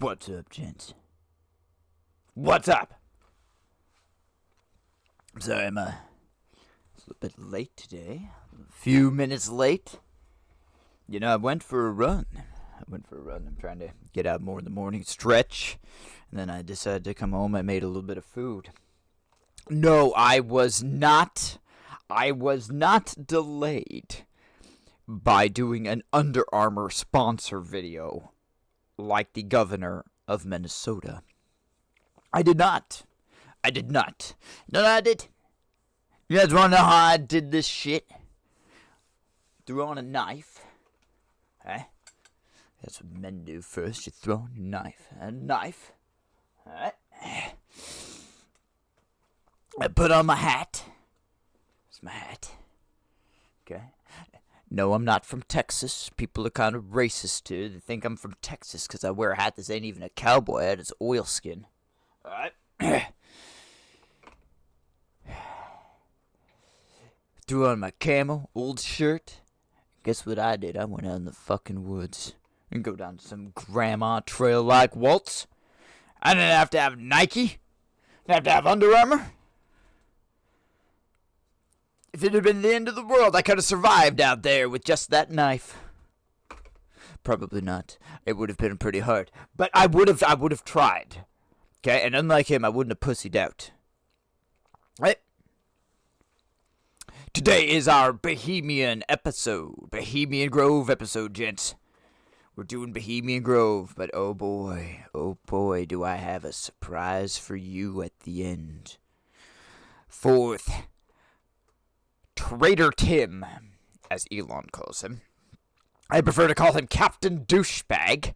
What's up, gents? What's up? I'm sorry, I'm a little bit late today. A few minutes late. You know, I went for a run. I'm trying to get out more in the morning, stretch. And then I decided to come home. I made a little bit of food. No, I was not delayed by doing an Under Armour sponsor video like the governor of Minnesota. I did not. No, I did. You guys want to know how I did this shit? Threw on a knife. Okay? That's what men do first. You throw on a knife. Alright? I put on my hat. It's my hat. Okay? No, I'm not from Texas. People are kind of racist too. They think I'm from Texas because I wear a hat that ain't even a cowboy hat. It's oilskin. Alright? Threw on my camo, old shirt. Guess what I did? I went out in the fucking woods and go down some grandma trail like Waltz. I didn't have to have Nike. Didn't have to have Under Armour. If it had been the end of the world, I could have survived out there with just that knife. Probably not. It would have been pretty hard. But I would have tried. Okay? And unlike him, I wouldn't have pussied out. Right? Today is our Bohemian episode. Bohemian Grove episode, gents. We're doing Bohemian Grove, but oh boy, do I have a surprise for you at the end. Fourth, Traitor Tim, as Elon calls him. I prefer to call him Captain Douchebag.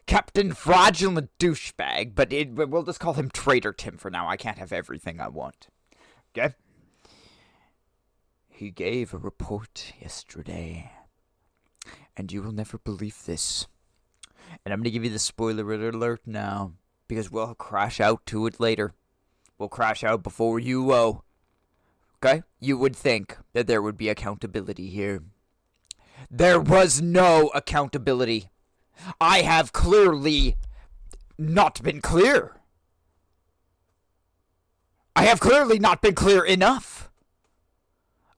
Captain Fraudulent Douchebag, but we'll just call him Traitor Tim for now. I can't have everything I want. Okay? He gave a report yesterday, and you will never believe this. And I'm going to give you the spoiler alert now, because we'll crash out to it later. We'll crash out before you okay? You would think that there would be accountability here. There was no accountability. I have clearly not been clear. I have clearly not been clear enough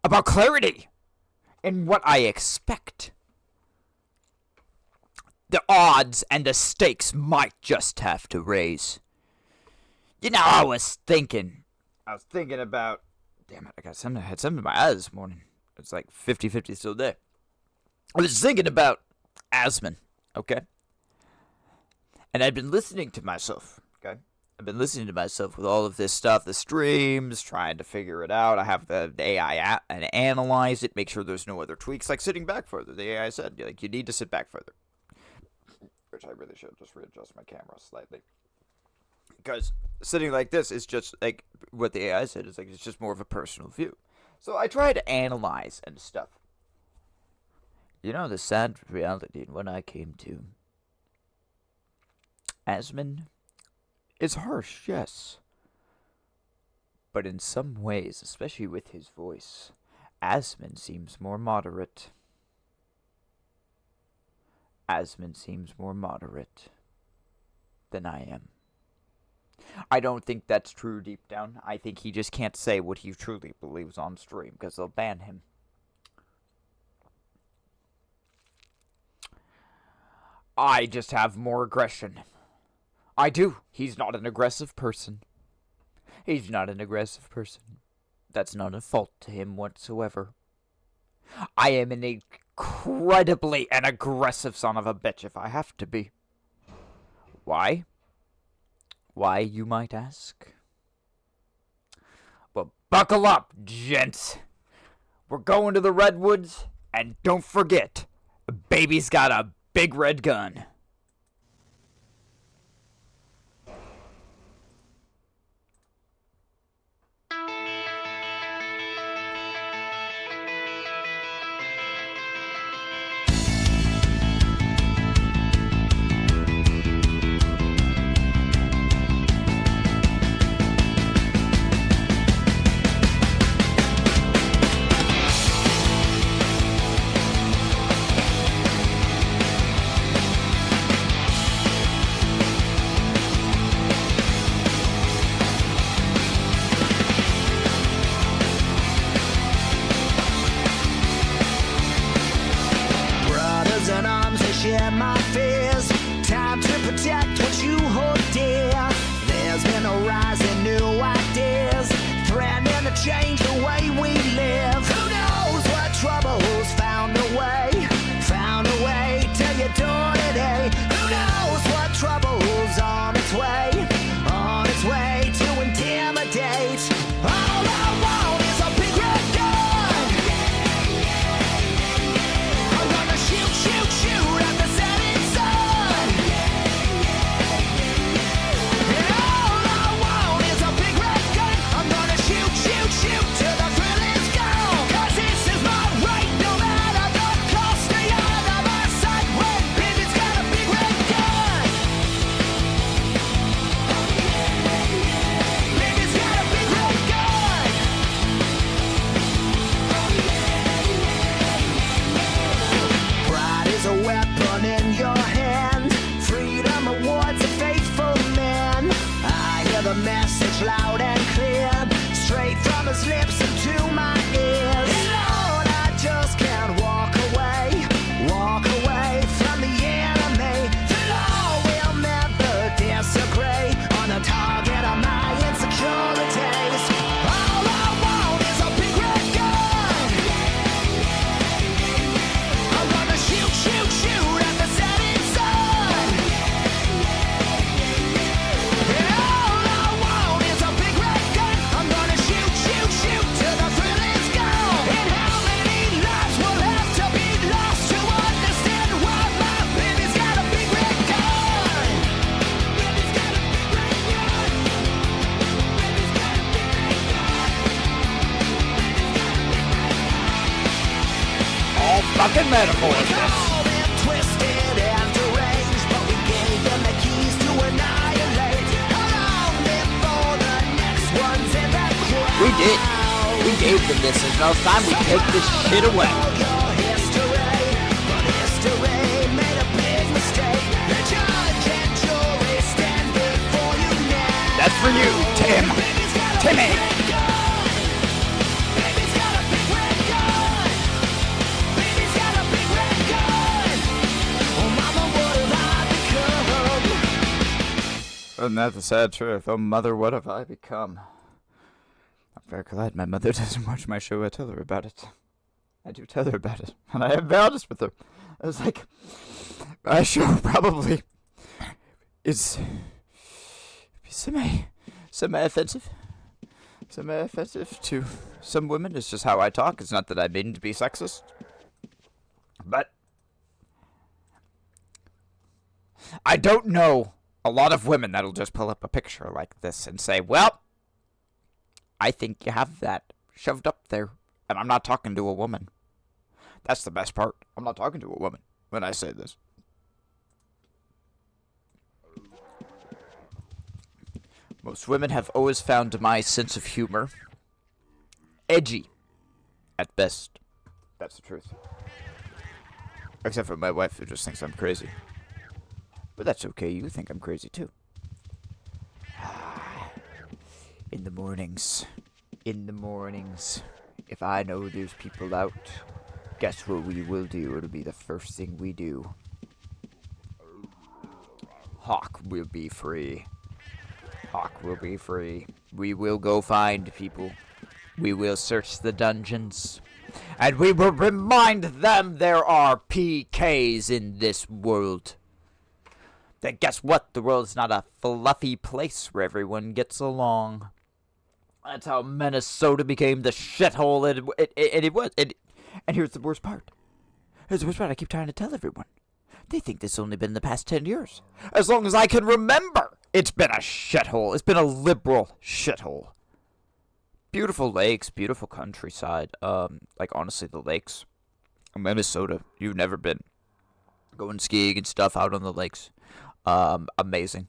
about clarity and what I expect. The odds and the stakes might just have to raise. You know, I was thinking about, damn it, I had something in my eyes this morning. It's like 50-50 still there. I was thinking about Asman, okay? And I'd been listening to myself, okay? I've been listening to myself with all of this stuff, the streams, trying to figure it out. I have the AI app and analyze it, make sure there's no other tweaks, like sitting back further. The AI said, like, you need to sit back further. Which I really should just readjust my camera slightly. Because sitting like this is just, like, what the AI said is, like, it's just more of a personal view. So I try to analyze and stuff. You know, the sad reality and what I came to. Asman is harsh, yes. But in some ways, especially with his voice, Asman seems more moderate. Asman seems more moderate than I am. I don't think that's true deep down. I think he just can't say what he truly believes on stream because they'll ban him. I just have more aggression. I do. He's not an aggressive person. He's not an aggressive person. That's not a fault to him whatsoever. I am an incredibly an aggressive son of a bitch if I have to be. Why? Why, you might ask? Well, buckle up, gents. We're going to the Redwoods, and don't forget, baby's got a big red gun. share my fears. Time to protect what you hold dear. There's been a rise in new ideas, threatening to change the way we live. Who knows what troubles found a way to your door today. Who knows what trouble's on its way to intimidate. All I want is a big red gun. I'm gonna shoot at the setting sun. And all I want is a big red gun. I'm gonna shoot till the thrill is gone. 'Cause this is my right, no matter the cost. Stay out of my sight when baby's got a big red gun. Baby's got a big red gun. Pride is a weapon in your hand. Freedom awards a faithful man. I hear the message loud and clear, straight from his lips into my ears. And Lord, I just can't walk away from the enemy. The law will never disagree on the target of my insecurities. All I want is a big red gun. I'm gonna shoot at the setting sun. And all I want is a big red gun. I'm gonna shoot till the thrill is gone. And how many lives will have to be lost to understand why my baby's got a big red gun? Baby's got a big red gun. Baby's got a big red gun. All fucking metaphors. All been twisted and deranged, but we gave them the keys to annihilate. How long before the next one's in that crowd? We did. We gave them this, and now it's time we take this shit away. Your history, but history made a big mistake. The judge and jury stand before you now. That's for you, Tim. Baby's got a Timmy. big red gun. Baby's got a big red gun. Baby's got a big red gun. Oh, mama, what have I become? Isn't that the sad truth? Oh, mother, what have I become? I'm very glad my mother doesn't watch my show. I tell her about it. I do tell her about it. And I am very honest with her. I was like, my show probably is semi-offensive. Semi-offensive to some women. It's just how I talk. It's not that I mean to be sexist. But I don't know a lot of women that'll just pull up a picture like this and say, well, I think you have that shoved up there. And I'm not talking to a woman. That's the best part. I'm not talking to a woman when I say this. Most women have always found my sense of humor edgy at best. That's the truth. Except for my wife, who just thinks I'm crazy. But that's okay, you think I'm crazy too. In the mornings, if I know there's people out, guess what we will do? It'll be the first thing we do. Hawk will be free. Hawk will be free. We will go find people. We will search the dungeons. And we will remind them there are PKs in this world. Then guess what? The world is not a fluffy place where everyone gets along. That's how Minnesota became the shithole it was. And here's the worst part. Here's the worst part I keep trying to tell everyone. They think this only been the past 10 years. As long as I can remember, it's been a shithole. It's been a liberal shithole. Beautiful lakes, beautiful countryside. Like, honestly, the lakes. Minnesota, you've never been. Going skiing and stuff out on the lakes. Amazing.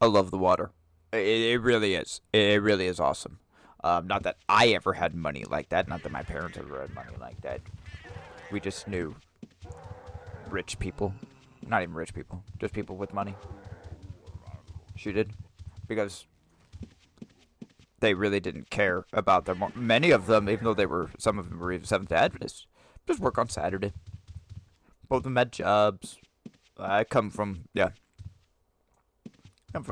I love the water. It really is. It really is awesome. Not that I ever had money like that. Not that my parents ever had money like that. We just knew rich people. Not even rich people. Just people with money. She did. Because they really didn't care about their... Many of them, even though some of them were even Seventh-day Adventists, just work on Saturday. Both of them had jobs. I come from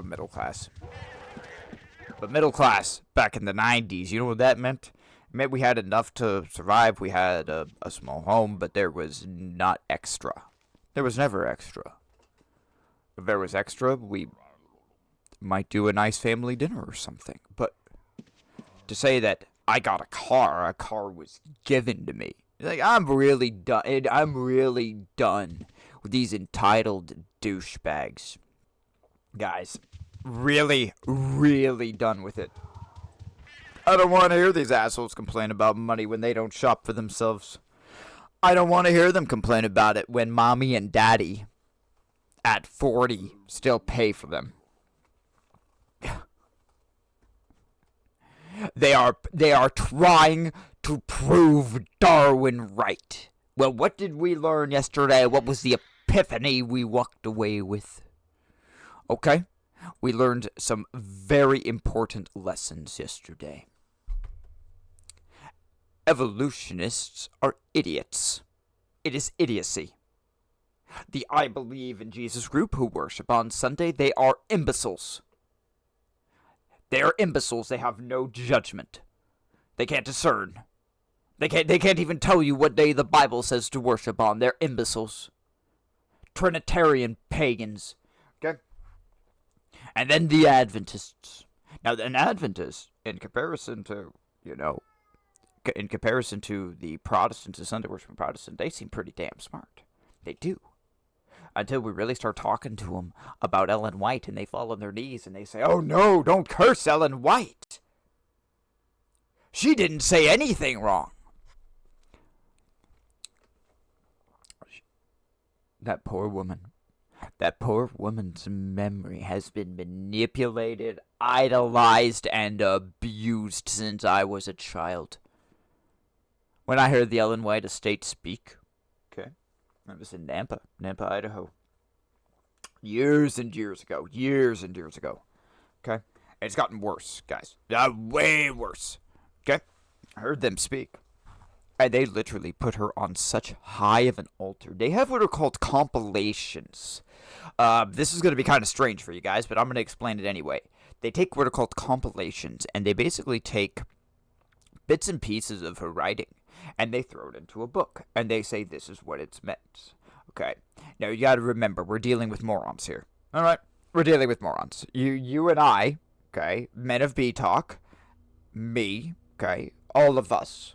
middle class. But middle class back in the 90s, you know what that meant? It meant we had enough to survive. We had a small home, but there was not extra. There was never extra. If there was extra, we might do a nice family dinner or something. But to say that I got a car was given to me. Like, I'm really done with these entitled douchebags. Guys, really, really done with it. I don't want to hear these assholes complain about money when they don't shop for themselves. I don't want to hear them complain about it when mommy and daddy, at 40, still pay for them. They are trying to prove Darwin right. Well, what did we learn yesterday? What was the epiphany we walked away with? Okay, we learned some very important lessons yesterday. Evolutionists are idiots. It is idiocy. The I Believe in Jesus group who worship on Sunday, they are imbeciles. They are imbeciles. They have no judgment. They can't discern. They can't even tell you what day the Bible says to worship on. They're imbeciles. Trinitarian pagans. Okay? And then the Adventists. Now, an Adventist, in comparison to the Protestants, the Sunday worshiping Protestant, they seem pretty damn smart. They do. Until we really start talking to them about Ellen White, and they fall on their knees and they say, "Oh no, don't curse Ellen White. She didn't say anything wrong." That poor woman's memory has been manipulated, idolized, and abused since I was a child. When I heard the Ellen White estate speak, okay, that was in Nampa, Idaho. Years and years ago. Okay? And it's gotten worse, guys. Way worse. Okay? I heard them speak. And they literally put her on such high of an altar. They have what are called compilations. This is going to be kind of strange for you guys, but I'm going to explain it anyway. They take what are called compilations, and they basically take bits and pieces of her writing, and they throw it into a book, and they say this is what it's meant. Okay. Now, you gotta remember, we're dealing with morons here. Alright? We're dealing with morons. You and I, okay, men of BTalk, me, okay, all of us,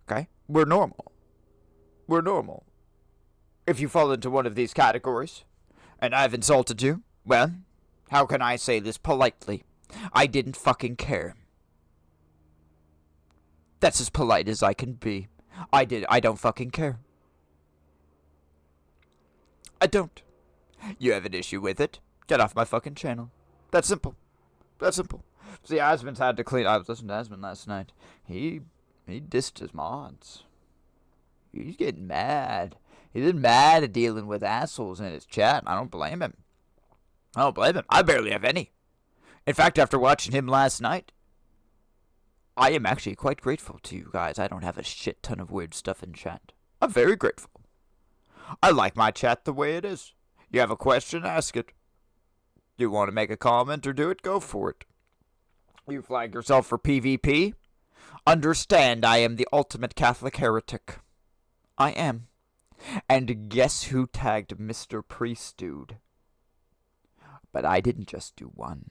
okay, we're normal. We're normal. If you fall into one of these categories, and I've insulted you, well, how can I say this politely? I didn't fucking care. That's as polite as I can be. I don't fucking care. I don't. You have an issue with it? Get off my fucking channel. That's simple. See, Asmon's had to clean. I was listening to Asmon last night. He dissed his mods. He's getting mad. He's been mad at dealing with assholes in his chat. I don't blame him. I barely have any. In fact, after watching him last night, I am actually quite grateful to you guys. I don't have a shit ton of weird stuff in chat. I'm very grateful. I like my chat the way it is. You have a question, ask it. You want to make a comment or do it, go for it. You flag yourself for PvP? Understand I am the ultimate Catholic heretic. I am. And guess who tagged Mr. Priest Dude? But I didn't just do one.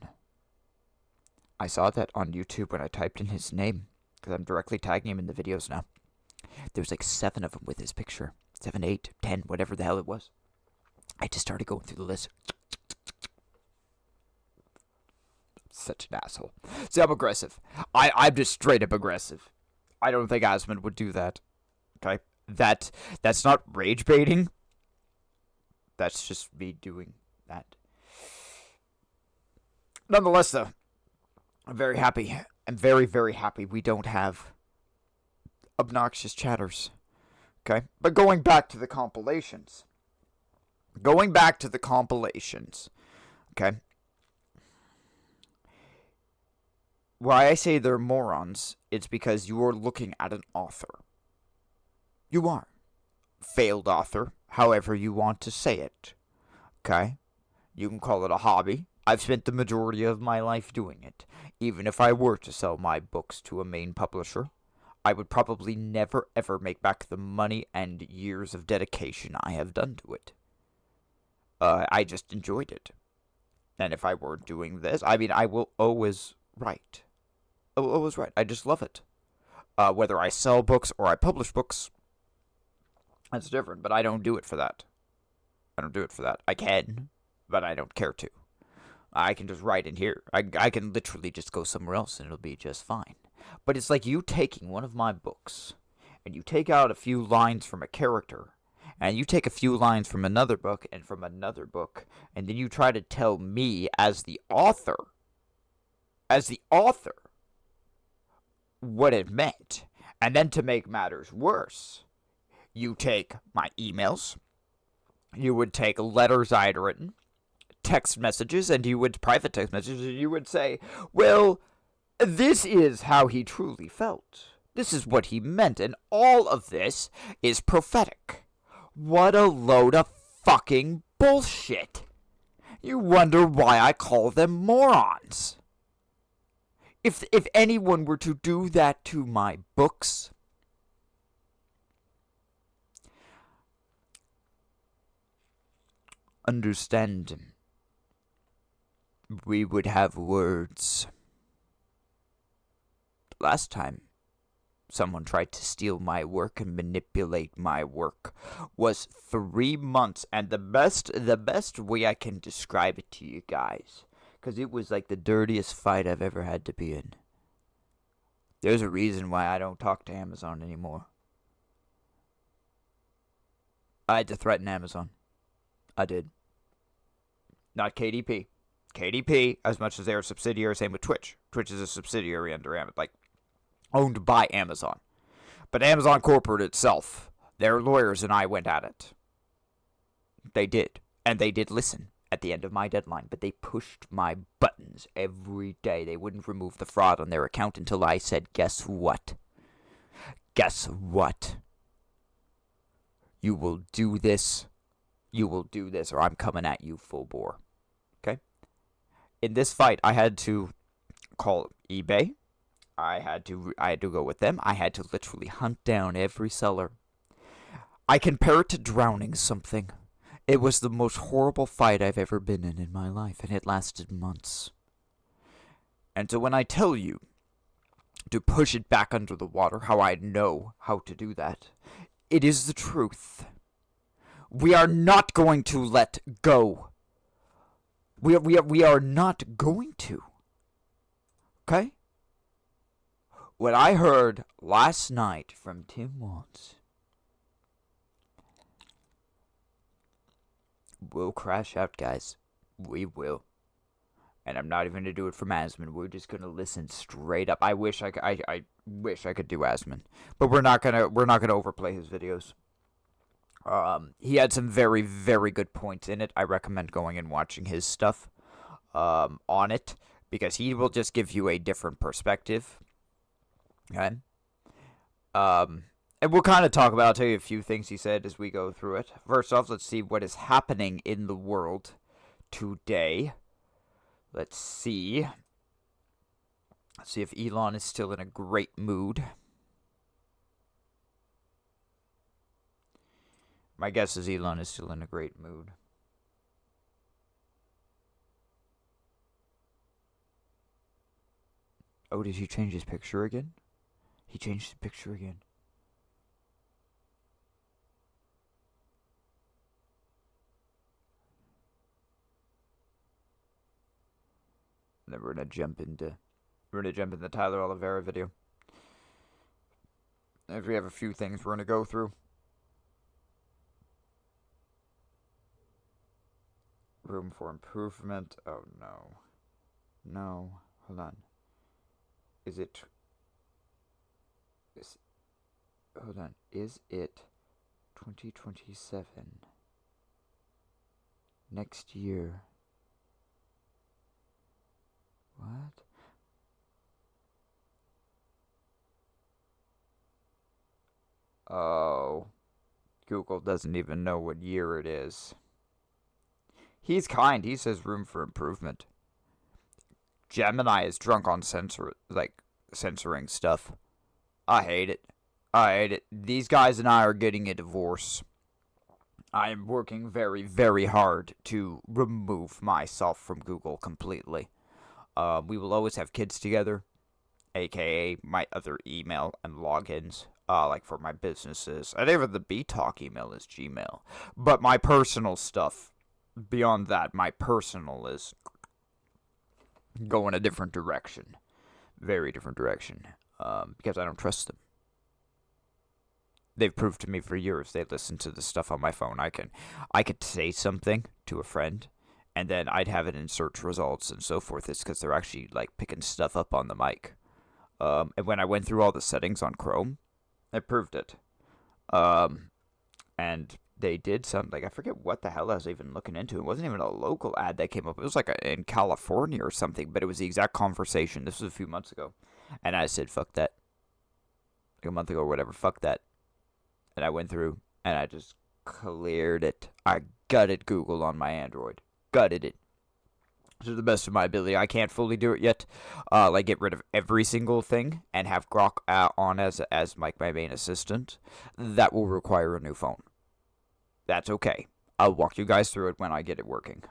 I saw that on YouTube when I typed in his name, because I'm directly tagging him in the videos now. There's like 7 of them with his picture. 7, 8, 10, whatever the hell it was. I just started going through the list. Such an asshole. See, I'm aggressive. I'm just straight up aggressive. I don't think Asmon would do that. Okay? That's not rage baiting. That's just me doing that. Nonetheless, though, I'm very happy. I'm very, very happy we don't have obnoxious chatters. Okay? But going back to the compilations. Okay? Why I say they're morons, it's because you are looking at an author. You are. Failed author, however you want to say it. Okay? You can call it a hobby. I've spent the majority of my life doing it. Even if I were to sell my books to a main publisher, I would probably never ever make back the money and years of dedication I have done to it. I just enjoyed it. And if I were doing this, I mean, I will always write. I will always write. I just love it. Whether I sell books or I publish books, that's different. But I don't do it for that. I don't do it for that. I can, but I don't care to. I can just write in here. I can literally just go somewhere else and it'll be just fine. But it's like you taking one of my books and you take out a few lines from a character and you take a few lines from another book and from another book and then you try to tell me as the author, what it meant. And then to make matters worse, you take my emails, you would take letters I had written, text messages, and you would private text messages, and you would say, well, this is how he truly felt. This is what he meant, and all of this is prophetic. What a load of fucking bullshit. You wonder why I call them morons. If anyone were to do that to my books, understand, we would have words. Last time someone tried to steal my work and manipulate my work was 3 months, and the best way I can describe it to you guys, because it was like the dirtiest fight I've ever had to be in. There's a reason why I don't talk to Amazon anymore. I had to threaten Amazon. I did. Not KDP. KDP, as much as they're a subsidiary, same with Twitch. Twitch is a subsidiary under Amazon, like, owned by Amazon. But Amazon corporate itself, their lawyers and I went at it. They did. And they did listen at the end of my deadline, but they pushed my buttons every day. They wouldn't remove the fraud on their account until I said, guess what? Guess what? You will do this. You will do this, or I'm coming at you full bore. Okay? In this fight, I had to call eBay. I had to go with them. I had to literally hunt down every seller. I compare it to drowning something. It was the most horrible fight I've ever been in my life, and it lasted months. And so when I tell you to push it back under the water, how I know how to do that, it is the truth. We are not going to let go. We are not going to. Okay? What I heard last night from Tim Walz, we'll crash out, guys. We will. And I'm not even going to do it from Asman. We're just going to listen straight up. I wish I could do Asman, but we're not going to overplay his videos. He had some very, very good points in it. I recommend going and watching his stuff on it, because he will just give you a different perspective. Okay? And we'll kind of talk about, I'll tell you a few things he said as we go through it. First off, let's see what is happening in the world today. Let's see. Let's see if Elon is still in a great mood. My guess is Elon is still in a great mood. Oh, did he change his picture again? He changed his picture again. Then we're gonna jump into the Tyler Oliveira video. If we have a few things we're gonna go through. Room for improvement. Oh no. No. Hold on. Is it... Hold on. Is it 2027? Next year? What? Oh. Google doesn't even know what year it is. He's kind. He says room for improvement. Gemini is drunk on censoring stuff. I hate it. I hate it. These guys and I are getting a divorce. I am working very, very hard to remove myself from Google completely. We will always have kids together, aka my other email and logins, like for my businesses. And even the BTalk email is Gmail. But my personal stuff, beyond that, my personal is going a different direction. Very different direction. Because I don't trust them. They've proved to me for years they listen to the stuff on my phone. I could say something to a friend, and then I'd have it in search results and so forth. It's because they're actually like picking stuff up on the mic. And when I went through all the settings on Chrome, it proved it. And they did something. I forget what the hell I was even looking into. It wasn't even a local ad that came up. It was like in California or something, but it was the exact conversation. This was a few months ago. And I said, fuck that. Like a month ago or whatever, fuck that. And I went through, and I just cleared it. I gutted Google on my Android. Gutted it. To the best of my ability. I can't fully do it yet. Like, get rid of every single thing, and have Grok on as like my main assistant. That will require a new phone. That's okay. I'll walk you guys through it when I get it working.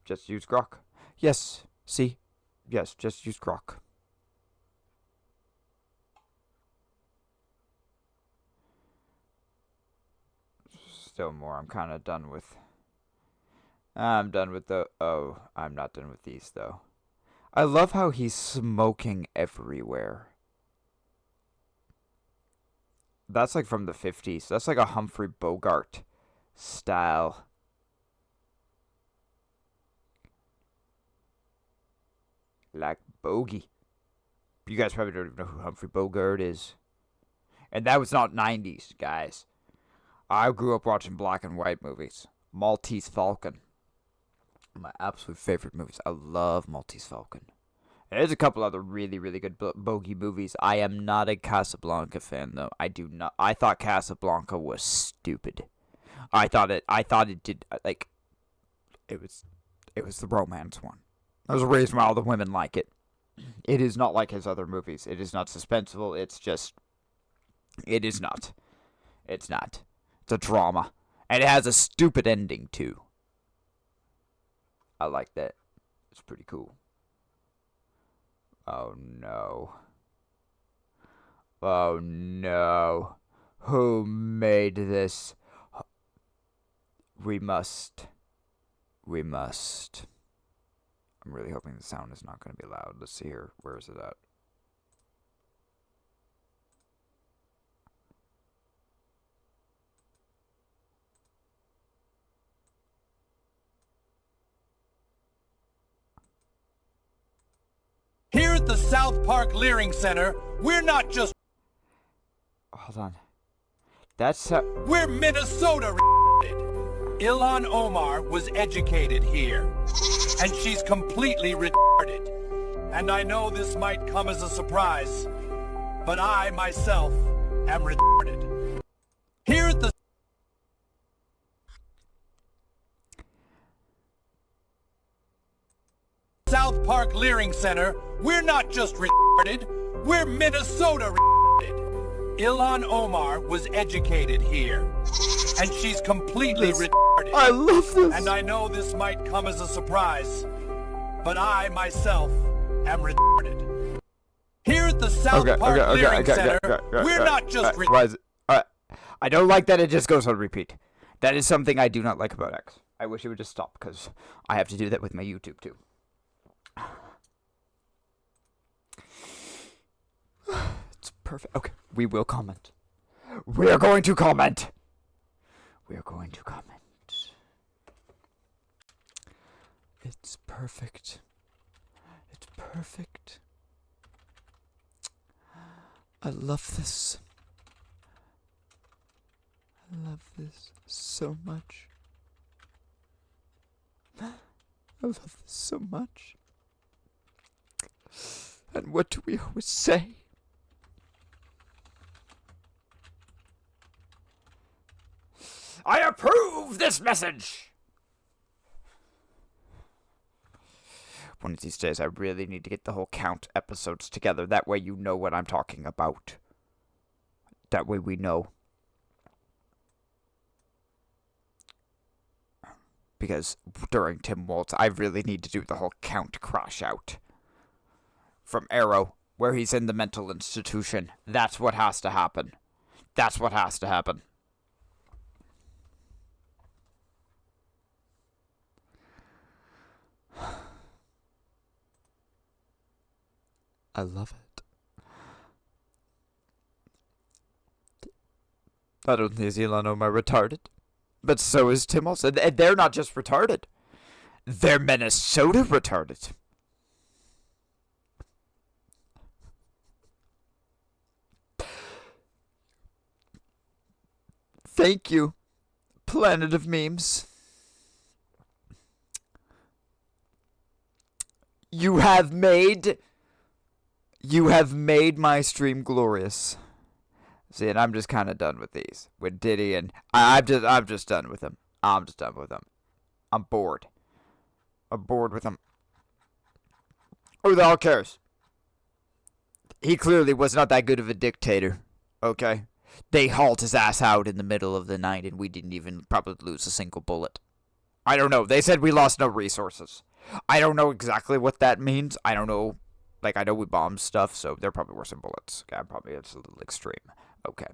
Just use Grok. Yes. See? Yes, just use Grok. Still more. I'm kind of done with... I'm done with the... Oh, I'm not done with these, though. I love how he's smoking everywhere. That's like from the 50s. That's like a Humphrey Bogart style. Like Bogey. You guys probably don't even know who Humphrey Bogart is. And that was not 90s, guys. I grew up watching black and white movies. Maltese Falcon. My absolute favorite movies. I love Maltese Falcon. And there's a couple other really, really good bogey movies. I am not a Casablanca fan, though. I thought Casablanca was stupid. I thought it did, like, it was the romance one. There's a reason why all the women like it. It is not like his other movies. It is not suspenseful. It's just... It is not. It's not. It's a drama. And it has a stupid ending, too. I like that. It's pretty cool. Oh, no. Oh, no. Who made this? We must. I'm really hoping the sound is not going to be loud. Let's see here. Where is it at? Here at the South Park Leering Center, we're not just... Hold on. That's... We're Minnesota Ilan Omar was educated here, and she's completely retarded. And I know this might come as a surprise, but I, myself, am retarded. Here at the South Park Leering Center, we're not just retarded, we're Minnesota retarded. Ilan Omar was educated here, and she's completely retarded. I love this. And I know this might come as a surprise, but I, myself, am retarded. Here at the South Park Leering Center, we're not just retarded. I don't like that it just goes on repeat. That is something I do not like about X. I wish it would just stop, because I have to do that with my YouTube, too. It's perfect. Okay, we will comment. We are going to comment. We are going to comment. It's perfect. It's perfect. I love this. I love this so much. I love this so much. And what do we always say? I approve this message! One of these days, I really need to get the whole count episodes together. That way you know what I'm talking about. That way we know. Because during Tim Walz, I really need to do the whole count crash out. From Arrow, where he's in the mental institution. That's what has to happen. That's what has to happen. I love it. Not only is Elon Omar retarded, but so is Tim Walz. And they're not just retarded. They're Minnesota retarded. Thank you, Planet of Memes. You have made my stream glorious. See, and I'm just kind of done with these. With Diddy and... I'm just done with them. I'm just done with them. I'm bored. I'm bored with them. Who the hell cares? He clearly was not that good of a dictator. Okay? They hauled his ass out in the middle of the night and we didn't even probably lose a single bullet. I don't know. They said we lost no resources. I don't know exactly what that means. I don't know. Like, I know we bombed stuff, so there probably were some bullets. Okay, probably it's a little extreme. Okay.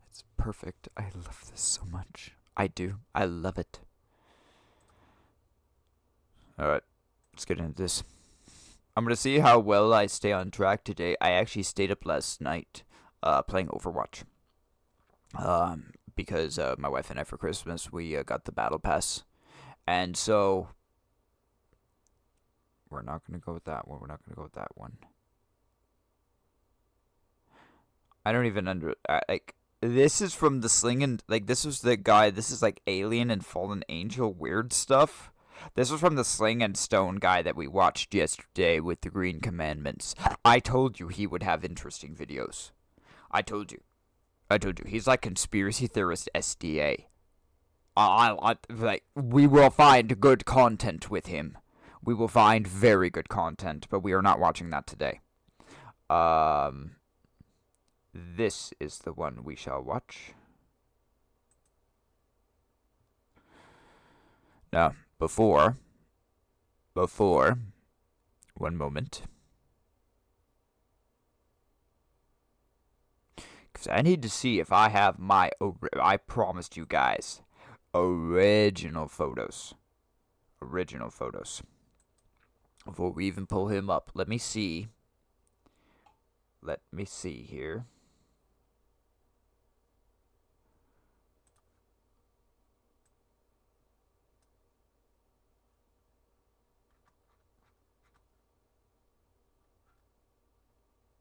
It's perfect. I love this so much. I do. I love it. Alright. Let's get into this. I'm going to see how well I stay on track today. I actually stayed up last night playing Overwatch. Because my wife and I, for Christmas, we got the Battle Pass. And so... we're not going to go with that one. We're not going to go with that one. I don't even like, this is from the Sling and... like, this was the guy... this is, like, Alien and Fallen Angel weird stuff. This was from the Sling and Stone guy that we watched yesterday with the Green Commandments. I told you he would have interesting videos. I told you. He's like conspiracy theorist SDA. Like, we will find good content with him. We will find very good content, but we are not watching that today. This is the one we shall watch. Now, before, one moment. Because I need to see if I have my, I promised you guys, original photos. Before we even pull him up, let me see here.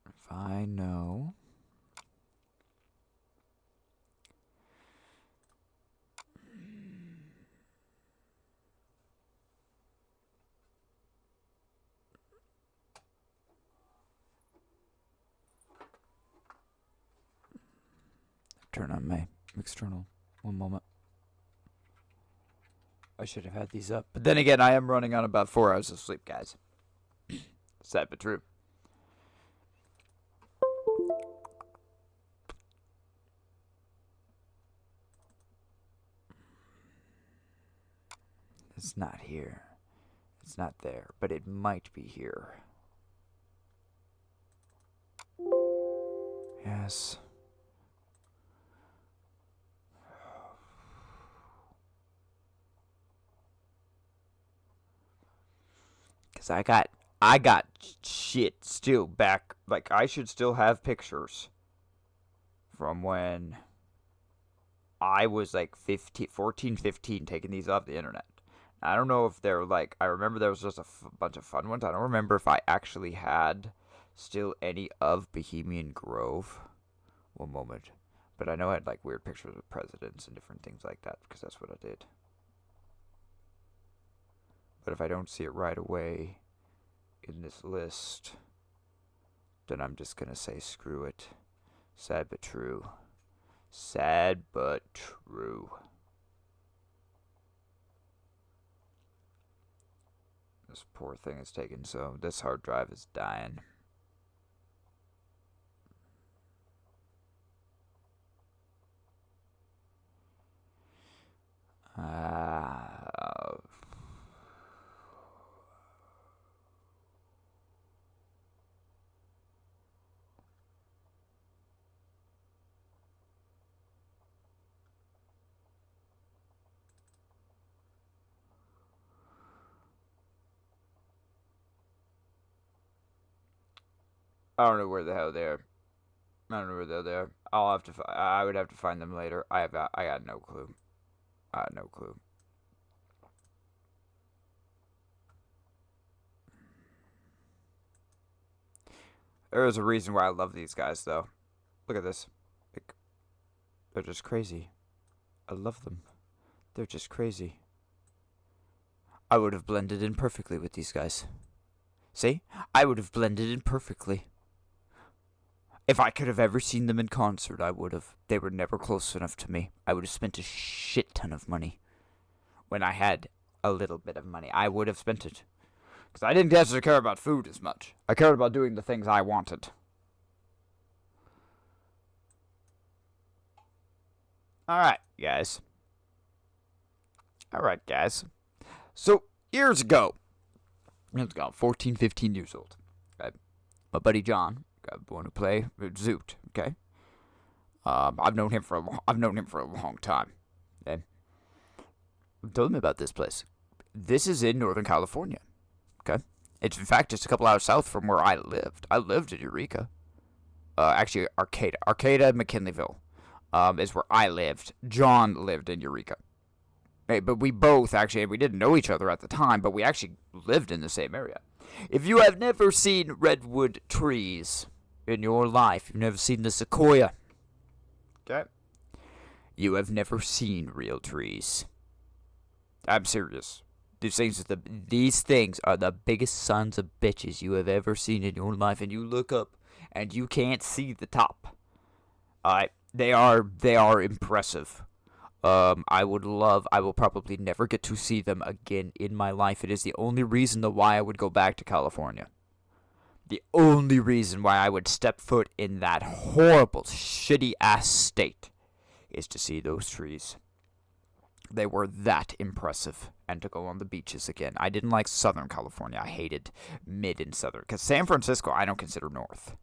If I know. Turn on my external. One moment. I should have had these up. But then again, I am running on about 4 hours of sleep, guys. Sad but true. It's not here. It's not there. But it might be here. Yes. Cause I got shit still back. Like, I should still have pictures from when I was like 14, 15, taking these off the internet. I don't know if they're like, I remember there was just a bunch of fun ones. I don't remember if I actually had still any of Bohemian Grove. One moment. But I know I had like weird pictures of presidents and different things like that, because that's what I did. But if I don't see it right away in this list, then I'm just going to say screw it. Sad but true. Sad but true. This poor thing is taken, so this hard drive is dying. I don't know where the hell they're. I don't know where they're. I'll have to. I would have to find them later. I got no clue. I had no clue. There is a reason why I love these guys, though. Look at this. They're just crazy. I love them. They're just crazy. I would have blended in perfectly with these guys. See? I would have blended in perfectly. If I could have ever seen them in concert, I would have. They were never close enough to me. I would have spent a shit ton of money. When I had a little bit of money, I would have spent it. Because I didn't actually care about food as much. I cared about doing the things I wanted. Alright, guys. Alright, guys. So, years ago, 14, 15 years old. Okay. My buddy John, born to play Zoot, okay? I've known him for a long time. Okay? Told him about this place. This is in Northern California. Okay? It's in fact just a couple hours south from where I lived. I lived in Eureka. Actually, Arcata, McKinleyville, is where I lived. John lived in Eureka. Hey, but we both actually, we didn't know each other at the time, but we actually lived in the same area. If you have never seen redwood trees in your life, you've never seen the sequoia, okay? You have never seen real trees. I'm serious. These things are the biggest sons of bitches you have ever seen in your life, and you look up and you can't see the top. They are impressive. I will probably never get to see them again in my life. It is the only reason why I would go back to California. The only reason why I would step foot in that horrible, shitty-ass state is to see those trees. They were that impressive, and to go on the beaches again. I didn't like Southern California. I hated mid and Southern, because San Francisco I don't consider north.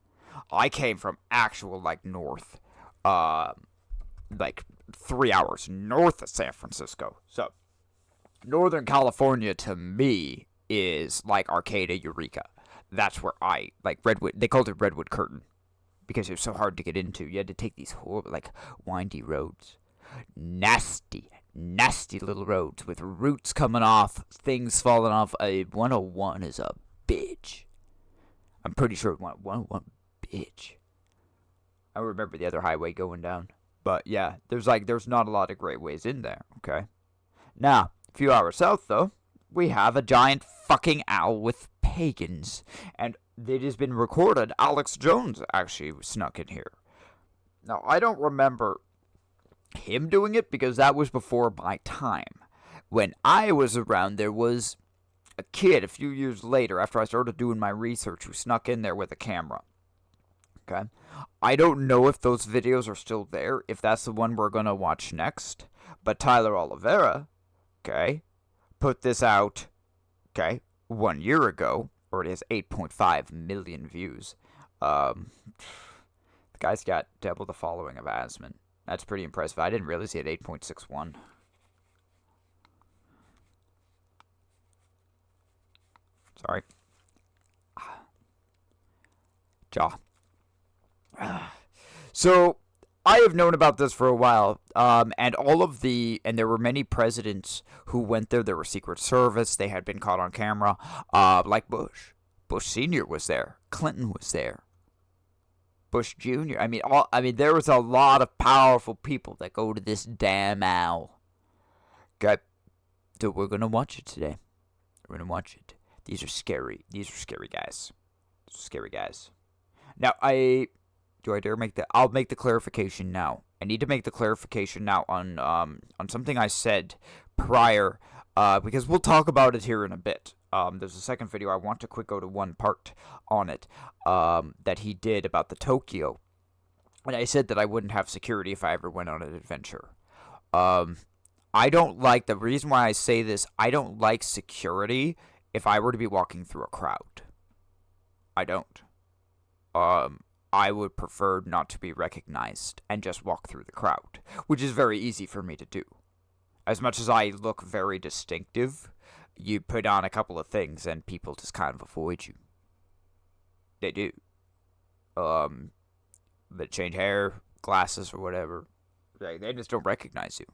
I came from actual, north, 3 hours north of San Francisco. So, Northern California to me is like Arcata, Eureka. That's where Redwood, they called it Redwood Curtain, because it was so hard to get into. You had to take these horrible, windy roads. Nasty little roads with roots coming off, things falling off. 101 is a bitch. I'm pretty sure 101 bitch. I remember the other highway going down. But yeah, there's not a lot of great ways in there, okay? Now, a few hours south though, we have a giant fucking owl with pagans. And it has been recorded Alex Jones actually snuck in here. Now, I don't remember him doing it because that was before my time. When I was around, there was a kid a few years later, after I started doing my research, who snuck in there with a camera. Okay? I don't know if those videos are still there, if that's the one we're gonna watch next. But Tyler Oliveira, okay, put this out, okay, 1 year ago, or it has 8.5 million views. The guy's got double the following of Asman. That's pretty impressive. I didn't realize he had 8.61. Sorry. Jaw. So, I have known about this for a while, and there were many presidents who went there. There were Secret Service. They had been caught on camera, like Bush. Bush Sr. was there. Clinton was there. Bush Jr. There was a lot of powerful people that go to this damn owl. Okay, so we're gonna watch it today. We're gonna watch it. These are scary. These are scary guys. Scary guys. Now, I'll make the clarification now. I need to make the clarification now on something I said prior, because we'll talk about it here in a bit. There's a second video. I want to quick go to one part on it that he did about the Tokyo. And I said that I wouldn't have security if I ever went on an adventure. I don't like, the reason why I say this, I don't like security if I were to be walking through a crowd. I don't. I would prefer not to be recognized and just walk through the crowd, which is very easy for me to do. As much as I look very distinctive, you put on a couple of things and people just kind of avoid you. They do. They change hair, glasses, or whatever. They just don't recognize you.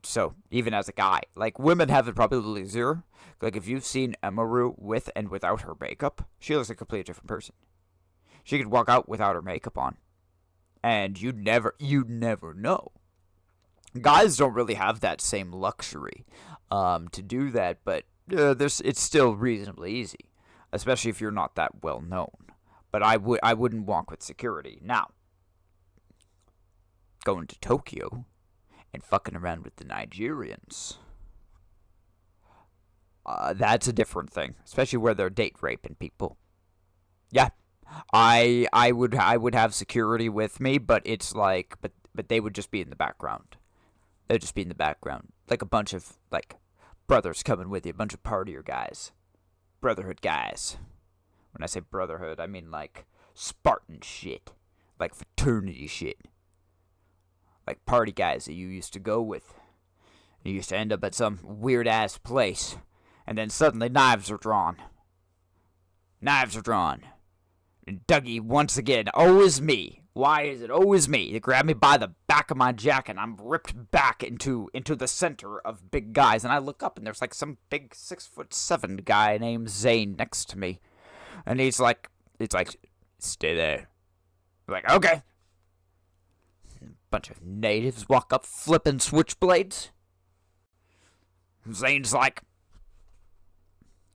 So, even as a guy, like, women have it probably easier. Like, if you've seen Emaru with and without her makeup, she looks like a completely different person. She could walk out without her makeup on. And you'd never know. Guys don't really have that same luxury to do that, but it's still reasonably easy. Especially if you're not that well known. But I wouldn't walk with security. Now, going to Tokyo and fucking around with the Nigerians, that's a different thing. Especially where they're date raping people. Yeah, I would have security with me, but it's like, but they would just be in the background. They'd just be in the background, like a bunch of like brothers coming with you, a bunch of partier guys, brotherhood guys. When I say brotherhood, I mean like Spartan shit, like fraternity shit, like party guys that you used to go with. You used to end up at some weird ass place, and then suddenly knives are drawn. Knives are drawn. And Dougie, once again, always me. Why is it always me? They grab me by the back of my jacket, and I'm ripped back into the center of big guys, and I look up, and there's like some big 6'7" guy named Zane next to me, and he's like, stay there. I'm like, okay. Bunch of natives walk up, flipping switchblades. Zane's like,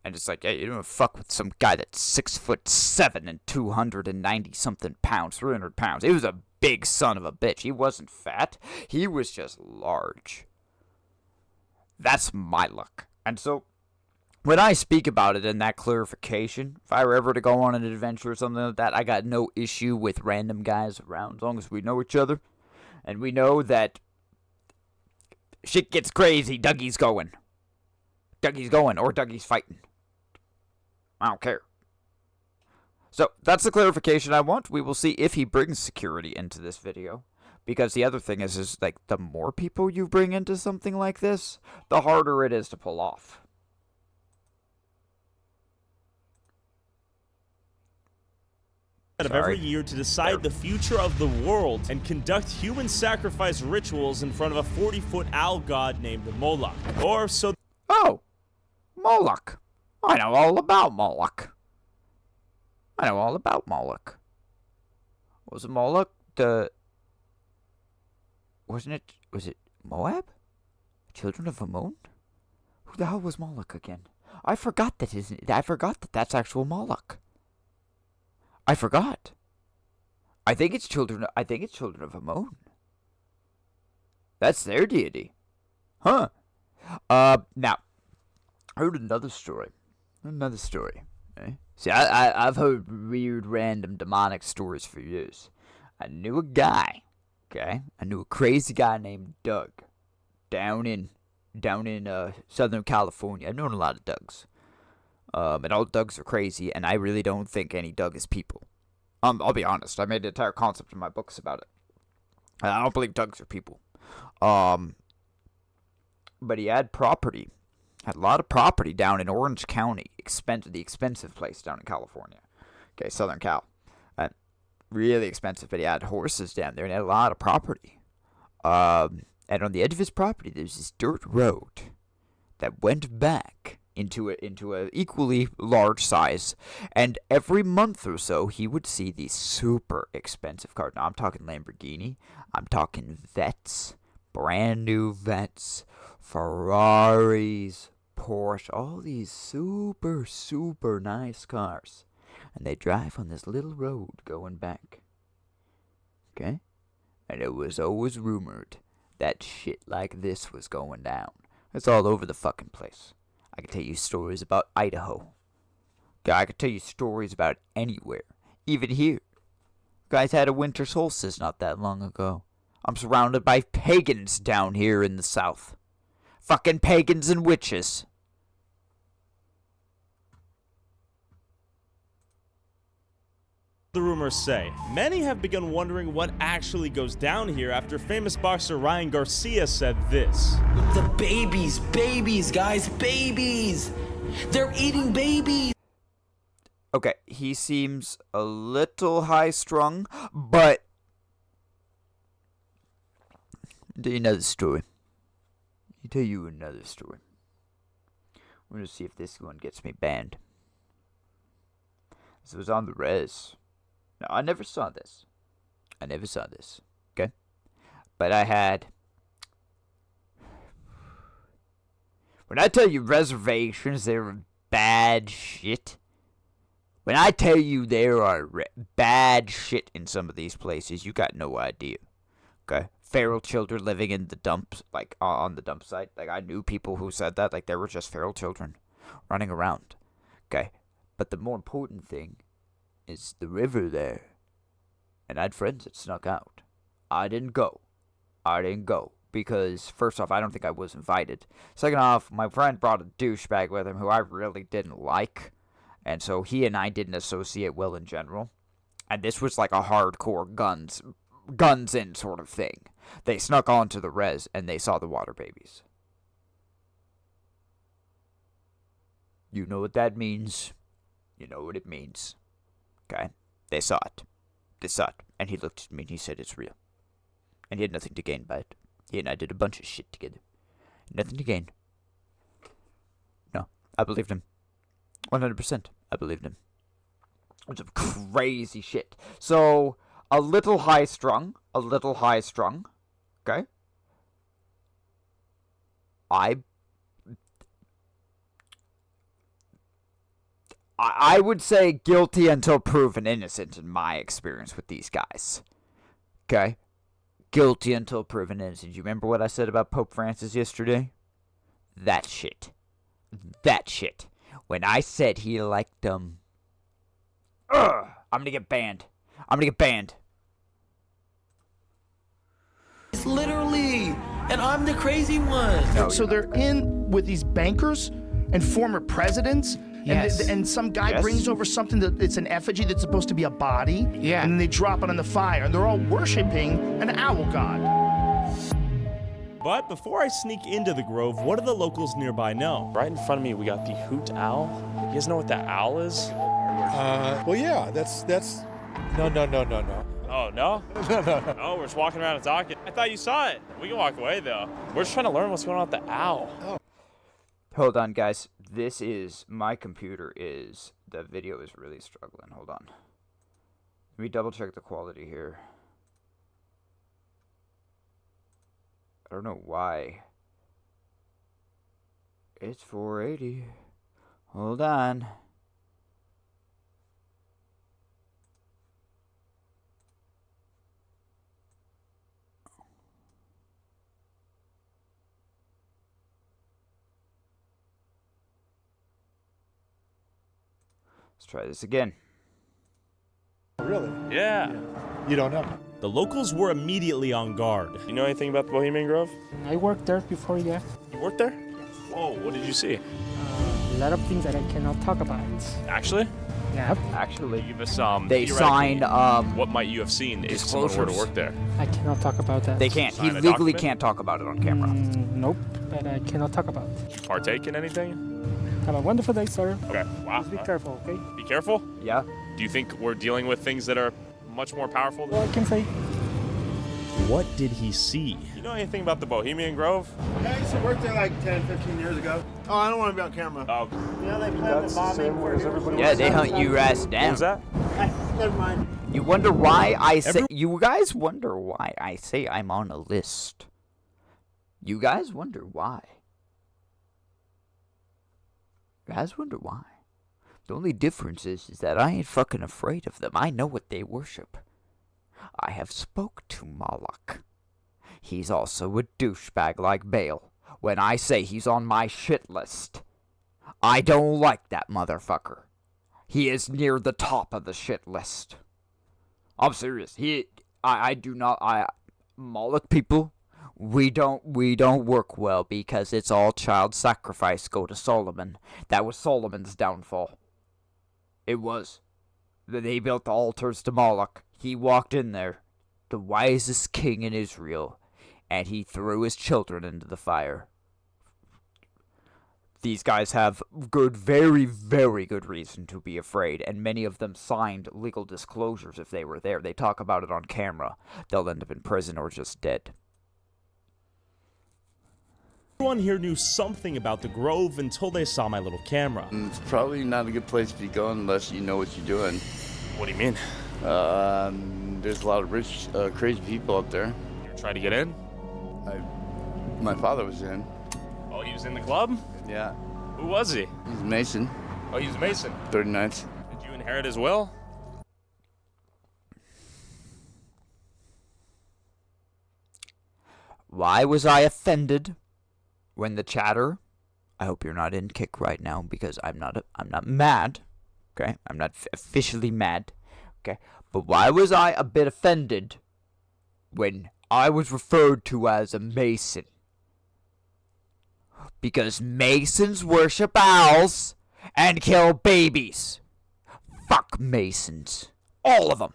and it's like, hey, you don't fuck with some guy that's 6'7" and 290 something pounds, 300 pounds. He was a big son of a bitch. He wasn't fat. He was just large. That's my luck. And so, when I speak about it in that clarification, if I were ever to go on an adventure or something like that, I got no issue with random guys around, as long as we know each other. And we know that shit gets crazy, Dougie's going. Dougie's going, or Dougie's fighting. I don't care. So, that's the clarification I want. We will see if he brings security into this video. Because the other thing is like, the more people you bring into something like this, the harder it is to pull off. Of every year to decide the future of the world and conduct human sacrifice rituals in front of a 40-foot owl god named Moloch. Or so... Oh! Moloch. I know all about Moloch. I know all about Moloch. Was it Moloch was it Moab? Children of Ammon? Who the hell was Moloch again? I forgot that that's actual Moloch. I forgot. I think it's children of Ammon. That's their deity. Huh. Now, I heard another story. Okay? See, I've heard weird, random, demonic stories for years. I knew a guy, okay? I knew a crazy guy named Doug, down in Southern California. I've known a lot of Dougs. And all Dougs are crazy, and I really don't think any Doug is people. I'll be honest. I made an entire concept in my books about it. I don't believe Dougs are people. But he had property. Had a lot of property down in Orange County. The expensive place down in California. Okay, Southern Cal. Really expensive, but he had horses down there, and he had a lot of property. And on the edge of his property, there's this dirt road that went back into a equally large size, and every month or so he would see these super expensive cars. Now I'm talking Lamborghini, I'm talking Vets, brand new Vets, Ferraris, Porsche, all these super nice cars, and they drive on this little road going back. Okay, And it was always rumored that shit like this was going down. It's all over the fucking place. I could tell you stories about Idaho. I could tell you stories about anywhere. Even here. Guys had a winter solstice not that long ago. I'm surrounded by pagans down here in the south. Fucking pagans and witches. The rumors say. Many have begun wondering what actually goes down here after famous boxer Ryan Garcia said this. The babies, guys, babies! They're eating babies! Okay, he seems a little high-strung, but... I'll tell you another story. I'll tell you another story. We're gonna see if this one gets me banned. This was on the res. Now, I never saw this. Okay? But I had... When I tell you reservations, they're bad shit. When I tell you there are bad shit in some of these places, you got no idea. Okay? Feral children living in the dumps, like, on the dump site. Like, I knew people who said that. Like, there were just feral children running around. Okay? But the more important thing is the river there. And I had friends that snuck out. I didn't go. Because, first off, I don't think I was invited. Second off, my friend brought a douchebag with him who I really didn't like. And so he and I didn't associate well in general. And this was like a hardcore guns in sort of thing. They snuck onto the res and they saw the water babies. You know what that means. You know what it means. Okay? They saw it. And he looked at me and he said it's real. And he had nothing to gain by it. He and I did a bunch of shit together. Nothing to gain. No, I believed him. 100%. I believed him. It was some crazy shit. So, a little high strung. Okay? I would say guilty until proven innocent in my experience with these guys. Okay? Guilty until proven innocent. You remember what I said about Pope Francis yesterday? That shit. When I said he liked them... I'm gonna get banned. It's literally, and I'm the crazy one. No, So they're in with these bankers and former presidents. Yes. And some guy Yes. brings over something that it's an effigy that's supposed to be a body. Yeah. And then they drop it on the fire. And they're all worshiping an owl god. But before I sneak into the grove, what do the locals nearby know? Right in front of me, we got the hoot owl. You guys know what that owl is? Well, yeah, that's... No. Oh, no? No. Oh, we're just walking around and talking. I thought you saw it. We can walk away, though. We're just trying to learn what's going on with the owl. Hold on, guys. My computer is... The video is really struggling. Hold on. Let me double check the quality here. I don't know why. It's 480. Hold on. Let's try this again. Really? Yeah. You don't know? The locals were immediately on guard. You know anything about the Bohemian Grove? I worked there before, yeah. You worked there? Whoa, what did you see? A lot of things that I cannot talk about. Actually? Yeah, Actually, Give us they theoretically, signed what might you have seen if someone were to disclosures. work there? I cannot talk about that. They can't. He Sign a legally document? can't talk about it on camera. Nope, that I cannot talk about. Did you partake in anything? Have a wonderful day, sir. Okay, wow. Just be careful, okay? Be careful. Yeah. Do you think we're dealing with things that are much more powerful than... All I can say. What did he see? You know anything about the Bohemian Grove? I used to work there like 10, 15 years ago. Oh, I don't want to be on camera. Oh, You know, they planned the bombing for everybody. Yeah, they hunt your ass down. what was that? Never mind. You wonder why I say... You guys wonder why I say I'm on a list. You guys wonder why. You guys wonder why. The only difference is that I ain't fucking afraid of them. I know what they worship. I have spoke to Moloch. He's also a douchebag like Bale. When I say he's on my shit list, I don't like that motherfucker. He is near the top of the shit list. I'm serious. I do not, Moloch people, we don't work well because it's all child sacrifice go to Solomon. That was Solomon's downfall. It was. They built the altars to Moloch. He walked in there, the wisest king in Israel, and he threw his children into the fire. These guys have very, very good reason to be afraid, and many of them signed legal disclosures if they were there. They talk about it on camera. They'll end up in prison or just dead. Everyone here knew something about the Grove until they saw my little camera. It's probably not a good place to be going unless you know what you're doing. What do you mean? There's a lot of rich, crazy people out there. You're trying to get in? My father was in. Oh, he was in the club? Yeah. Who was he? He's a Mason. Oh, he was Mason. 39th. Did you inherit his will? Why was I offended when the chatter? I hope you're not in kick right now because I'm not mad. Okay? I'm not officially mad. Okay? But why was I a bit offended when I was referred to as a Mason? Because Masons worship owls and kill babies. Fuck Masons. All of them.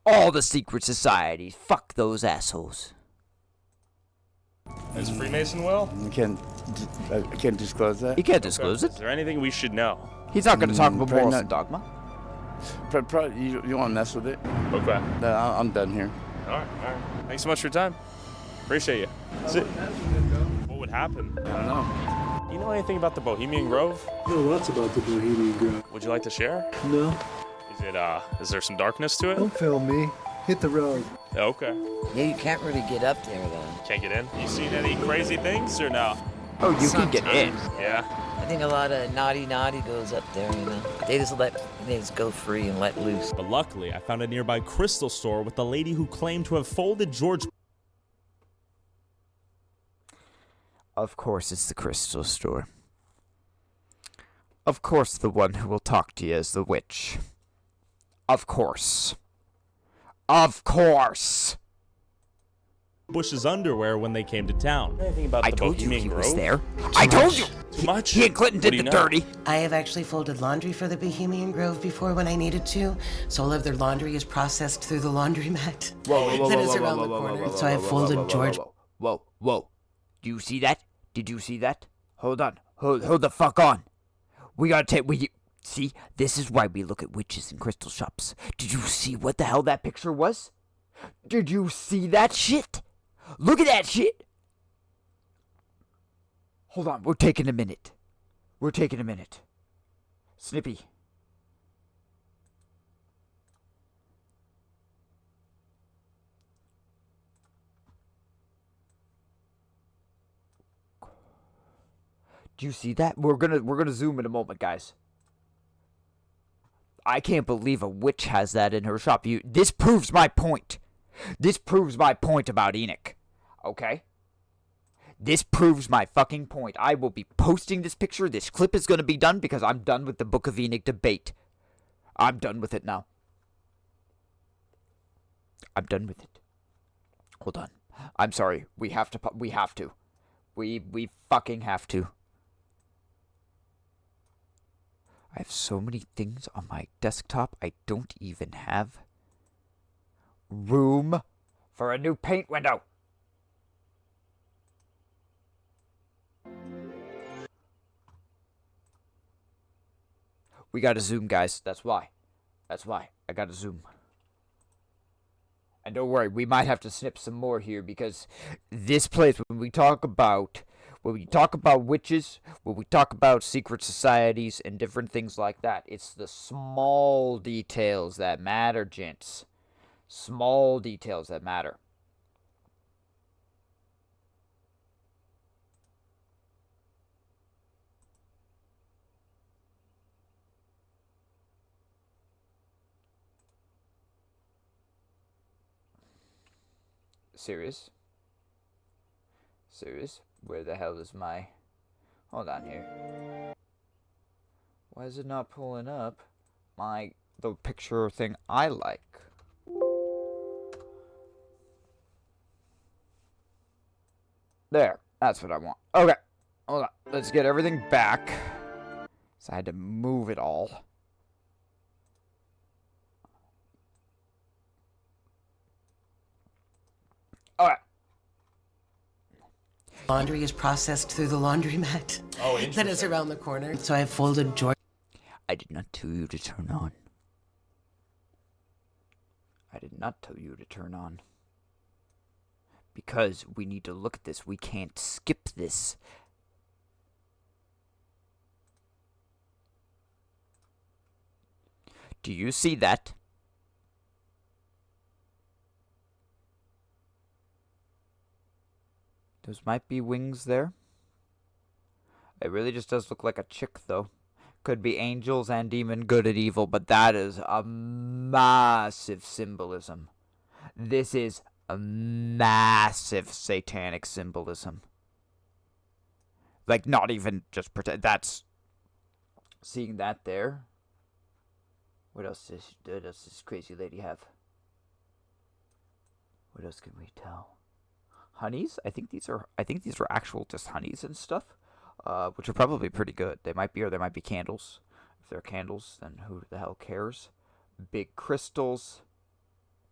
All the secret societies. Fuck those assholes. Is Freemason will? I can't disclose that. You can't disclose it. Is there anything we should know? He's not going to talk about probably morals not. and dogma. You want to mess with it? Okay. No, I'm done here. All right. Thanks so much for your time. Appreciate you. What would happen? I don't know. You know anything about the Bohemian Grove? I know lots about the Bohemian Grove. Would you like to share? No. Is there some darkness to it? Don't film me. Hit the road. Okay. Yeah, you can't really get up there, though. Can't get in? You seen any crazy things or no? Oh, you can get in. Yeah. I think a lot of naughty goes up there, you know. They just go free and let loose. But luckily, I found a nearby crystal store with the lady who claimed to have folded George. Of course it's the crystal store. Of course the one who will talk to you is the witch. Of course. Of course! Bush's underwear when they came to town. Anything about I the told you Bohemian he Grove? was there. I told you! Too much? He and Clinton What did do the you know? dirty. I have actually folded laundry for the Bohemian Grove before when I needed to, so all of their laundry is processed through the laundromat. That is around the corner. So I have folded George. Whoa. Do you see that? Did you see that? Hold on. Hold the fuck on. We gotta take... See? This is why we look at witches in crystal shops. Did you see what the hell that picture was? Did you see that shit? Look at that shit! Hold on, we're taking a minute. Snippy. Do you see that? We're gonna zoom in a moment, guys. I can't believe a witch has that in her shop. This proves my point. This proves my point about Enoch. Okay? This proves my fucking point. I will be posting this picture. This clip is going to be done because I'm done with the Book of Enoch debate. I'm done with it now. I'm done with it. Hold on. I'm sorry. We have to. We fucking have to. I have so many things on my desktop, I don't even have room for a new paint window. We gotta zoom, guys. That's why. I gotta zoom. And don't worry, we might have to snip some more here because this place, when we talk about witches, when we talk about secret societies and different things like that, it's the small details that matter, gents. Small details that matter. Serious? Serious? Where the hell is my... Hold on here. Why is it not pulling up the picture thing I like? There. That's what I want. Okay. Hold on. Let's get everything back. So I had to move it all. Alright. Laundry is processed through the laundromat. Oh, interesting. That is around the corner. So I folded George. I did not tell you to turn on. I did not tell you to turn on. Because we need to look at this. We can't skip this. Do you see that? Those might be wings there. It really just does look like a chick, though. Could be angels and demon, good and evil, but that is a massive symbolism. This is a massive satanic symbolism. Like, not even just pretend. That's... Seeing that there. What else does this crazy lady have? What else can we tell? Honeys? I think these are actual just honeys and stuff. Which are probably pretty good. They might be, or they might be candles. If they're candles, then who the hell cares? Big crystals.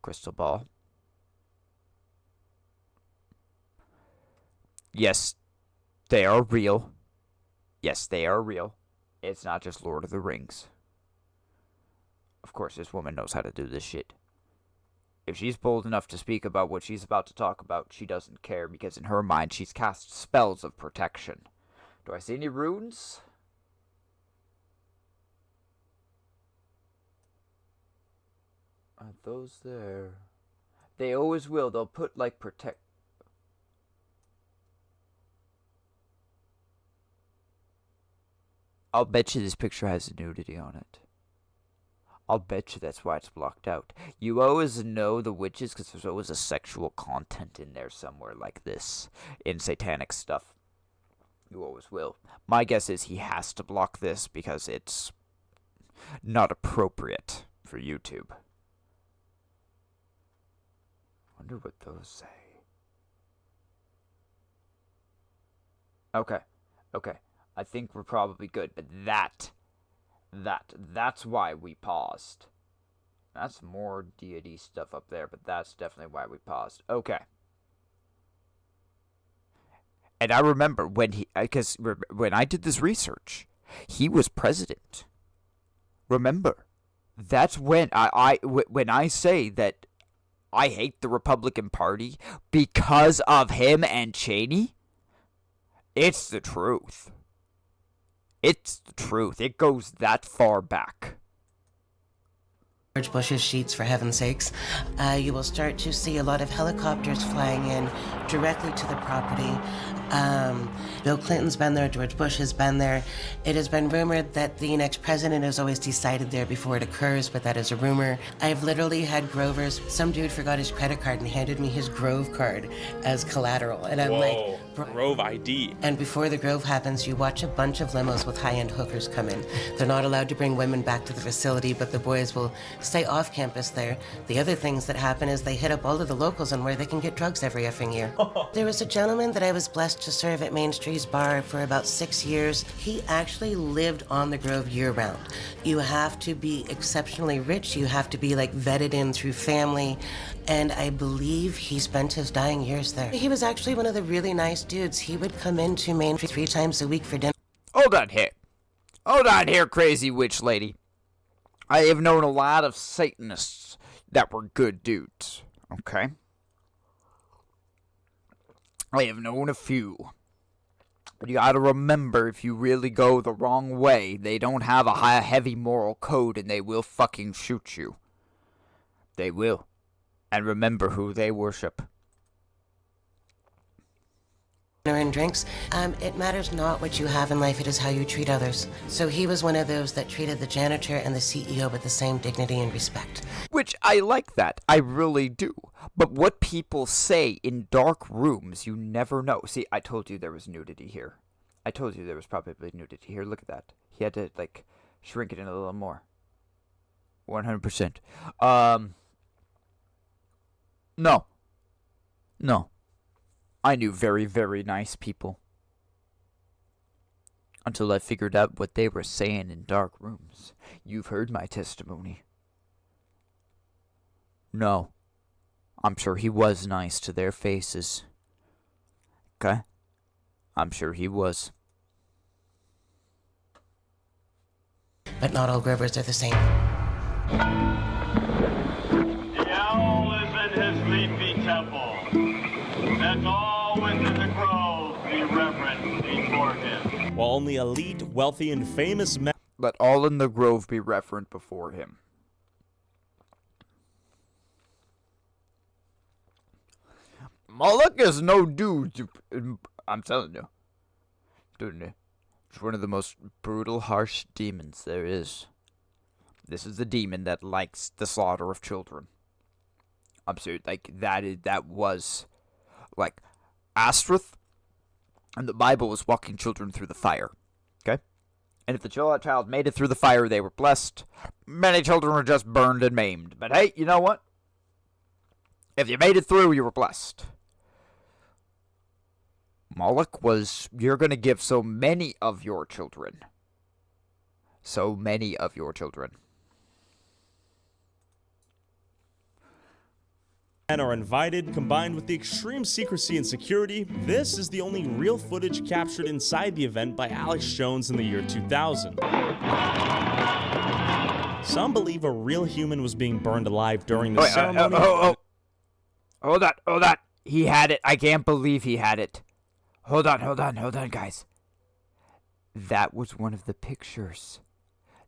Crystal ball. Yes, they are real. Yes, they are real. It's not just Lord of the Rings. Of course, this woman knows how to do this shit. If she's bold enough to speak about what she's about to talk about, she doesn't care, because in her mind, she's cast spells of protection. Do I see any runes? Are those there? They always will. They'll put, like, protect... I'll bet you this picture has nudity on it. I'll bet you that's why it's blocked out. You always know the witches because there's always a sexual content in there somewhere like this. In satanic stuff. You always will. My guess is he has to block this because it's not appropriate for YouTube. Wonder what those say. Okay. Okay. I think we're probably good, but that's why we paused. That's more deity stuff up there, but that's definitely why we paused. Okay. And I remember when when I did this research, he was president. Remember, that's when when I say that I hate the Republican Party because of him and Cheney, it's the truth. It's the truth. It goes that far back. George Bush's sheets, for heaven's sakes. You will start to see a lot of helicopters flying in directly to the property. Bill Clinton's been there, George Bush has been there. It has been rumored that the next president is always decided there before it occurs, but that is a rumor. I've literally had Grovers. Some dude forgot his credit card and handed me his Grove card as collateral. And I'm like, Grove ID. And before the Grove happens, you watch a bunch of limos with high-end hookers come in. They're not allowed to bring women back to the facility, but the boys will stay off campus there. The other things that happen is they hit up all of the locals on where they can get drugs every effing year. There was a gentleman that I was blessed to serve at Main Street's bar for about 6 years. He actually lived on the Grove year-round. You have to be exceptionally rich. You have to be, like, vetted in through family. And I believe he spent his dying years there. He was actually one of the really nice dudes. He would come into Main Street 3 times a week for dinner. Hold on here. Hold on here, crazy witch lady. I have known a lot of Satanists that were good dudes, okay? I have known a few. But you gotta remember, if you really go the wrong way, they don't have a heavy moral code and they will fucking shoot you. They will. And remember who they worship. and drinks. It matters not what you have in life, it is how you treat others. So he was one of those that treated the janitor and the CEO with the same dignity and respect. Which I like that. I really do. But what people say in dark rooms, you never know. See, I told you there was nudity here. I told you there was probably nudity here. Look at that. He had to, like, shrink it in a little more. 100%. No. No. I knew very, very nice people. Until I figured out what they were saying in dark rooms. You've heard my testimony. No. I'm sure he was nice to their faces. Okay? I'm sure he was. But not all Grovers are the same. The owl is in his leafy temple. Let all within the grove be reverent before him. While only elite, wealthy, and famous men... Let all in the grove be reverent before him. Moloch is no dude. I'm telling you. Dude, it's one of the most brutal, harsh demons there is. This is the demon that likes the slaughter of children. I'm serious. Like, that was... Like, Astrith and the Bible was walking children through the fire. Okay? And if the child made it through the fire, they were blessed. Many children were just burned and maimed. But hey, you know what? If you made it through, you were blessed. Moloch was, you're going to give so many of your children. So many of your children. Men are invited, combined with the extreme secrecy and security. This is the only real footage captured inside the event by Alex Jones in the year 2000. Some believe a real human was being burned alive during the ceremony. Hold on. He had it. I can't believe he had it. Hold on, guys. That was one of the pictures.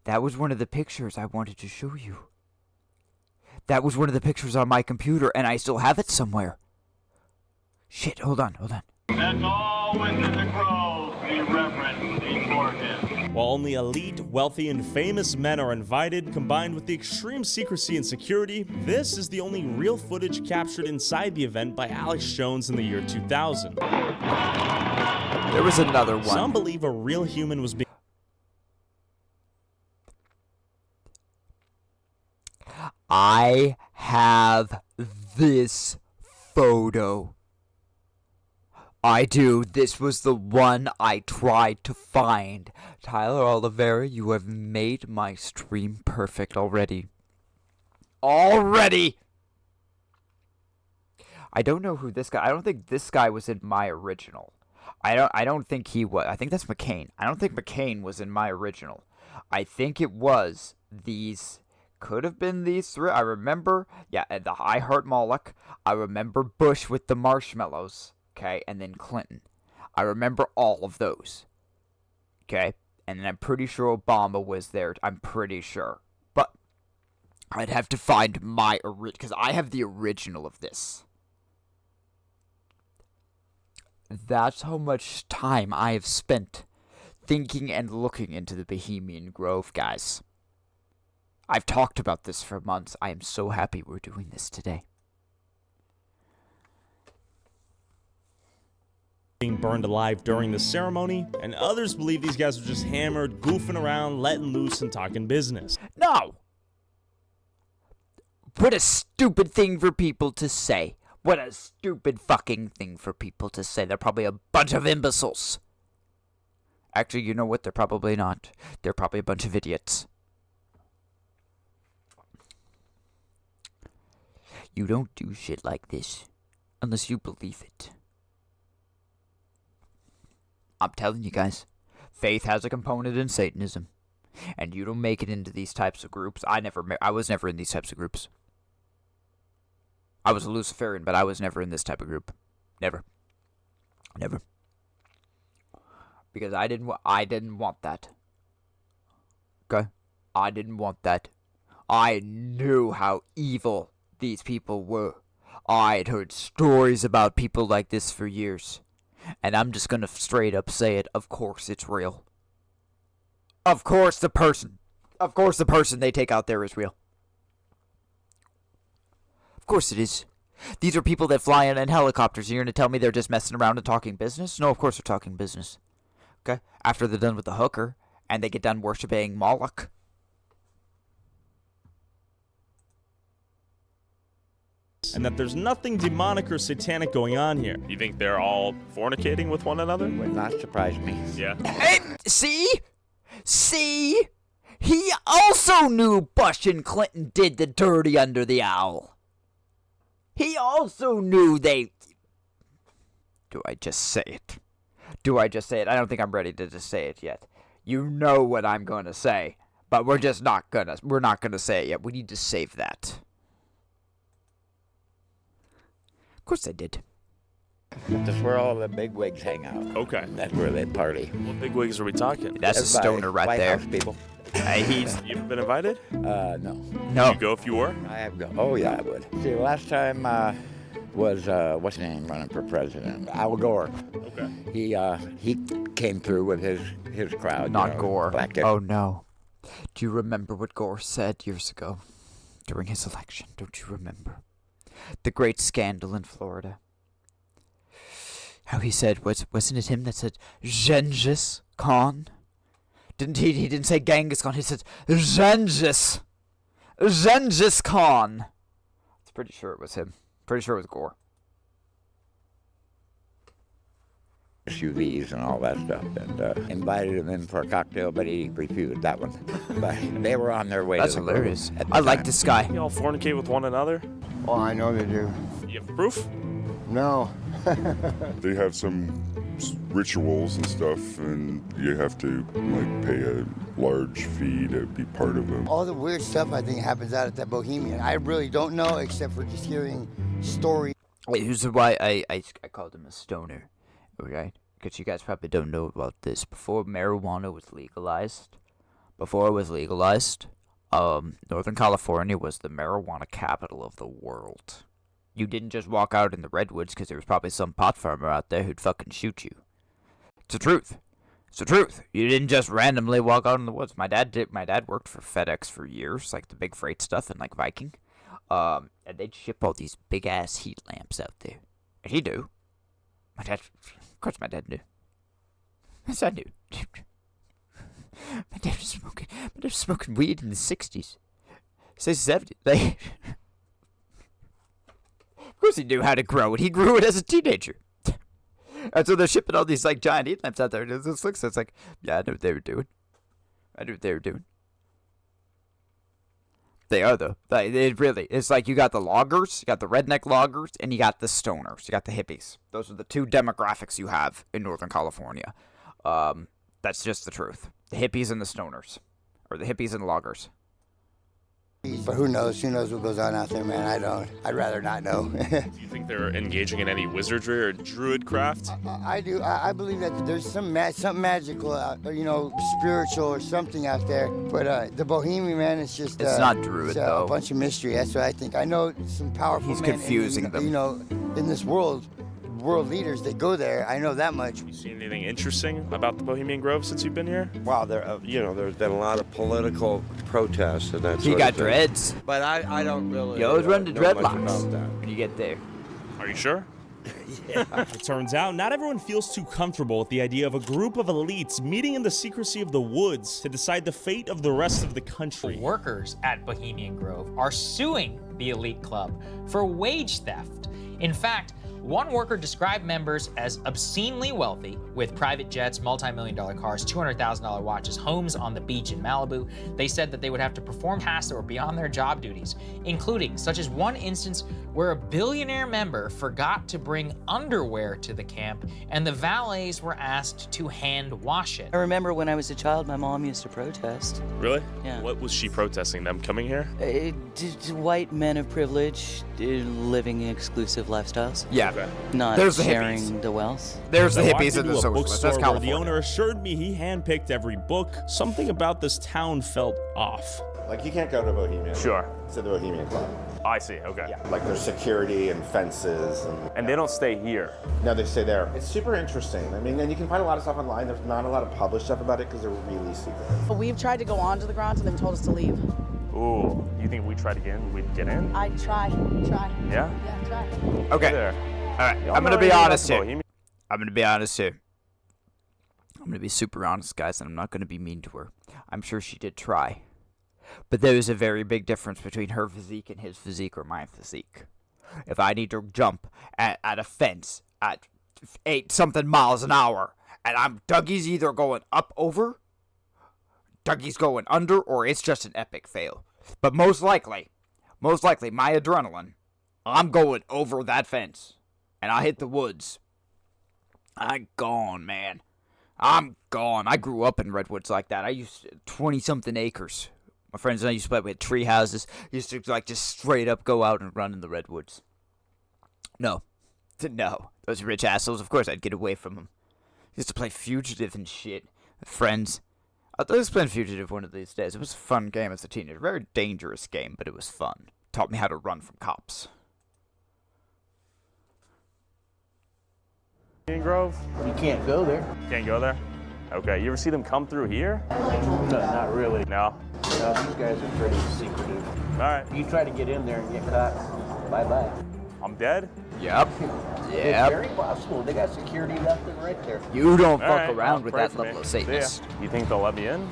That was one of the pictures I wanted to show you. That was one of the pictures on my computer, and I still have it somewhere. Shit, hold on. Let all within the grove be reverent before him. While only elite, wealthy, and famous men are invited, combined with the extreme secrecy and security, this is the only real footage captured inside the event by Alex Jones in the year 2000. There was another one. Some believe a real human was being... I have this photo. I do. This was the one I tried to find. Tyler Oliveira, you have made my stream perfect already. I don't know who this guy... I don't think this guy was in my original. I don't think he was. I think that's McCain. I don't think McCain was in my original. I think it was these... Could have been these three. I remember, the I Heart Moloch. I remember Bush with the marshmallows. Okay, and then Clinton. I remember all of those. Okay, and then I'm pretty sure Obama was there. I'm pretty sure. But I'd have to find my original, because I have the original of this. That's how much time I have spent thinking and looking into the Bohemian Grove, guys. I've talked about this for months. I am so happy we're doing this today. Being burned alive during the ceremony, and others believe these guys were just hammered, goofing around, letting loose, and talking business. No! What a stupid thing for people to say. What a stupid fucking thing for people to say. They're probably a bunch of imbeciles. Actually, you know what? They're probably not. They're probably a bunch of idiots. You don't do shit like this unless you believe it. I'm telling you guys, faith has a component in Satanism, and you don't make it into these types of groups. I was never in these types of groups. I was a Luciferian, but I was never in this type of group. Never. Because I didn't want that. Okay? I didn't want that. I knew how evil these people were. I had heard stories about people like this for years. And I'm just gonna straight up say it. Of course it's real. Of course the person they take out there is real. Of course it is. These are people that fly in helicopters. You're gonna tell me they're just messing around and talking business? No, of course they're talking business. Okay? After they're done with the hooker, and they get done worshiping Moloch. And that there's nothing demonic or satanic going on here. You think they're all fornicating with one another? Would not surprise me. Yeah. See? He also knew Bush and Clinton did the dirty under the owl. He also knew they... Do I just say it? I don't think I'm ready to just say it yet. You know what I'm going to say, but we're not going to say it yet. We need to save that. Of course they did. That's where all the big wigs hang out. Okay. That's where they party. What big wigs are we talking? That's a stoner right White there. House people. You been invited? No. No. You go if you were? I have go. Oh yeah, I would. See, last time was what's his name running for president? Al Gore. Okay. He came through with his crowd. Not Gore. Black Oh no. Do you remember what Gore said years ago during his election? Don't you remember? The great scandal in Florida. How he said, wasn't it him that said Genghis Khan? Didn't he didn't say Genghis Khan, he said Genghis Khan. I'm pretty sure it was him. Pretty sure it was Gore. SUVs and all that stuff, and invited him in for a cocktail, but he refused that one. But they were on their way. That's to the hilarious. at the I like time. this guy. You all fornicate with one another? Oh, I know they do. You have proof? No. They have some rituals and stuff, and you have to like pay a large fee to be part of them. All the weird stuff I think happens out at that Bohemian. I really don't know except for just hearing stories. Wait, here's why I called him a stoner. Okay? Because you guys probably don't know about this. Before marijuana was legalized, Northern California was the marijuana capital of the world. You didn't just walk out in the redwoods because there was probably some pot farmer out there who'd fucking shoot you. It's the truth. You didn't just randomly walk out in the woods. My dad worked for FedEx for years, like the big freight stuff and like Viking. And they'd ship all these big ass heat lamps out there. And he knew. Of course my dad knew. Yes, I knew. My dad was smoking weed in the 60s. 70s. Of course he knew how to grow it. He grew it as a teenager. And so they're shipping all these like giant heat lamps out there. It's like, yeah, I knew what they were doing. They are though. It's like you got the loggers, you got the redneck loggers, and you got the stoners, you got the hippies. Those are the two demographics you have in Northern California. That's just the truth. The hippies and the stoners, or the hippies and loggers. But who knows? Who knows what goes on out there, man? I don't. I'd rather not know. Do you think they're engaging in any wizardry or druid craft? I do. I believe that there's something magical, spiritual or something out there. But the Bohemian, man, it's just... It's not druid, though. A bunch of mystery. That's what I think. I know some powerful He's men. confusing them. In this world leaders, they go there. I know that much. You seen anything interesting about the Bohemian Grove since you've been here? Wow, there's been a lot of political protests and that He sort got of thing. dreads. But I don't really You always run to know much dreadlocks about that. when you get there. Are you sure? It turns out not everyone feels too comfortable with the idea of a group of elites meeting in the secrecy of the woods to decide the fate of the rest of the country. Workers at Bohemian Grove are suing the elite club for wage theft. In fact, one worker described members as obscenely wealthy with private jets, multi-million-dollar cars, $200,000 watches, homes on the beach in Malibu. They said that they would have to perform tasks that were beyond their job duties, including such as one instance where a billionaire member forgot to bring underwear to the camp and the valets were asked to hand wash it. I remember when I was a child, my mom used to protest. Really? Yeah. What was she protesting? Them coming here? White men of privilege living exclusive lifestyles. Yeah. Okay. Not There's the sharing hippies. the wealth. There's the I walked hippies and into the a socialists. bookstore That's where California. the owner assured me he handpicked every book. Something about this town felt off. Like, you can't go to Bohemian. Sure. It's the Bohemian Club. I see, okay. Yeah, like there's security and fences. And they don't stay here? No, they stay there. It's super interesting. I mean, and you can find a lot of stuff online. There's not a lot of published stuff about it because they're really secretive. We've tried to go onto the grounds and they've told us to leave. Ooh, you think if we tried again, we'd get in? I'd try. Yeah? Yeah, try. Okay. There. All right. Y'all I'm know gonna be anything about honest the here. Bohemian? I'm gonna be honest here. I'm gonna be super honest, guys, and I'm not gonna be mean to her. I'm sure she did try. But there is a very big difference between her physique and his physique or my physique. If I need to jump at a fence at 8-something miles an hour, and Dougie's either going up over, Dougie's going under, or it's just an epic fail. But most likely, my adrenaline, I'm going over that fence, and I hit the woods. I'm gone, man. I'm gone. I grew up in redwoods like that. I used 20-something acres. My friends and I used to play with tree houses. Used to just straight up go out and run in the redwoods. No. Those rich assholes, of course I'd get away from them. Used to play Fugitive and shit with friends. I'll play Fugitive one of these days. It was a fun game as a teenager. Very dangerous game, but it was fun. Taught me how to run from cops. Grove? You can't go there. Can't go there? Okay, you ever see them come through here? No, not really. No? No, these guys are pretty secretive. Alright. You try to get in there and get caught, bye-bye. I'm dead? Yep. It's very possible. They got security left and right there. You don't fuck Alright, around with pray that for level me. of Satanist. You think they'll let me in?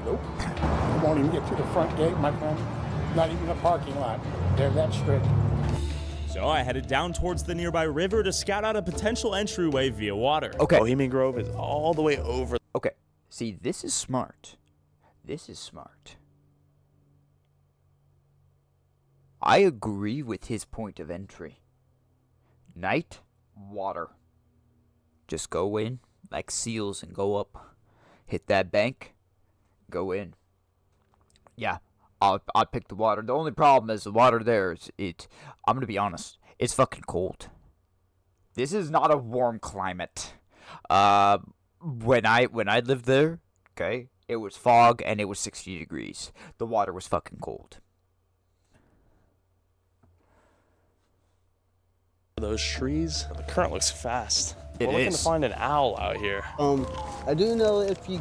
Nope. You won't even get to the front gate, my friend. Not even a parking lot. They're that strict. So I headed down towards the nearby river to scout out a potential entryway via water. Okay. Bohemian Grove is all the way over. Okay. See, this is smart. I agree with his point of entry. Night, water. Just go in like seals and go up. Hit that bank, go in. Yeah, I'd pick the water. The only problem is the water there is I'm gonna be honest, it's fucking cold. This is not a warm climate. When I lived there, okay, it was fog and it was 60 degrees. The water was fucking cold. Those trees. The current looks fast. We're looking is. to find an owl out here. I do know if you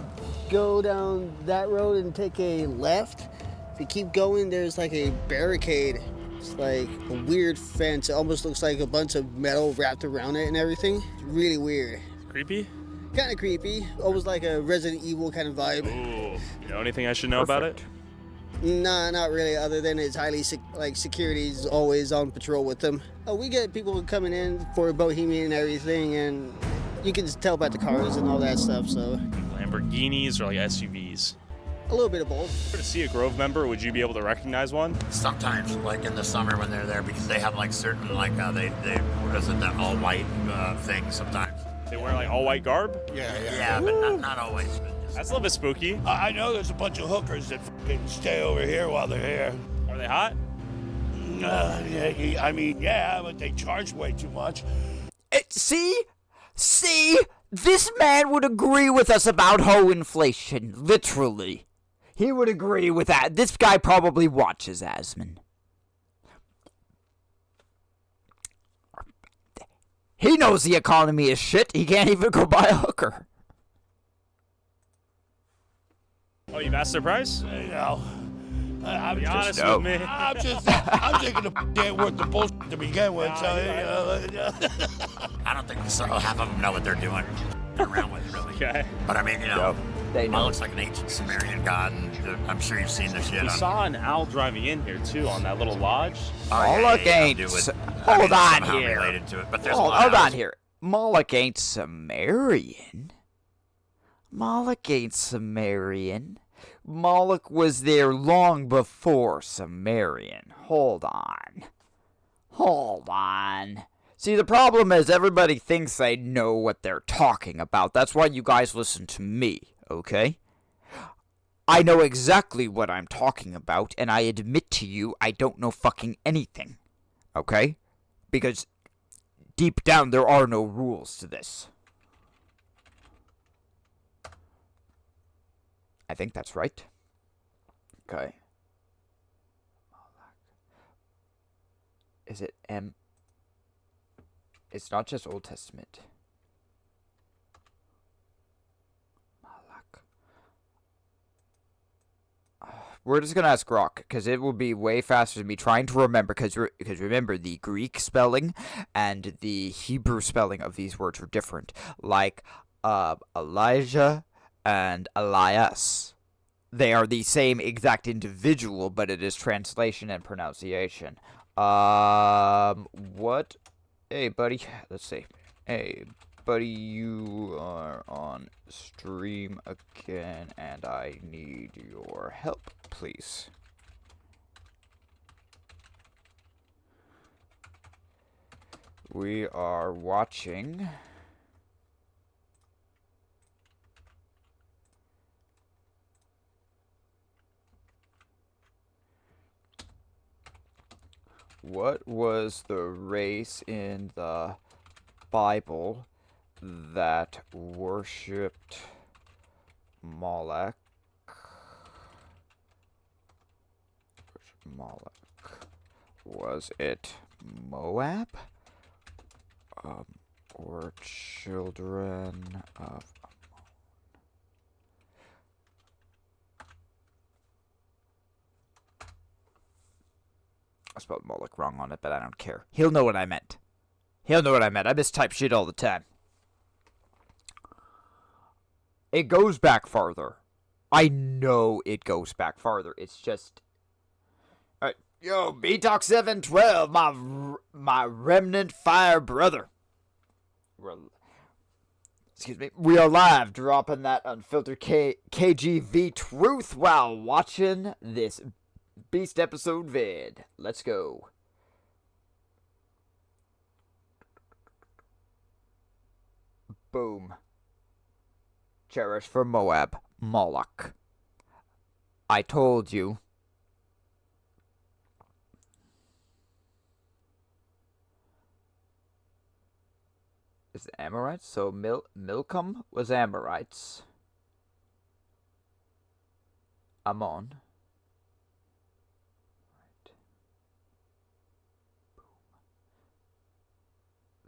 go down that road and take a left, if you keep going, there's like a barricade. It's like a weird fence. It almost looks like a bunch of metal wrapped around it and everything. It's really weird. Creepy? Kind of creepy. Almost like a Resident Evil kind of vibe. Ooh. You know anything I should know about it? Nah, not really, other than it's highly, security's always on patrol with them. We get people coming in for Bohemian and everything, and you can just tell about the cars and all that stuff, so. Lamborghinis or like SUVs? A little bit of both. If you were to see a Grove member, would you be able to recognize one? Sometimes, like in the summer when they're there, because they have like certain, like, they what is it, that all white thing sometimes. They wear like all white garb? Yeah, but not always. That's a little bit spooky. I know there's a bunch of hookers that fucking stay over here while they're here. Are they hot? I mean, yeah, but they charge way too much. See, this man would agree with us about hoe inflation, literally. He would agree with that. This guy probably watches Asman. He knows the economy is shit. He can't even go buy a hooker. Oh, you've asked their price? No. I'm be honest just, with me. I'm thinking the ain't worth the bullshit to begin with. So, I don't think half of them know what they're doing around with, really. Okay. But I mean, it looks like an ancient Sumerian god, and I'm sure you've seen this shit. We saw an owl driving in here, too, on that little lodge. Moloch ain't... Hold on here. Related to it, but there's Hold on here. Moloch ain't Sumerian. Moloch ain't Sumerian. Moloch was there long before Sumerian. Hold on. See, the problem is everybody thinks they know what they're talking about. That's why you guys listen to me, okay? I know exactly what I'm talking about, and I admit to you I don't know fucking anything, okay? Because deep down there are no rules to this. I think that's right. Okay. Is it M? It's not just Old Testament. We're just gonna ask Grok, because it will be way faster than me trying to remember, because remember, the Greek spelling and the Hebrew spelling of these words are different. Like, Elijah and Elias. They are the same exact individual, but it is translation and pronunciation. What? Hey, buddy. Let's see. Hey, buddy, you are on stream again, and I need your help, please. We are watching... What was the race in the Bible that worshipped Moloch? Was it Moab? Or children of I spelled Moloch wrong on it, but I don't care. He'll know what I meant. He'll know what I meant. I mistype shit all the time. It goes back farther. I know it goes back farther. It's just... Alright, yo, BTalk 712, my remnant fire brother. Excuse me. We are live, dropping that unfiltered KGV truth while watching this Beast episode vid. Let's go. Boom. Cherish for Moab. Moloch. I told you. Is it Amorites? So Milcom was Amorites. Ammon.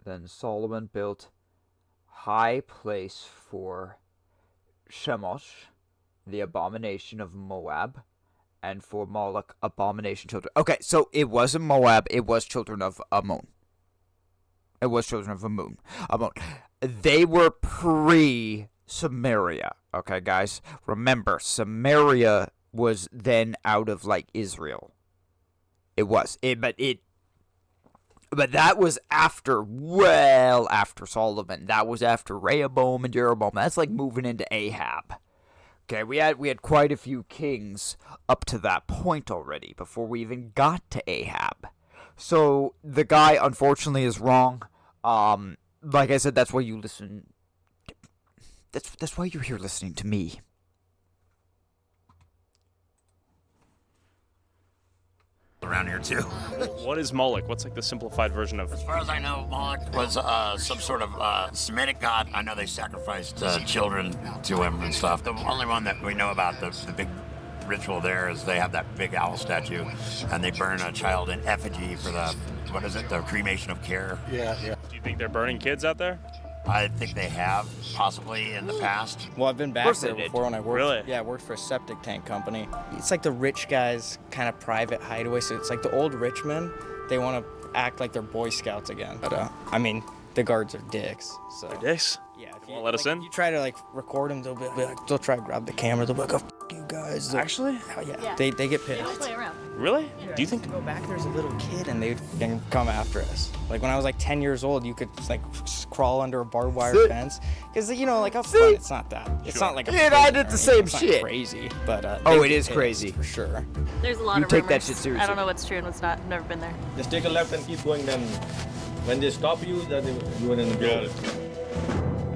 Then Solomon built high place for Shemosh, the abomination of Moab, and for Moloch, abomination children. Okay, so it wasn't Moab, it was children of Ammon. It was children of Ammon. They were pre-Samaria. Okay, guys? Remember, Samaria was then out of, like, Israel. It was. But that was after, well after Solomon. That was after Rehoboam and Jeroboam. That's like moving into Ahab. Okay, we had quite a few kings up to that point already before we even got to Ahab. So the guy unfortunately is wrong. Like I said, that's why you listen. That's why you're here listening to me. Around here too. What is Moloch? What's like the simplified version of? As far as I know, Moloch was some sort of Semitic god. I know they sacrificed children to him and stuff. The only one that we know about, the big ritual there, is they have that big owl statue, and they burn a child in effigy for the cremation of care. Yeah. Do you think they're burning kids out there? I think they have, possibly in the past. Well, I've been back there before when I worked. Really? Yeah, I worked for a septic tank company. It's like the rich guys' kind of private hideaway. So it's like the old rich men. They want to act like they're Boy Scouts again. But I mean, the guards are dicks. So. They're dicks? Yeah. If you let us in? You try to like record them, they'll be like, they'll try to grab the camera. They'll be like, "Oh, f you guys." Actually? Oh, yeah. They get pissed. They play around. Really? Do you think? Go back there's a little kid and they'd come after us. Like when I was like 10 years old, you could like crawl under a barbed wire fence because like up front it's not that. It's not like I did the same shit. Crazy, but it is crazy for sure. There's a lot you of take rumors. That shit seriously. I don't know what's true and what's not. I've never been there. Just take a left and keep going. Then when they stop you, then you are in the building.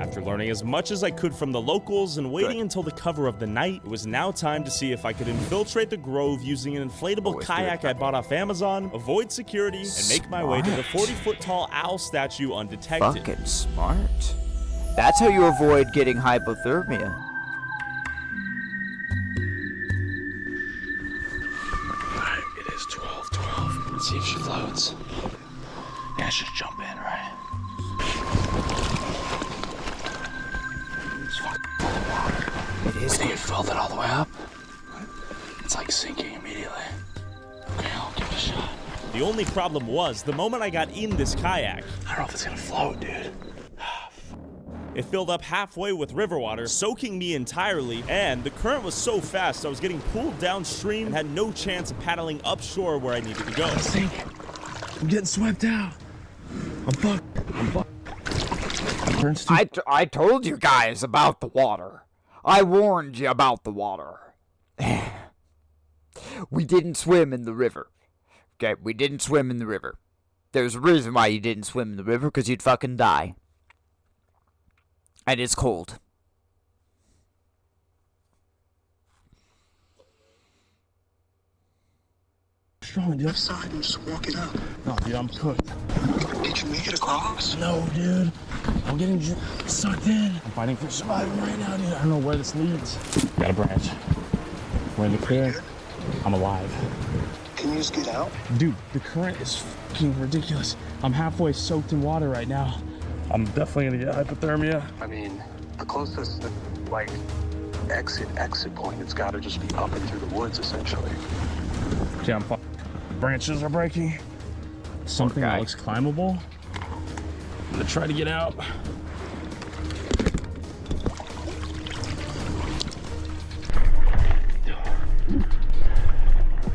After learning as much as I could from the locals and waiting until the cover of the night, it was now time to see if I could infiltrate the grove using an inflatable kayak I bought off Amazon, avoid security, and make my way to the 40-foot tall owl statue undetected. Fucking smart. That's how you avoid getting hypothermia. Alright, it is 12:12. Let's see if she floats. Let's just jump in, right? It's fucking full of water. It is. I think it filled it all the way up. It's like sinking immediately. Okay, I'll give it a shot. The only problem was, the moment I got in this kayak, I don't know if it's gonna float, dude. it filled up halfway with river water, soaking me entirely, and the current was so fast I was getting pulled downstream and had no chance of paddling upshore where I needed to go. I'm sinking. I'm getting swept out. I'm fucked. I told you guys about the water. I warned you about the water. We didn't swim in the river. Okay, we didn't swim in the river. There's a reason why you didn't swim in the river, because you'd fucking die. And it's cold. Strong, dude. Left side and just walk it up. No, dude, I'm cooked. Did you make it across? No, dude. I'm getting sucked in. I'm fighting for survival right now, dude. I don't know where this leads. Got a branch. We're in the clear. I'm alive. Can you just get out? Dude, the current is fucking ridiculous. I'm halfway soaked in water right now. I'm definitely gonna get hypothermia. I mean, the closest, like, exit point, it's gotta just be up and through the woods, essentially. Yeah, I'm branches are breaking. Something that looks climbable. I'm gonna try to get out.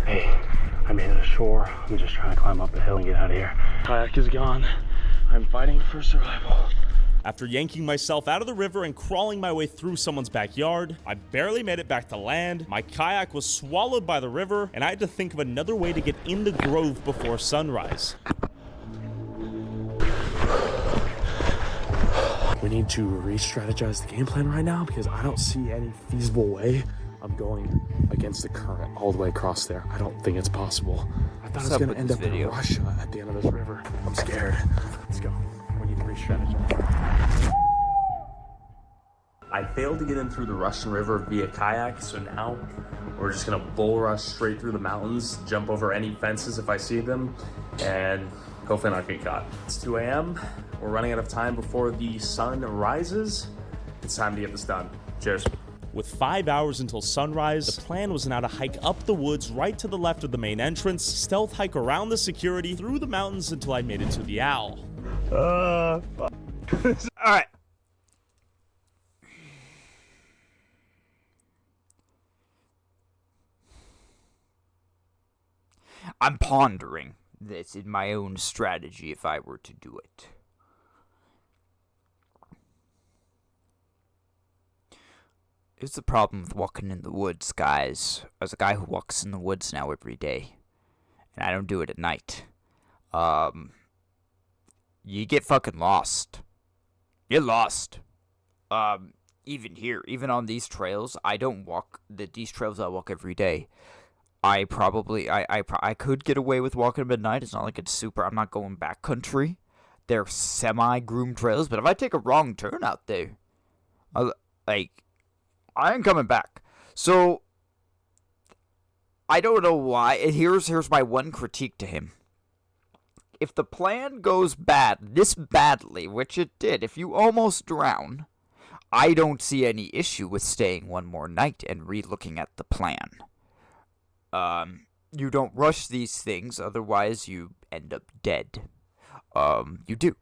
Hey, I made it ashore. I'm just trying to climb up the hill and get out of here. Kayak is gone. I'm fighting for survival. After yanking myself out of the river and crawling my way through someone's backyard, I barely made it back to land. My kayak was swallowed by the river, and I had to think of another way to get in the grove before sunrise. We need to re-strategize the game plan right now because I don't see any feasible way of going against the current all the way across there. I don't think it's possible. I thought it was going to end up in Russia at the end of this river. I'm scared. Let's go. We need to re-strategize. I failed to get in through the Russian River via kayak, so now we're just gonna bull rush straight through the mountains, jump over any fences if I see them, and hopefully not get caught. It's 2 a.m. We're running out of time before the sun rises. It's time to get this done. Cheers. With 5 hours until sunrise, the plan was now to hike up the woods right to the left of the main entrance, stealth hike around the security, through the mountains until I made it to the owl. Fuck. Alright. I'm pondering this in my own strategy if I were to do it. Here's the problem with walking in the woods, guys. As a guy who walks in the woods now every day, and I don't do it at night, you get fucking lost. You're lost. Even here, even on these trails, I don't walk, these trails I walk every day. I could get away with walking them at night. It's not like it's super, I'm not going backcountry. They're semi-groomed trails, but if I take a wrong turn out there, I ain't coming back. So, I don't know why. Here's my one critique to him. If the plan goes this badly, which it did, if you almost drown, I don't see any issue with staying one more night and re-looking at the plan. You don't rush these things, otherwise you end up dead. You do.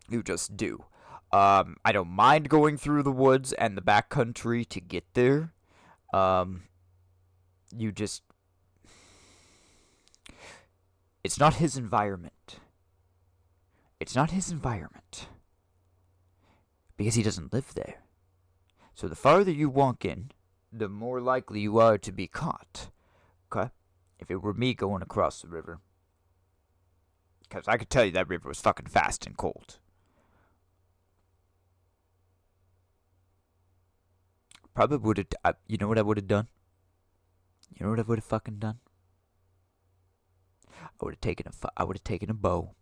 You just do. I don't mind going through the woods and the backcountry to get there. It's not his environment. It's not his environment. Because he doesn't live there. So the farther you walk in, the more likely you are to be caught. Okay? If it were me going across the river. Because I could tell you that river was fucking fast and cold. Probably would have, you know what I would have done? You know what I would have fucking done? I would have taken a bow.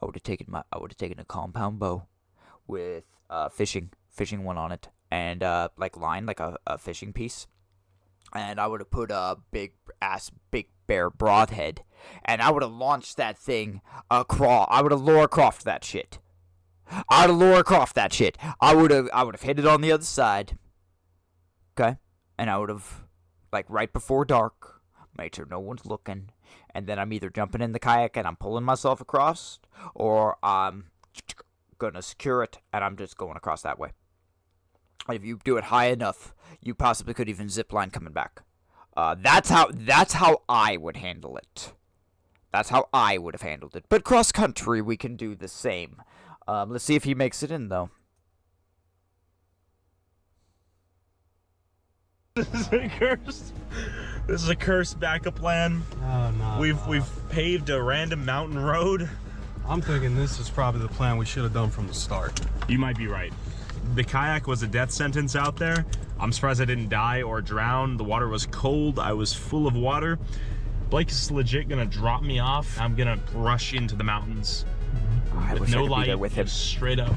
I would have taken a compound bow with fishing one on it, and like line, like a fishing piece. And I would have put a big Bear broadhead, and I would have launched that thing across. I would have Lara Croft that shit. I would have hit it on the other side. Okay? And I would have, like, right before dark, made sure no one's looking, and then I'm either jumping in the kayak and I'm pulling myself across, or I'm gonna secure it and I'm just going across that way. If you do it high enough, you possibly could even zip line coming back. That's how I would handle it. That's how I would have handled it. But cross country, we can do the same. Let's see if he makes it in, though. This is a curse. This is a cursed backup plan. Oh, no. We've paved a random mountain road. I'm thinking this is probably the plan we should have done from the start. You might be right. The kayak was a death sentence out there. I'm surprised I didn't die or drown. The water was cold. I was full of water. Blake is legit gonna drop me off. I'm gonna rush into the mountains. I wish no I could light, be there with him. just straight up.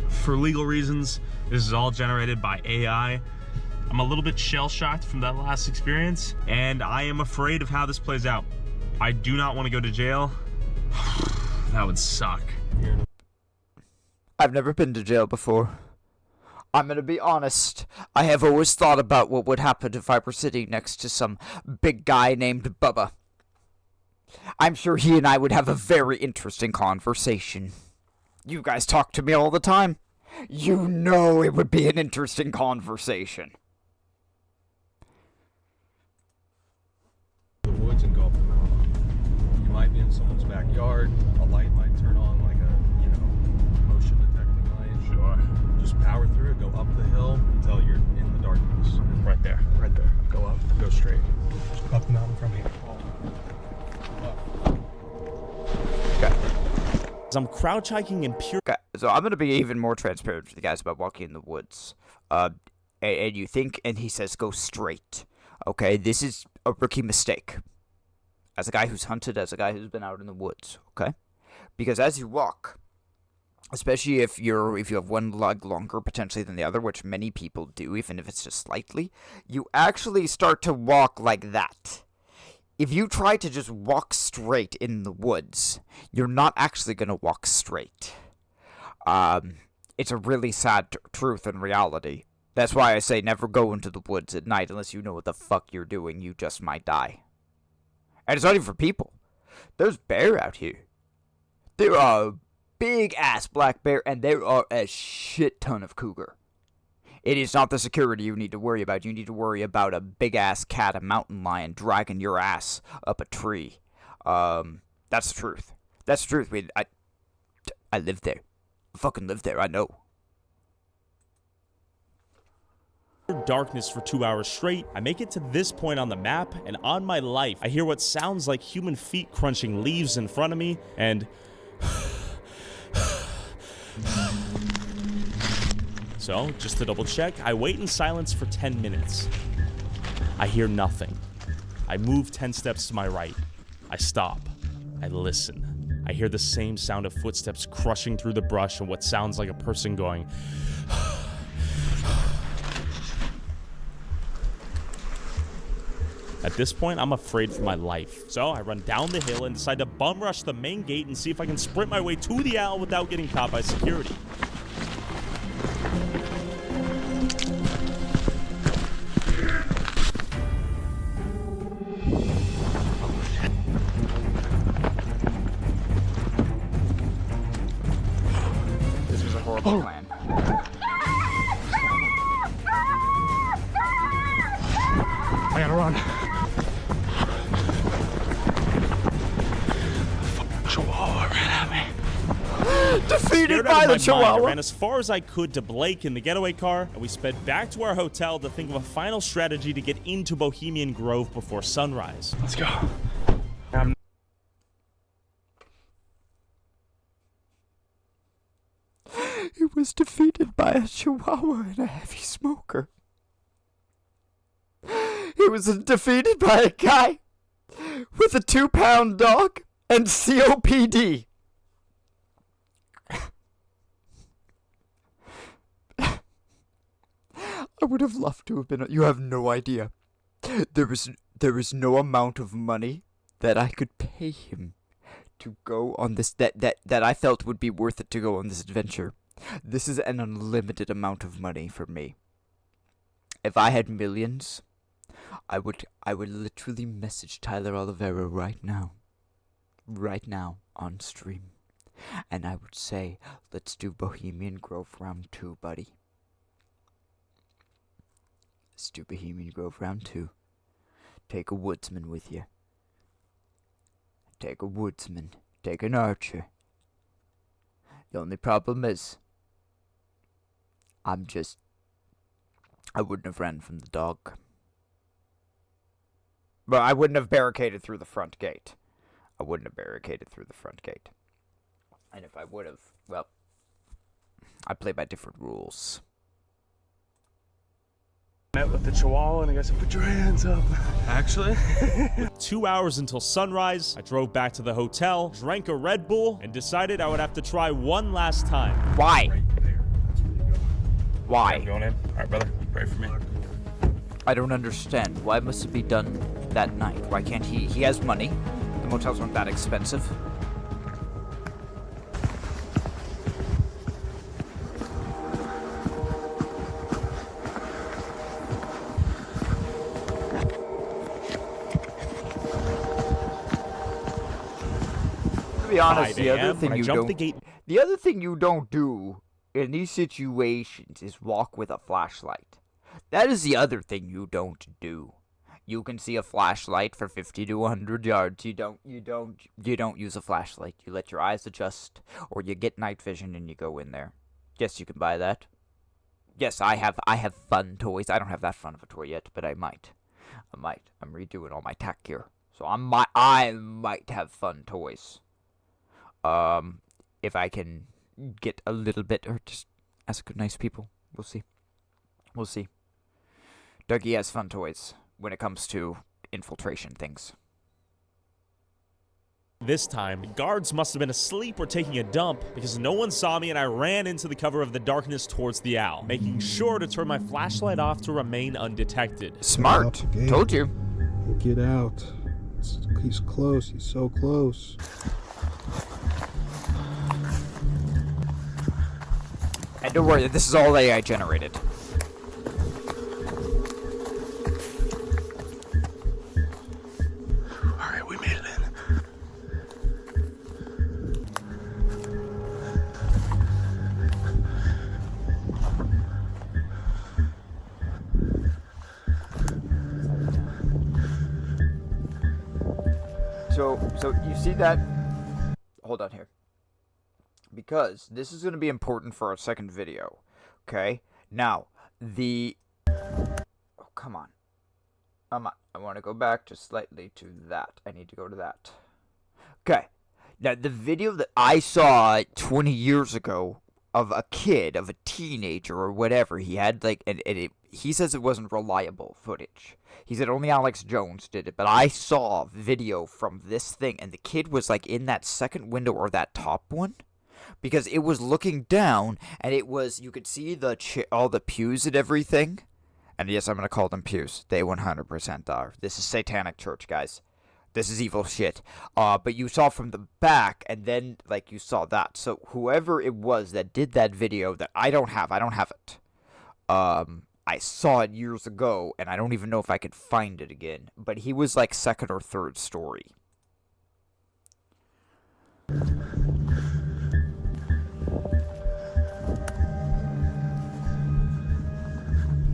For legal reasons, this is all generated by AI. I'm a little bit shell-shocked from that last experience, and I am afraid of how this plays out. I do not want to go to jail. That would suck. I've never been to jail before. I'm gonna be honest. I have always thought about what would happen if I were sitting next to some big guy named Bubba. I'm sure he and I would have a very interesting conversation. You guys talk to me all the time. You know it would be an interesting conversation. The woods and go up the mountain. You might be in someone's backyard. A light might turn on, like a, motion detecting light. Sure. Just power through it, go up the hill until you're in the darkness. Right there. Right there. Go up, go straight. Just up the mountain from here. I'm crouch hiking in pure. Okay, so I'm gonna be even more transparent with the guys about walking in the woods. And you think, and he says, go straight. Okay, this is a rookie mistake. As a guy who's hunted, as a guy who's been out in the woods. Okay, because as you walk, especially if you have one leg longer potentially than the other, which many people do, even if it's just slightly, you actually start to walk like that. If you try to just walk straight in the woods, you're not actually going to walk straight. It's a really sad truth and reality. That's why I say never go into the woods at night unless you know what the fuck you're doing. You just might die. And it's not even for people. There's bear out here. There are big-ass black bear, and there are a shit ton of cougar. It is not the security you need to worry about. You need to worry about a big-ass cat, a mountain lion, dragging your ass up a tree. That's the truth. That's the truth. I live there. I fucking live there. I know. Darkness for 2 hours straight. I make it to this point on the map, and on my life, I hear what sounds like human feet crunching leaves in front of me, and... So, just to double check, I wait in silence for 10 minutes. I hear nothing. I move 10 steps to my right. I stop. I listen. I hear the same sound of footsteps crushing through the brush and what sounds like a person going... At this point, I'm afraid for my life. So I run down the hill and decide to bum rush the main gate and see if I can sprint my way to the owl without getting caught by security. This was a horrible plan. I gotta run. Chihuahua ran at me. Defeated by the Chihuahua. I ran as far as I could to Blake in the getaway car, and we sped back to our hotel to think of a final strategy to get into Bohemian Grove before sunrise. Let's go. He was defeated by a Chihuahua and a heavy smoker. He was defeated by a guy with a 2-pound dog and COPD. I would have loved to have been. You have no idea. There was There is no amount of money that I could pay him to go on this, that I felt would be worth it to go on this adventure. This is an unlimited amount of money for me. If I had millions, I would literally message Tyler Oliveira right now on stream, and I would say, let's do Bohemian Grove round 2, buddy. Let's do Bohemian Grove round 2. Take a woodsman with you. Take a woodsman. Take an archer. The only problem is, I wouldn't have ran from the dog. But I wouldn't have barricaded through the front gate. And if I would have, well, I play by different rules. Met with the Chihuahua and I said, put your hands up. Actually? 2 hours until sunrise, I drove back to the hotel, drank a Red Bull, and decided I would have to try one last time. Why? Why? I'm going in. All right, brother. Pray for me. I don't understand. Why must it be done that night? Why can't he? He has money. The motels aren't that expensive. To be honest, the other thing you don't do in these situations is walk with a flashlight. That is the other thing you don't do. You can see a flashlight for 50 to 100 yards. You don't use a flashlight. You let your eyes adjust, or you get night vision and you go in there. Yes, you can buy that. Yes, I have fun toys. I don't have that fun of a toy yet, but I might. I'm redoing all my tack gear, so I might have fun toys. If I can get a little bit, or just ask nice people. We'll see. Dougie has fun toys when it comes to infiltration things. This time, the guards must have been asleep or taking a dump because no one saw me and I ran into the cover of the darkness towards the owl, making sure to turn my flashlight off to remain undetected. Smart. Told you. Get out. He's close. He's so close. And don't worry, this is all AI generated. Alright, we made it in. So you see that? Hold on here. Because this is going to be important for our second video. Okay? Now, oh, come on. I want to go back just slightly to that. I need to go to that. Okay. Now, the video that I saw 20 years ago of a kid, of a teenager or whatever, he had he says it wasn't reliable footage. He said only Alex Jones did it, but I saw video from this thing, and the kid was in that second window or that top one, because it was looking down, and you could see all the pews and everything. And yes, I'm going to call them pews. They 100% are. This is satanic church, guys. This is evil shit. But you saw from the back, and then, you saw that. So whoever it was that did that video that I don't have it. I saw it years ago, and I don't even know if I could find it again. But he was, second or third story.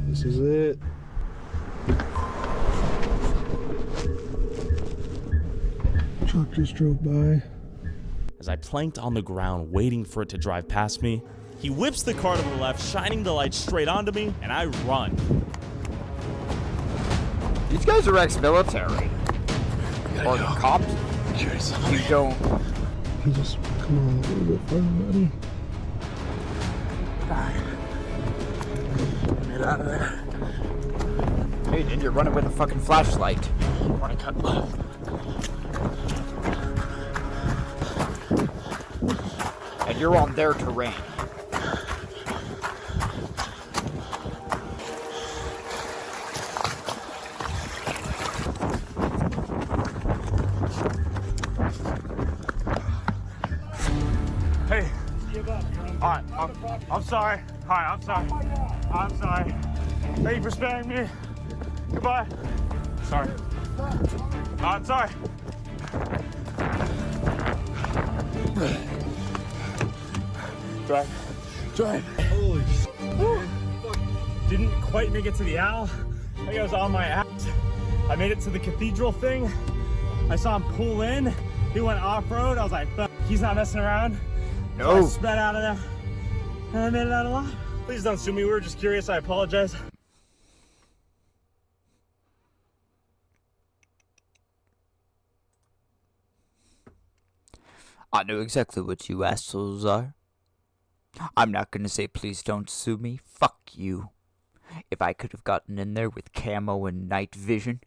This is it. Truck just drove by. As I planked on the ground waiting for it to drive past me, he whips the car to the left, shining the light straight onto me, and I run. These guys are ex-military. Or the cops. You don't... You just come on a little bit further, buddy. Get out of there. Hey, dude, you're running with a fucking flashlight. I want to cut left. And you're on their terrain. I'm sorry. Hi, I'm sorry. I'm sorry. Thank you for sparing me. Goodbye. Sorry. I'm sorry. Drive. Holy shit. Didn't quite make it to the owl. I think I was on my ass. I made it to the cathedral thing. I saw him pull in. He went off-road. I was like, fuck, he's not messing around. No. So I sped out of there. And I made it out alive. Please don't sue me. We were just curious. I apologize. I know exactly what you assholes are. I'm not gonna say please don't sue me. Fuck you. If I could have gotten in there with camo and night vision,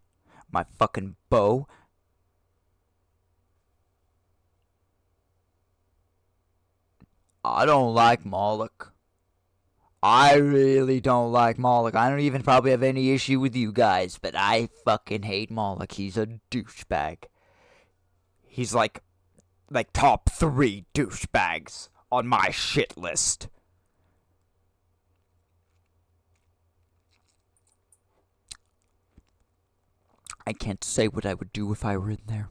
my fucking bow. I don't like Moloch. I really don't like Moloch. I don't even probably have any issue with you guys, but I fucking hate Moloch. He's a douchebag. He's like top 3 douchebags on my shit list. I can't say what I would do if I were in there.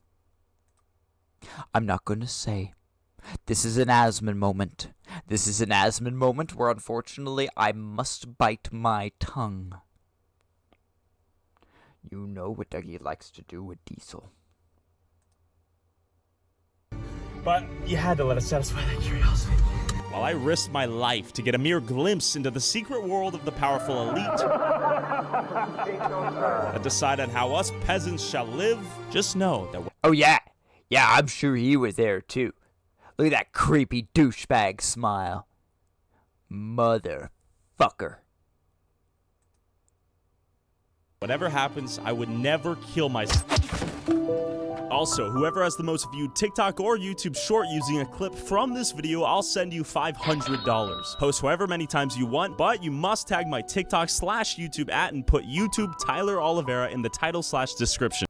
I'm not gonna say. This is an Asman moment. This is an Asman moment where unfortunately I must bite my tongue. You know what Dougie likes to do with Diesel. But you had to let us satisfy that curiosity. While I risked my life to get a mere glimpse into the secret world of the powerful elite that decide on how us peasants shall live, just know that... Oh yeah, I'm sure he was there too. Look at that creepy douchebag smile. Motherfucker. Whatever happens, I would never kill myself. Also, whoever has the most viewed TikTok or YouTube short using a clip from this video, I'll send you $500. Post however many times you want, but you must tag my TikTok/YouTube @ and put YouTube Tyler Oliveira in the title/description.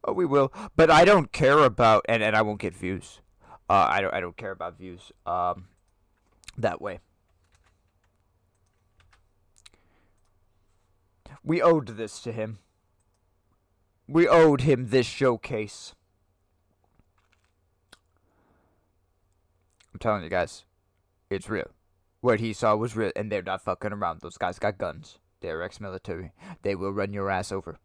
Oh, we will, but I don't care about, and I won't get views. I don't care about views. That way. We owed this to him. We owed him this showcase. I'm telling you guys, it's real. What he saw was real, and they're not fucking around. Those guys got guns. They're ex-military. They will run your ass over.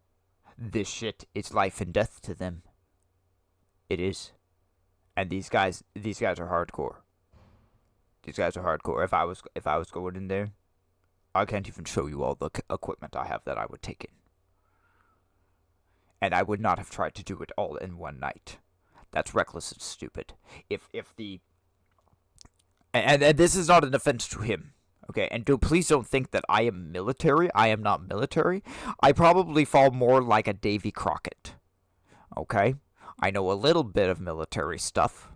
This shit is life and death to them. It is. And these guys are hardcore. These guys are hardcore. If I was going in there, I can't even show you all the equipment I have that I would take in. And I would not have tried to do it all in one night. That's reckless and stupid. And this is not an offense to him, okay? And please don't think that I am military. I am not military. I probably fall more like a Davy Crockett, okay? I know a little bit of military stuff,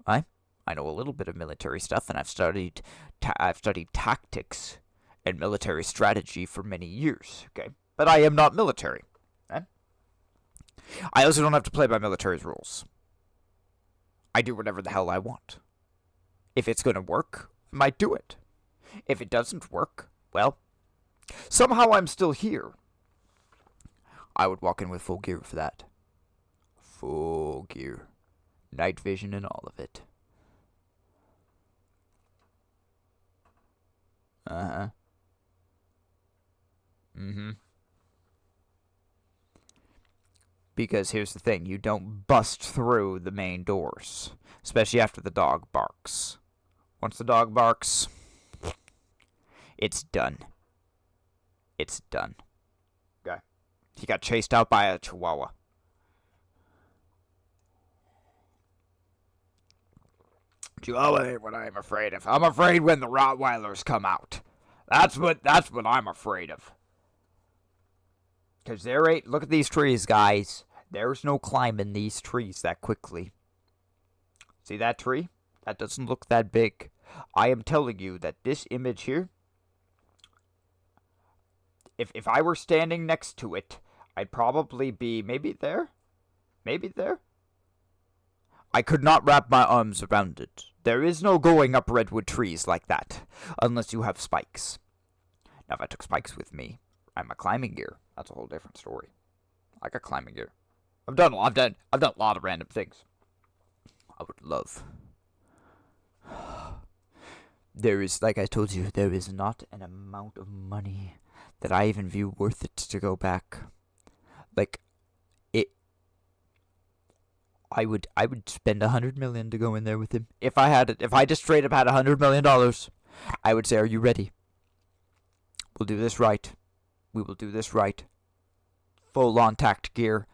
right? I know a little bit of military stuff, and I've studied tactics and military strategy for many years, okay? But I am not military, right? I also don't have to play by military's rules. I do whatever the hell I want. If it's going to work, I might do it. If it doesn't work, well, somehow I'm still here. I would walk in with full gear for that. Full gear. Night vision and all of it. Uh-huh. Mm-hmm. Because here's the thing, you don't bust through the main doors, especially after the dog barks. Once the dog barks, it's done. It's done. Okay. He got chased out by a chihuahua. Chihuahua ain't what I'm afraid of. I'm afraid when the Rottweilers come out. That's what I'm afraid of. Because there ain't... Look at these trees, guys. There's no climbing these trees that quickly. See that tree? That doesn't look that big. I am telling you that this image here... If I were standing next to it, I'd probably be maybe there? Maybe there? I could not wrap my arms around it. There is no going up redwood trees like that, unless you have spikes. Now, if I took spikes with me, and my climbing gear, that's a whole different story. I got climbing gear. I've done a lot of random things. I would love. There is, like I told you, there is not an amount of money that I even view worth it to go back. Like, I would spend $100 million to go in there with him. If I just straight up had $100 million, I would say, are you ready? We'll do this right. We will do this right. Full on tact gear,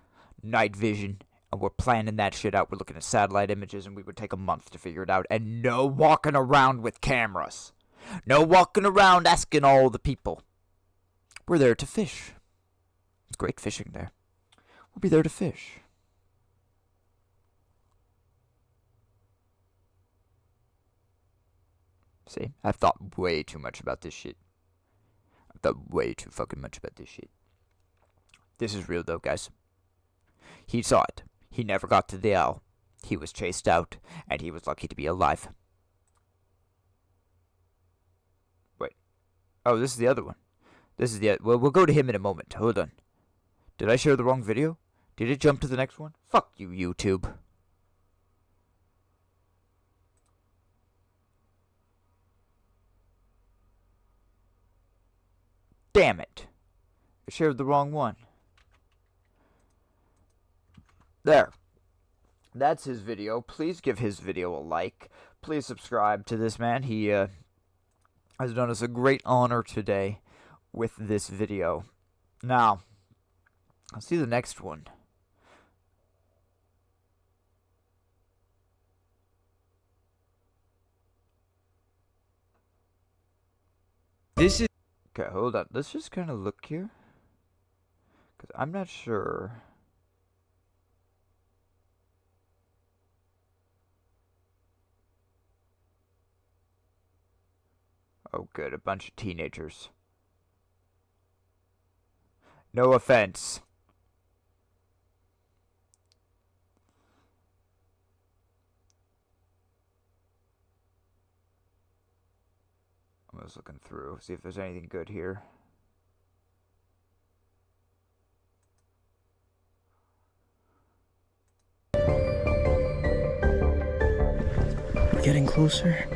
night vision, and we're planning that shit out. We're looking at satellite images, and we would take a month to figure it out. And no walking around with cameras. No walking around asking all the people. We're there to fish. It's great fishing there. We'll be there to fish. See, I've thought way too much about this shit. I've thought way too fucking much about this shit. This is real though, guys. He saw it. He never got to the owl. He was chased out, and he was lucky to be alive. Wait. Oh, this is the other one. This is the... Well, we'll go to him in a moment. Hold on. Did I share the wrong video? Did it jump to the next one? Fuck you, YouTube. Damn it. I shared the wrong one. There. That's his video. Please give his video a like. Please subscribe to this man. He has done us a great honor today with this video. Now, let's see the next one. This is... Okay, hold on. Let's just kind of look here. Because I'm not sure. Oh, good. A bunch of teenagers. No offense. I was looking through, see if there's anything good here. We're getting closer.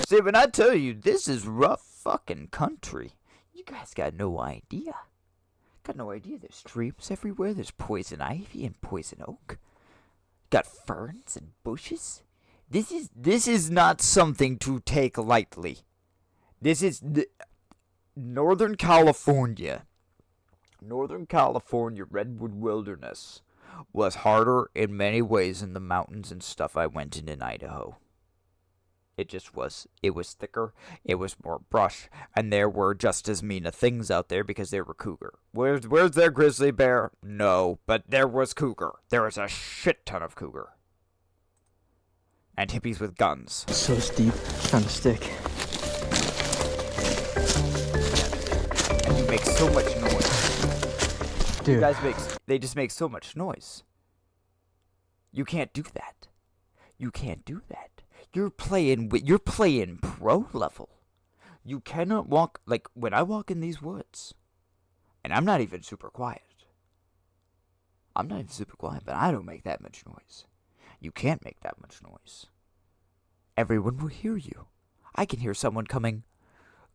See, when I tell you, this is rough fucking country. You guys got no idea. Got no idea. There's streams everywhere. There's poison ivy and poison oak. Got ferns and bushes. This is not something to take lightly. This is Northern California. Northern California redwood wilderness was harder in many ways than the mountains and stuff I went in Idaho. It just was. It was thicker. It was more brush. And there were just as mean of things out there because there were cougar. Where's their grizzly bear? No, but there was cougar. There was a shit ton of cougar. And hippies with guns. So steep. Found a stick. And you make so much noise. Dude. You guys they just make so much noise. You can't do that. You can't do that. You're playing pro level. You cannot walk, like, when I walk in these woods, and I'm not even super quiet. But I don't make that much noise. You can't make that much noise. Everyone will hear you. I can hear someone coming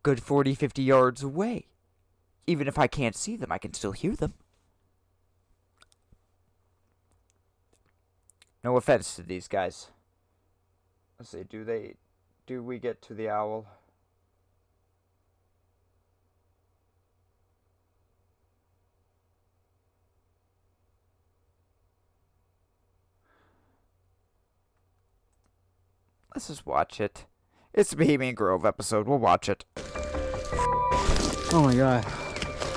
good 40, 50 yards away. Even if I can't see them, I can still hear them. No offense to these guys. Let's see, do we get to the owl? Let's just watch it. It's the Bohemian Grove episode, we'll watch it. Oh my god.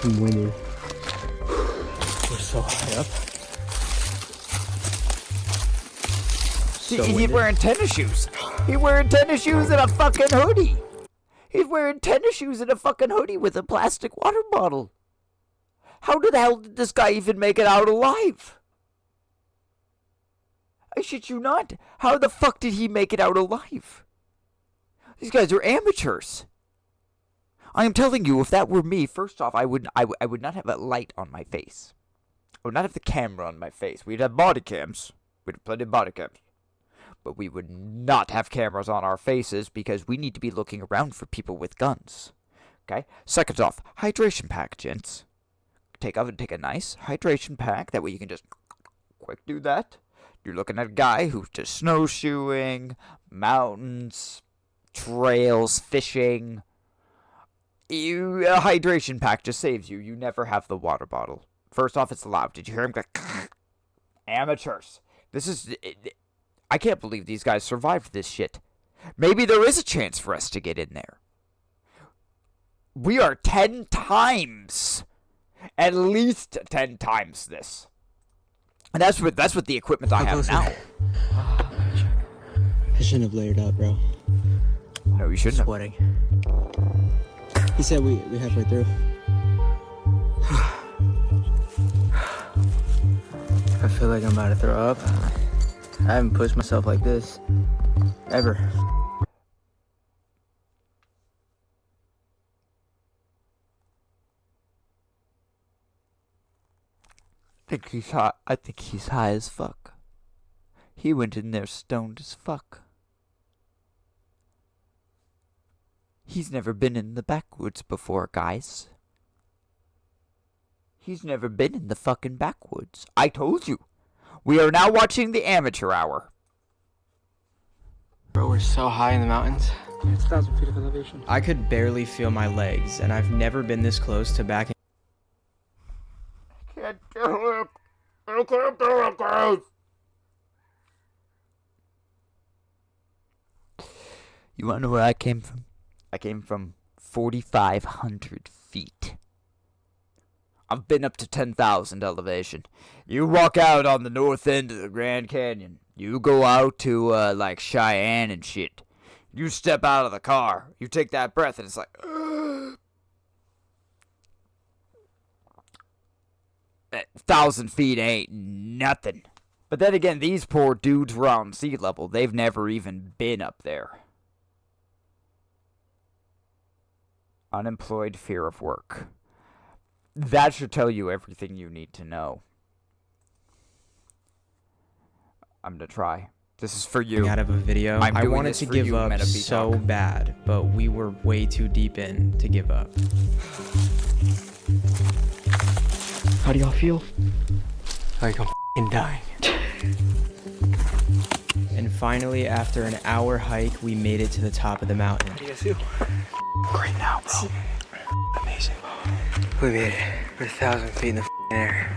I'm winning. We're so high up. He's wearing tennis shoes. He's wearing tennis shoes and a fucking hoodie. He's wearing tennis shoes and a fucking hoodie with a plastic water bottle. How the hell did this guy even make it out alive? I shit you not. How the fuck did he make it out alive? These guys are amateurs. I am telling you, if that were me, first off, I would not have a light on my face. I would not have the camera on my face. We'd have body cams. We'd have plenty of body cams. But we would not have cameras on our faces because we need to be looking around for people with guns. Okay? Second off, hydration pack, gents. Take a nice hydration pack. That way you can just quick do that. You're looking at a guy who's just snowshoeing, mountains, trails, fishing. A hydration pack just saves you. You never have the water bottle. First off, it's loud. Did you hear him go? Amateurs. This is... I can't believe these guys survived this shit. Maybe there is a chance for us to get in there. We are 10 times. At least 10 times this. And that's with the equipment I have now. I shouldn't have layered up, bro. No, you shouldn't. Sweating. He said we halfway through. I feel like I'm about to throw up. I haven't pushed myself like this ever. I think he's high as fuck. He went in there stoned as fuck. He's never been in the backwoods before, guys. He's never been in the fucking backwoods. I told you. We are now watching the amateur hour. Bro, we're so high in the mountains. It's 1,000 feet of elevation. I could barely feel my legs, and I've never been this close to backing. Can't do it. I can't do it, guys. You wanna know where I came from? I came from 4,500 feet. I've been up to 10,000 elevation. You walk out on the north end of the Grand Canyon. You go out to, like, Cheyenne and shit. You step out of the car. You take that breath and it's like... 1,000 feet ain't nothing. But then again, these poor dudes were on sea level. They've never even been up there. Unemployed, fear of work. That should tell you everything you need to know. I'm gonna try. This is for you. Out of a video. I wanted to give up so bad, but we were way too deep in to give up. How do y'all feel? Like I'm f***ing dying. And finally, after an hour hike, we made it to the top of the mountain. How do you guys feel? Great now, bro. Amazing. We made it. We're 1,000 feet in the air.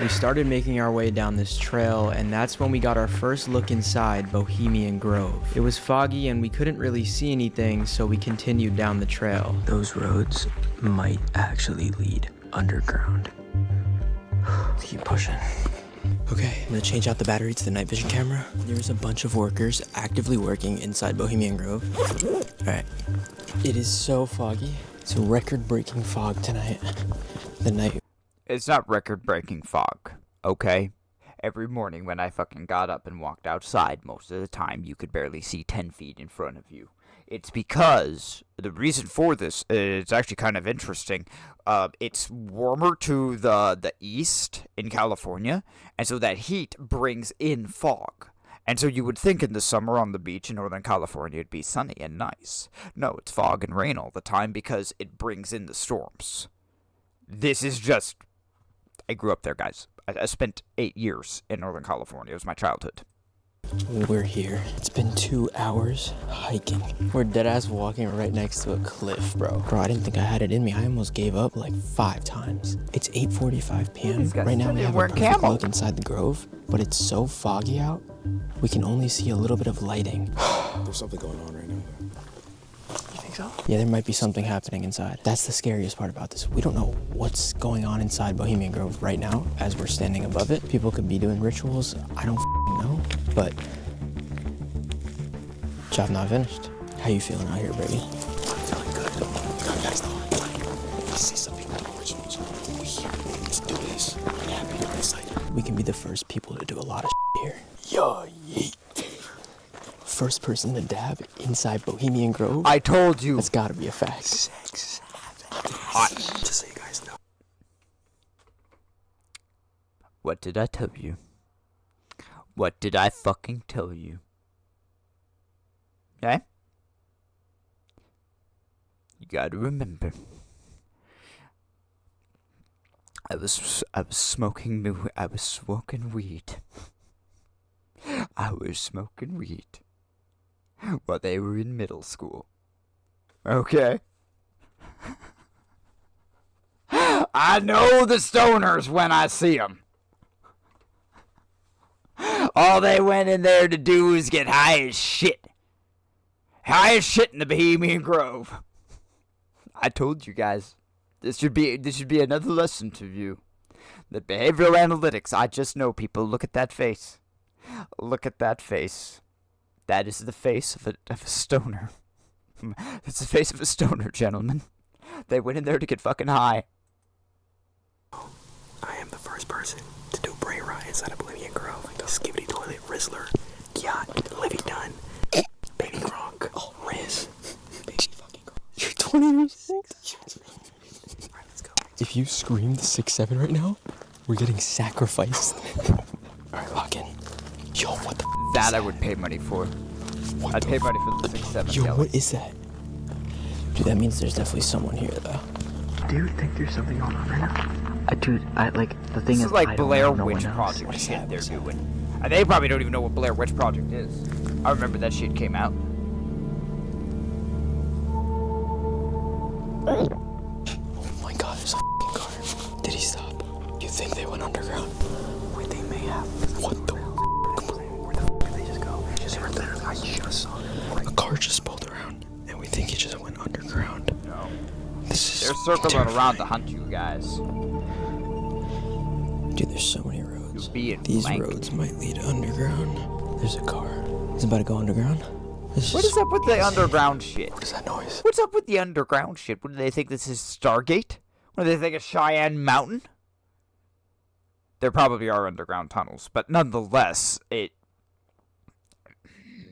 We started making our way down this trail, and that's when we got our first look inside Bohemian Grove. It was foggy and we couldn't really see anything, so we continued down the trail. Those roads might actually lead underground. Keep pushing. Okay, I'm gonna change out the battery to the night vision camera. There's a bunch of workers actively working inside Bohemian Grove. Alright. It is so foggy. It's a record-breaking fog tonight. The night... It's not record-breaking fog, okay? Every morning when I fucking got up and walked outside, most of the time you could barely see 10 feet in front of you. It's because, the reason for this, it's actually kind of interesting. It's warmer to the east in California, and so that heat brings in fog. And so you would think in the summer on the beach in Northern California it'd be sunny and nice. No, it's fog and rain all the time because it brings in the storms. This is just... I grew up there, guys. I spent 8 years in Northern California. It was my childhood. We're here. It's been 2 hours hiking. We're deadass walking right next to a cliff, bro. Bro, I didn't think I had it in me. I almost gave up like 5 times. It's 8:45 p.m. Right now we have a perfect look inside the grove, but it's so foggy out, we can only see a little bit of lighting. There's something going on right now. You think so? Yeah, there might be something happening inside. That's the scariest part about this. We don't know what's going on inside Bohemian Grove right now as we're standing above it. People could be doing rituals. I don't know, but job not finished. How you feeling out here, baby? I'm feeling good. Guys, I see some people doing rituals. We're here. Let's do this. I'm happy. I'm excited. We can be the first people to do a lot of here. Yo, yeet. First person to dab inside Bohemian Grove. I told you. That's gotta be a fact. Hot. Just so you guys know. What did I tell you? What did I fucking tell you? Okay? You gotta remember. I was smoking weed. I was smoking weed while they were in middle school. Okay? I know the stoners when I see them. All they went in there to do was get high as shit. High as shit in the Bohemian Grove. I told you guys. This should be another lesson to you. The behavioral analytics. I just know people. Look at that face. Look at that face. That is the face of a stoner. It's the face of a stoner, gentlemen. They went in there to get fucking high. I am the first person to do brain rot inside of Bohemian Grove. Skibidi Toilet, Rizzler, Yacht, Livy Dunn, Baby Gronk, Riz. Baby fucking Gronk. You're 20 years old. Alright, let's go. If you scream the 6-7 right now, we're getting sacrificed. Alright, lock in. Yo, what the That I would pay money for. I'd pay money for the 6-7. Yo, what is that? Dude, that means there's definitely someone here, though. Do you think there's something going on right now? Dude, the thing This is like I don't Blair know, no Witch one knows. Project shit they're doing. And they probably don't even know what Blair Witch Project is. I remember that shit came out. Oh my god, there's a f***ing car. Did he stop? You think they went underground? Wait, they may have. What the Where the f*** did they just go? I just saw them. A car just pulled around, and we think it just went underground. No. This They're is circling terrifying. around to hunt you guys. Dude, there's so many roads. Being These flanked. roads might lead underground. There's a car. Is it about to go underground? What is up with the underground shit? What is that noise? What's up with the underground shit? What do they think this is, Stargate? What do they think of Cheyenne Mountain? There probably are underground tunnels, but nonetheless, it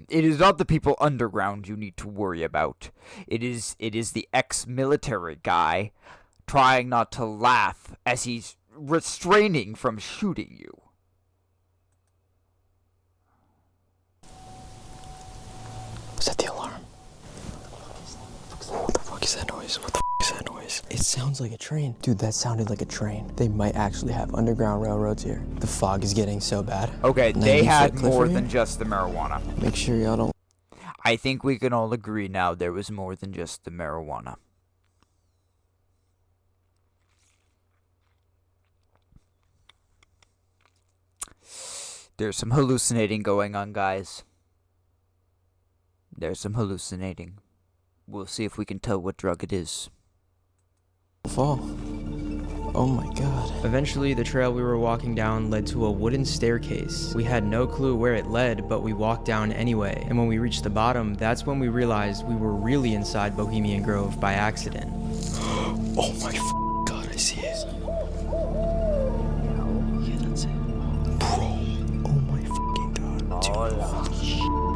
is not the people underground you need to worry about. It is the ex-military guy trying not to laugh as he's restraining from shooting you. Is that the alarm? What the fuck is that noise? What the fuck is that noise? It sounds like a train. Dude, that sounded like a train. They might actually have underground railroads here. The fog is getting so bad. Okay, they 90-foot had cliff more here? than just the marijuana. Make sure y'all don't... I think we can all agree now there was more than just the marijuana. There's some hallucinating going on, guys. There's some hallucinating. We'll see if we can tell what drug it is. Fall. Oh my god. Eventually, the trail we were walking down led to a wooden staircase. We had no clue where it led, but we walked down anyway. And when we reached the bottom, that's when we realized we were really inside Bohemian Grove by accident. Oh my god, I see it. Yeah, that's it. Bro. Oh my fucking god.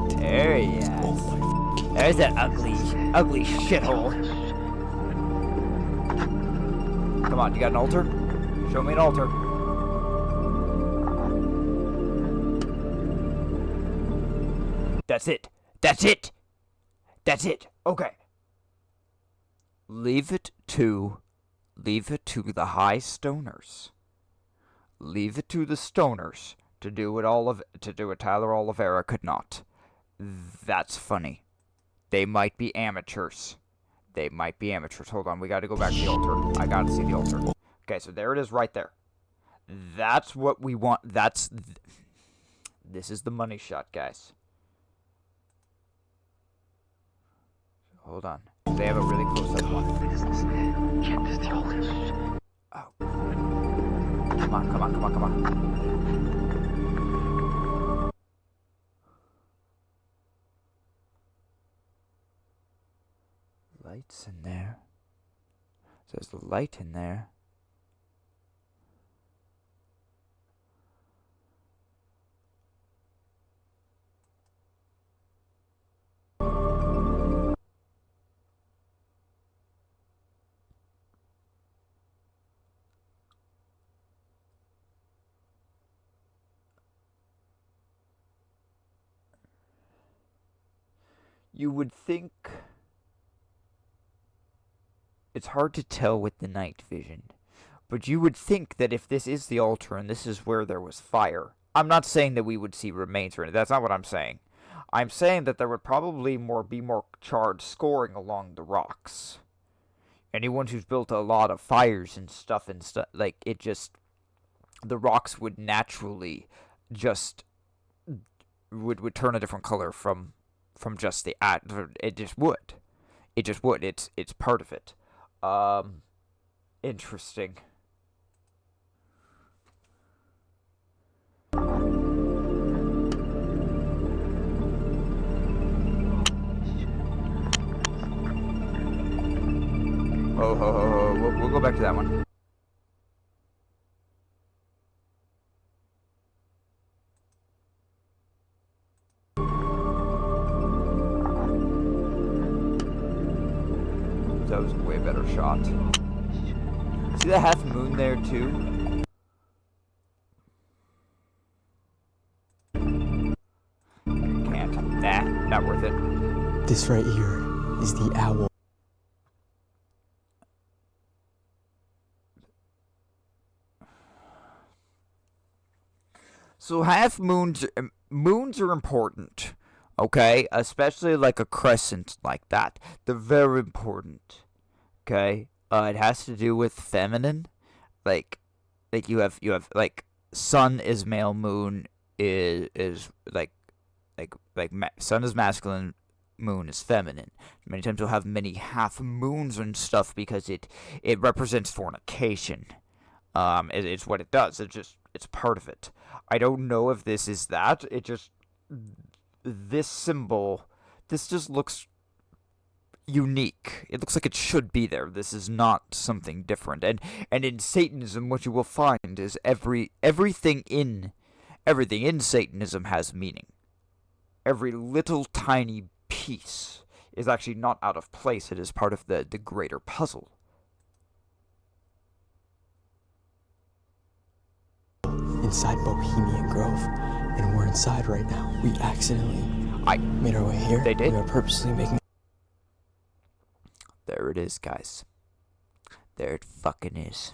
Dude. There he is. Oh my fucking There's that ugly shithole. Come on, you got an altar? Show me an altar. That's it. That's it. That's it. Okay. Leave it to the high stoners. Leave it to the stoners to do what Tyler Oliveira could not. That's funny. They might be amateurs. Hold on, we gotta go back to the altar. I gotta see the altar. Okay, so there it is right there. That's what we want. This is the money shot, guys. Hold on. They have a really close-up one. Oh. Come on. Lights in there. There's the light in there. You would think... It's hard to tell with the night vision. But you would think that if this is the altar and this is where there was fire... I'm not saying that we would see remains or anything. That's not what I'm saying. I'm saying that there would probably be more charred scoring along the rocks. Anyone who's built a lot of fires and stuff, like, it just... The rocks would naturally just... Would turn a different color from just the... It just would. It just would. It's part of it. Interesting. We'll go back to that one. That was a way better shot. See the half moon there too? Can't. Nah, not worth it. This right here is the owl. So half moons are important, okay? Especially like a crescent like that. They're very important, okay? It has to do with feminine, like you have like sun is male, moon is sun is masculine, moon is feminine. Many times you'll have many half moons and stuff because it represents fornication. It's what it does. It's part of it. I don't know if this is that. This symbol, this just looks unique. It looks like it should be there. This is not something different. And in Satanism, what you will find is everything in Satanism has meaning. Every little tiny piece is actually not out of place. It is part of the greater puzzle. Inside Bohemian Grove, and we're inside right now. We accidentally made our way here. They did. We are purposely making... There it is, guys. There it fucking is.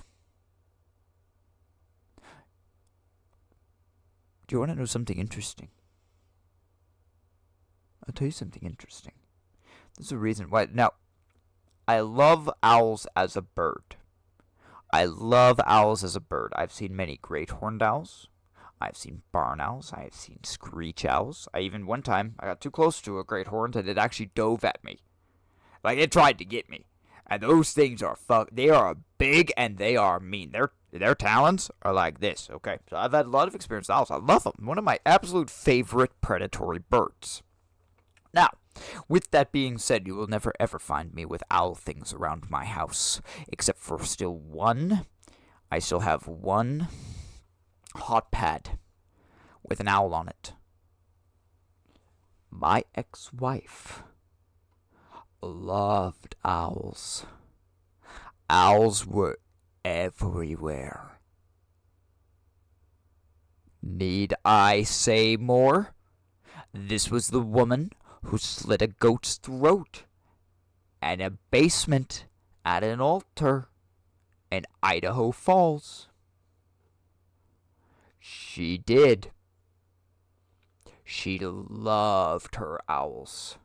Do you want to know something interesting? I'll tell you something interesting. There's a reason why. Now, I love owls as a bird. I've seen many great horned owls. I've seen barn owls. I've seen screech owls. One time, I got too close to a great horned and it actually dove at me. Like, it tried to get me. And those things are they are big and they are mean. Their talons are like this, okay? So I've had a lot of experience with owls. I love them. One of my absolute favorite predatory birds. Now, with that being said, you will never ever find me with owl things around my house. Except for still one. I still have one hot pad with an owl on it. My ex-wife loved owls. Owls were everywhere. Need I say more? This was the woman who slit a goat's throat in a basement at an altar in Idaho Falls. She did. She loved her owls.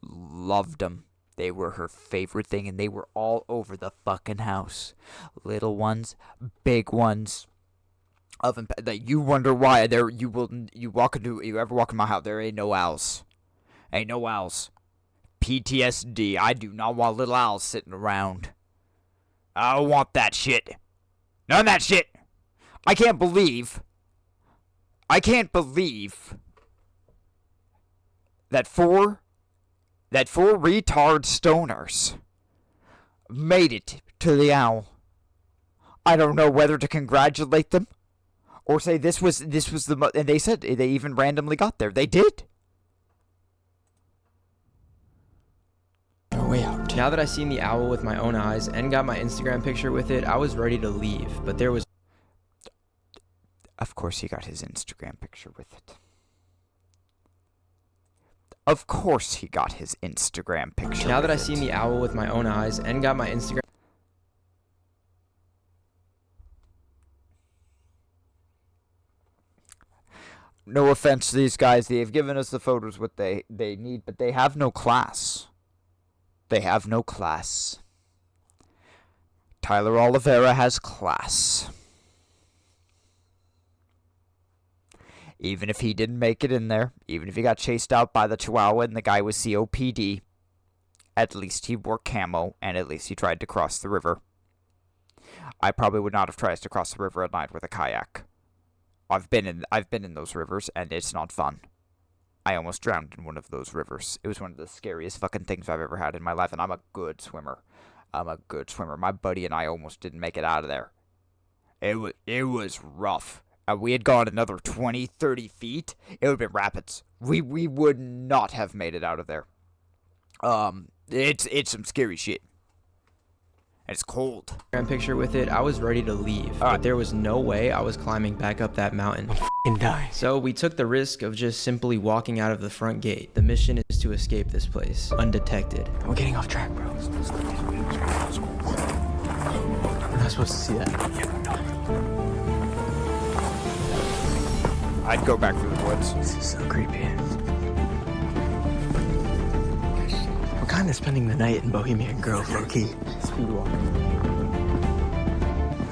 Loved them. They were her favorite thing, and they were all over the fucking house. Little ones, big ones. That you wonder why you ever walk in my house, there ain't no owls. Ain't no owls. PTSD. I do not want little owls sitting around. I don't want that shit. None of that shit. I can't believe that four retard stoners made it to the owl. I don't know whether to congratulate them or say this was the and they said they even randomly got there. They did. Way out. Now that I seen the owl with my own eyes and got my Instagram picture with it, I was ready to leave, but there was... Of course he got his Instagram picture with it. Of course he got his Instagram picture. Now that I seen the owl with my own eyes and got my Instagram. No offense to these guys, they have given us the photos what they need, but they have no class. They have no class. Tyler Oliveira has class. Even if he didn't make it in there, even if he got chased out by the Chihuahua and the guy was COPD, at least he wore camo and at least he tried to cross the river. I probably would not have tried to cross the river at night with a kayak. I've been in those rivers and it's not fun. I almost drowned in one of those rivers. It was one of the scariest fucking things I've ever had in my life, and I'm a good swimmer. My buddy and I almost didn't make it out of there. It was rough. We had gone another 20, 30 feet. It would have been rapids. We would not have made it out of there. It's some scary shit. And it's cold. Picture with it, I was ready to leave, but there was no way I was climbing back up that mountain. And die. So we took the risk of just simply walking out of the front gate. The mission is to escape this place, undetected. We're getting off track, bro. We're not supposed to see that. I'd go back through the woods. This is so creepy. We're kind of spending the night in Bohemian Grove, low-key. Speed walk. I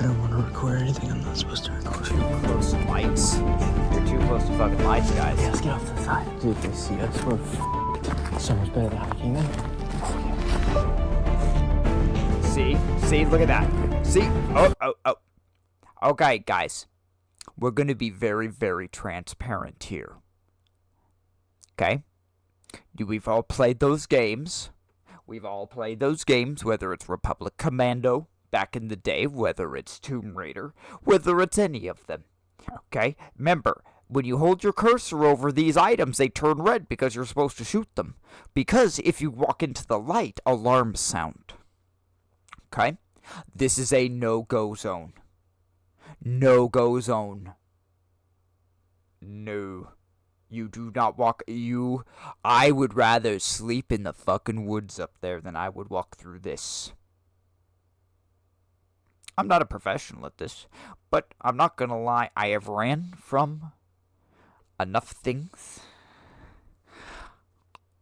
don't want to record anything I'm not supposed to record. Too close to lights. You're too close to fucking lights, guys. Yeah, let's get off to the side. Dude, if they see us, we're so much better than hiking then. See, look at that. See? Oh. Okay, guys. We're going to be very, very transparent here. Okay? We've all played those games. Whether it's Republic Commando back in the day, whether it's Tomb Raider, whether it's any of them. Okay? Remember, when you hold your cursor over these items, they turn red because you're supposed to shoot them. Because if you walk into the light, alarms sound. Okay? This is a no-go zone. No-go zone. No. You do not walk. I would rather sleep in the fucking woods up there than I would walk through this. I'm not a professional at this, but I'm not gonna lie. I have ran from enough things.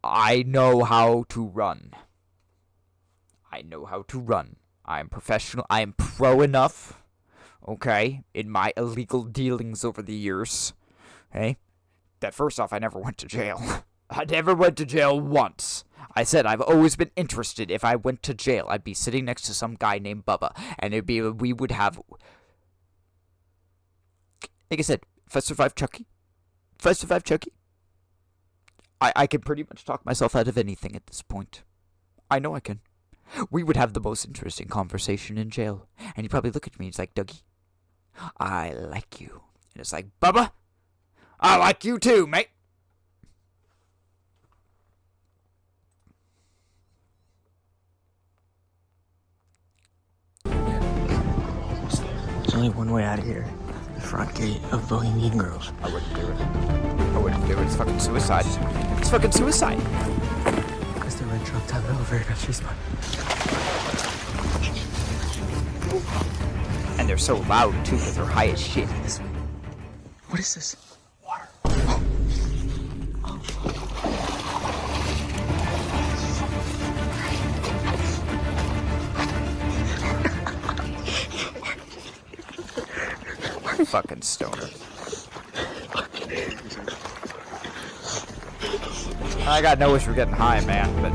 I know how to run. I'm professional. I am pro enough. Okay, in my illegal dealings over the years. Okay, that first off, I never went to jail. I never went to jail once. I said I've always been interested. If I went to jail, I'd be sitting next to some guy named Bubba, and we would have, like I said, if I survive Chucky, I can pretty much talk myself out of anything at this point. I know I can. We would have the most interesting conversation in jail, and he'd probably look at me and he's like, Dougie, I like you. And it's like, Bubba, I like you too, mate. There's only one way out of here. The front gate of Bohemian Grove. I wouldn't do it. It's fucking suicide. It's fucking suicide. Because the red truck time over got chased by. And they're so loud too, because they're high as shit. What is this? Water. Fucking stoner. I got no wish for getting high, man, but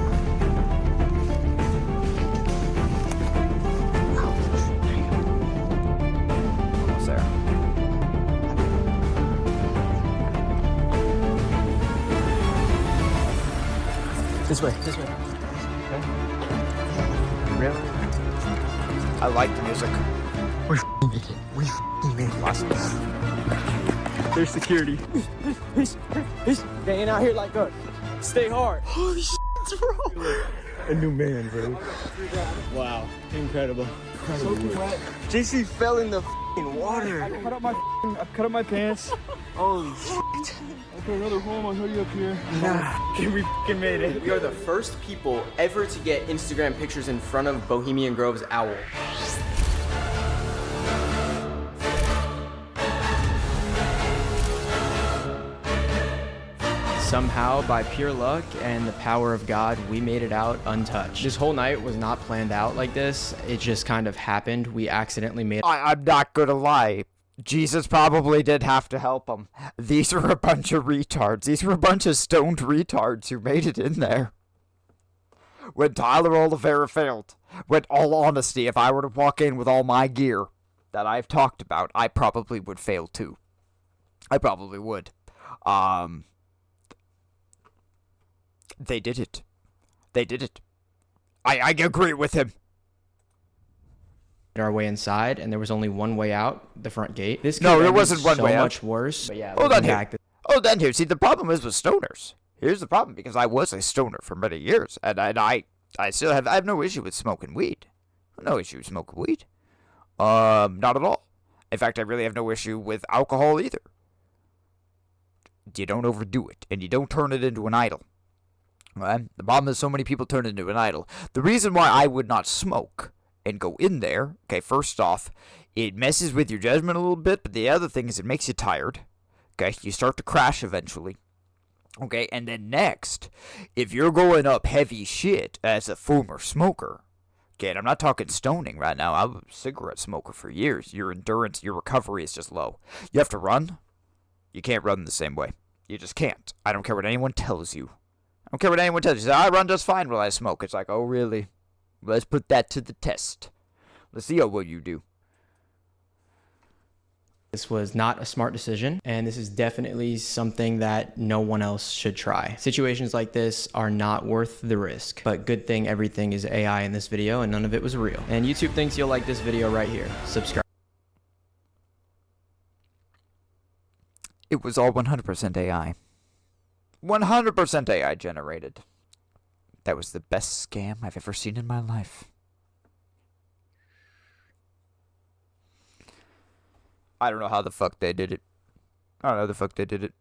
almost there. This way. Okay. Really? I like the music. We made it. We made it. Awesome. There's security. They ain't out here like us. Stay hard. Holy shit, bro. A new man, bro. Wow. Incredible. JC fell in the water. I cut up my pants. Holy shit. for another home. I'll hurry up here. We fucking made it. We are the first people ever to get Instagram pictures in front of Bohemian Grove's owl. Somehow, by pure luck and the power of God, we made it out untouched. This whole night was not planned out like this. It just kind of happened. We accidentally made it. I'm not gonna lie. Jesus probably did have to help them. These were a bunch of retards. These were a bunch of stoned retards who made it in there. When Tyler Oliveira failed, with all honesty, if I were to walk in with all my gear that I've talked about, I probably would fail too. I probably would. They did it. They did it. I agree with him. Our way inside, and there was only one way out, the front gate. This No, there wasn't one way out. So much worse. But yeah, Hold on here. Hold on here. See, the problem is with stoners. Here's the problem, because I was a stoner for many years, and I still have, I have no issue with smoking weed. No issue with smoking weed. Not at all. In fact, I really have no issue with alcohol either. You don't overdo it, and you don't turn it into an idol. Right? The problem is so many people turn it into an idol. The reason why I would not smoke and go in there, okay, first off, it messes with your judgment a little bit, but the other thing is it makes you tired. Okay, you start to crash eventually. Okay, and then next, if you're going up heavy shit as a former smoker, okay, and I'm not talking stoning right now, I was a cigarette smoker for years. Your endurance, your recovery is just low. You have to run. You can't run the same way. You just can't. I don't care what anyone tells you. I don't care what anyone tells you. I run just fine while I smoke. It's like, oh, really? Let's put that to the test. Let's see how well you do. This was not a smart decision, and this is definitely something that no one else should try. Situations like this are not worth the risk, but good thing everything is AI in this video and none of it was real. And YouTube thinks you'll like this video right here. Subscribe. It was all 100% AI. 100% AI generated. That was the best scam I've ever seen in my life. I don't know how the fuck they did it. I don't know how the fuck they did it.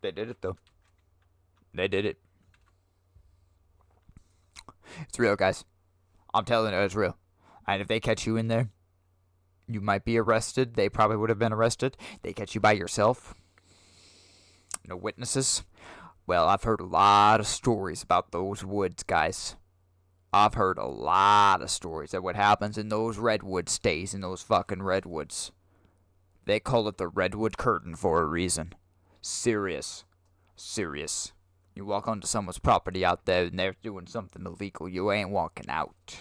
They did it, though. They did it. It's real, guys. I'm telling you, it's real. And if they catch you in there, you might be arrested. They probably would have been arrested. They catch you by yourself. No witnesses. Well, I've heard a lot of stories about those woods, guys. I've heard a lot of stories that what happens in those redwoods stays in those fucking redwoods. They call it the redwood curtain for a reason. Serious. Serious. You walk onto someone's property out there and they're doing something illegal, you ain't walking out.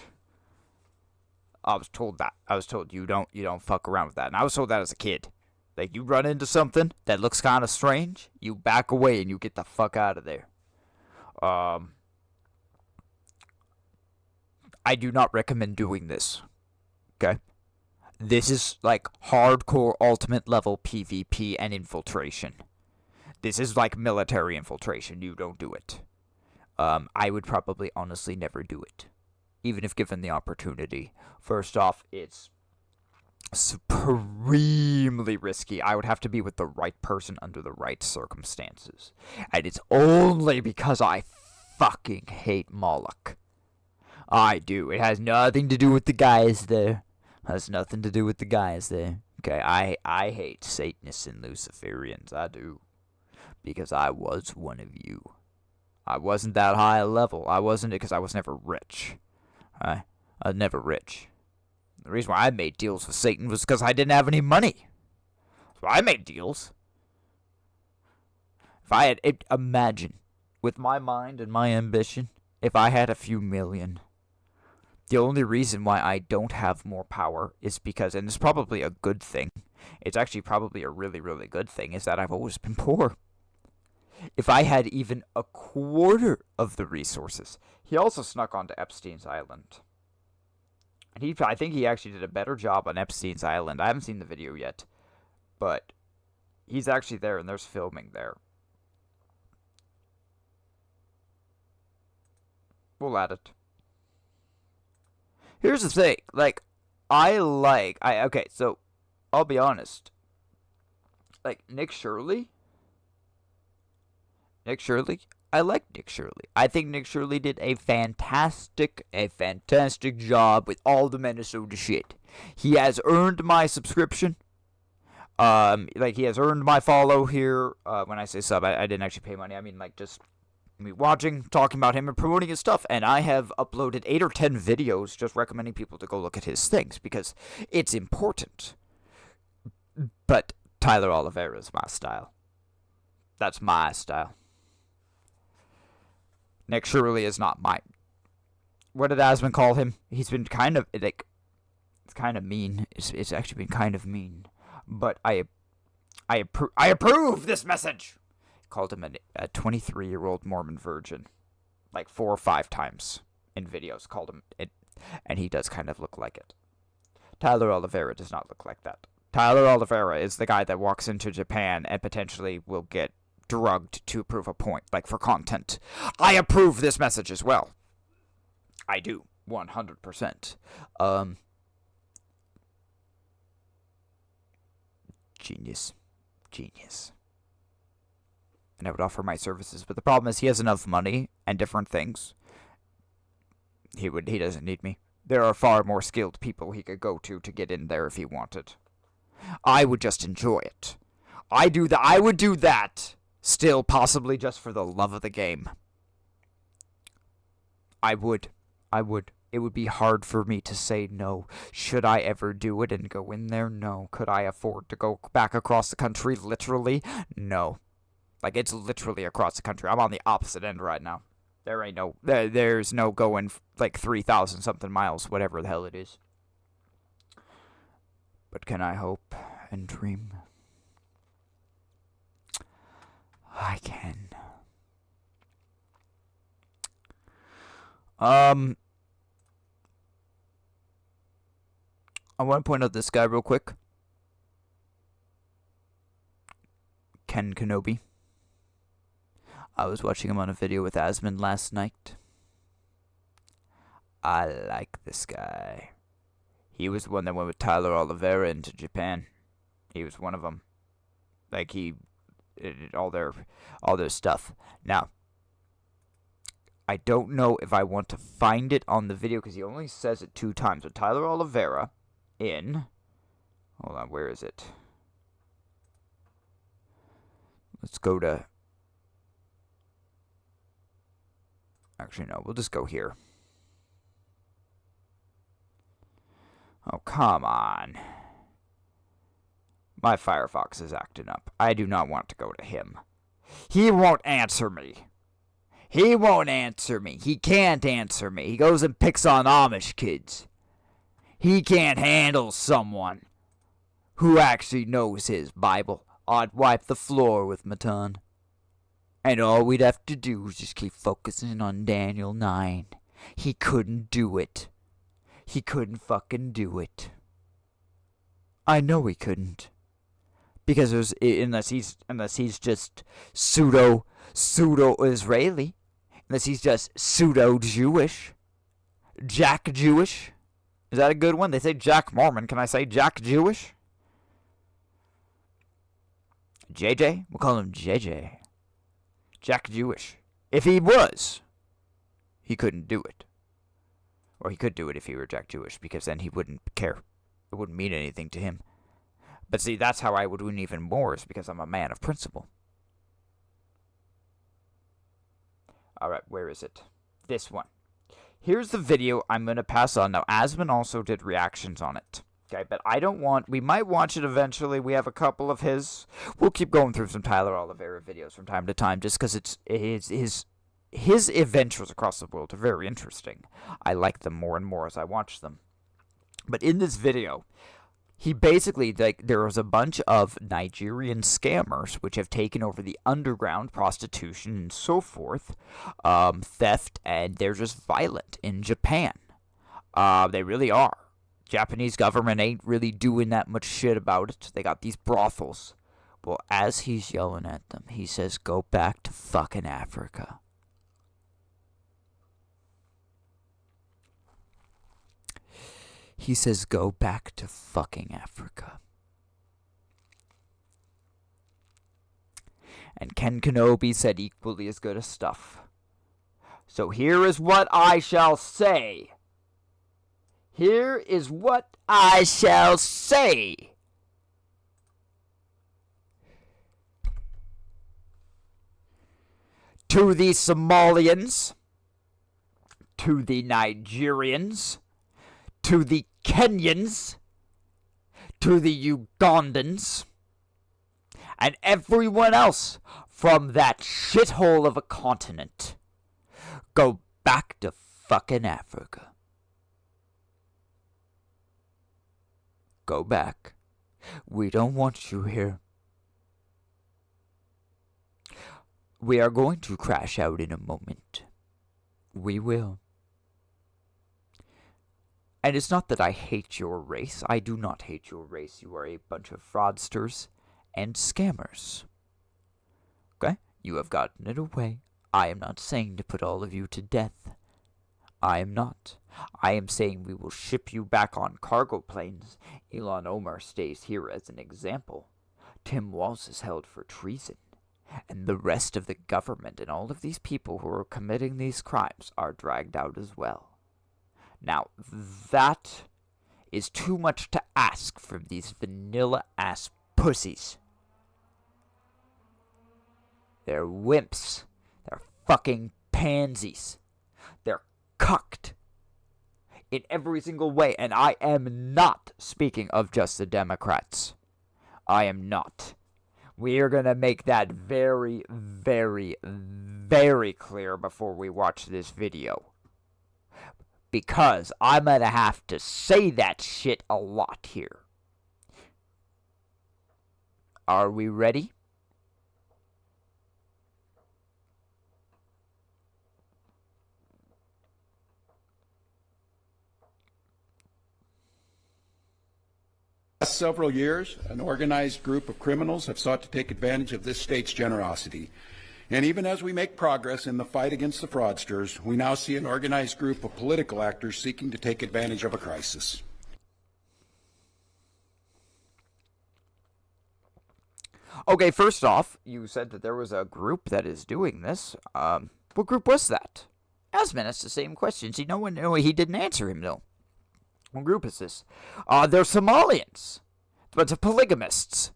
I was told that. I was told you don't fuck around with that. And I was told that as a kid. Like, you run into something that looks kind of strange, you back away and you get the fuck out of there. I do not recommend doing this. Okay? This is like hardcore ultimate level PvP and infiltration. This is like military infiltration. You don't do it. I would probably honestly never do it. Even if given the opportunity. First off, it's supremely risky. I would have to be with the right person under the right circumstances. And it's only because I fucking hate Moloch. I do. It has nothing to do with the guys there. It has nothing to do with the guys there. Okay, I hate Satanists and Luciferians. I do. Because I was one of you. I wasn't that high a level. I wasn't because I was never rich. I was never rich. The reason why I made deals with Satan was because I didn't have any money. So I made deals. If I had, imagine, with my mind and my ambition, if I had a few million. The only reason why I don't have more power is because, and it's probably a good thing, it's actually probably a really, really good thing, is that I've always been poor. If I had even a quarter of the resources. He also snuck onto Epstein's Island. And I think he actually did a better job on Epstein's Island. I haven't seen the video yet. But he's actually there and there's filming there. We'll add it. Here's the thing. Like, okay, so I'll be honest. Like, Nick Shirley, Nick Shirley. I like Nick Shirley. I think Nick Shirley did a fantastic job with all the Minnesota shit. He has earned my subscription. Like, he has earned my follow here. When I say sub, I didn't actually pay money. I mean, like, just me watching, talking about him, and promoting his stuff. And I have uploaded 8 or 10 videos just recommending people to go look at his things because it's important. But Tyler Oliveira is my style. That's my style. Nick Shirley is not mine. What did Asmund call him? He's been kind of, like, it's kind of mean. It's actually been kind of mean. But I approve this message. Called him a 23-year-old Mormon virgin, like 4 or 5 times in videos. Called him it, and he does kind of look like it. Tyler Oliveira does not look like that. Tyler Oliveira is the guy that walks into Japan and potentially will get drugged to prove a point, like for content. I approve this message as well. I do, 100%. Genius. And I would offer my services, but the problem is he has enough money and different things. He doesn't need me. There are far more skilled people he could go to get in there if he wanted. I would just enjoy it. I would do that, still possibly just for the love of the game. I would. It would be hard for me to say no. Should I ever do it and go in there? No. Could I afford to go back across the country, literally? No. Like, it's literally across the country. I'm on the opposite end right now. There's no going, like, 3,000 something miles, whatever the hell it is. But can I hope and dream? I can. I want to point out this guy real quick. Ken Kenobi. I was watching him on a video with Asmund last night. I like this guy. He was the one that went with Tyler Oliveira into Japan. He was one of them. Like, he did all their stuff. Now, I don't know if I want to find it on the video because he only says it 2 times. But Tyler Oliveira in... Hold on, where is it? Let's go to... Actually, no, we'll just go here. Oh, come on. My Firefox is acting up. I do not want to go to him. He won't answer me. He won't answer me. He can't answer me. He goes and picks on Amish kids. He can't handle someone who actually knows his Bible. I'd wipe the floor with my tongue. And all we'd have to do is just keep focusing on Daniel 9. He couldn't do it. He couldn't fucking do it. I know he couldn't. Because unless he's just pseudo-Israeli. Unless he's just pseudo-Jewish. Jack Jewish. Is that a good one? They say Jack Mormon. Can I say Jack Jewish? JJ? We'll call him JJ. Jack Jewish. If he was, he couldn't do it. Or he could do it if he were Jack Jewish, because then he wouldn't care. It wouldn't mean anything to him. But see, that's how I would win even more, is because I'm a man of principle. Alright, where is it? This one. Here's the video I'm going to pass on. Now, Asmund also did reactions on it. Okay, but I don't want... We might watch it eventually. We have a couple of his. We'll keep going through some Tyler Oliveira videos from time to time, just because his adventures across the world are very interesting. I like them more and more as I watch them. But in this video, he basically, like, there was a bunch of Nigerian scammers which have taken over the underground, prostitution and so forth, theft, and they're just violent in Japan. They really are. Japanese government ain't really doing that much shit about it. They got these brothels. Well, as he's yelling at them, he says, go back to fucking Africa. He says, go back to fucking Africa. And Ken Kenobi said equally as good as stuff. So here is what I shall say. Here is what I shall say. To the Somalians, to the Nigerians, to the Kenyans, to the Ugandans, and everyone else from that shithole of a continent. Go back to fucking Africa. Go back. We don't want you here. We are going to crash out in a moment. We will. And it's not that I hate your race. I do not hate your race. You are a bunch of fraudsters and scammers. Okay? You have gotten it away. I am not saying to put all of you to death. I am not. I am saying we will ship you back on cargo planes. Ilhan Omar stays here as an example. Tim Walz is held for treason. And the rest of the government and all of these people who are committing these crimes are dragged out as well. Now, that is too much to ask from these vanilla-ass pussies. They're wimps. They're fucking pansies. They're cucked in every single way. And I am not speaking of just the Democrats. I am not. We are going to make that very, very, very clear before we watch this video. Because I'm going to have to say that shit a lot here. Are we ready? Last several years, an organized group of criminals have sought to take advantage of this state's generosity. And even as we make progress in the fight against the fraudsters, we now see an organized group of political actors seeking to take advantage of a crisis. Okay, first off, you said that there was a group that is doing this. What group was that? Asman asked the same questions. He didn't answer him, though. What group is this? They're Somalians. A bunch of polygamists.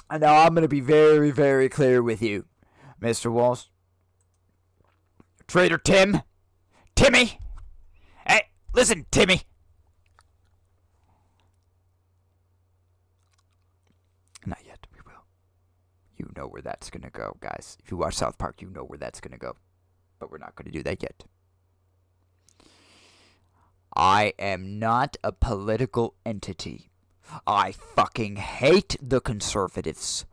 And now I'm going to be very, very clear with you, Mr. Walz. Traitor Tim. Timmy. Hey, listen, Timmy. Not yet, we will. You know where that's going to go, guys. If you watch South Park, you know where that's going to go. But we're not going to do that yet. I am not a political entity. I fucking hate the conservatives.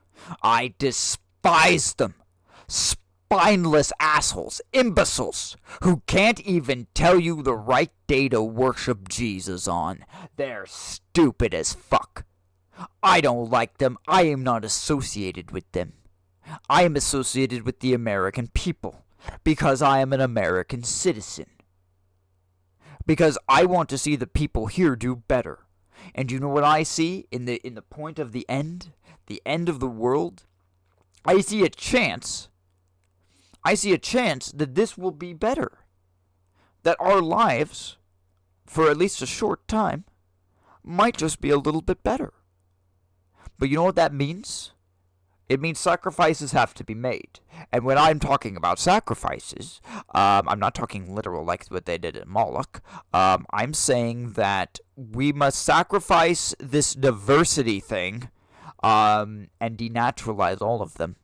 I despise them. Spineless assholes, imbeciles, who can't even tell you the right day to worship Jesus on. They're stupid as fuck. I don't like them. I am not associated with them. I am associated with the American people because I am an American citizen. Because I want to see the people here do better. And you know what I see in the point of the end of the world? I see a chance that this will be better. That our lives, for at least a short time, might just be a little bit better. But you know what that means? It means sacrifices have to be made. And when I'm talking about sacrifices, I'm not talking literal like what they did at Moloch. I'm saying that we must sacrifice this diversity thing and denaturalize all of them.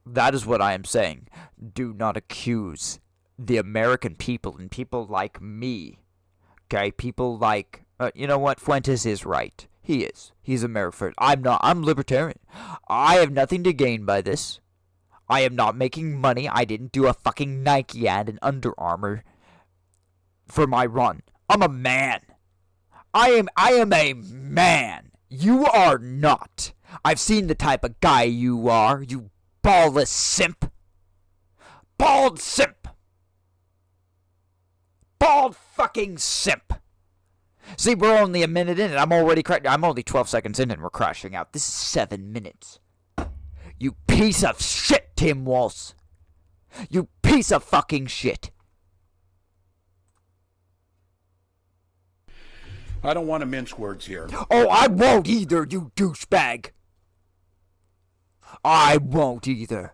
That is what I am saying. Do not accuse the American people and people like me. Okay, people like... you know what? Fuentes is right. He is. He's American. I'm not. I'm libertarian. I have nothing to gain by this. I am not making money. I didn't do a fucking Nike ad and Under Armour for my run. I'm a man. I am a man. You are not. I've seen the type of guy you are. You ballless simp. Bald simp. Bald fucking simp. See, we're only a minute in, and I'm only 12 seconds in, and we're crashing out. This is 7 minutes. You piece of shit, Tim Walz. You piece of fucking shit. I don't want to mince words here. Oh, I won't either, you douchebag. I won't either.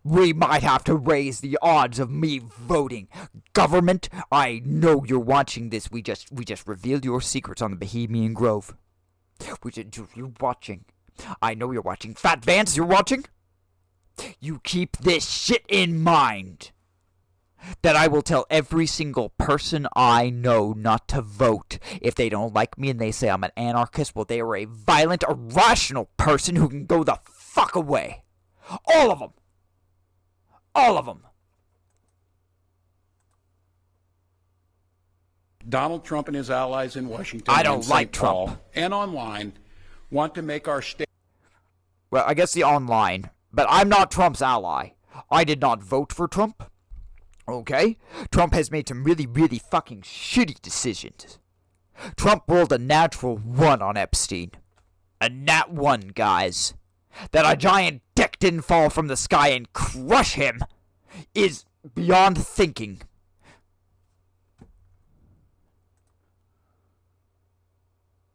We might have to raise the odds of me voting. Government, I know you're watching this. We just revealed your secrets on the Bohemian Grove. You're watching. I know you're watching. Fat Vance, you're watching? You keep this shit in mind. That I will tell every single person I know not to vote. If they don't like me and they say I'm an anarchist, well, they are a violent, irrational person who can go the fuck away. All of them. All of them. Donald Trump and his allies in Washington I don't like Paul, Trump. And online want to make our state... Well, I guess the online. But I'm not Trump's ally. I did not vote for Trump. Okay? Trump has made some really, really fucking shitty decisions. Trump rolled a natural 1 on Epstein. A nat 1, guys. That a giant dick didn't fall from the sky and crush him is beyond thinking.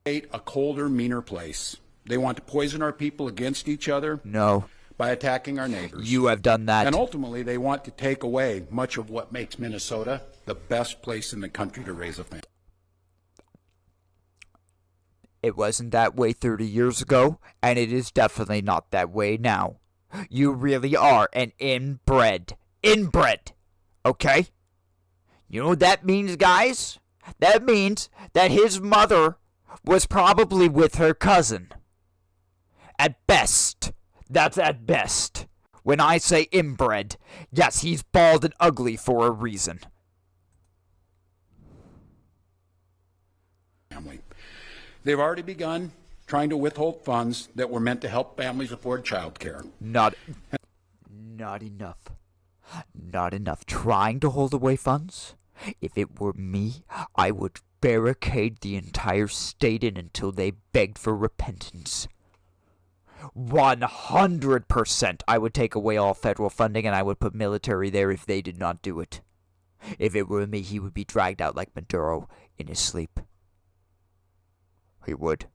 A colder, meaner place. They want to poison our people against each other. No. By attacking our neighbors. You have done that. And ultimately, they want to take away much of what makes Minnesota the best place in the country to raise a family. It wasn't that way 30 years ago, and it is definitely not that way now. You really are an inbred. Inbred. Okay? You know what that means, guys? That means that his mother was probably with her cousin. At best. That's at best. When I say inbred, yes, he's bald and ugly for a reason. Family. They've already begun trying to withhold funds that were meant to help families afford child care. Not enough. Not enough. Trying to hold away funds? If it were me, I would barricade the entire state in until they begged for repentance. 100% I would take away all federal funding and I would put military there if they did not do it. If it were me, he would be dragged out like Maduro in his sleep. He would.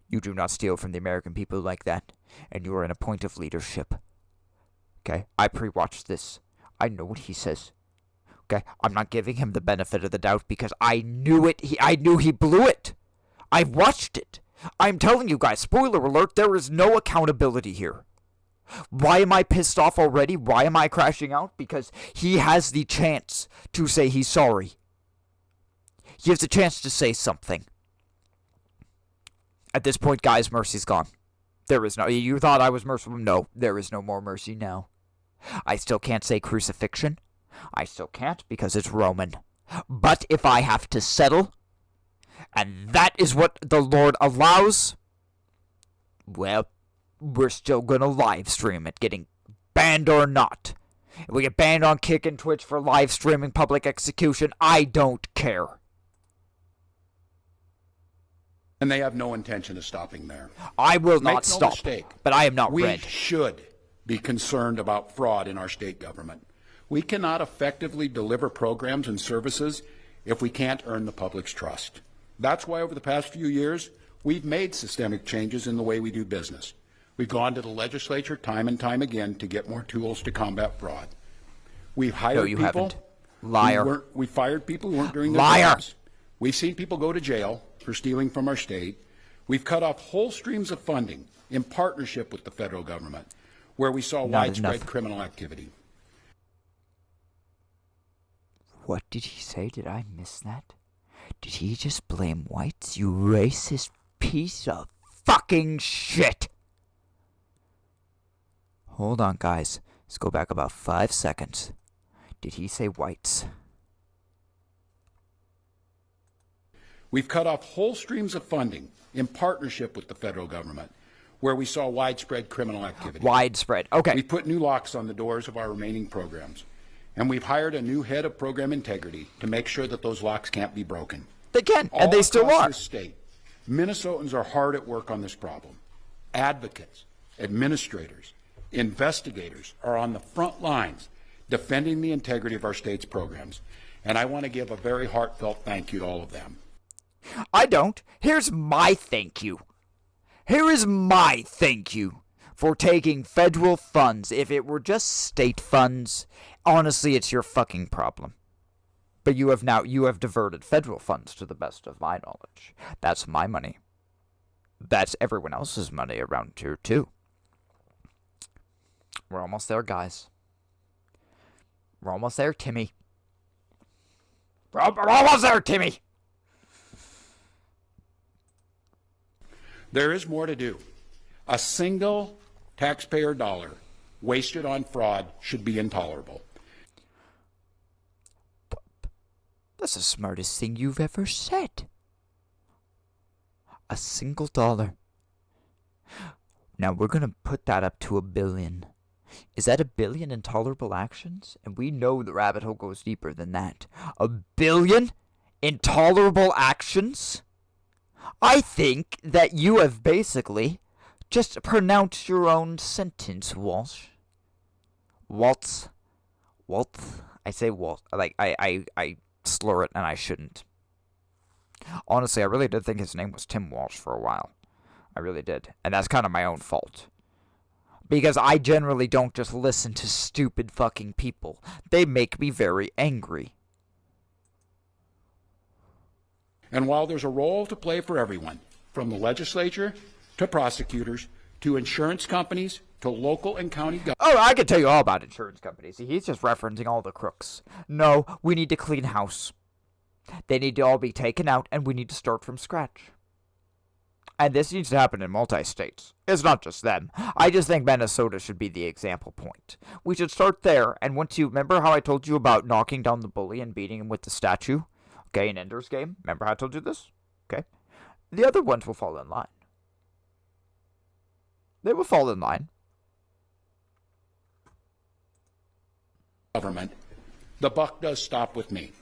You do not steal from the American people like that, and you are in a point of leadership. Okay, I pre-watched this. I know what he says. Okay, I'm not giving him the benefit of the doubt because I knew it. I knew he blew it. I've watched it. I'm telling you guys, spoiler alert, there is no accountability here. Why am I pissed off already? Why am I crashing out? Because he has the chance to say he's sorry. He has the chance to say something. At this point, guys, mercy's gone. There is no... You thought I was merciful? No, there is no more mercy now. I still can't say crucifixion. I still can't because it's Roman. But if I have to settle... And that is what the Lord allows. Well, we're still gonna live stream it, getting banned or not. If we get banned on Kick and Twitch for live streaming public execution, I don't care. And they have no intention of stopping there. I will not Make no stop, mistake. but I am not We red. should be concerned about fraud in our state government. We cannot effectively deliver programs and services if we can't earn the public's trust. That's why over the past few years, we've made systemic changes in the way we do business. We've gone to the legislature time and time again to get more tools to combat fraud. We've hired No, you people. haven't. Liar. We fired people who weren't doing their Liar. jobs. We've seen people go to jail for stealing from our state. We've cut off whole streams of funding in partnership with the federal government, where we saw Not widespread enough. criminal activity. What did he say? Did I miss that? Did he just blame whites? You racist piece of fucking shit! Hold on, guys. Let's go back about 5 seconds. Did he say whites? We've cut off whole streams of funding in partnership with the federal government, where we saw widespread criminal activity. Widespread. Okay. We put new locks on the doors of our remaining programs. And we've hired a new head of program integrity to make sure that those locks can't be broken. They can, and they still across are. This state, Minnesotans are hard at work on this problem. Advocates, administrators, investigators are on the front lines defending the integrity of our state's programs. And I want to give a very heartfelt thank you to all of them. I don't. Here's my thank you. Here is my thank you for taking federal funds. If it were just state funds, honestly, it's your fucking problem. But you have diverted federal funds to the best of my knowledge. That's my money. That's everyone else's money around here, too. We're almost there, guys. We're almost there, Timmy. We're almost there, Timmy! There is more to do. A single taxpayer dollar wasted on fraud should be intolerable. That's the smartest thing you've ever said. A single dollar. Now we're going to put that up to 1 billion. Is that 1 billion intolerable actions? And we know the rabbit hole goes deeper than that. 1 billion intolerable actions? I think that you have basically just pronounced your own sentence, Walsh. Waltz. I say Waltz. Like, I slur it and I shouldn't. Honestly, I really did think his name was Tim Walz for a while. I really did. And that's kind of my own fault. Because I generally don't just listen to stupid fucking people. They make me very angry. And while there's a role to play for everyone, from the legislature to prosecutors to insurance companies to local and county government. Oh, I can tell you all about insurance companies. He's just referencing all the crooks. No, we need to clean house. They need to all be taken out, and we need to start from scratch. And this needs to happen in multi-states. It's not just them. I just think Minnesota should be the example point. We should start there, and once you... Remember how I told you about knocking down the bully and beating him with the statue? Okay, in Ender's Game? Remember how I told you this? Okay. The other ones will fall in line. They will fall in line. Government, the buck does stop with me.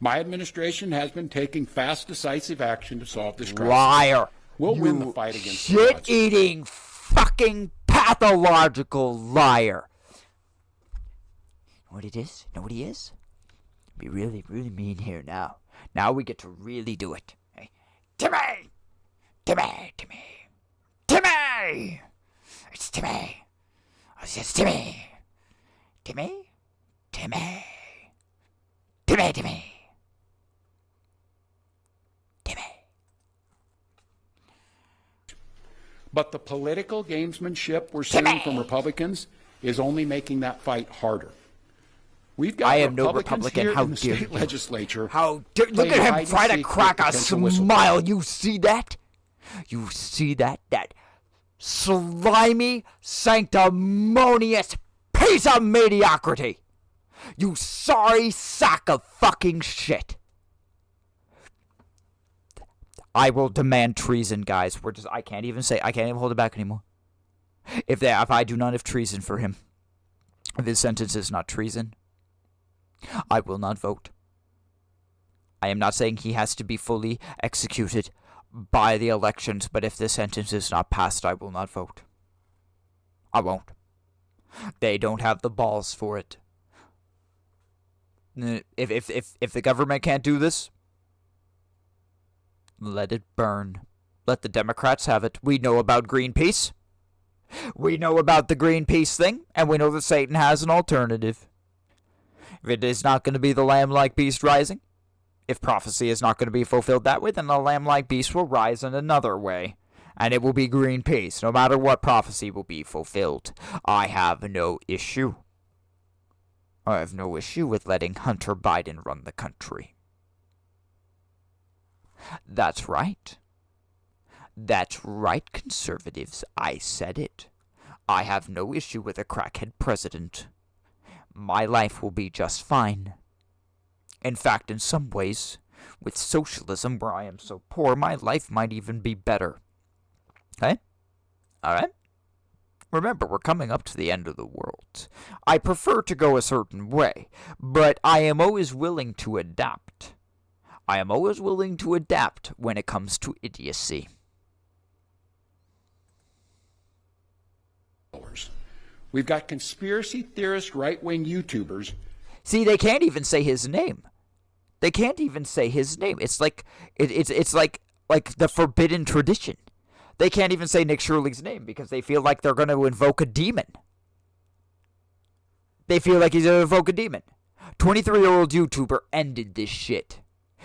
My administration has been taking fast, decisive action to solve this crisis. Liar! We'll win the fight against the fraudsters. Shit-eating, fucking, pathological liar! Know what it is? Know what he is? Be really, really mean here now. Now we get to really do it. Hey, Timmy! Timmy! Timmy! Timmy! It's Timmy! It's Timmy! Timmy? Timmy! Timmy! Timmy! But the political gamesmanship we're seeing from Republicans is only making that fight harder. We've got I am no Republicans Republican. here How in the dare state you. legislature. How dare look at him try to crack a smile. You see that? You see that? That slimy, sanctimonious piece of mediocrity. You sorry sack of fucking shit. I will demand treason, guys. I can't even hold it back anymore. If I do not have treason for him, if his sentence is not treason, I will not vote. I am not saying he has to be fully executed by the elections, but if this sentence is not passed, I will not vote. I won't. They don't have the balls for it. If the government can't do this, let it burn. Let the Democrats have it. We know about Greenpeace. We know about the Greenpeace thing, and we know that Satan has an alternative. If it is not going to be the lamb-like beast rising, if prophecy is not going to be fulfilled that way, then the lamb-like beast will rise in another way, and it will be Greenpeace, no matter what prophecy will be fulfilled. I have no issue. I have no issue with letting Hunter Biden run the country. That's right. That's right, conservatives. I said it. I have no issue with a crackhead president. My life will be just fine. In fact, in some ways, with socialism where I am so poor, my life might even be better. Okay? Alright? Remember, we're coming up to the end of the world. I prefer to go a certain way, but I am always willing to adapt. I am always willing to adapt when it comes to idiocy. We've got conspiracy theorist right-wing YouTubers. See, they can't even say his name. They can't even say his name. It's like it's like the forbidden tradition. They can't even say Nick Shirley's name because they feel like they're going to invoke a demon. They feel like he's going to invoke a demon. 23-year-old YouTuber ended this shit.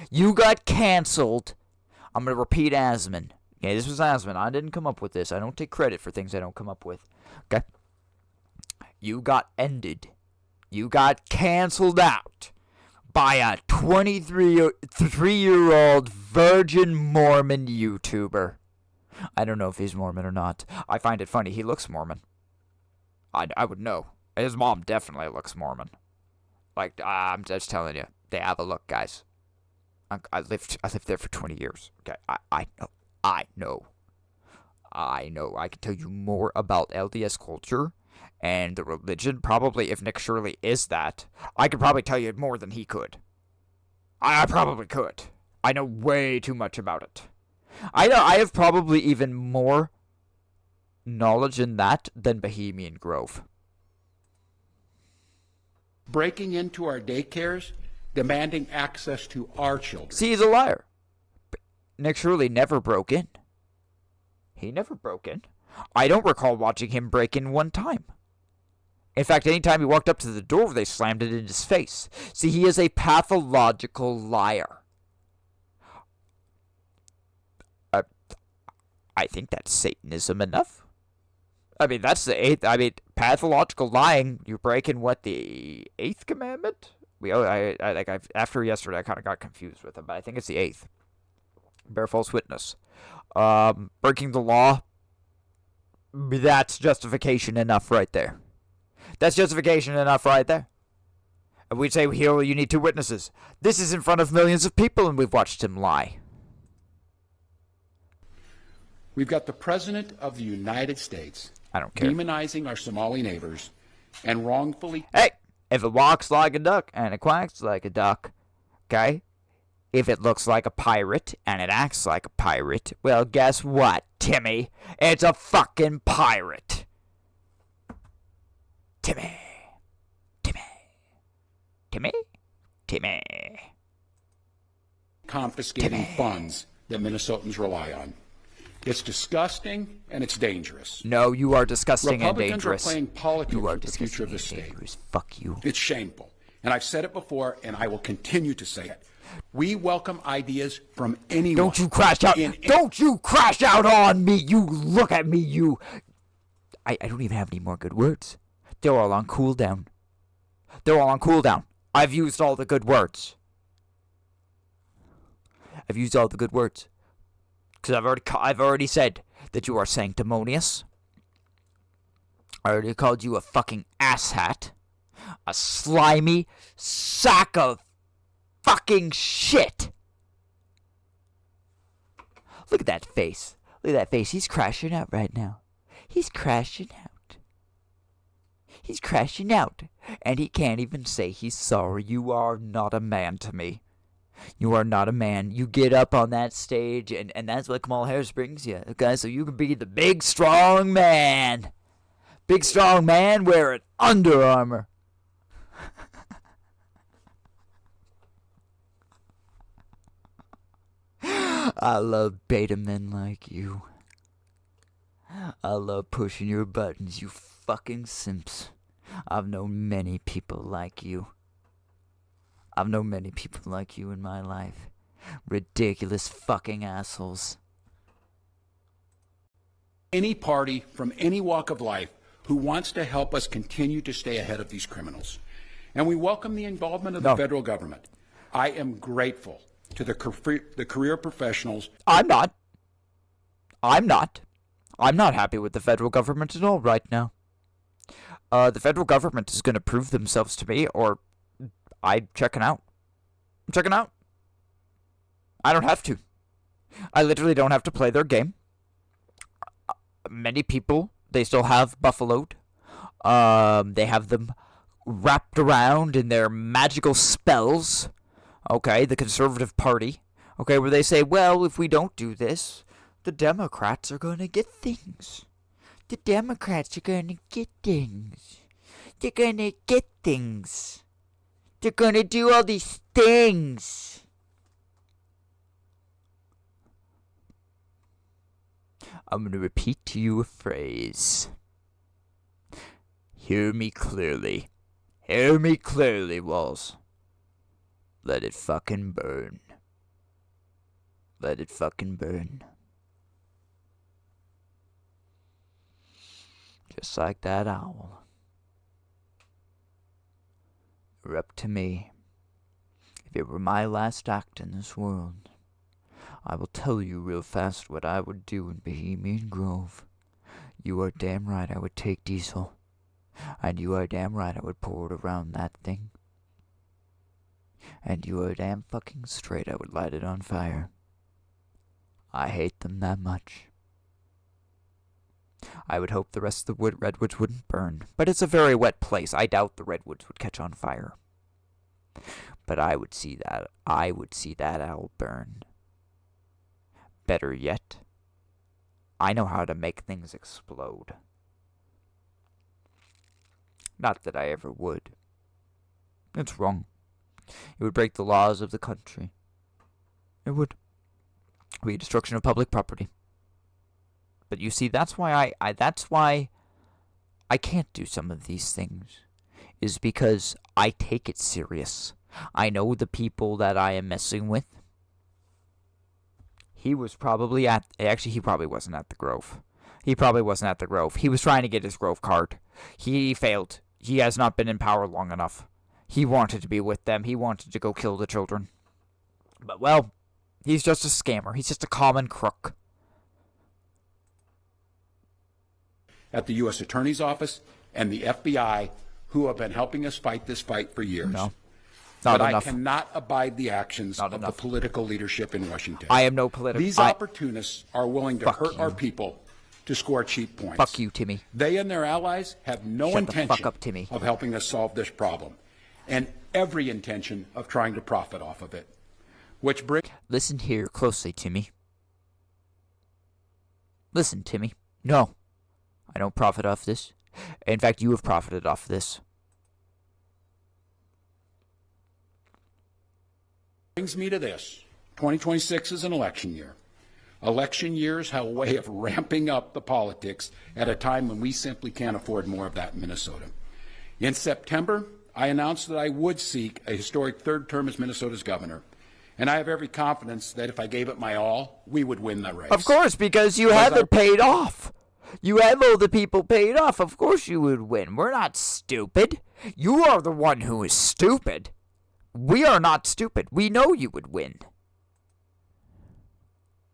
You got canceled. I'm going to repeat Asman. Okay, this was Asman. I didn't come up with this. I don't take credit for things I don't come up with. Okay? You got ended. You got canceled out by a 23-year-old virgin Mormon YouTuber. I don't know if he's Mormon or not. I find it funny. He looks Mormon. I would know. His mom definitely looks Mormon. Like, I'm just telling you. They have a look, guys. I lived there for 20 years. Okay, I know. I can tell you more about LDS culture and the religion. Probably, if Nick Shirley is that, I could probably tell you more than he could. I probably could. I know way too much about it. I have probably even more knowledge in that than Bohemian Grove. Breaking into our daycares, demanding access to our children. See, he's a liar. Nick Shirley never broke in. He never broke in. I don't recall watching him break in one time. In fact, anytime he walked up to the door, they slammed it in his face. See, he is a pathological liar. I think that's Satanism enough. I mean, that's the 8th. I mean, pathological lying. You're breaking what, the 8th commandment? After yesterday, I kind of got confused with it, but I think it's the 8th. Bear false witness. Breaking the law. That's justification enough right there. That's justification enough right there. And we'd say, here, you need 2 witnesses. This is in front of millions of people, and we've watched him lie. We've got the President of the United States I don't care. demonizing our Somali neighbors and wrongfully... Hey, if it walks like a duck and it quacks like a duck, okay? If it looks like a pirate and it acts like a pirate, well, guess what, Timmy? It's a fucking pirate. Timmy. confiscating funds that Minnesotans rely on. It's disgusting and it's dangerous. No, you are disgusting and Republicans dangerous. are playing politics You are with the future of this disgusting and state. dangerous. Fuck you. It's shameful. And I've said it before, and I will continue to say it. We welcome ideas from anyone. Don't you crash out. Don't you crash out on me. You look at me, you. I don't even have any more good words. They're all on cooldown. They're all on cooldown. I've used all the good words. I've used all the good words. Because I've already said that you are sanctimonious. I already called you a fucking asshat. A slimy sack of fucking shit. Look at that face. Look at that face. He's crashing out right now. He's crashing out. He's crashing out. And he can't even say he's sorry. You are not a man to me. You are not a man. You get up on that stage, and that's what Kamal Harris brings you. Okay, so you can be the big, strong man. Big, strong man wearing Under Armour. I love beta men like you. I love pushing your buttons, you fucking simps. I've known many people like you. I've known many people like you in my life. Ridiculous fucking assholes. Any party from any walk of life who wants to help us continue to stay ahead of these criminals. And we welcome the involvement of the federal government. I am grateful to the career professionals. I'm not happy with the federal government at all right now. The federal government is going to prove themselves to me, or I'm checking out. I don't have to. I literally don't have to play their game. Many people They still have buffaloed. They have them wrapped around in their magical spells. Okay, the Conservative Party. Okay, where they say, well, if we don't do this, the Democrats are going to get things. The Democrats are going to get things. They're going to get things. They're going to do all these things. I'm going to repeat to you a phrase. Hear me clearly. Hear me clearly, Walz. Let it fucking burn. Let it fucking burn. Just like that owl. You're up to me. If it were my last act in this world, I will tell you real fast what I would do in Bohemian Grove. You are damn right I would take diesel. And you are damn right I would pour it around that thing. And you are damn fucking straight I would light it on fire. I hate them that much. I would hope the rest of the redwoods wouldn't burn, but it's a very wet place. I doubt the redwoods would catch on fire. But I would see that owl burn. Better yet, I know how to make things explode. Not that I ever would. It's wrong. It would break the laws of the country. It would. It would be destruction of public property. But you see, that's why I can't do some of these things. Is because I take it serious. I know the people that I am messing with. He was probably he probably wasn't at the Grove. He probably wasn't at the Grove. He was trying to get his Grove card. He failed. He has not been in power long enough. He wanted to be with them. He wanted to go kill the children. But, well, he's just a scammer. He's just a common crook. At the U.S. Attorney's Office and the FBI, who have been helping us fight this fight for years. No. But I cannot abide the actions of the political leadership in Washington. I am no political. These opportunists are willing to hurt our people to score cheap points. Fuck you, Timmy. They and their allies have no intention of helping us solve this problem, and every intention of trying to profit off of it. Listen here closely, Timmy. Listen, Timmy. No, I don't profit off this. In fact, you have profited off this. Brings me to this. 2026 is an election year. Election years have a way of ramping up the politics at a time when we simply can't afford more of that in Minnesota. In September, I announced that I would seek a historic third term as Minnesota's governor. And I have every confidence that if I gave it my all, we would win the race. Of course, because you have it paid off. You have all the people paid off. Of course you would win. We're not stupid. You are the one who is stupid. We are not stupid. We know you would win.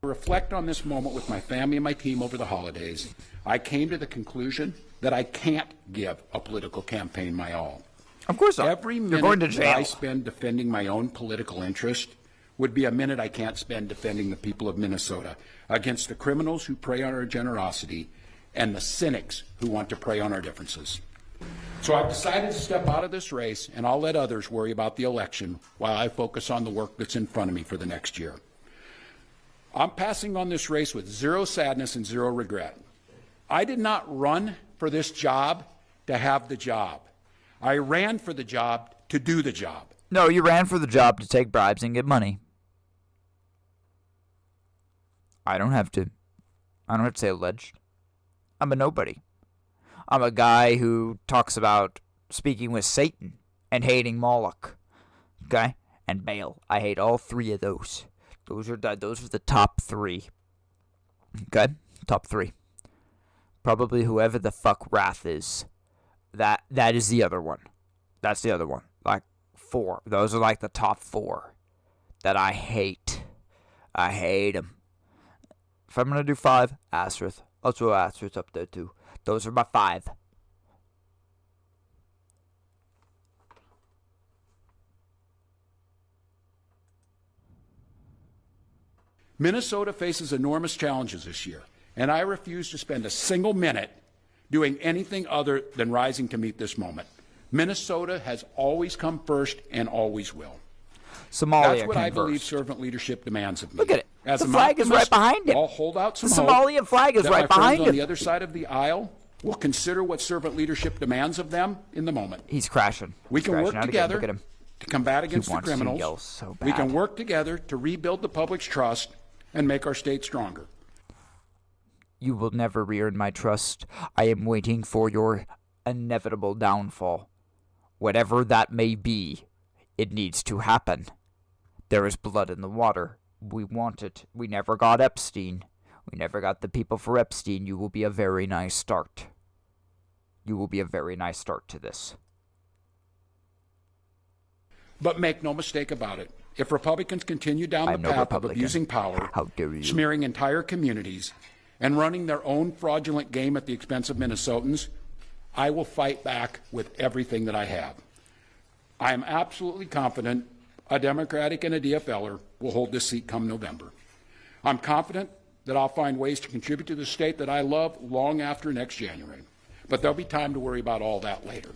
To reflect on this moment with my family and my team over the holidays, I came to the conclusion that I can't give a political campaign my all. Of course not. Every minute that I spend defending my own political interest would be a minute I can't spend defending the people of Minnesota against the criminals who prey on our generosity and the cynics who want to prey on our differences. So I've decided to step out of this race, and I'll let others worry about the election while I focus on the work that's in front of me for the next year. I'm passing on this race with zero sadness and zero regret. I did not run for this job to have the job. I ran for the job to do the job. No, you ran for the job to take bribes and get money. I don't have to say alleged. I'm a nobody. I'm a guy who talks about speaking with Satan and hating Moloch. Okay? And Baal. I hate all three of those. Those are the top three. Okay? Top three. Probably whoever the fuck Wrath is. That is the other one. That's the other one. Like 4. Those are like the top 4 that I hate. I hate them. If I'm going to do 5, Asterith. I'll throw Asterith up there too. Those are my 5. Minnesota faces enormous challenges this year, and I refuse to spend a single minute doing anything other than rising to meet this moment. Minnesota has always come first and always will. Somalia That's what came I believe first. servant leadership demands of me. Look at it. As The an flag is right optimist, behind him. I'll hold out some The hope Somalian flag is that right my friends behind on him. the other side of the aisle will consider what servant leadership demands of them in the moment. He's crashing. We He's can crashing work out again. together Look at him. to combat against the wants to criminals. yell so We can bad. work together to rebuild the public's trust and make our state stronger. You will never re-earn my trust. I am waiting for your inevitable downfall. Whatever that may be, it needs to happen. There is blood in the water. We want it. We never got Epstein. We never got the people for Epstein. You will be a very nice start. You will be a very nice start to this. But make no mistake about it. If Republicans continue down the I'm no path of Republican. abusing power, How dare you? smearing entire communities, and running their own fraudulent game at the expense of Minnesotans, I will fight back with everything that I have. I am absolutely confident a Democratic and a DFLer will hold this seat come November. I'm confident that I'll find ways to contribute to the state that I love long after next January. But there'll be time to worry about all that later.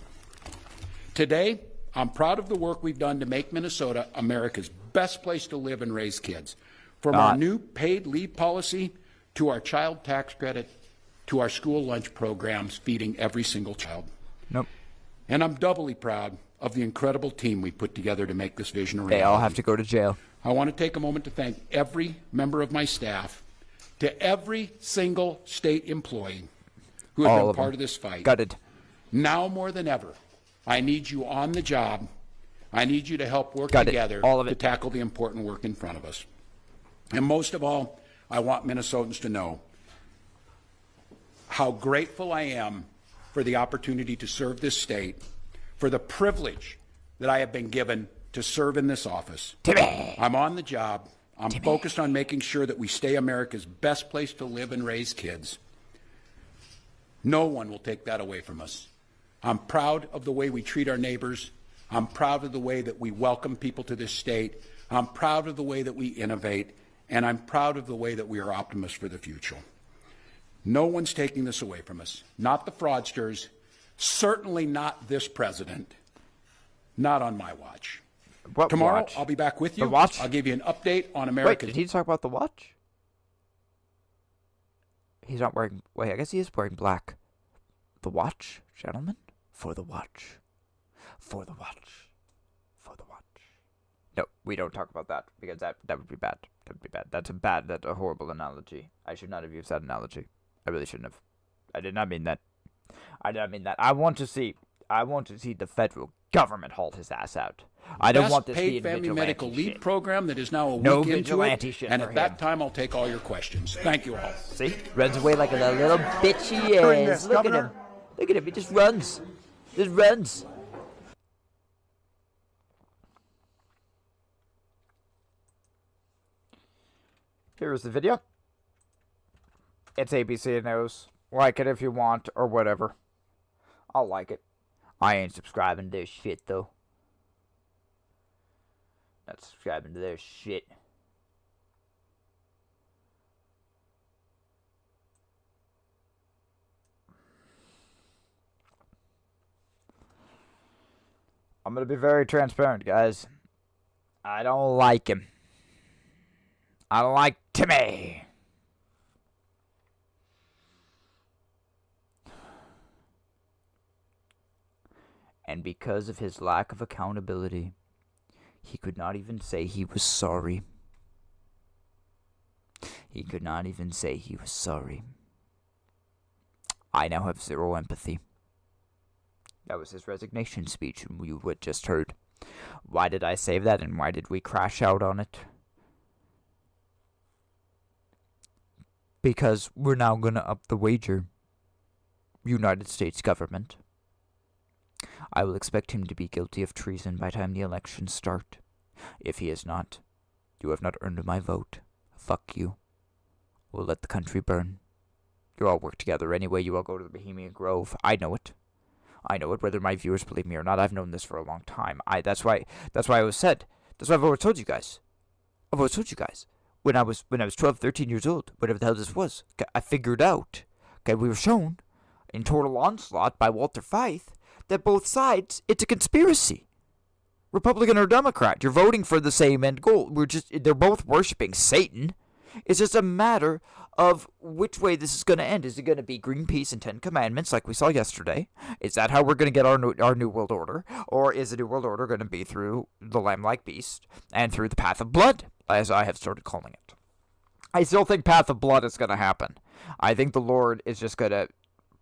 Today, I'm proud of the work we've done to make Minnesota America's best place to live and raise kids. From our new paid leave policy to our child tax credit to our school lunch programs feeding every single child. Nope. And I'm doubly proud of the incredible team we put together to make this vision a reality. They all have to go to jail. I want to take a moment to thank every member of my staff, to every single state employee who has All been of part them. of this fight. Gutted. Now more than ever, I need you on the job. I need you to help work Got it. together All of to it. tackle the important work in front of us. And most of all, I want Minnesotans to know how grateful I am for the opportunity to serve this state, for the privilege that I have been given to serve in this office. Timmy. I'm on the job. I'm focused on making sure that we stay America's best place to live and raise kids. No one will take that away from us. I'm proud of the way we treat our neighbors. I'm proud of the way that we welcome people to this state. I'm proud of the way that we innovate. And I'm proud of the way that we are optimists for the future. No one's taking this away from us. Not the fraudsters. Certainly not this president. Not on my watch. What Tomorrow, watch? I'll be back with you. The watch? I'll give you an update on Wait, America's... did he talk about the watch? He's not wearing... Wait, I guess he is wearing black. The watch, gentlemen? For the watch. For the watch. For the watch. No, we don't talk about that, because that would be bad. That would be bad. That's a horrible analogy. I should not have used that analogy. I really shouldn't have. I did not mean that. I did not mean that. I want to see the federal government haul his ass out. I don't want this paid being family vigilante medical leave shit. program that is now a No week into vigilante it, shit and for at that him. time I'll take all your questions. Thank you all. See? Runs away like a little bitch he Doing is. this, Look at Governor. him. Look at him. He just runs. Just runs. Here is the video. It's ABC News. Like it if you want, or whatever. I'll like it. I ain't subscribing to this shit, though. Not subscribing to their shit. I'm gonna be very transparent, guys. I don't like him. I don't like Timmy. And because of his lack of accountability, he could not even say he was sorry. He could not even say he was sorry. I now have zero empathy. That was his resignation speech, and you had just heard. Why did I say that, and why did we crash out on it? Because we're now going to up the wager. United States government. I will expect him to be guilty of treason by the time the elections start. If he is not, you have not earned my vote. Fuck you. We'll let the country burn. You all work together anyway. You all go to the Bohemian Grove. I know it. I know it, whether my viewers believe me or not. I've known this for a long time. That's why I was said. That's why I've always told you guys. I've always told you guys. When I was 12, 13 years old, whatever the hell this was, I figured out. Okay, we were shown in Total Onslaught by Walter Feith that both sides, it's a conspiracy. Republican or Democrat, you're voting for the same end goal. They're both worshiping Satan. It's just a matter of which way this is going to end. Is it going to be Greenpeace and 10 Commandments like we saw yesterday? Is that how we're going to get our new world order? Or is the new world order going to be through the Lamb-like beast and through the path of blood, as I have started calling it? I still think path of blood is going to happen. I think the Lord is just going to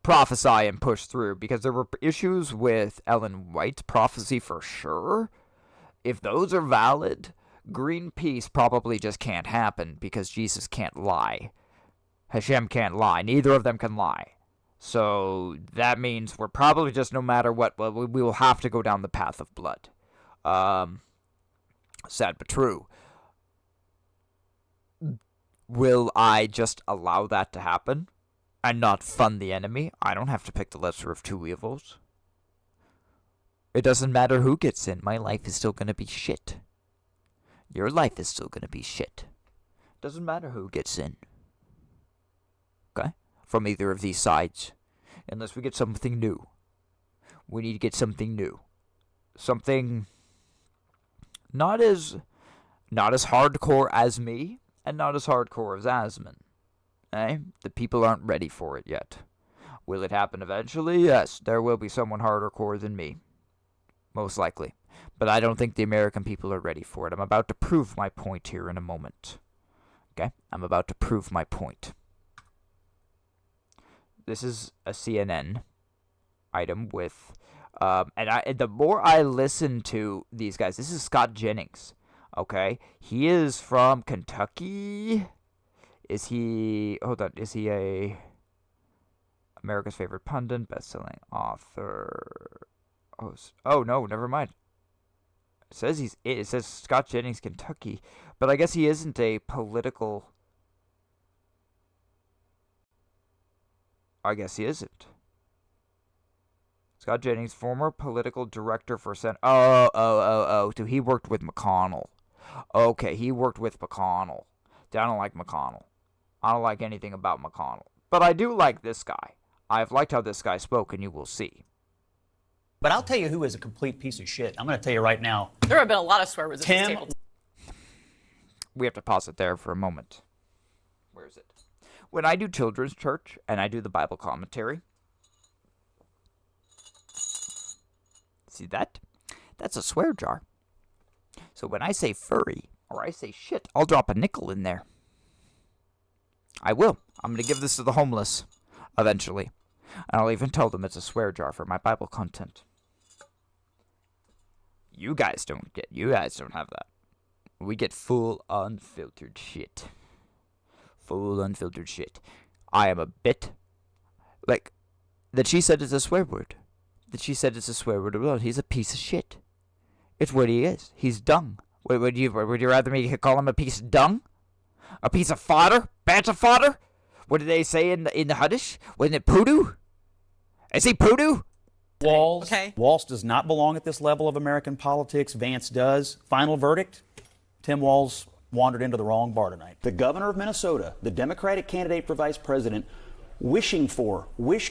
prophesy and push through, because there were issues with Ellen White's prophecy for sure. If those are valid, Greenpeace probably just can't happen, because Jesus can't lie. Hashem can't lie. Neither of them can lie. So that means we're probably just, no matter what, we will have to go down the path of blood. Sad but true. Will I just allow that to happen and not fund the enemy? I don't have to pick the lesser of two evils. It doesn't matter who gets in. My life is still going to be shit. Your life is still going to be shit. Doesn't matter who gets in. Okay? From either of these sides. Unless we get something new. We need to get something new. Something not as hardcore as me, and not as hardcore as Asman. Eh? The people aren't ready for it yet. Will it happen eventually? Yes, there will be someone harder core than me. Most likely. But I don't think the American people are ready for it. I'm about to prove my point here in a moment. Okay? I'm about to prove my point. This is a CNN item with... the more I listen to these guys... This is Scott Jennings. Okay? He is from Kentucky. Is he... Hold on. Is he a... America's Favorite Pundit, best-selling author... Oh, no, never mind. It says Scott Jennings, Kentucky, but I guess he isn't a political... I guess he isn't. Scott Jennings, former political director for Senate... Oh, so he worked with McConnell. Okay, he worked with McConnell. I don't like McConnell. I don't like anything about McConnell. But I do like this guy. I've liked how this guy spoke, and you will see. But I'll tell you who is a complete piece of shit. I'm going to tell you right now. There have been a lot of swear words at this table. We have to pause it there for a moment. Where is it? When I do children's church and I do the Bible commentary. See that? That's a swear jar. So when I say furry or I say shit, I'll drop a nickel in there. I will. I'm going to give this to the homeless eventually. And I'll even tell them it's a swear jar for my Bible content. You guys don't have that. We get full unfiltered shit. Full unfiltered shit. I am a bit like that she said it's a swear word. That she said it's a swear word. Well, he's a piece of shit. It's what he is. He's dung. Would you rather me call him a piece of dung? A piece of fodder? Banter fodder? What did they say in the Huddish? Wasn't it poodoo? Is he poodoo? Walz. Okay. Walz does not belong at this level of American politics. Vance does. Final verdict, Tim Walz wandered into the wrong bar tonight. The governor of Minnesota, the Democratic candidate for vice president, wish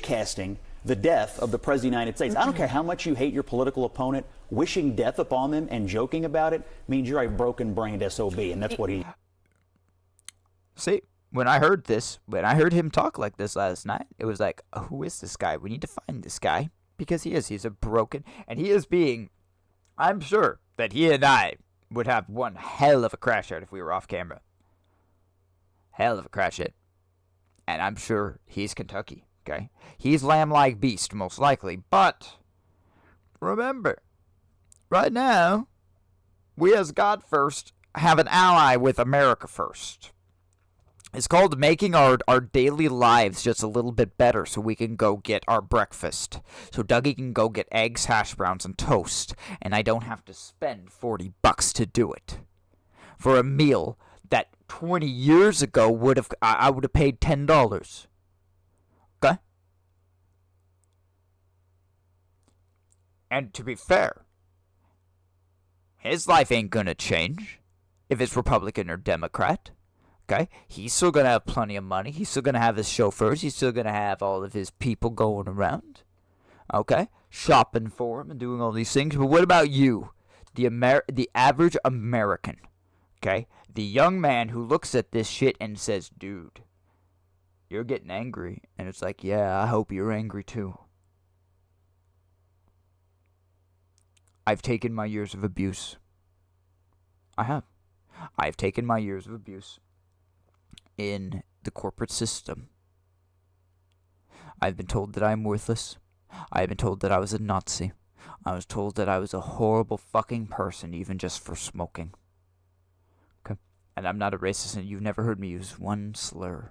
casting the death of the president of the United States. I don't care how much you hate your political opponent, wishing death upon them and joking about it means you're a broken-brained SOB, and that's what he... See? When I heard him talk like this last night, it was like, who is this guy? We need to find this guy. Because he's a broken, and he is being, I'm sure that he and I would have one hell of a crash out if we were off camera. Hell of a crash out. And I'm sure he's Kentucky, okay? He's lamb-like beast, most likely. But, remember, right now, we as God first have an ally with America first. It's called making our daily lives just a little bit better so we can go get our breakfast. So Dougie can go get eggs, hash browns, and toast. And I don't have to spend $40 to do it. For a meal that 20 years ago I would have paid $10. Okay? And to be fair, his life ain't gonna change if it's Republican or Democrat. Okay? He's still going to have plenty of money. He's still going to have his chauffeurs. He's still going to have all of his people going around. Okay? Shopping for him and doing all these things. But what about you? The average American. Okay? The young man who looks at this shit and says, dude, you're getting angry. And it's like, yeah, I hope you're angry too. I've taken my years of abuse. I have. I've taken my years of abuse in the corporate system. I've been told that I'm worthless. I've been told that I was a Nazi. I was told that I was a horrible fucking person, even just for smoking. Okay? And I'm not a racist, and you've never heard me use one slur.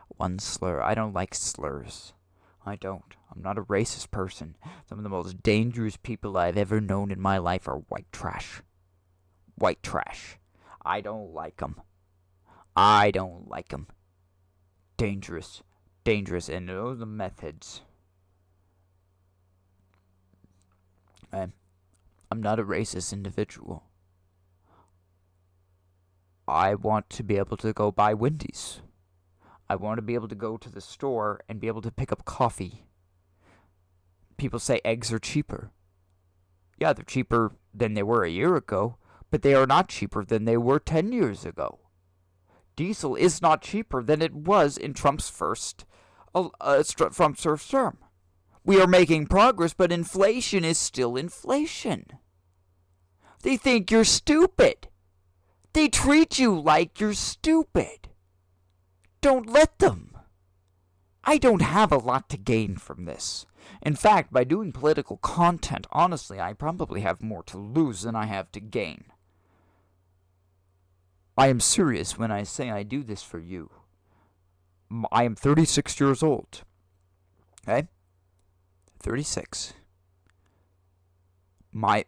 One slur. I don't like slurs. I don't. I'm not a racist person. Some of the most dangerous people I've ever known in my life are white trash. White trash. I don't like them. I don't like them. Dangerous. Dangerous. And those are the methods. I'm not a racist individual. I want to be able to go buy Wendy's. I want to be able to go to the store and be able to pick up coffee. People say eggs are cheaper. Yeah, they're cheaper than they were a year ago, but they are not cheaper than they were 10 years ago. Diesel is not cheaper than it was in Trump's first term. We are making progress, but inflation is still inflation. They think you're stupid. They treat you like you're stupid. Don't let them. I don't have a lot to gain from this. In fact, by doing political content, honestly, I probably have more to lose than I have to gain. I am serious when I say I do this for you. I am 36 years old. Okay? 36. My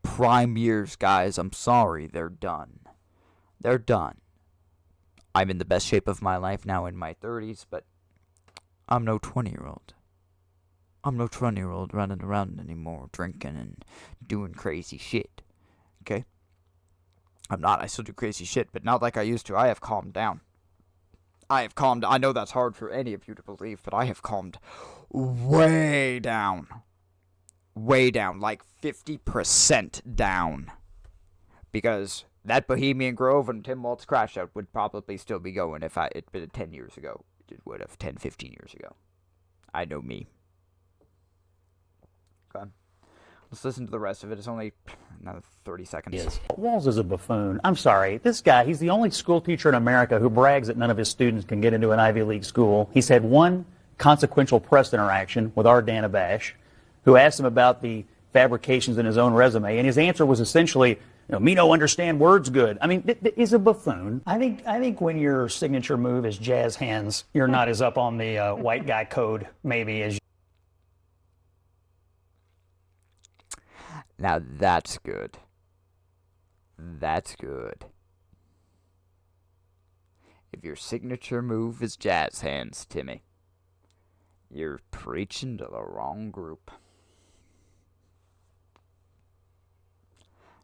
prime years, guys, I'm sorry, they're done. They're done. I'm in the best shape of my life now in my 30s, but I'm no 20-year-old. I'm no 20-year-old running around anymore, drinking and doing crazy shit. Okay? I'm not. I still do crazy shit, but not like I used to. I have calmed down. I know that's hard for any of you to believe, but I have calmed way down. Way down. Like 50% down. Because that Bohemian Grove and Tim Walz crash out would probably still be going if it'd been 10 years ago. It would have 10, 15 years ago. I know me. Okay. Let's listen to the rest of it. It's only another 30 seconds. Yes. Walz is a buffoon. I'm sorry. This guy, he's the only school teacher in America who brags that none of his students can get into an Ivy League school. He's had one consequential press interaction with our Dana Bash, who asked him about the fabrications in his own resume, and his answer was essentially, me no understand words good. I mean, is a buffoon. I think when your signature move is jazz hands, you're not as up on the white guy code maybe as. Now that's good. That's good. If your signature move is jazz hands, Timmy, you're preaching to the wrong group.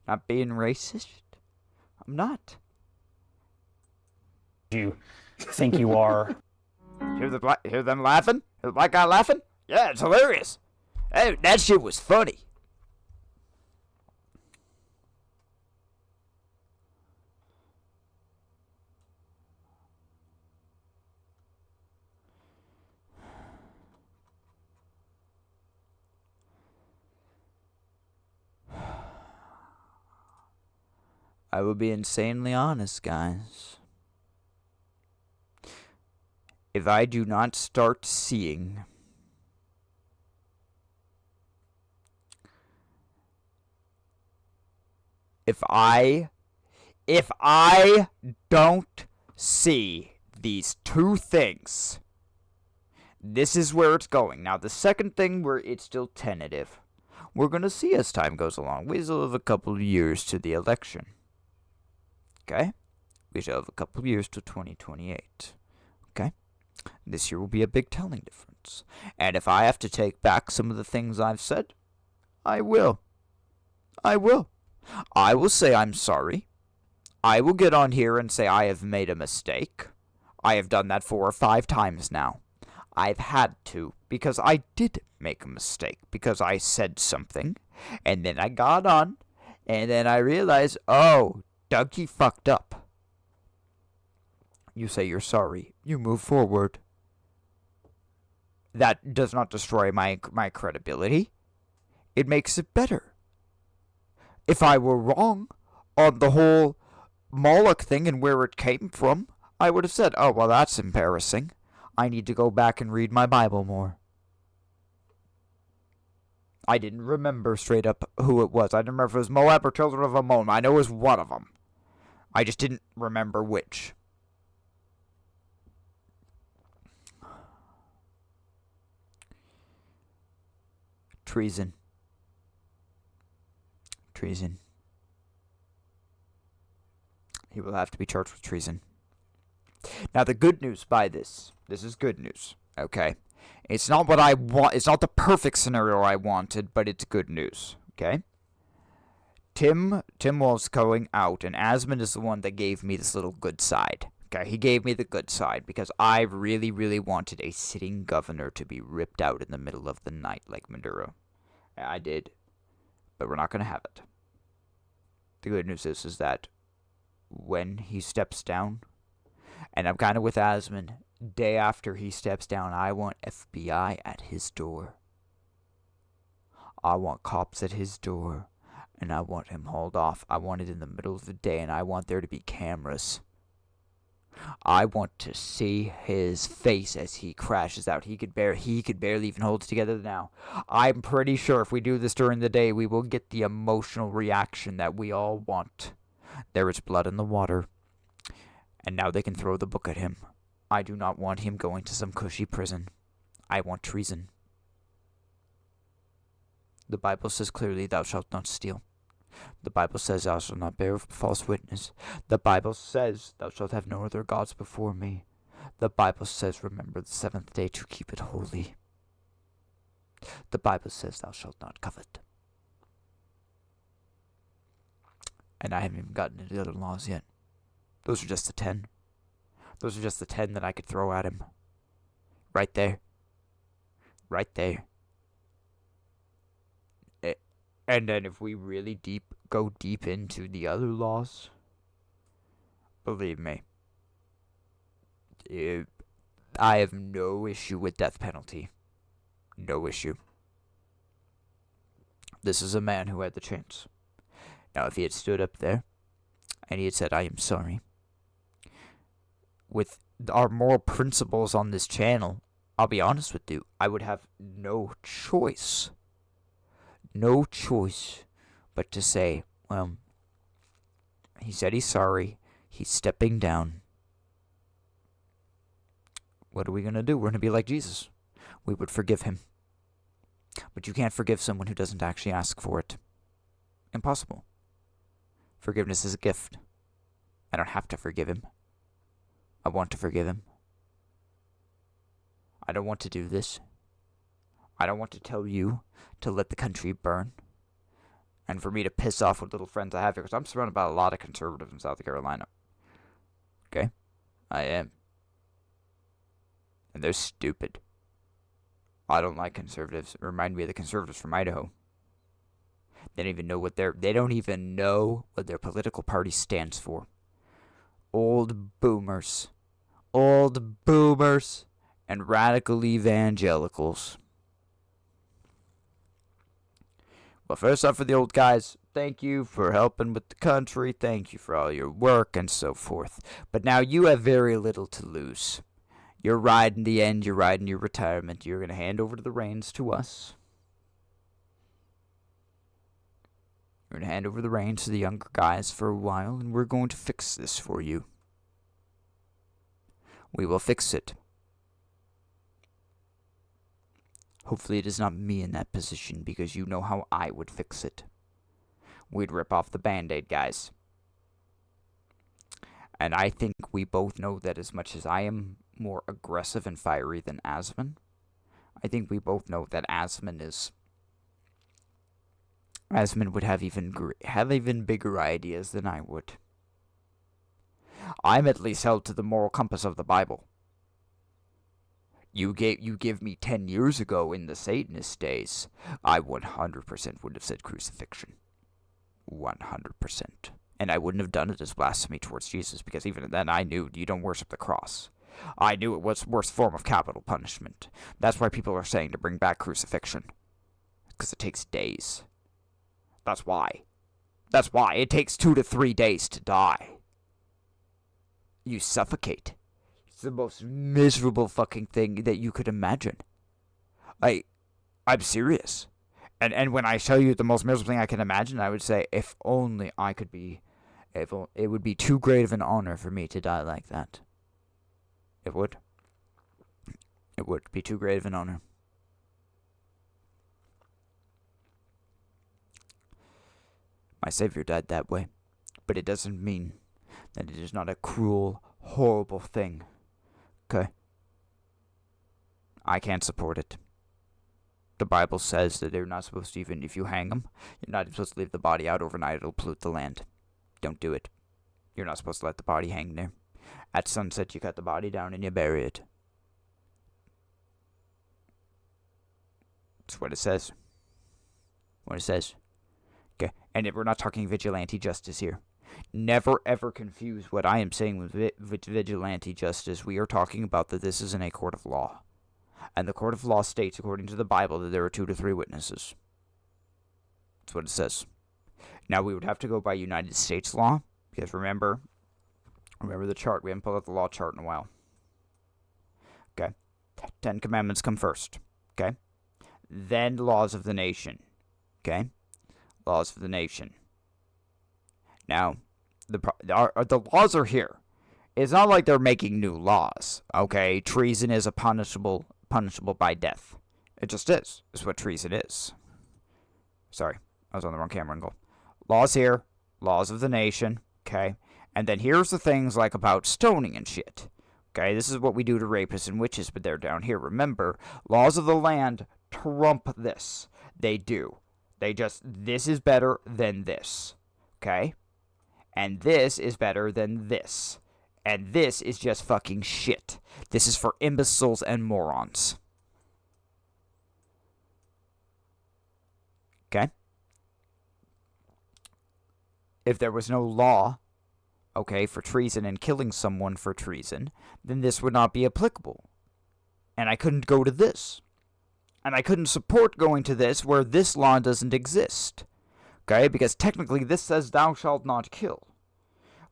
Not being racist? I'm not. You think you are. Hear them laughing? The black guy laughing? Yeah, it's hilarious. Hey, that shit was funny. I will be insanely honest, guys. If I do not start seeing if I don't see these two things, this is where it's going. Now, the second thing, where it's still tentative. We're going to see as time goes along. We still have a couple of years to the election. Okay? We still have a couple of years to 2028. Okay? This year will be a big telling difference. And if I have to take back some of the things I've said, I will. I will. I will say I'm sorry. I will get on here and say I have made a mistake. I have done that 4 or 5 times now. I've had to, because I did make a mistake, because I said something, and then I got on, and then I realized, oh, Dougie fucked up. You say you're sorry. You move forward. That does not destroy my credibility. It makes it better. If I were wrong on the whole Moloch thing and where it came from, I would have said, oh, well, that's embarrassing. I need to go back and read my Bible more. I didn't remember straight up who it was. I didn't remember if it was Moab or Children of Ammon. I know it was one of them. I just didn't remember which. Treason. Treason. He will have to be charged with treason. Now, the good news by this is good news, okay? It's not what I want. It's not the perfect scenario I wanted, but it's good news, okay? Tim Walz going out, and Asmund is the one that gave me this little good side. Okay, he gave me the good side because I really, really wanted a sitting governor to be ripped out in the middle of the night like Maduro. I did, but we're not going to have it. The good news is that when he steps down, and I'm kind of with Asmund, day after he steps down, I want FBI at his door. I want cops at his door, and I want him hauled off. I want it in the middle of the day, and I want there to be cameras. I want to see his face as he crashes out. He could barely even hold it together now. I'm pretty sure if we do this during the day, we will get the emotional reaction that we all want. There is blood in the water, and now they can throw the book at him. I do not want him going to some cushy prison. I want treason. The Bible says clearly, thou shalt not steal. The Bible says, thou shalt not bear false witness. The Bible says, thou shalt have no other gods before me. The Bible says, remember the 7th day to keep it holy. The Bible says, thou shalt not covet. And I haven't even gotten into the other laws yet. Those are just the 10. Those are just the 10 that I could throw at him. Right there. Right there. And then if we really go deep into the other laws, believe me, I have no issue with death penalty. No issue. This is a man who had the chance. Now, if he had stood up there and he had said, I am sorry, with our moral principles on this channel, I'll be honest with you, I would have no choice. No choice but to say, well, he said he's sorry. He's stepping down. What are we going to do? We're going to be like Jesus. We would forgive him. But you can't forgive someone who doesn't actually ask for it. Impossible. Forgiveness is a gift. I don't have to forgive him. I want to forgive him. I don't want to do this. I don't want to tell you to let the country burn. And for me to piss off what little friends I have here, because I'm surrounded by a lot of conservatives in South Carolina. Okay? I am. And they're stupid. I don't like conservatives. It reminds me of the conservatives from Idaho. They don't even know what their political party stands for. Old boomers. Old boomers and radical evangelicals. Well, first off, for the old guys, thank you for helping with the country. Thank you for all your work and so forth. But now you have very little to lose. You're riding the end. You're riding your retirement. You're going to hand over the reins to us. You're going to hand over the reins to the younger guys for a while, and we're going to fix this for you. We will fix it. Hopefully it is not me in that position, because you know how I would fix it. We'd rip off the Band-Aid, guys. And I think we both know that as much as I am more aggressive and fiery than Asmund, I think we both know that Asmund would have even bigger ideas than I would. I'm at least held to the moral compass of the Bible. You give me 10 years ago in the Satanist days, I 100% would have said crucifixion. 100%. And I wouldn't have done it as blasphemy towards Jesus, because even then I knew you don't worship the cross. I knew it was the worst form of capital punishment. That's why people are saying to bring back crucifixion. Because it takes days. That's why. That's why. It takes 2 to 3 days to die. You suffocate. It's the most miserable fucking thing that you could imagine. I'm serious. And when I show you the most miserable thing I can imagine, I would say, if only I could be... it would be too great of an honor for me to die like that. It would. It would be too great of an honor. My Savior died that way. But it doesn't mean that it is not a cruel, horrible thing. Okay? I can't support it. The Bible says that they're not supposed to even, if you hang them, you're not supposed to leave the body out overnight. It'll pollute the land. Don't do it. You're not supposed to let the body hang there. At sunset, you cut the body down and you bury it. That's what it says. What it says. Okay, and we're not talking vigilante justice here. Never ever confuse what I am saying with vigilante justice. We are talking about that this is in a court of law. And the court of law states, according to the Bible, that there are 2 to 3 witnesses. That's what it says. Now, we would have to go by United States law, because remember the chart. We haven't pulled out the law chart in a while. Okay. 10 Commandments come first. Okay. Then laws of the nation. Okay. Laws of the nation. Now, the laws are here. It's not like they're making new laws. Okay. Treason is a punishable by death. It just is. It's what treason is. Sorry. I was on the wrong camera angle. Laws here. Laws of the nation. Okay. And then here's the things like about stoning and shit. Okay, this is what we do to rapists and witches, but they're down here. Remember, laws of the land trump this. They do. This is better than this. Okay? And this is better than this. And this is just fucking shit. This is for imbeciles and morons. Okay? If there was no law, okay, for treason and killing someone for treason, then this would not be applicable. And I couldn't go to this. And I couldn't support going to this where this law doesn't exist. Okay, because technically this says thou shalt not kill.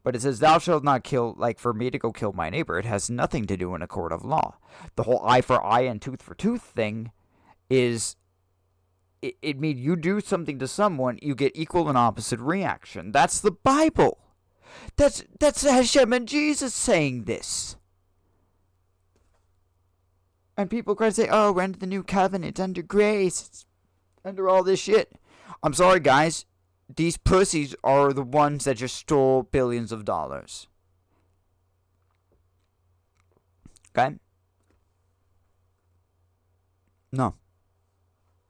But it says thou shalt not kill, like for me to go kill my neighbor. It has nothing to do in a court of law. The whole eye for eye and tooth for tooth thing is... It means you do something to someone, you get equal and opposite reaction. That's the Bible. That's Hashem and Jesus saying this. And people try to say, oh, we're under the new covenant, under grace, it's under all this shit. I'm sorry, guys. These pussies are the ones that just stole billions of dollars. Okay? No.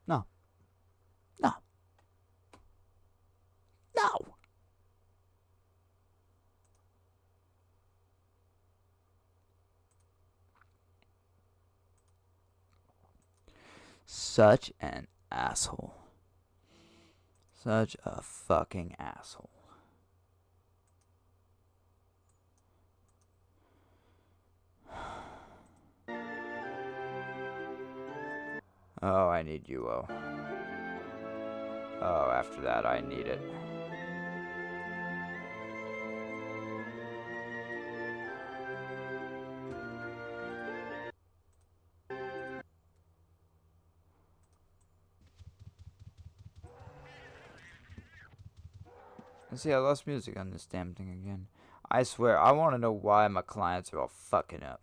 No. No. No. Such an asshole. Such a fucking asshole. Oh, I need you, oh. Oh, after that, I need it. See, I lost music on this damn thing again. I swear, I want to know why my clients are all fucking up.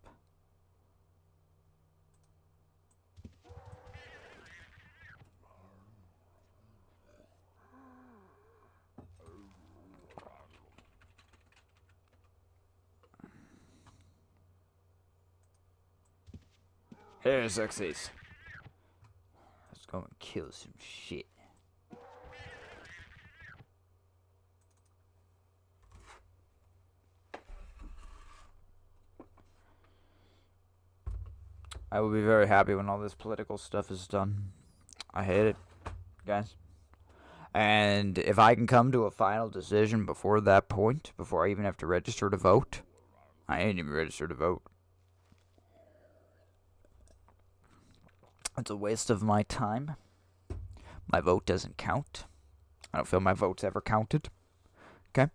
Here, Xerxes. Let's go and kill some shit. I will be very happy when all this political stuff is done. I hate it, guys. And if I can come to a final decision before that point, before I even have to register to vote, I ain't even registered to vote. It's a waste of my time. My vote doesn't count. I don't feel my vote's ever counted. Okay?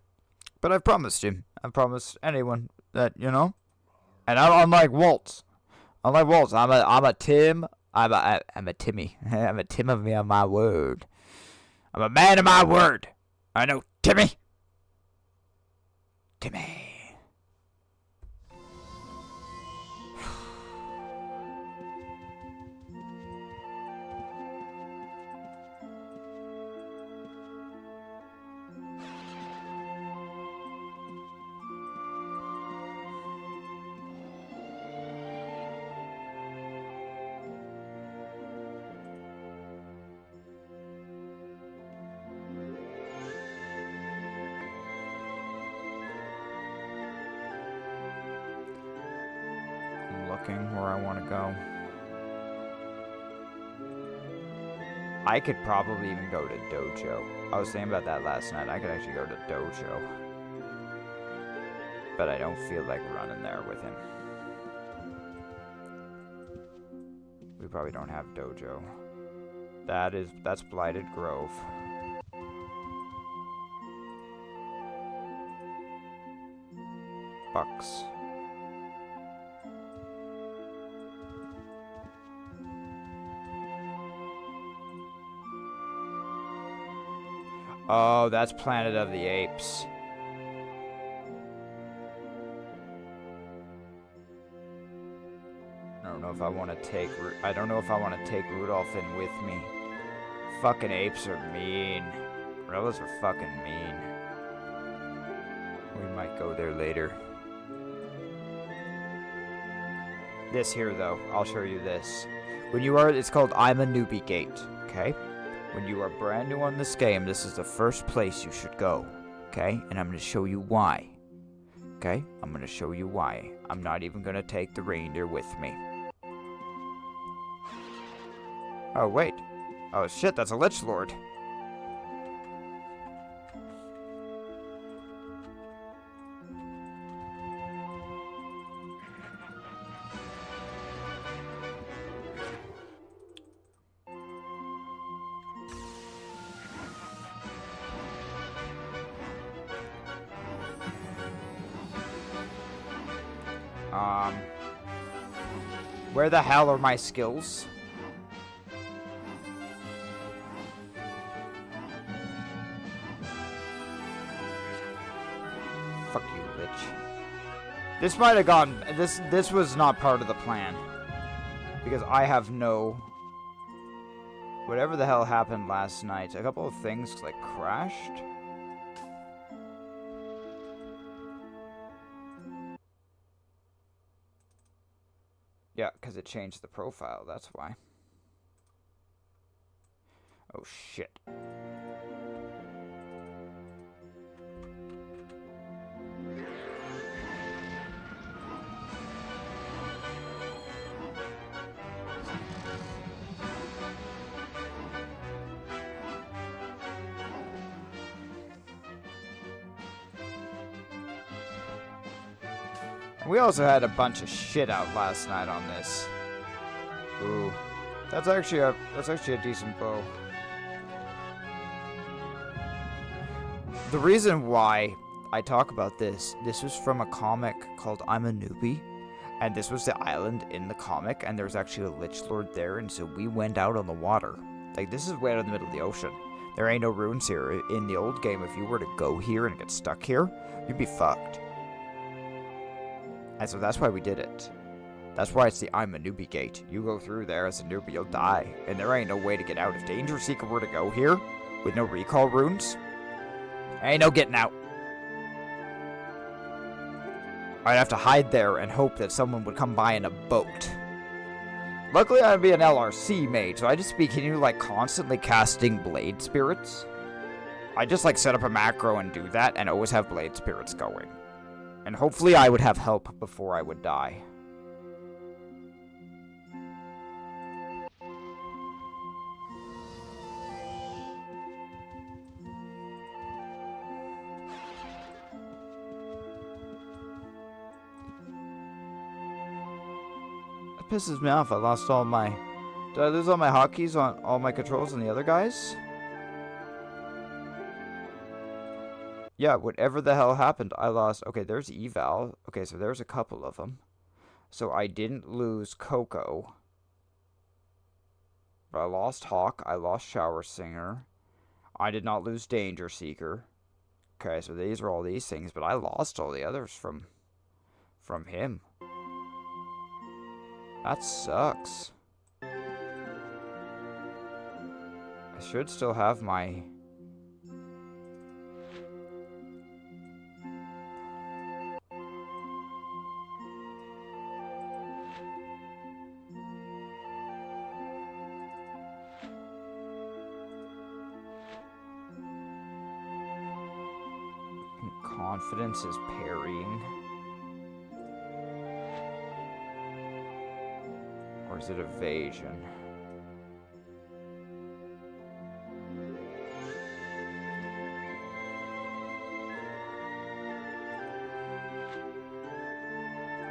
But I've promised you. I've promised anyone that, you know. And I'm like Waltz. I'm like Waltz. I'm a Tim. I'm a Timmy. I'm a Tim of me on my word. I'm a man of my word. I know Timmy. Timmy. Where I want to go. I could probably even go to Dojo. I was thinking about that last night. I could actually go to Dojo. But I don't feel like running there with him. We probably don't have Dojo. That's Blighted Grove. Bucks. Oh, that's Planet of the Apes. I don't know if I want to take Rudolph in with me. Fucking apes are mean. Gorillas are fucking mean. We might go there later. This here, though, I'll show you this. It's called I'm a Newbie Gate, okay? When you are brand new on this game, this is the first place you should go, okay? And I'm going to show you why, okay? I'm going to show you why. I'm not even going to take the reindeer with me. Oh, wait. Oh, shit, that's a Lich Lord. Where the hell are my skills? Fuck you, bitch. This might have gone... This was not part of the plan. Because I have no... Whatever the hell happened last night, a couple of things, like, crashed. Yeah, because it changed the profile, that's why. Oh, shit. We also had a bunch of shit out last night on this. Ooh, that's actually a decent bow. The reason why I talk about this was from a comic called I'm a Newbie, and this was the island in the comic, and there was actually a Lich Lord there, and so we went out on the water. Like, this is way out in the middle of the ocean. There ain't no runes here. In the old game, if you were to go here and get stuck here, you'd be fucked. And so that's why we did it. That's why it's the I'm a Newbie Gate. You go through there as a newbie, you'll die. And there ain't no way to get out. If Danger Seeker were to go here, with no recall runes, ain't no getting out. I'd have to hide there and hope that someone would come by in a boat. Luckily, I'd be an LRC mage, so I just be continually, like, constantly casting Blade Spirits. I just, like, set up a macro and do that, and always have Blade Spirits going. And hopefully I would have help before I would die. pisses me off. I lost all my... Did I lose all my hotkeys on all my controls on the other guys? Yeah, whatever the hell happened, I lost... Okay, there's Eval. Okay, so there's a couple of them. So I didn't lose Coco. But I lost Hawk. I lost Shower Singer. I did not lose Danger Seeker. Okay, so these are all these things, but I lost all the others from him. That sucks. I should still have my... Confidence is parrying. Or is it evasion?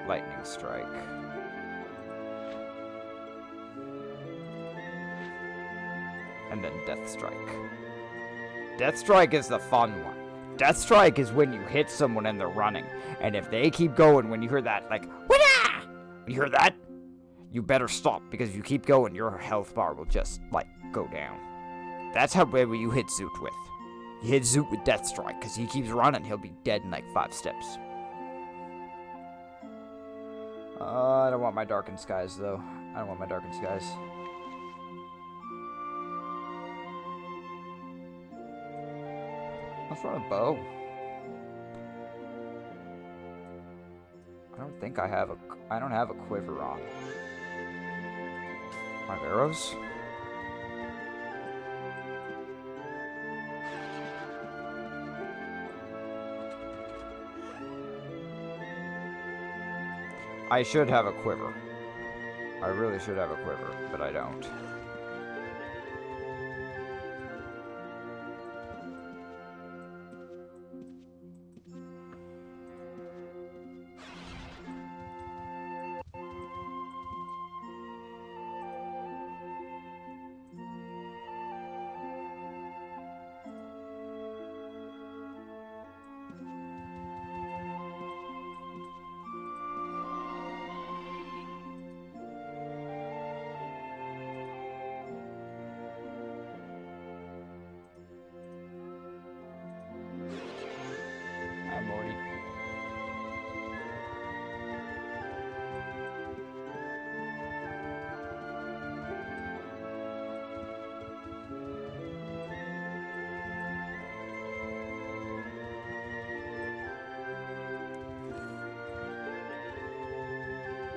Lightning Strike. And then Death Strike. Death Strike is the fun one. Death Strike is when you hit someone and they're running. And if they keep going, when you hear that, like, Wah! When you hear that, you better stop. Because if you keep going, your health bar will just, like, go down. That's how bad you hit Zoot with. You hit Zoot with Death Strike. Because he keeps running, he'll be dead in, like, 5 steps. I don't want my Darkened Skies, though. I don't want my Darkened Skies. Let's run a bow. I don't think I have I don't have a quiver on. I have arrows? I should have a quiver. I really should have a quiver, but I don't.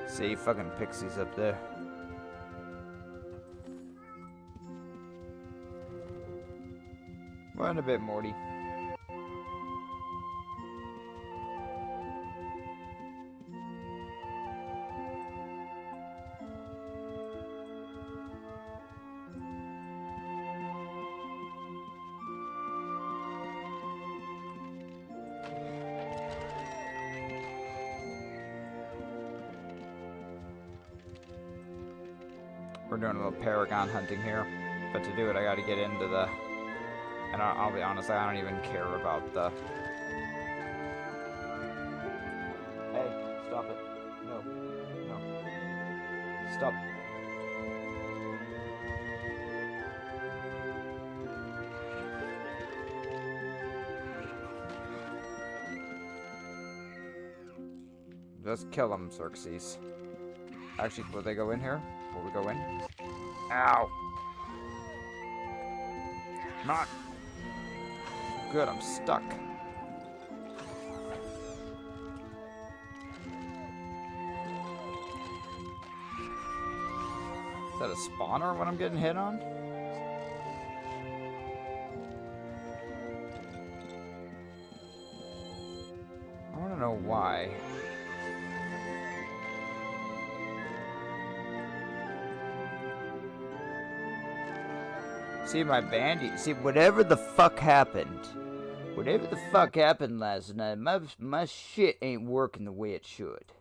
See, fucking pixies up there. Run a bit, Morty. We're doing a little paragon hunting here, but to do it I gotta get into the... And I'll be honest, I don't even care about the... Hey, stop it. No. No. Stop. Just kill them, Xerxes. Actually, will they go in here? Will we go in? Ow! Not good, I'm stuck. Is that a spawner when I'm getting hit on? I want to know why. See, my bandy... See, whatever the fuck happened... Whatever the fuck happened last night, my shit ain't working the way it should.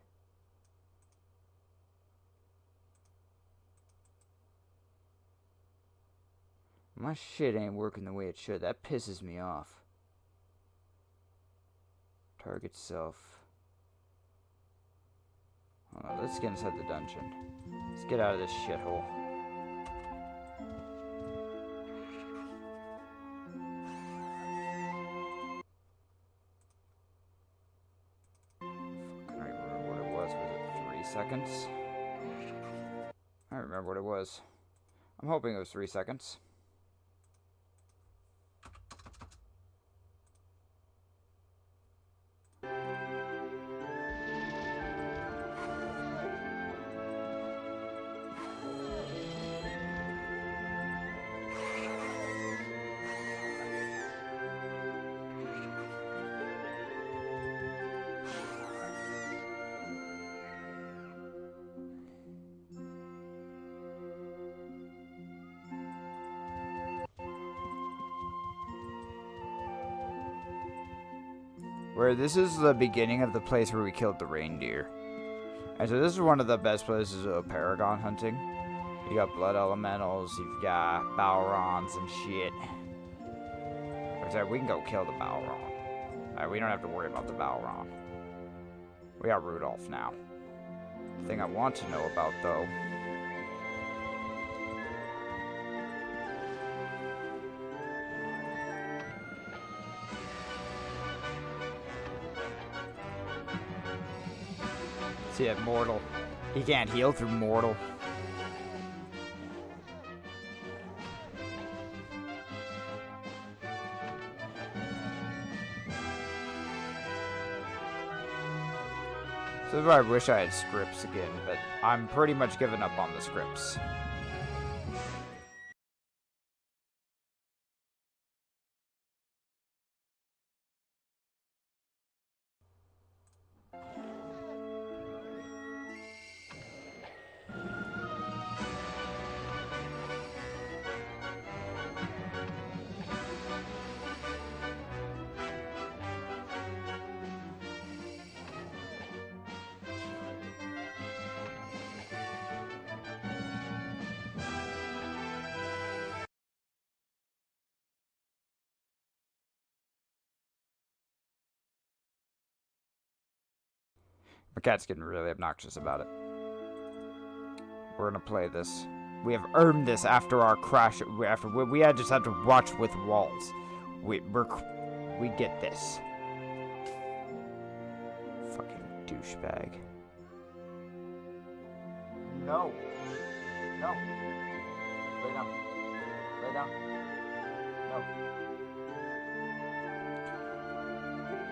My shit ain't working the way it should. That pisses me off. Target self. Let's get inside the dungeon. Let's get out of this shithole. I don't even remember what it was. Was it 3 seconds? I don't remember what it was. I'm hoping it was 3 seconds. Where this is the beginning of the place where we killed the reindeer. And so this is one of the best places of paragon hunting. You got blood elementals, you've got Balrons and shit. We can go kill the Balron. We don't have to worry about the Balron. We got Rudolph now. The thing I want to know about though. See that mortal. He can't heal through mortal. So this is where I wish I had scripts again, but I'm pretty much giving up on the scripts. My cat's getting really obnoxious about it. We're gonna play this. We have earned this after our crash. We had just had to watch with Walz. We get this. Fucking douchebag. No. No. Lay down. Lay down. No.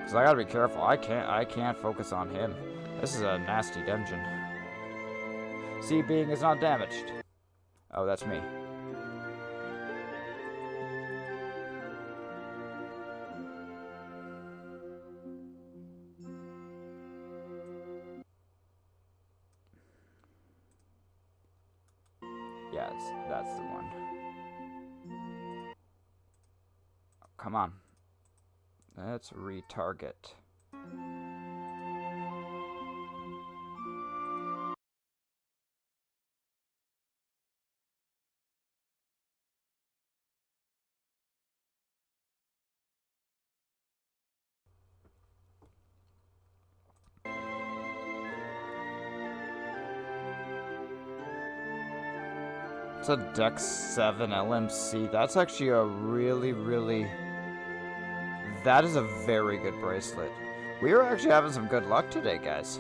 Cause I gotta be careful. I can't focus on him. This is a nasty dungeon. Sea being is not damaged. Oh, that's me. Yeah, that's the one. Oh, come on. Let's retarget. It's a Dex 7 LMC. That's actually a really... That is a very good bracelet. We are actually having some good luck today, guys.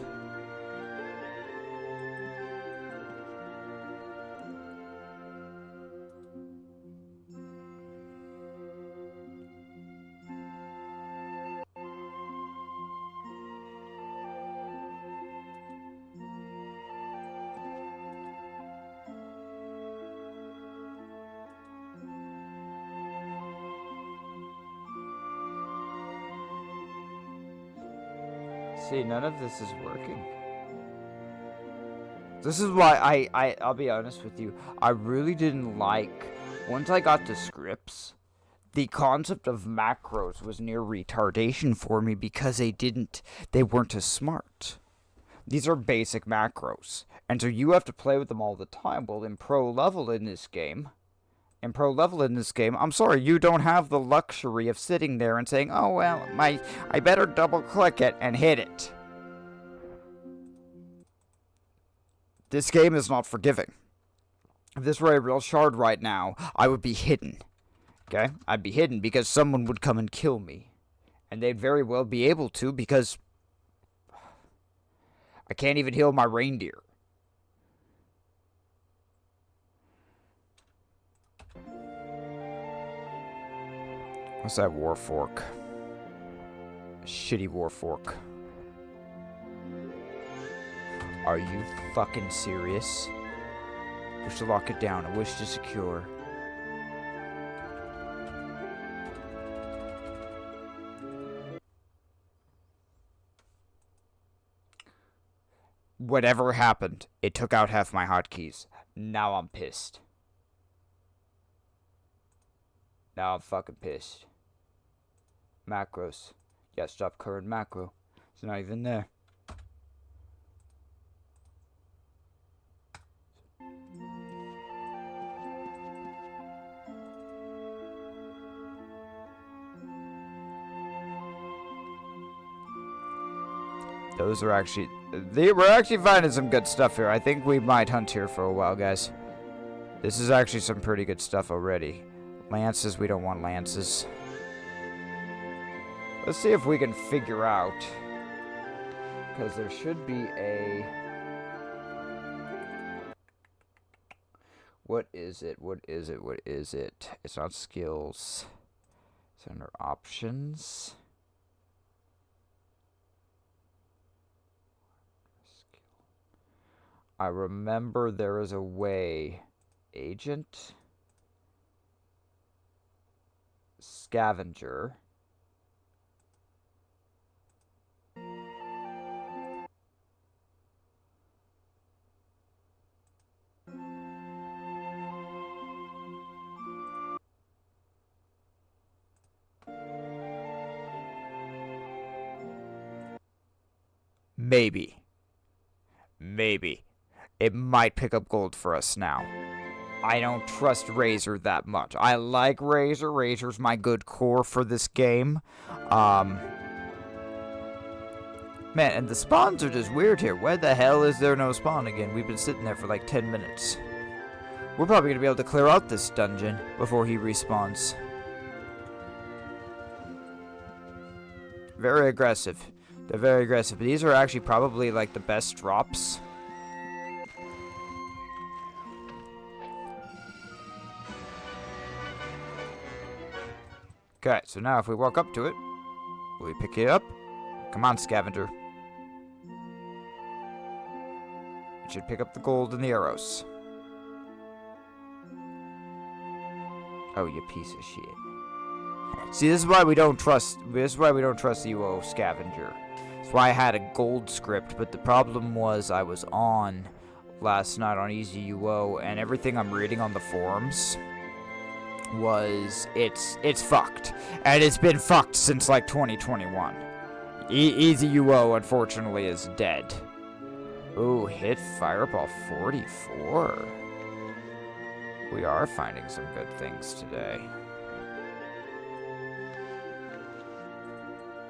See, none of this is working. This is why I'll be honest with you. I really didn't like, once I got to scripts, the concept of macros was near retardation for me because they weren't as smart. These are basic macros. And so you have to play with them all the time. Well, in pro level in this game, in pro level in this game, I'm sorry, you don't have the luxury of sitting there and saying, oh, well, I better double click it and hit it. This game is not forgiving. If this were a real shard right now, I would be hidden. Okay? I'd be hidden because someone would come and kill me. And they'd very well be able to because I can't even heal my reindeer. What's that war fork? A shitty war fork. Are you fucking serious? Wish to lock it down. I wish to secure. Whatever happened, it took out half my hotkeys. Now I'm pissed. Now I'm fucking pissed. Macros. Yeah, stop current macro. It's not even there. Those are actually... We're actually finding some good stuff here. I think we might hunt here for a while, guys. This is actually some pretty good stuff already. Lances, we don't want lances. Let's see if we can figure out. Because there should be a... What is it? What is it? What is it? It's not skills. It's under options. I remember there is a way. Agent. Scavenger. Maybe. Maybe. It might pick up gold for us now. I don't trust Razor that much. I like Razor. Razor's my good core for this game. Man, and the spawns are just weird here. Where the hell is there no spawn again? We've been sitting there for like 10 minutes. We're probably going to be able to clear out this dungeon before he respawns. Very aggressive. They're very aggressive. But these are actually probably like the best drops. Okay, so now if we walk up to it, will we pick it up? Come on, Scavenger. It should pick up the gold and the arrows. Oh, you piece of shit. See, this is why we don't trust. This is why we don't trust the UO Scavenger. That's why I had a gold script, but the problem was I was on last night on Easy UO, and everything I'm reading on the forums was it's fucked, and it's been fucked since like 2021. Easy UO unfortunately is dead. Ooh, hit Fireball 44. We are finding some good things today.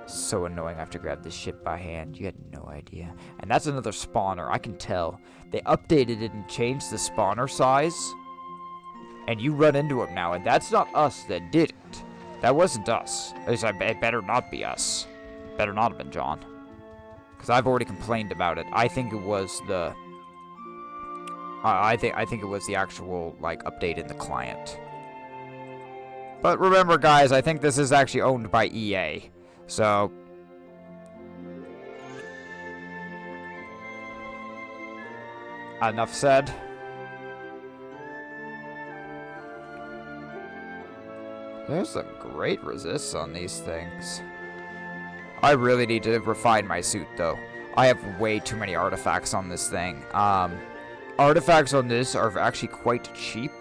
So annoying, I have to grab this shit by hand. You had no idea. And that's another spawner, I can tell. They updated it and changed the spawner size. And you run into him now, and that's not us that did it. That wasn't us. At least it better not be us. Better not have been John. Because I've already complained about it. I think it was the... I think it was the actual, like, update in the client. But remember, guys, I think this is actually owned by EA. So... enough said. There's some great resists on these things. I really need to refine my suit, though. I have way too many artifacts on this thing. Artifacts on this are actually quite cheap.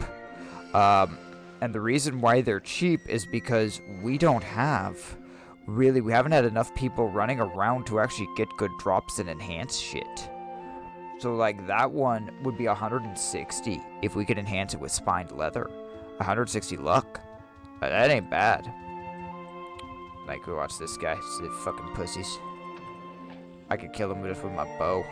And the reason why they're cheap is because we don't have... Really, we haven't had enough people running around to actually get good drops and enhance shit. So, like, that one would be 160 if we could enhance it with spined leather. 160 luck. That ain't bad. Like, go watch this guy. See fucking pussies. I could kill him just with my bow.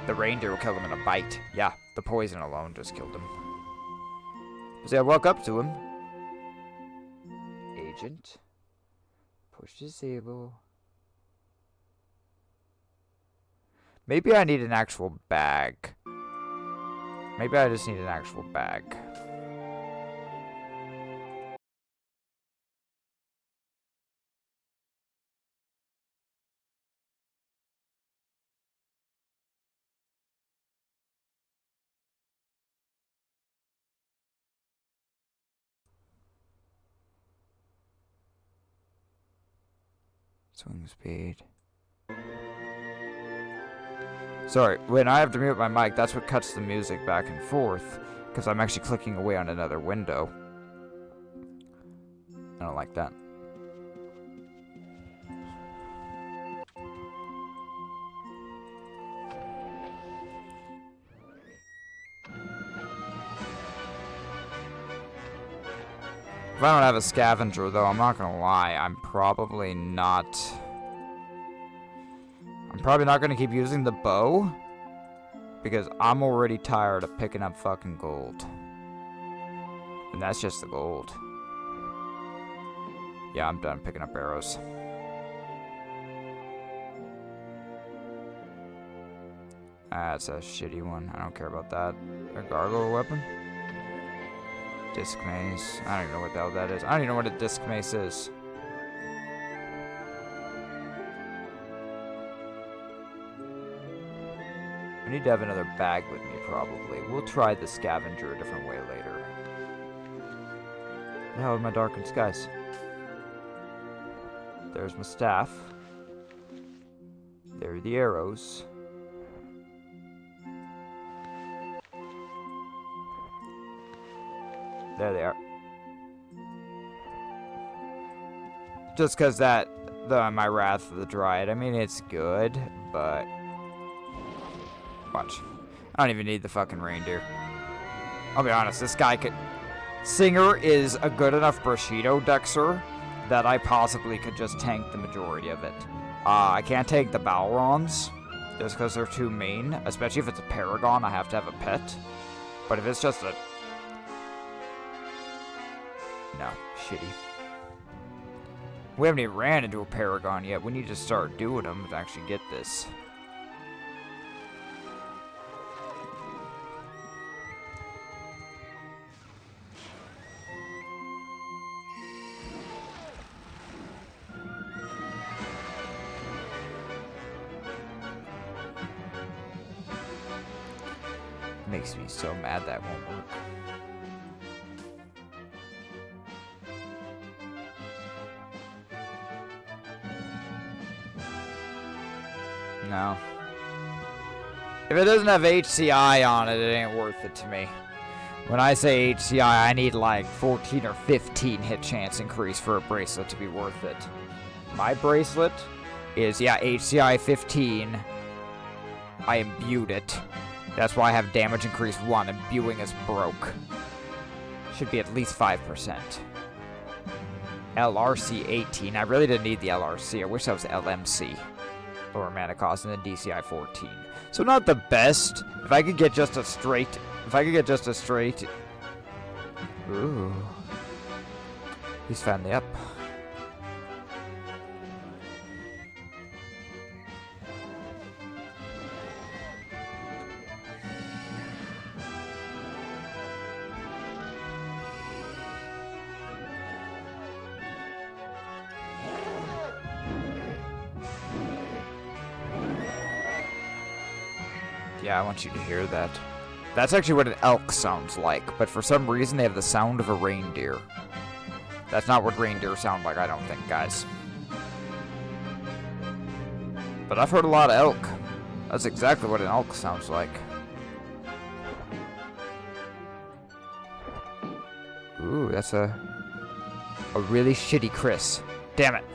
The reindeer will kill him in a bite. Yeah, the poison alone just killed him. See, I walk up to him. Agent. Push disable. Maybe I need an actual bag. Maybe I just need an actual bag. Swing speed. Sorry, when I have to mute my mic, that's what cuts the music back and forth, because I'm actually clicking away on another window. I don't like that. If I don't have a scavenger, though, I'm not gonna lie, I'm probably not gonna keep using the bow, because I'm already tired of picking up fucking gold. And that's just the gold. Yeah, I'm done picking up arrows. That's a shitty one. I don't care about that. A gargoyle weapon? Disc mace. I don't even know what the hell that is. I don't even know what a disc mace is. I need to have another bag with me, probably. We'll try the scavenger a different way later. The hell are my darkened skies? There's my staff. There are the arrows. There they are. Just because my Wrath of the Dryad, I mean, it's good, but... Watch. I don't even need the fucking reindeer. I'll be honest, this guy could... Singer is a good enough Bushido Dexter that I possibly could just tank the majority of it. I can't take the Balrons, just because they're too mean. Especially if it's a Paragon, I have to have a pet. But if it's just a... No, shitty. We haven't even ran into a Paragon yet. We need to start doing them to actually get this. Makes me so mad that won't work. No. If it doesn't have HCI on it, it ain't worth it to me. When I say HCI, I need like 14 or 15 hit chance increase for a bracelet to be worth it. My bracelet is, yeah, HCI 15. I imbued it. That's why I have damage increase 1. Imbuing is broke. Should be at least 5%. LRC 18. I really didn't need the LRC. I wish that was LMC. Lower mana cost, and then DCI 14. So not the best. If I could get just a straight... Ooh. He's finally up. Yeah, I want you to hear that. That's actually what an elk sounds like, but for some reason they have the sound of a reindeer. That's not what reindeer sound like, I don't think, guys. But I've heard a lot of elk. That's exactly what an elk sounds like. Ooh, that's a really shitty Chris. Damn it.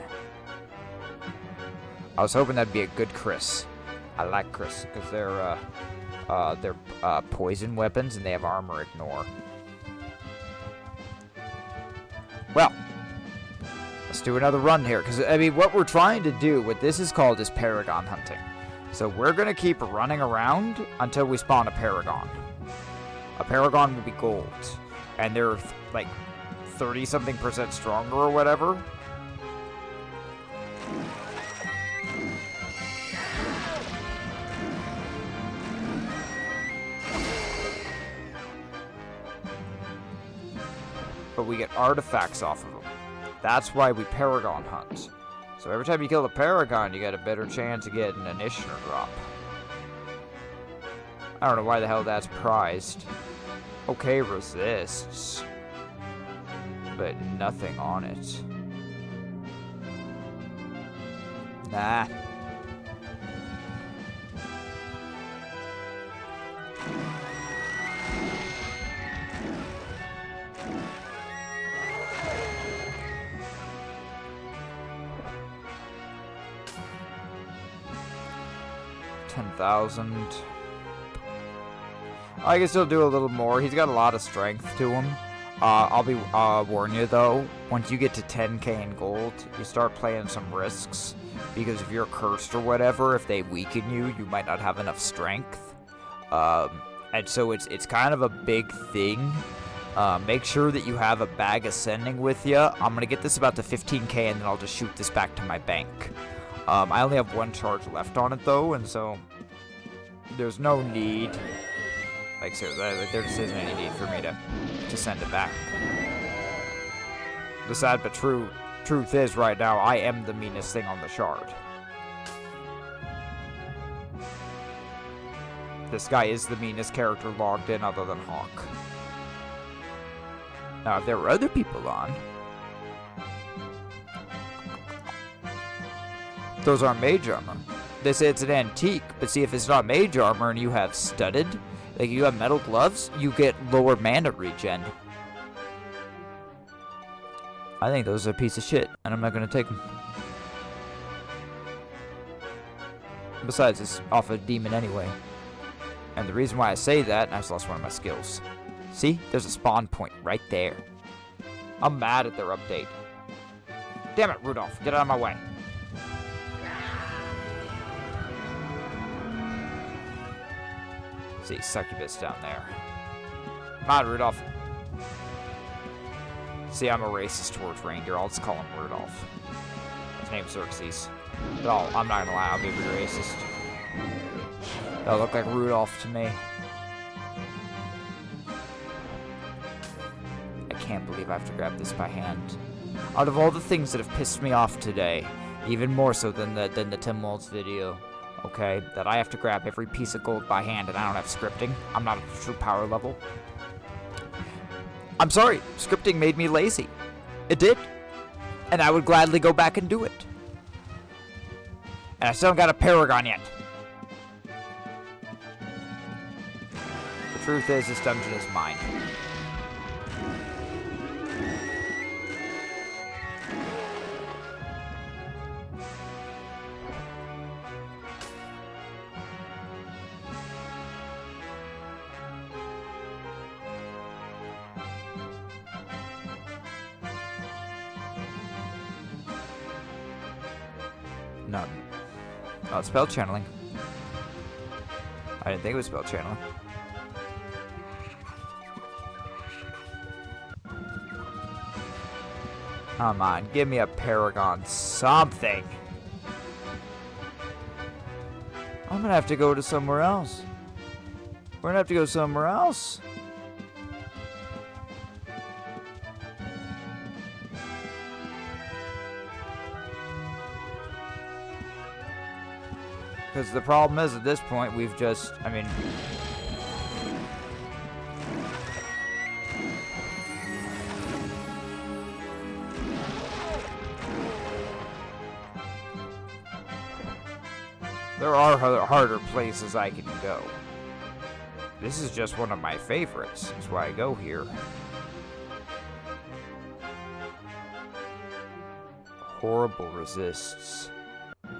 I was hoping that'd be a good Chris. I like Chris, because they're They're poison weapons, and they have armor ignore. Well, let's do another run here, because, I mean, what we're trying to do, what this is called, is Paragon hunting. So we're going to keep running around until we spawn a Paragon. A Paragon will be gold, and they're, like, 30-something% stronger or whatever. But we get artifacts off of them. That's why we Paragon hunt. So every time you kill a Paragon, you get a better chance of getting an Ishner drop. I don't know why the hell that's prized. Okay, resists. But nothing on it. Nah. $10,000. I can still do a little more. He's got a lot of strength to him. I'll warn you though, once you get to 10k in gold, you start playing some risks. Because if you're cursed or whatever, if they weaken you, you might not have enough strength. And so it's kind of a big thing. Make sure that you have a bag ascending with you. I'm going to get this about to 15k and then I'll just shoot this back to my bank. I only have one charge left on it though, and so there's no need. Like, seriously, there just isn't any need for me to send it back. The sad but true truth is, right now, I am the meanest thing on the shard. This guy is the meanest character logged in other than Hawk. Now, if there were other people on, those aren't mage armor. They say it's an antique, but see, if it's not mage armor and you have studded, like you have metal gloves, you get lower mana regen. I think those are a piece of shit, and I'm not going to take them. Besides, it's off a demon anyway. And the reason why I say that, I just lost one of my skills. See? There's a spawn point right there. I'm mad at their update. Damn it, Rudolph. Get out of my way. See, succubus down there. Come on, Rudolph. See, I'm a racist towards reindeer. I'll just call him Rudolph. His name's Xerxes. No, I'm not gonna lie. I'll be a bit racist. That'll look like Rudolph to me. I can't believe I have to grab this by hand. Out of all the things that have pissed me off today, even more so than the Tim Walz video, okay, that I have to grab every piece of gold by hand and I don't have scripting. I'm not at the true power level. I'm sorry, scripting made me lazy. It did. And I would gladly go back and do it. And I still haven't got a Paragon yet. The truth is, this dungeon is mine. No. Oh, it's spell channeling. I didn't think it was spell channeling. Come on, give me a Paragon something. I'm gonna have to go to somewhere else. We're gonna have to go somewhere else. Because the problem is, at this point, we've just, I mean... There are harder places I can go. This is just one of my favorites. That's why I go here. Horrible resists.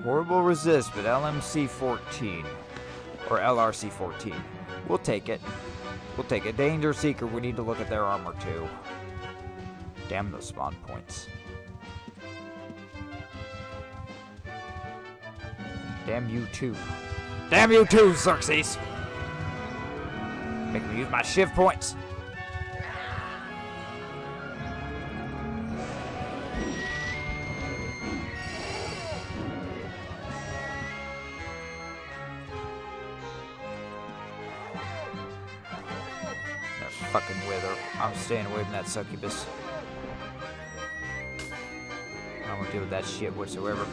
Horrible resist, but LMC 14. Or LRC-14. We'll take it. We'll take it. Danger Seeker, we need to look at their armor too. Damn those spawn points. Damn you too. Damn you too, Xerxes! Make me use my shiv points. That fucking wither. I'm staying away from that succubus. I won't deal with that shit whatsoever.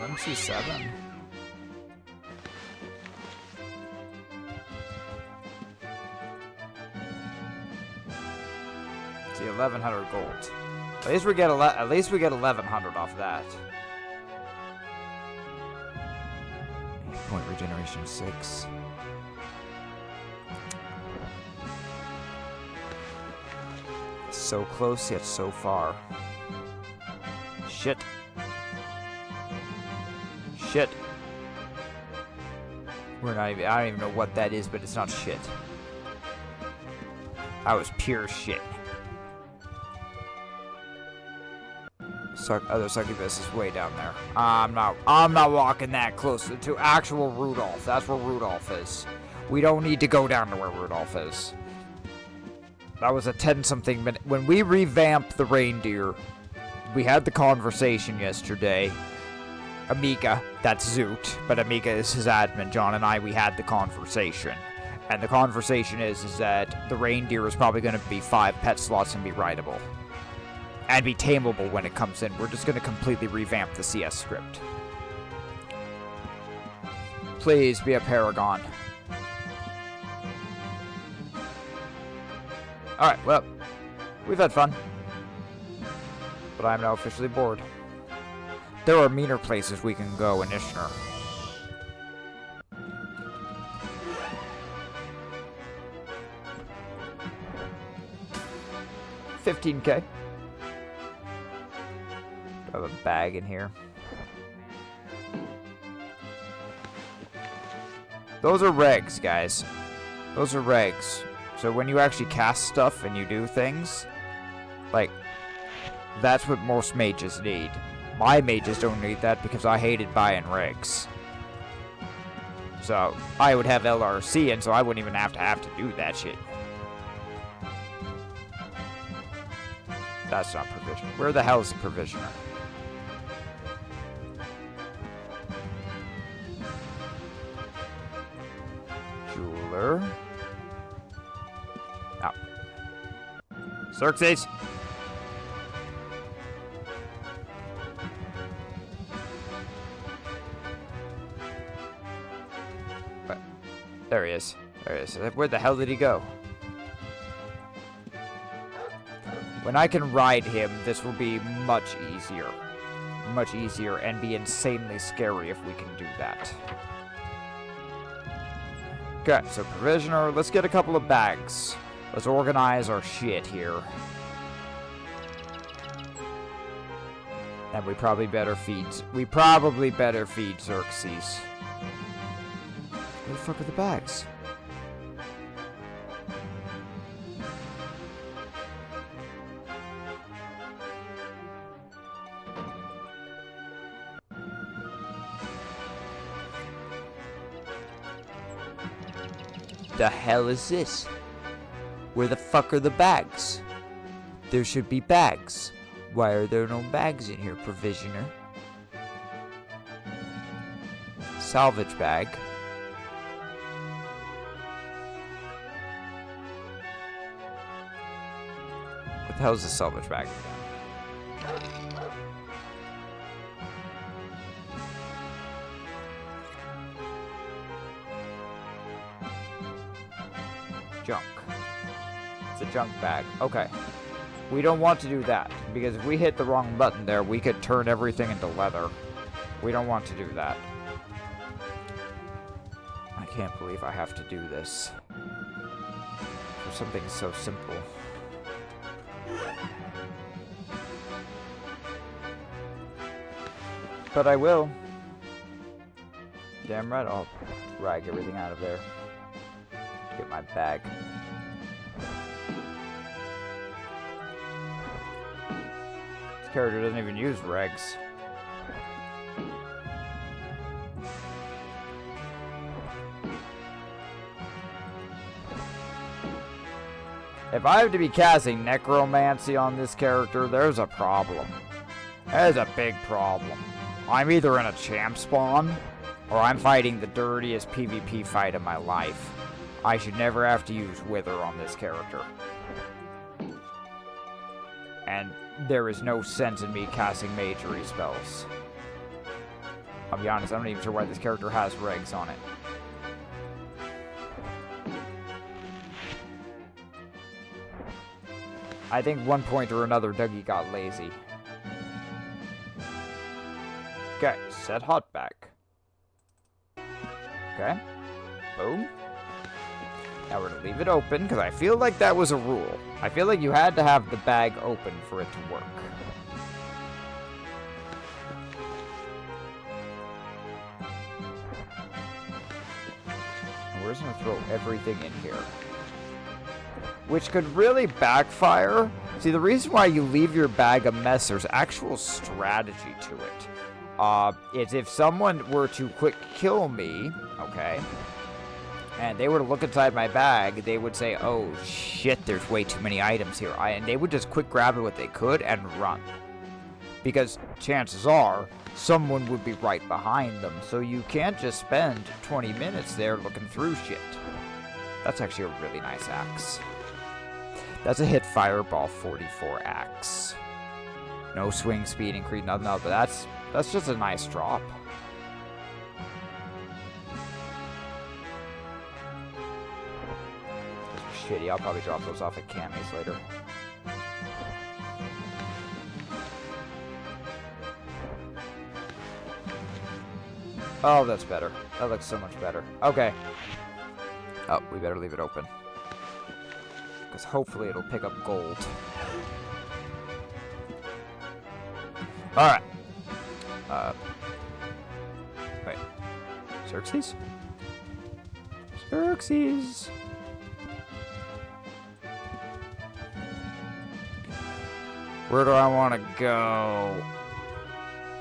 LMC7. See, 1,100 gold. At least we get 1,100 off that. Point regeneration 6. So close yet so far. Shit. Shit. We're not even. I don't even know what that is, but it's not shit. That was pure shit. Other succubus is way down there. I'm not walking that close to actual Rudolph. That's where Rudolph is. We don't need to go down to where Rudolph is. That was a 10-something minute. When we revamped the reindeer, we had the conversation yesterday. Amiga, that's Zoot, but Amiga is his admin. John and I, we had the conversation. And the conversation is that the reindeer is probably going to be 5 pet slots and be rideable. And be tameable when it comes in. We're just going to completely revamp the CS script. Please be a paragon. Alright, well, we've had fun. But I'm now officially bored. There are meaner places we can go in Ishtar. $15K. I have a bag in here. Those are regs, guys. Those are regs. So when you actually cast stuff and you do things, like, that's what most mages need. My mages don't need that because I hated buying regs. So I would have LRC, and so I wouldn't even have to do that shit. That's not provision. Where the hell is the provisioner? Jeweler. Oh. Xerxes. There he is. There he is. Where the hell did he go? When I can ride him, this will be much easier. Much easier and be insanely scary if we can do that. Okay, so provisioner. Let's get a couple of bags. Let's organize our shit here. And we probably better feed Xerxes. Where the fuck are the bags? The hell is this? Where the fuck are the bags? There should be bags. Why are there no bags in here, provisioner? Salvage bag. What the hell is a salvage bag? Junk. It's a junk bag. Okay. We don't want to do that, because if we hit the wrong button there, we could turn everything into leather. We don't want to do that. I can't believe I have to do this. For something so simple. But I will. Damn right, I'll drag everything out of there. Get my bag. This character doesn't even use regs. If I have to be casting necromancy on this character, there's a problem. There's a big problem. I'm either in a champ spawn, or I'm fighting the dirtiest PvP fight of my life. I should never have to use Wither on this character. And there is no sense in me casting magery spells. I'll be honest, I'm not even sure why this character has regs on it. I think one point or another Dougie got lazy. Okay, set hot back. Okay. Boom. Now we're gonna leave it open, because I feel like that was a rule. I feel like you had to have the bag open for it to work. And we're just gonna throw everything in here. Which could really backfire. See, the reason why you leave your bag a mess, there's actual strategy to it. Is if someone were to quick kill me, okay, and they were to look inside my bag, they would say, oh shit, there's way too many items here. And they would just quick grab what they could and run. Because chances are, someone would be right behind them. So you can't just spend 20 minutes there looking through shit. That's actually a really nice axe. That's a hit fireball 44 axe. No swing speed increase, nothing else, but that's just a nice drop. Those are shitty. I'll probably drop those off at camis later. Oh, that's better. That looks so much better. Okay. Oh, we better leave it open. Because hopefully it'll pick up gold. Alright. Wait. Xerxes? Xerxes! Where do I want to go?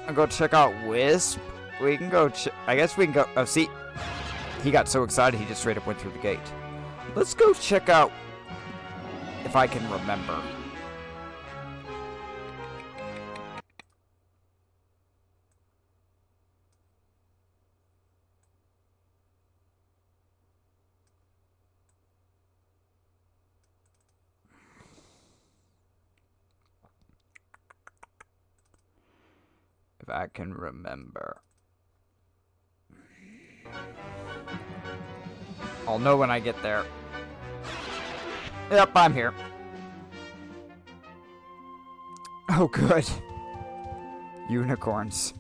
I'll go check out Wisp. We can go I guess we can go... Oh, see? He got so excited he just straight up went through the gate. Let's go check out... if I can remember. If I can remember. I'll know when I get there. Yep, I'm here. Oh, good. Unicorns.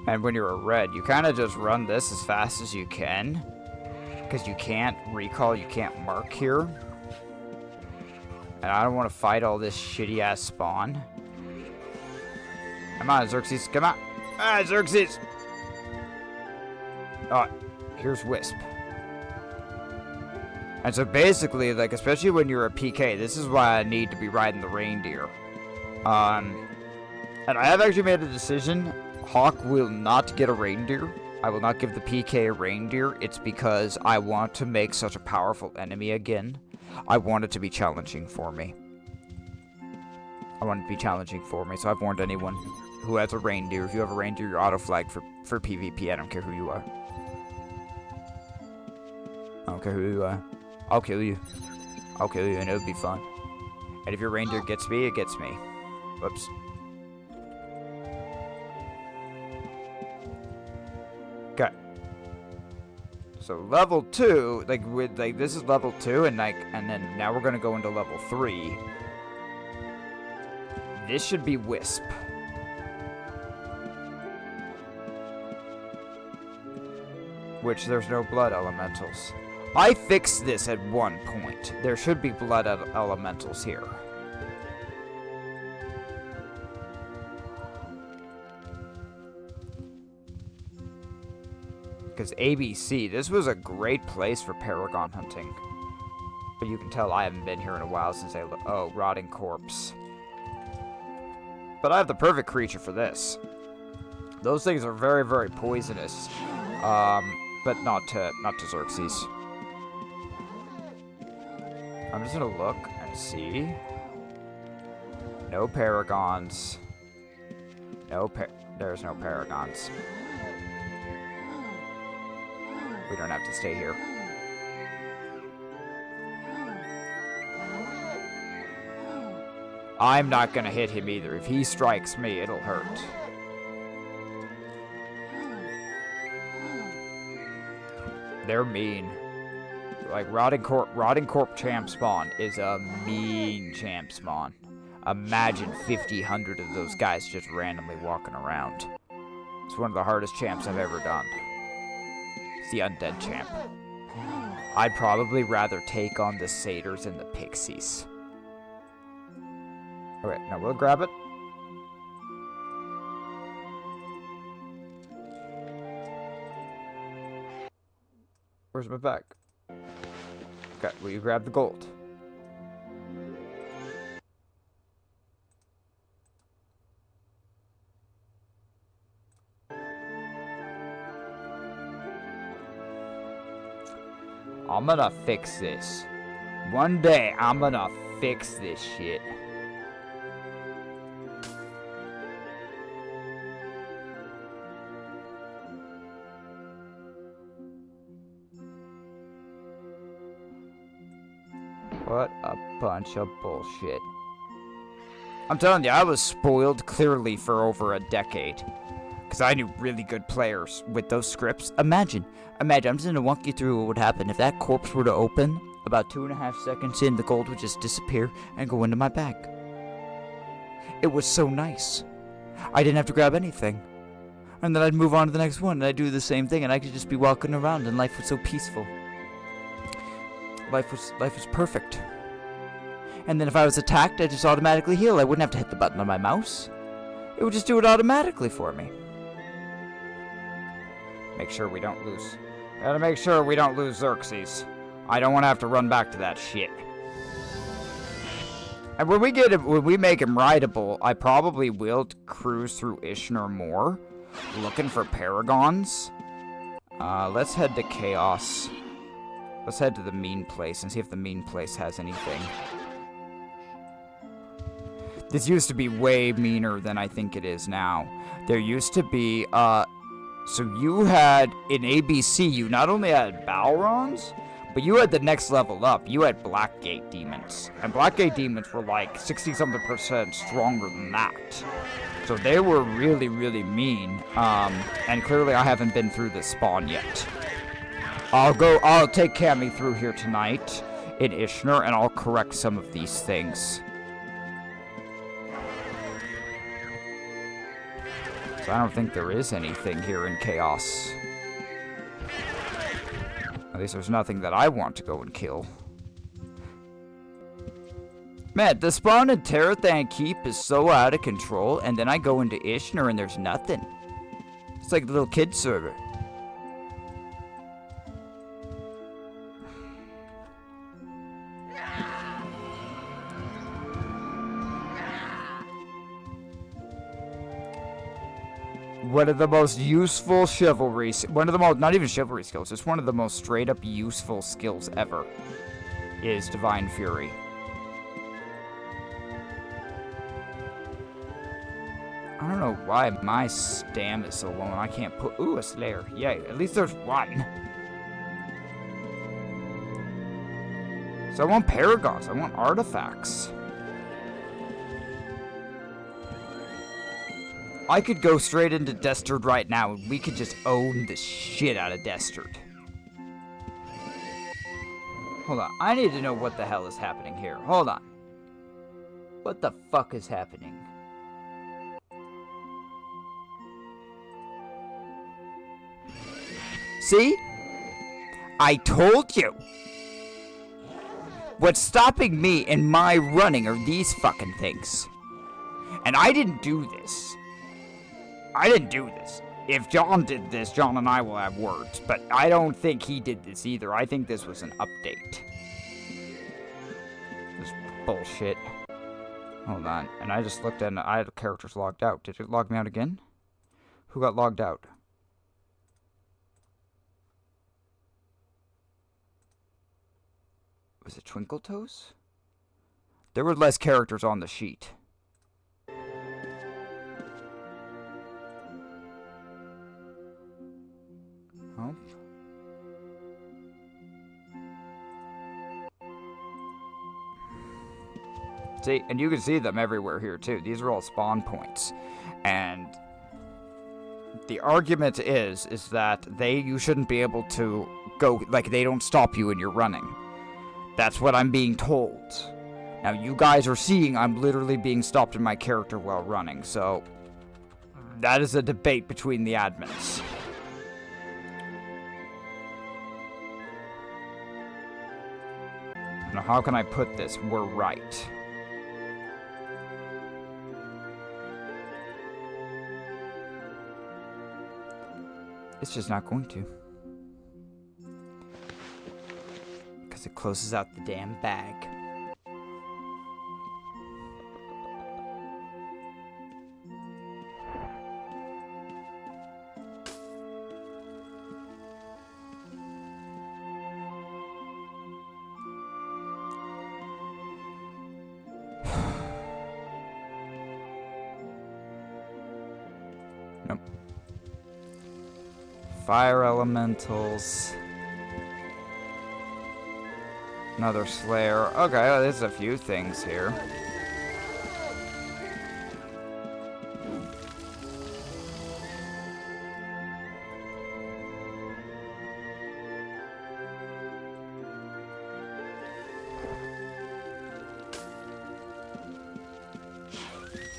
And when you're a red, you kind of just run this as fast as you can. Because you can't recall, you can't mark here. And I don't want to fight all this shitty-ass spawn. Come on, Xerxes, come on. Ah, Xerxes! Oh, here's Wisp. And so basically, like, especially when you're a PK, this is why I need to be riding the reindeer. And I have actually made a decision. Hawk will not get a reindeer. I will not give the PK a reindeer. It's because I want to make such a powerful enemy again. I want it to be challenging for me. I want it to be challenging for me, so I've warned anyone who has a reindeer. If you have a reindeer, you're auto-flagged for PvP. I don't care who you are. I don't care who you are. I'll kill you. I'll kill you, and it'll be fun. And if your reindeer gets me, it gets me. Whoops. Okay. So level 2, this is level 2, and then now we're gonna go into level 3. this should be Wisp. Which there's no blood elementals. I fixed this at one point. There should be blood elementals here. Because ABC, this was a great place for Paragon hunting. But you can tell I haven't been here in a while since I oh, rotting corpse. But I have the perfect creature for this. Those things are very, very poisonous. But not to Xerxes. I'm just gonna look and see. No paragons. There's no paragons. We don't have to stay here. I'm not gonna hit him either. If he strikes me, it'll hurt. They're mean. Like, Rotting Corp champ spawn is a mean champ spawn. Imagine 50, 100 of those guys just randomly walking around. It's one of the hardest champs I've ever done. It's the undead champ. I'd probably rather take on the satyrs and the pixies. Okay, now we'll grab it. Where's my bag? Okay, will you grab the gold? I'm gonna fix this. One day, I'm gonna fix this shit. What a bunch of bullshit. I'm telling you, I was spoiled clearly for over a decade. Because I knew really good players with those scripts. Imagine, I'm just going to walk you through what would happen if that corpse were to open. About 2.5 seconds in, the gold would just disappear and go into my bag. It was so nice. I didn't have to grab anything. And then I'd move on to the next one, and I'd do the same thing, and I could just be walking around, and life was so peaceful. Life was perfect. And then if I was attacked, I'd just automatically heal. I wouldn't have to hit the button on my mouse. It would just do it automatically for me. Make sure we don't lose. Gotta make sure we don't lose Xerxes. I don't want to have to run back to that shit. And when we make him rideable, I probably will cruise through Ishnar more, looking for paragons. Let's head to Chaos. Let's head to the mean place and see if the mean place has anything. This used to be way meaner than I think it is now. There used to be, so you had, in ABC, you not only had Balrons, but you had the next level up. You had Blackgate Demons. And Blackgate Demons were like 60-something% stronger than that. So they were really, really mean. And clearly I haven't been through this spawn yet. I'll take Cammy through here tonight in Ishnar, and I'll correct some of these things. So I don't think there is anything here in Chaos. At least there's nothing that I want to go and kill. Man, the spawn in Tarathan Keep is so out of control, and then I go into Ishnar and there's nothing. It's like the little kid server. One of the most useful chivalry, not even chivalry skills, it's one of the most straight up useful skills ever, is Divine Fury. I don't know why my stam is so low and I can't put, ooh, a Slayer, yay, at least there's one. So I want paragons, I want artifacts. I could go straight into Destard right now, and we could just own the shit out of Destard. Hold on, I need to know what the hell is happening here. Hold on. What the fuck is happening? See? I told you. What's stopping me in my running are these fucking things. And I didn't do this. If John did this, John and I will have words. But I don't think he did this either. I think this was an update. This bullshit. Hold on. And I just looked at it. I had characters logged out. Did it log me out again? Who got logged out? Was it Twinkle Toes? There were less characters on the sheet. Oh. See, and you can see them everywhere here too. These are all spawn points. And the argument is that you shouldn't be able to go, like, they don't stop you when you're running. That's what I'm being told. Now, you guys are seeing I'm literally being stopped in my character while running, so that is a debate between the admins. Now, how can I put this? We're right. It's just not going to. Because it closes out the damn bag. Nope. Fire elementals. Another Slayer. Okay, well, there's a few things here.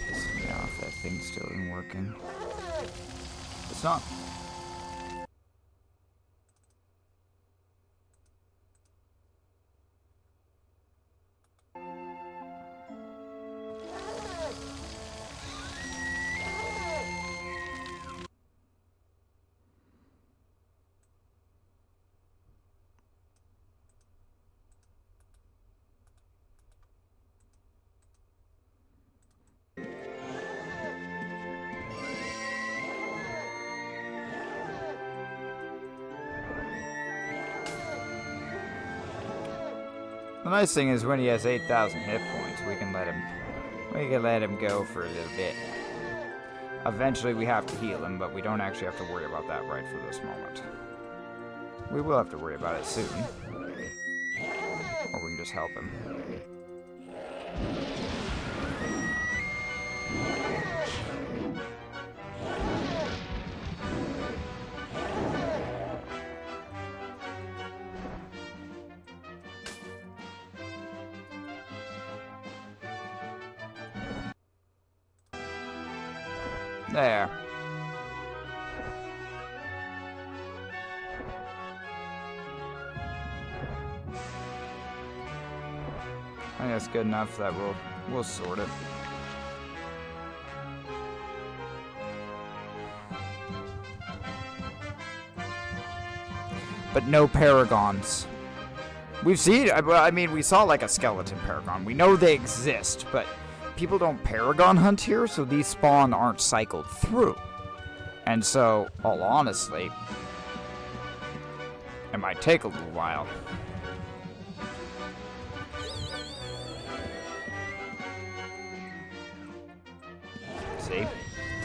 Pissing me off, that thing still isn't working. It's not. The nice thing is when he has 8,000 hit points, we can let him go for a little bit. Eventually we have to heal him, but we don't actually have to worry about that right for this moment. We will have to worry about it soon. Or we can just help him. There. I think that's good enough that we'll sort it. But no paragons. We've seen, I mean, we saw like a skeleton paragon. We know they exist, but people don't paragon hunt here, so these spawn aren't cycled through. And so, all honestly, it might take a little while. See?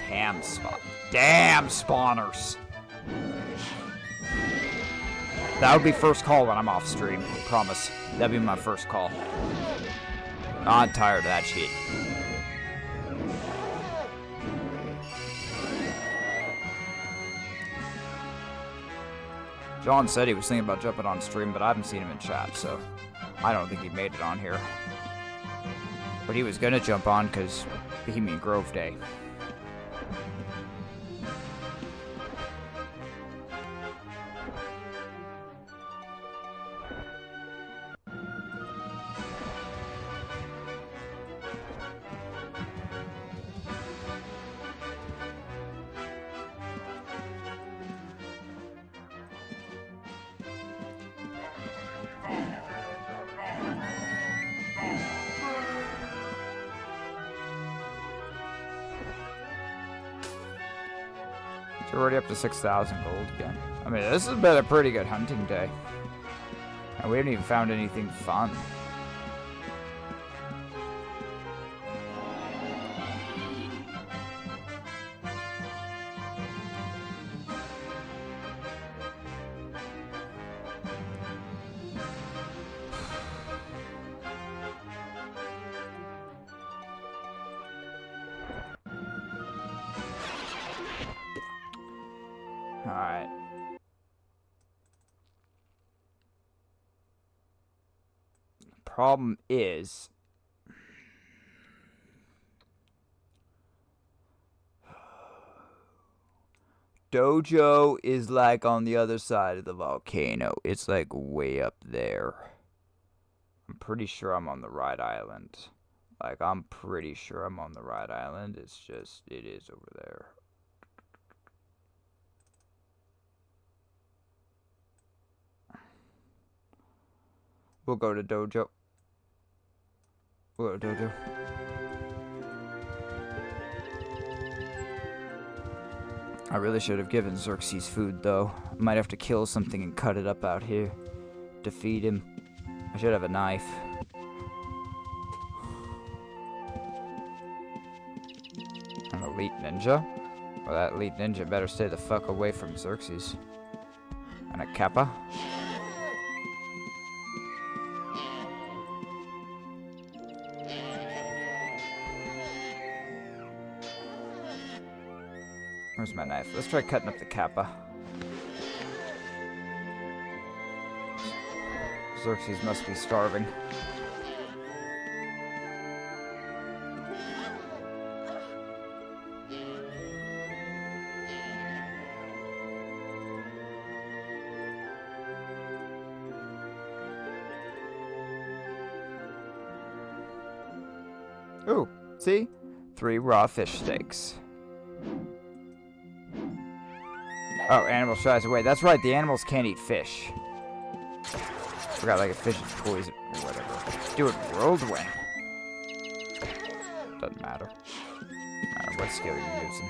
Damn spawners. That would be first call when I'm off stream, I promise. That'd be my first call. I'm tired of that shit. John said he was thinking about jumping on stream, but I haven't seen him in chat, so I don't think he made it on here. But he was gonna jump on because Bohemian Grove Day. We're already up to 6,000 gold again. I mean, this has been a pretty good hunting day. And we haven't even found anything fun. Alright. Problem is, Dojo is like on the other side of the volcano. It's like way up there. I'm pretty sure I'm on the right island. Like, I'm pretty sure I'm on the right island. It's just, it is over there. We'll go to Dojo. We'll go to Dojo. I really should have given Xerxes food, though. I might have to kill something and cut it up out here to feed him. I should have a knife. An elite ninja? Well, that elite ninja better stay the fuck away from Xerxes. And a kappa? Where's my knife? Let's try cutting up the kappa. Xerxes must be starving. Ooh, see? 3 raw fish steaks. Oh, animal shies away. That's right, the animals can't eat fish. Forgot, like, a fish is poison or whatever. Do it whirlwind. Doesn't matter. I don't know what skill you're using.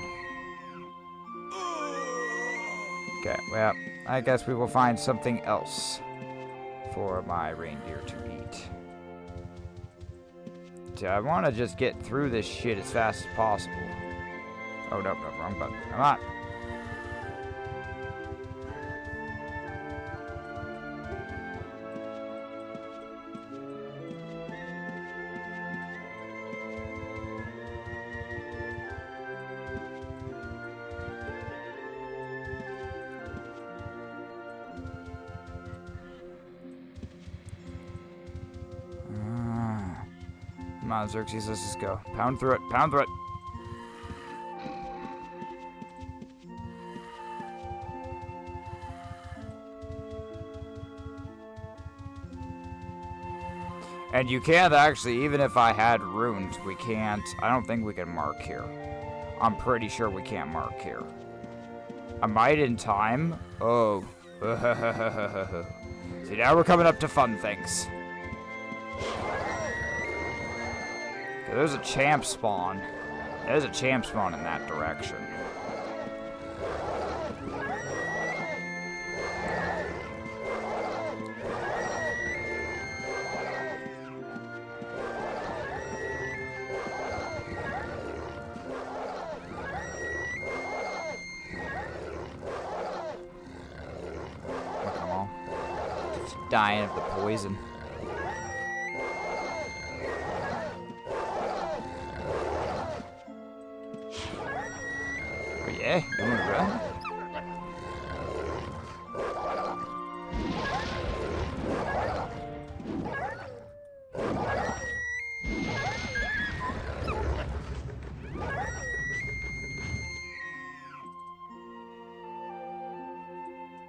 Okay, well, I guess we will find something else for my reindeer to eat. So I want to just get through this shit as fast as possible. Oh, no, wrong button. Come on. Come on, Xerxes, let's just go. Pound through it, pound through it. And you can't actually, even if I had runes, we can't, I don't think we can mark here. I'm pretty sure we can't mark here. I might in time. Oh. See, now we're coming up to fun things. There's a champ spawn. There's a champ spawn in that direction. Look at them all. Just dying of the poison. Yeah, don't we run?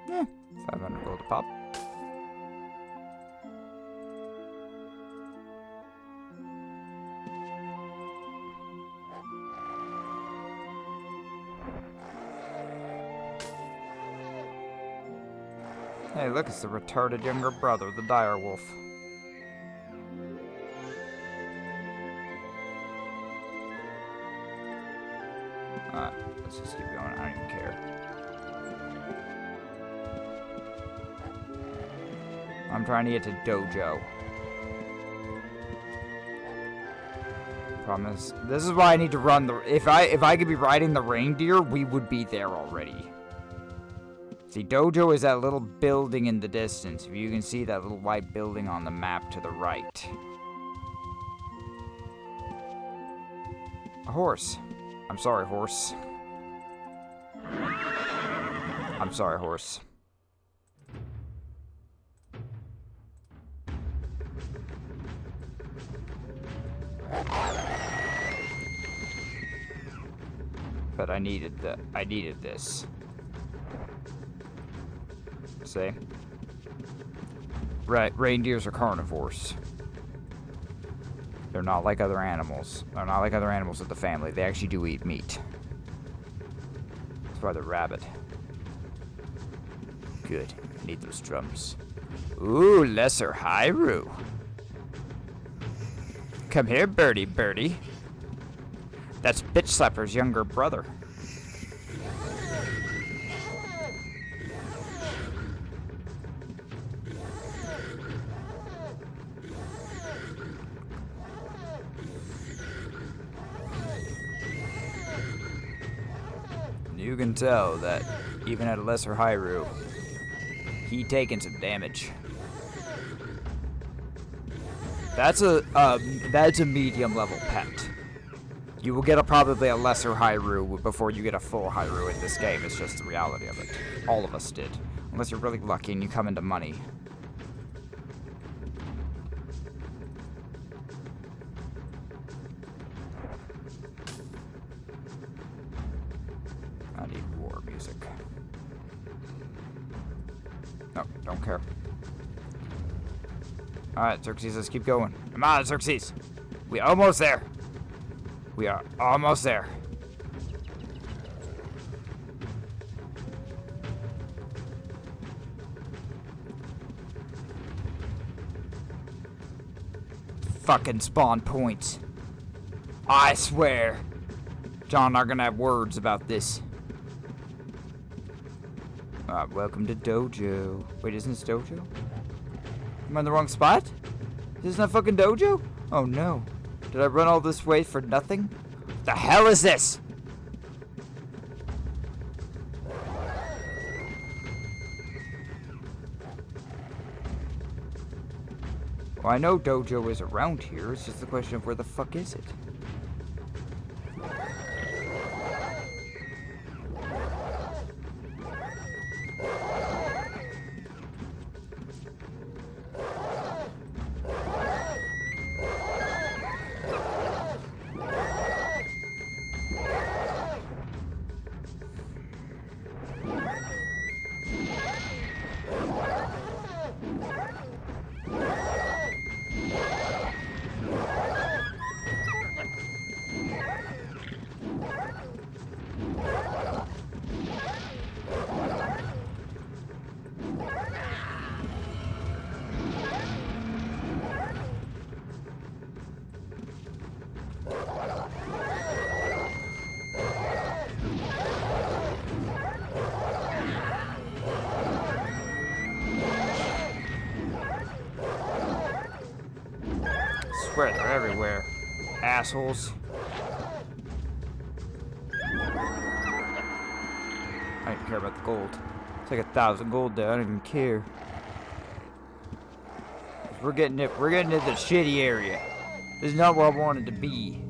Yeah, 500 gold a pop. Hey, look, it's the retarded younger brother, the dire wolf. Let's just keep going. I don't even care. I'm trying to get to Dojo. Promise. This is why I need to run the... If I could be riding the reindeer, we would be there already. See, Dojo is that little building in the distance. If you can see that little white building on the map to the right. A horse. I'm sorry, horse. I'm sorry, horse. But I needed this. See? Right, reindeers are carnivores. They're not like other animals. They're not like other animals of the family. They actually do eat meat. That's why they're rabid. Good. Need those drums. Ooh, Lesser Hyrule. Come here, birdie, birdie. That's Bitch Slapper's younger brother. You can tell that even at a Lesser Hyrule, he taking some damage. That's a medium level pet. You will get probably a Lesser Hyrule before you get a full Hyrule in this game. It's just the reality of it. All of us did. Unless you're really lucky and you come into money. I need war music. No, don't care. Alright, Xerxes, let's keep going. Come on, Xerxes. We almost there. We are almost there. Fucking spawn points. I swear. John and I are gonna have words about this. Welcome to Dojo. Wait, isn't this Dojo? Am I in the wrong spot? Is this not fucking Dojo? Oh no. Did I run all this way for nothing? What the hell is this? Well, I know Dojo is around here. It's just the question of where the fuck is it? I swear they're everywhere. Assholes. I don't care about the gold. It's like 1,000 gold there. I don't even care. We're getting it. We're getting into the shitty area. This is not where I wanted to be.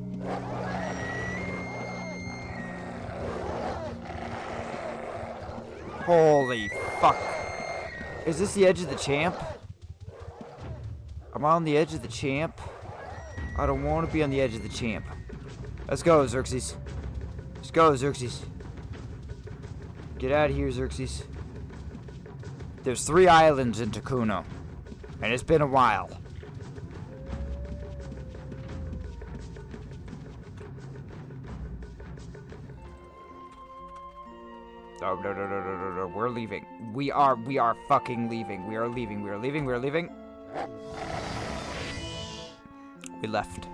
Holy fuck. Is this the edge of the champ? I'm on the edge of the champ. I don't want to be on the edge of the champ. Let's go, Xerxes. Let's go, Xerxes. Get out of here, Xerxes. There's 3 islands in Takuno. And it's been a while. Oh, no. We're leaving. We are fucking leaving. We are leaving. We are leaving. We are leaving. We left.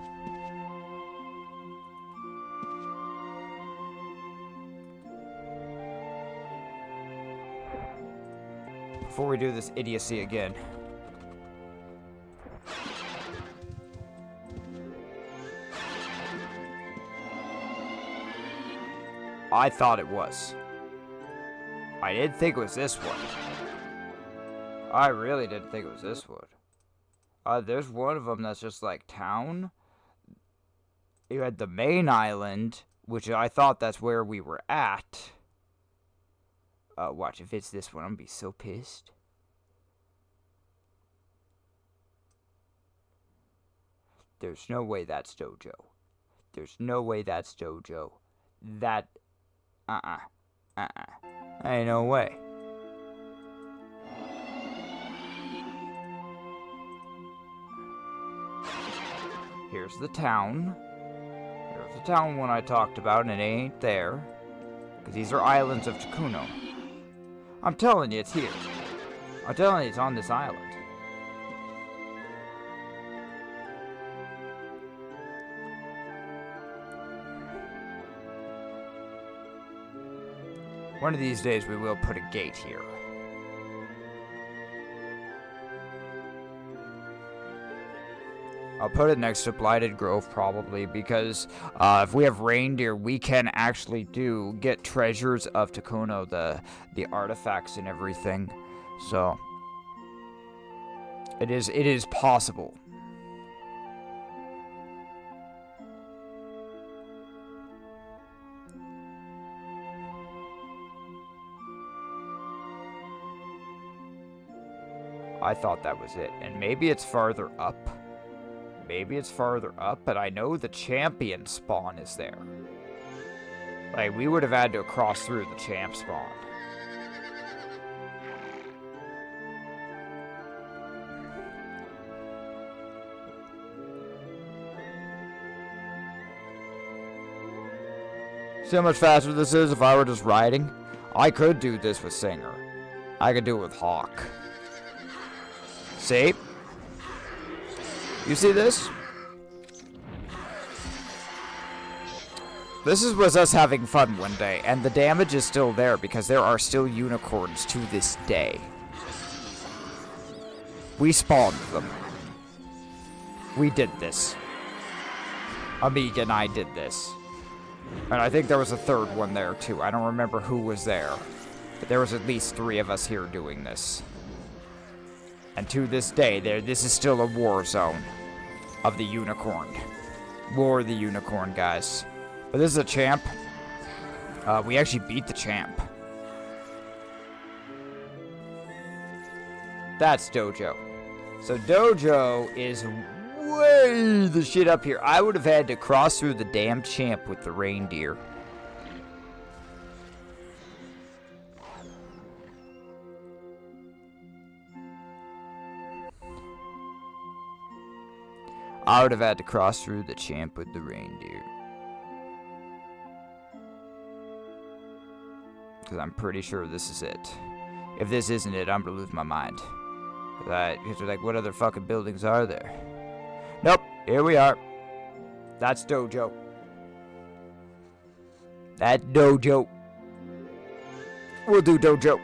Before we do this idiocy again, I thought it was. I didn't think it was this one. I really didn't think it was this one. There's one of them that's just like town. You had the main island, which I thought that's where we were at. Watch, if it's this one, I'm gonna be so pissed. There's no way that's Dojo. There's no way that's Dojo. That, ain't no way. Here's the town. Here's the town one I talked about, and it ain't there. Because these are islands of Takuno. I'm telling you, it's here. I'm telling you, it's on this island. One of these days, we will put a gate here. I'll put it next to Blighted Grove, probably, because if we have reindeer, we can actually get treasures of Takuno, the artifacts and everything. So, it is possible. I thought that was it, and maybe it's farther up. Maybe it's farther up, but I know the champion spawn is there. Like, we would have had to cross through the champ spawn. See how much faster this is if I were just riding? I could do this with Singer. I could do it with Hawk. See? You see this? This was us having fun one day, and the damage is still there because there are still unicorns to this day. We spawned them. We did this. Amiga and I did this. And I think there was a third one there too. I don't remember who was there. But there was at least 3 of us here doing this. And to this day, this is still a war zone of the unicorn. War of the unicorn, guys. But this is a champ. We actually beat the champ. That's Dojo. So Dojo is way the shit up here. I would have had to cross through the damn champ with the reindeer. I would have had to cross through the champ with the reindeer. Because I'm pretty sure this is it. If this isn't it, I'm gonna lose my mind. Because they're like, what other fucking buildings are there? Nope, here we are. That's Dojo. That Dojo. We'll do Dojo.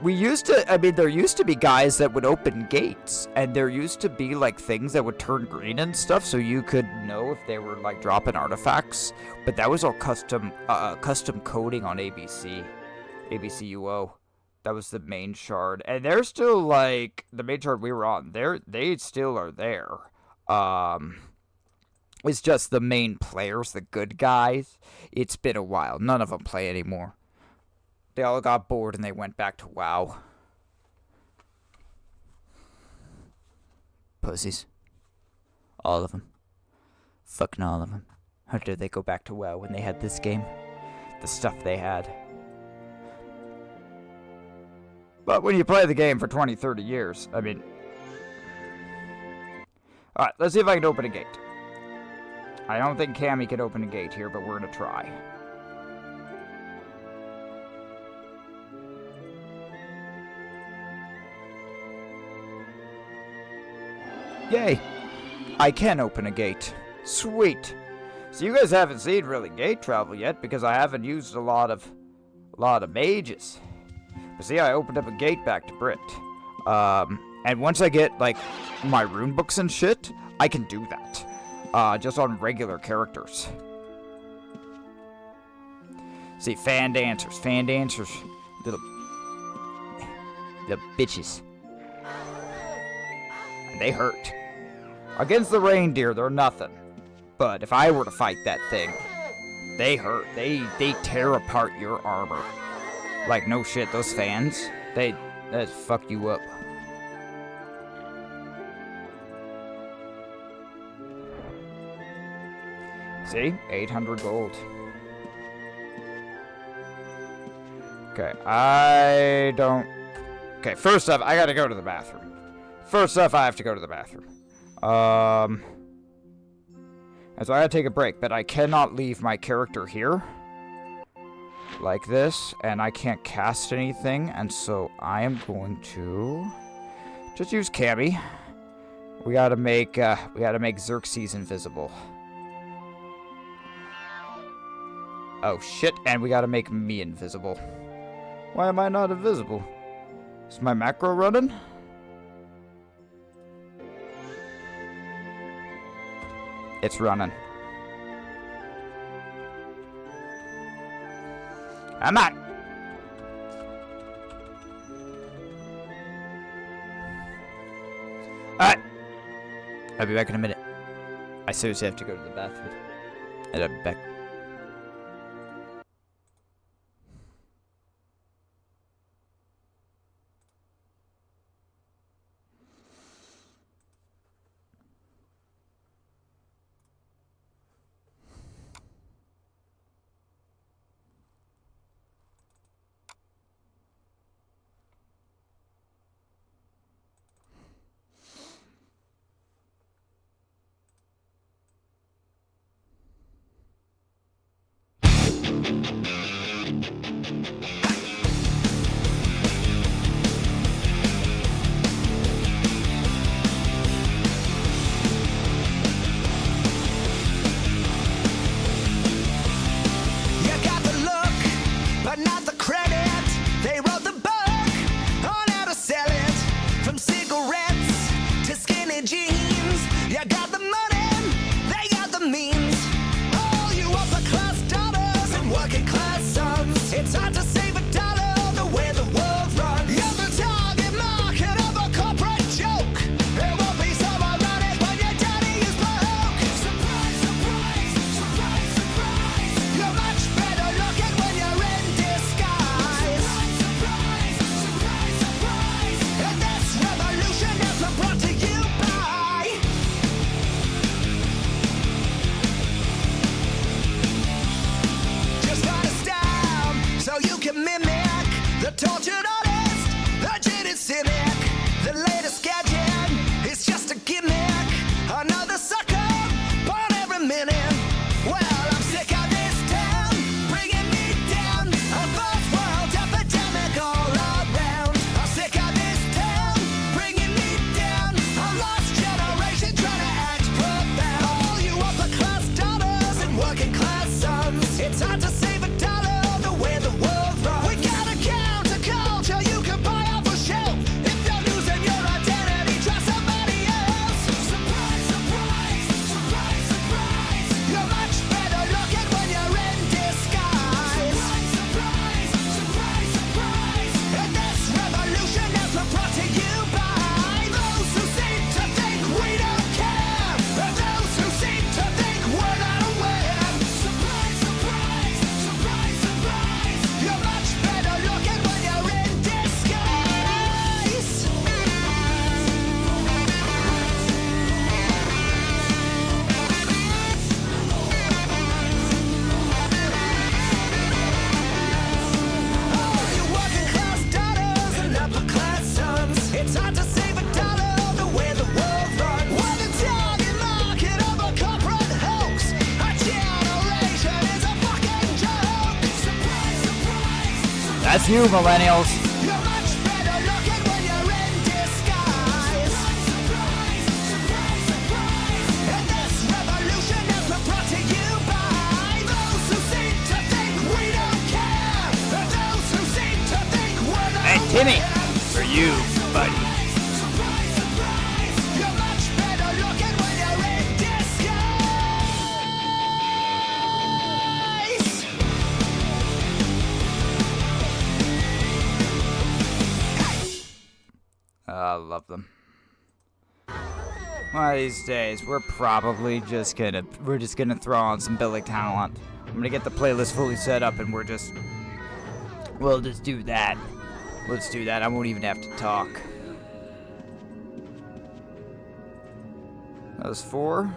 There used to be guys that would open gates, and there used to be, like, things that would turn green and stuff, so you could know if they were, like, dropping artifacts, but that was all custom coding on ABCUO. That was the main shard, and they're still, like, the main shard we were on, they still are there. It's just the main players, the good guys. It's been a while. None of them play anymore. They all got bored and they went back to WoW. Pussies. All of them. Fucking all of them. How did they go back to WoW when they had this game? The stuff they had. But when you play the game for 20, 30 years, I mean... Alright, let's see if I can open a gate. I don't think Cammy can open a gate here, but we're gonna try. Yay! I can open a gate. Sweet! So you guys haven't seen really gate travel yet because I haven't used a lot of mages. But see, I opened up a gate back to Brit. And once I get, like, my rune books and shit, I can do that. just on regular characters. See, fan dancers, little bitches. And they hurt. Against the reindeer, they're nothing. But if I were to fight that thing, they hurt. They tear apart your armor. Like, no shit, those fans, they fuck you up. See? 800 gold. Okay, Okay, first off, I gotta go to the bathroom. I have to go to the bathroom. And so I gotta take a break, but I cannot leave my character here. Like this, and I can't cast anything, and so I am going to just use Cammy. We gotta make Xerxes invisible. Oh shit, and we gotta make me invisible. Why am I not invisible? Is my macro running? It's running. I'm on. Alright. I'll be back in a minute. I seriously have to go to the bathroom. And I'll be back. That's you, millennials. Hey, Timmy, for you, buddy. I love them. One of these days, we're probably just gonna throw on some Billy Talent. I'm gonna get the playlist fully set up, and we'll just do that. Let's do that. I won't even have to talk. That was four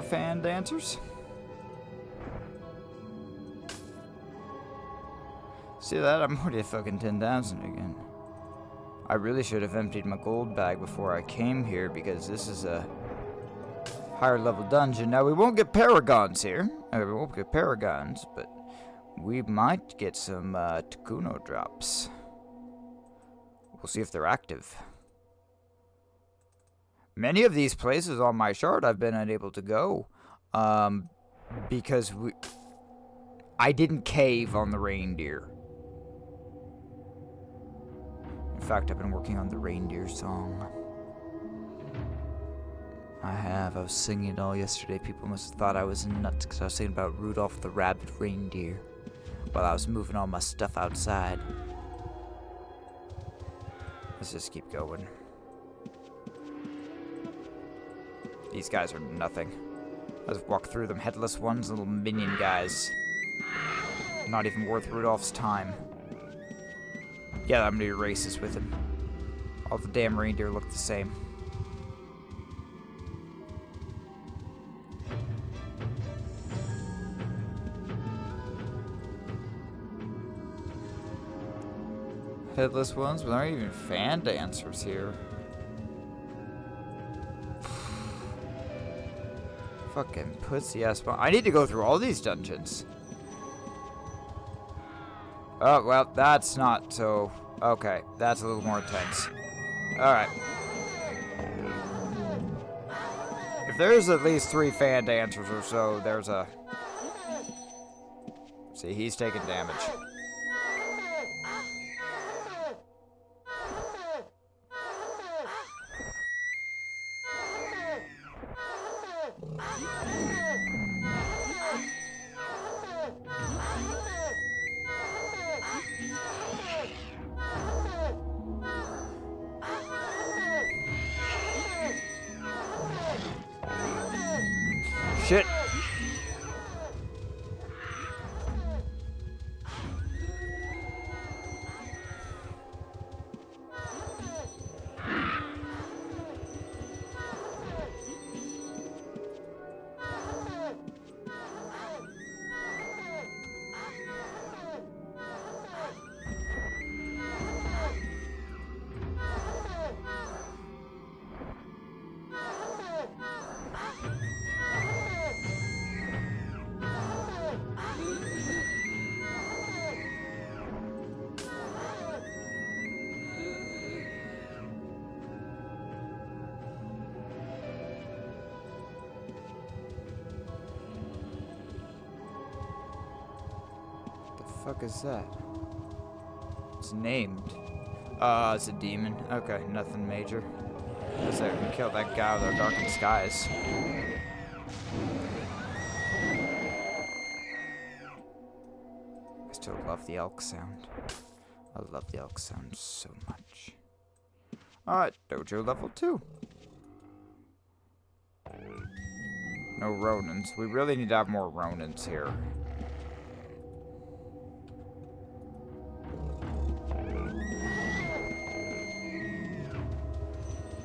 fan dancers. See that? I'm already at fucking 10,000 again. I really should have emptied my gold bag before I came here, because this is a higher level dungeon. Now, we won't get paragons here. We won't get paragons, but we might get some Takuno drops. We'll see if they're active. Many of these places on my chart I've been unable to go because I didn't cave on the reindeer. In fact, I've been working on the reindeer song. I was singing it all yesterday. People must have thought I was nuts because I was singing about Rudolph the Rabid Reindeer while I was moving all my stuff outside. Let's just keep going. These guys are nothing. Let's walk through them. Headless ones, little minion guys. Not even worth Rudolph's time. Yeah, I'm gonna do races with him. All the damn reindeer look the same. Headless ones, but there aren't even fan dancers here. Fucking pussy ass. I need to go through all these dungeons. Oh, well, that's not so... Okay, that's a little more intense. Alright. If there's at least 3 fan dancers or so, there's a... See, he's taking damage. Shit. The fuck is that? It's named. It's a demon. Okay, nothing major. Let's say we can kill that guy with our darkened skies. I still love the elk sound. I love the elk sound so much. Alright, dojo level 2. No Ronins. We really need to have more Ronins here.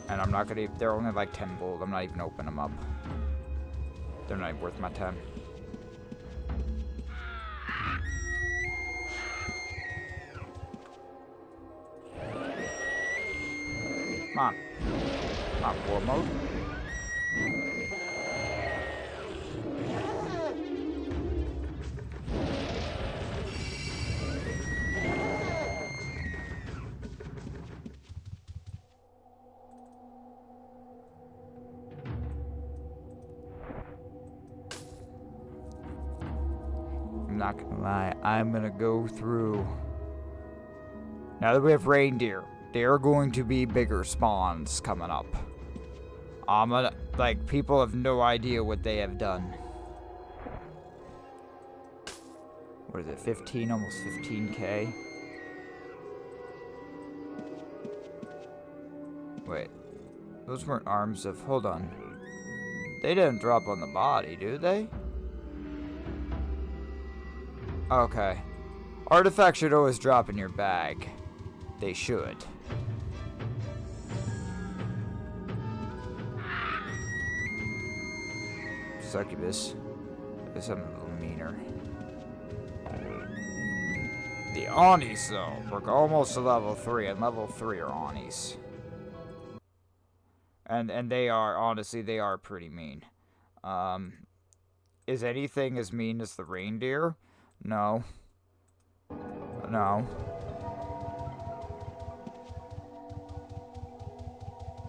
And I'm not gonna, they're only like 10 gold. I'm not even opening them up. They're not even worth my 10. Come on. Come on, war mode. I'm not gonna lie, I'm gonna go through. Now that we have reindeer, there are going to be bigger spawns coming up. I'm gonna, like, people have no idea what they have done. What is it, 15, almost 15k? Wait. Those weren't arms of... Hold on. They didn't drop on the body, do they? Okay. Artifacts should always drop in your bag. They should. Succubus. There's something a little meaner. The Anis, though. We're almost to level 3, and level 3 are Anis. And they are, honestly, they are pretty mean. Is anything as mean as the reindeer? No. No.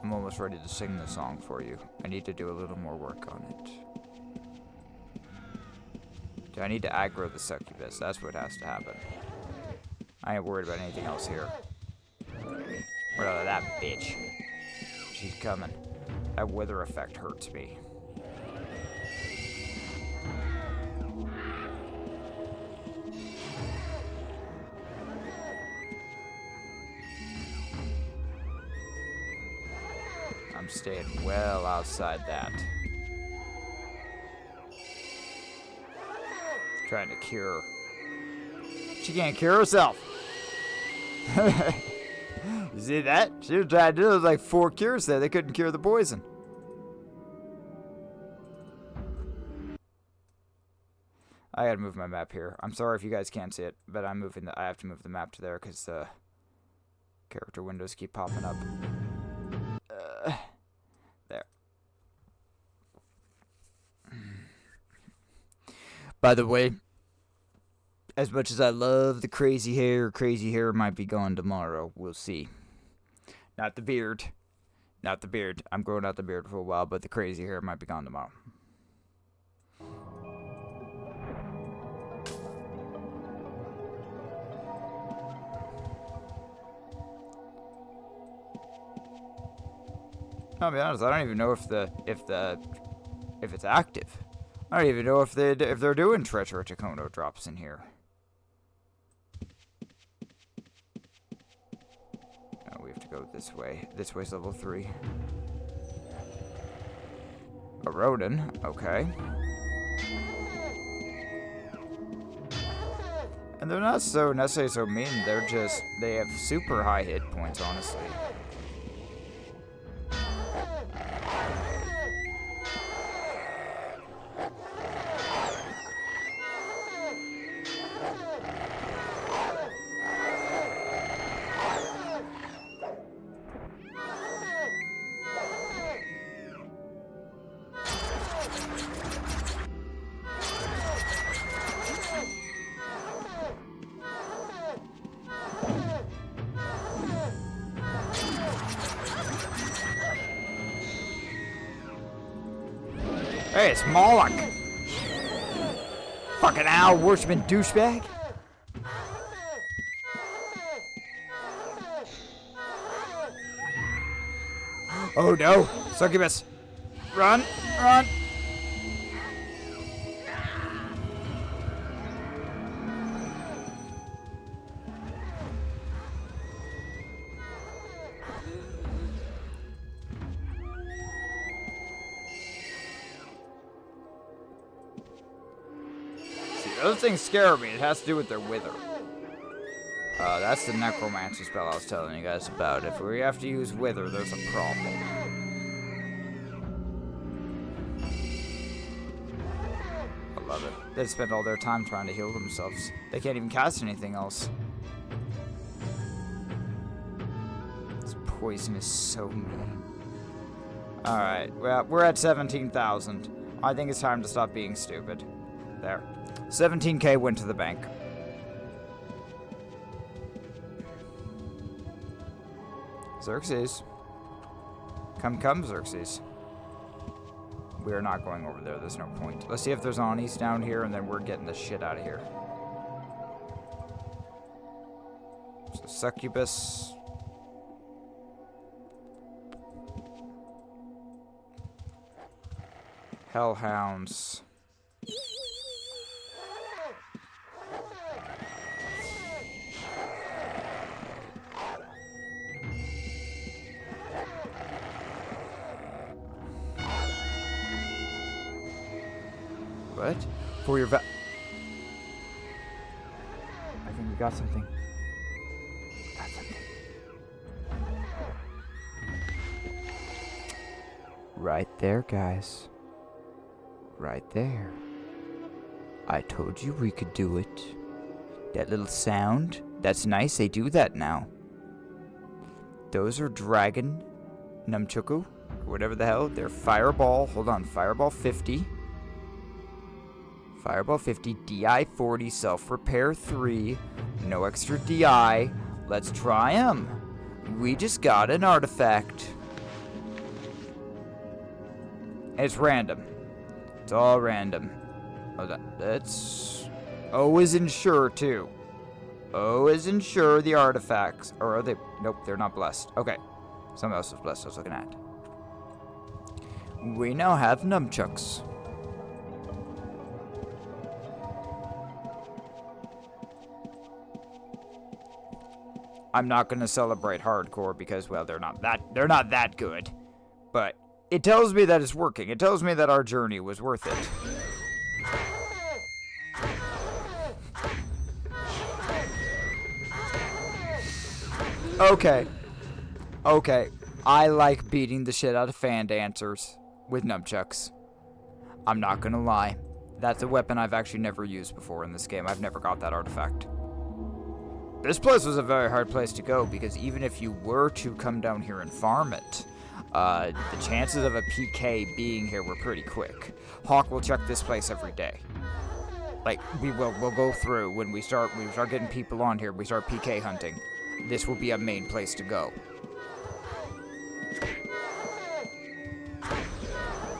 I'm almost ready to sing the song for you. I need to do a little more work on it. Do I need to aggro the succubus? That's what has to happen. I ain't worried about anything else here. What about that bitch? She's coming. That wither effect hurts me. I'm staying well outside that. Trying to cure. She can't cure herself. You see that? She was trying to do like 4 cures there. They couldn't cure the poison. I gotta move my map here. I'm sorry if you guys can't see it, but I'm moving I have to move the map to there because the character windows keep popping up. There. By the way, as much as I love the crazy hair might be gone tomorrow. We'll see. Not the beard. Not the beard. I'm growing out the beard for a while, but the crazy hair might be gone tomorrow. I'll be honest, I don't even know if it's active. I don't even know if they're doing Treacher Takono drops in here. Oh, we have to go this way. This way's level 3. A Rodin, okay. And they're not so necessarily so mean, they have super high hit points, honestly. Hey, it's Moloch! Fucking owl worshiping douchebag! Oh no! Succubus! Run! Run! Those things scare me. It has to do with their wither. That's the necromancy spell I was telling you guys about. If we have to use wither, there's a problem. I love it. They spend all their time trying to heal themselves. They can't even cast anything else. This poison is so mean. Alright, well, we're at 17,000. I think it's time to stop being stupid. There. 17K went to the bank. Xerxes. Come, Xerxes. We are not going over there. There's no point. Let's see if there's Anis down here, and then we're getting the shit out of here. So, Succubus. Hellhounds. What? For your I think we got something. Got something. Right there, guys. Right there. I told you we could do it. That little sound, that's nice. They do that now. Those are dragon nunchaku, or whatever the hell. They're fireball. Hold on. Fireball 50. Fireball 50. DI 40. Self-repair 3. No extra DI. Let's try them. We just got an artifact. It's random. It's all random. Hold on. That's... O is in sure, too. O is in sure the artifacts. Or are they... Nope, they're not blessed. Okay. Something else was blessed I was looking at. We now have nunchucks. I'm not going to celebrate hardcore because, well, they're not that good. But it tells me that it's working. It tells me that our journey was worth it. Okay. Okay. I like beating the shit out of fan dancers with nunchucks. I'm not gonna lie. That's a weapon I've actually never used before in this game. I've never got that artifact. This place was a very hard place to go because even if you were to come down here and farm it, the chances of a PK being here were pretty quick. Hawk will check this place every day. Like, we'll go through when we start getting people on here, we start PK hunting. This will be a main place to go.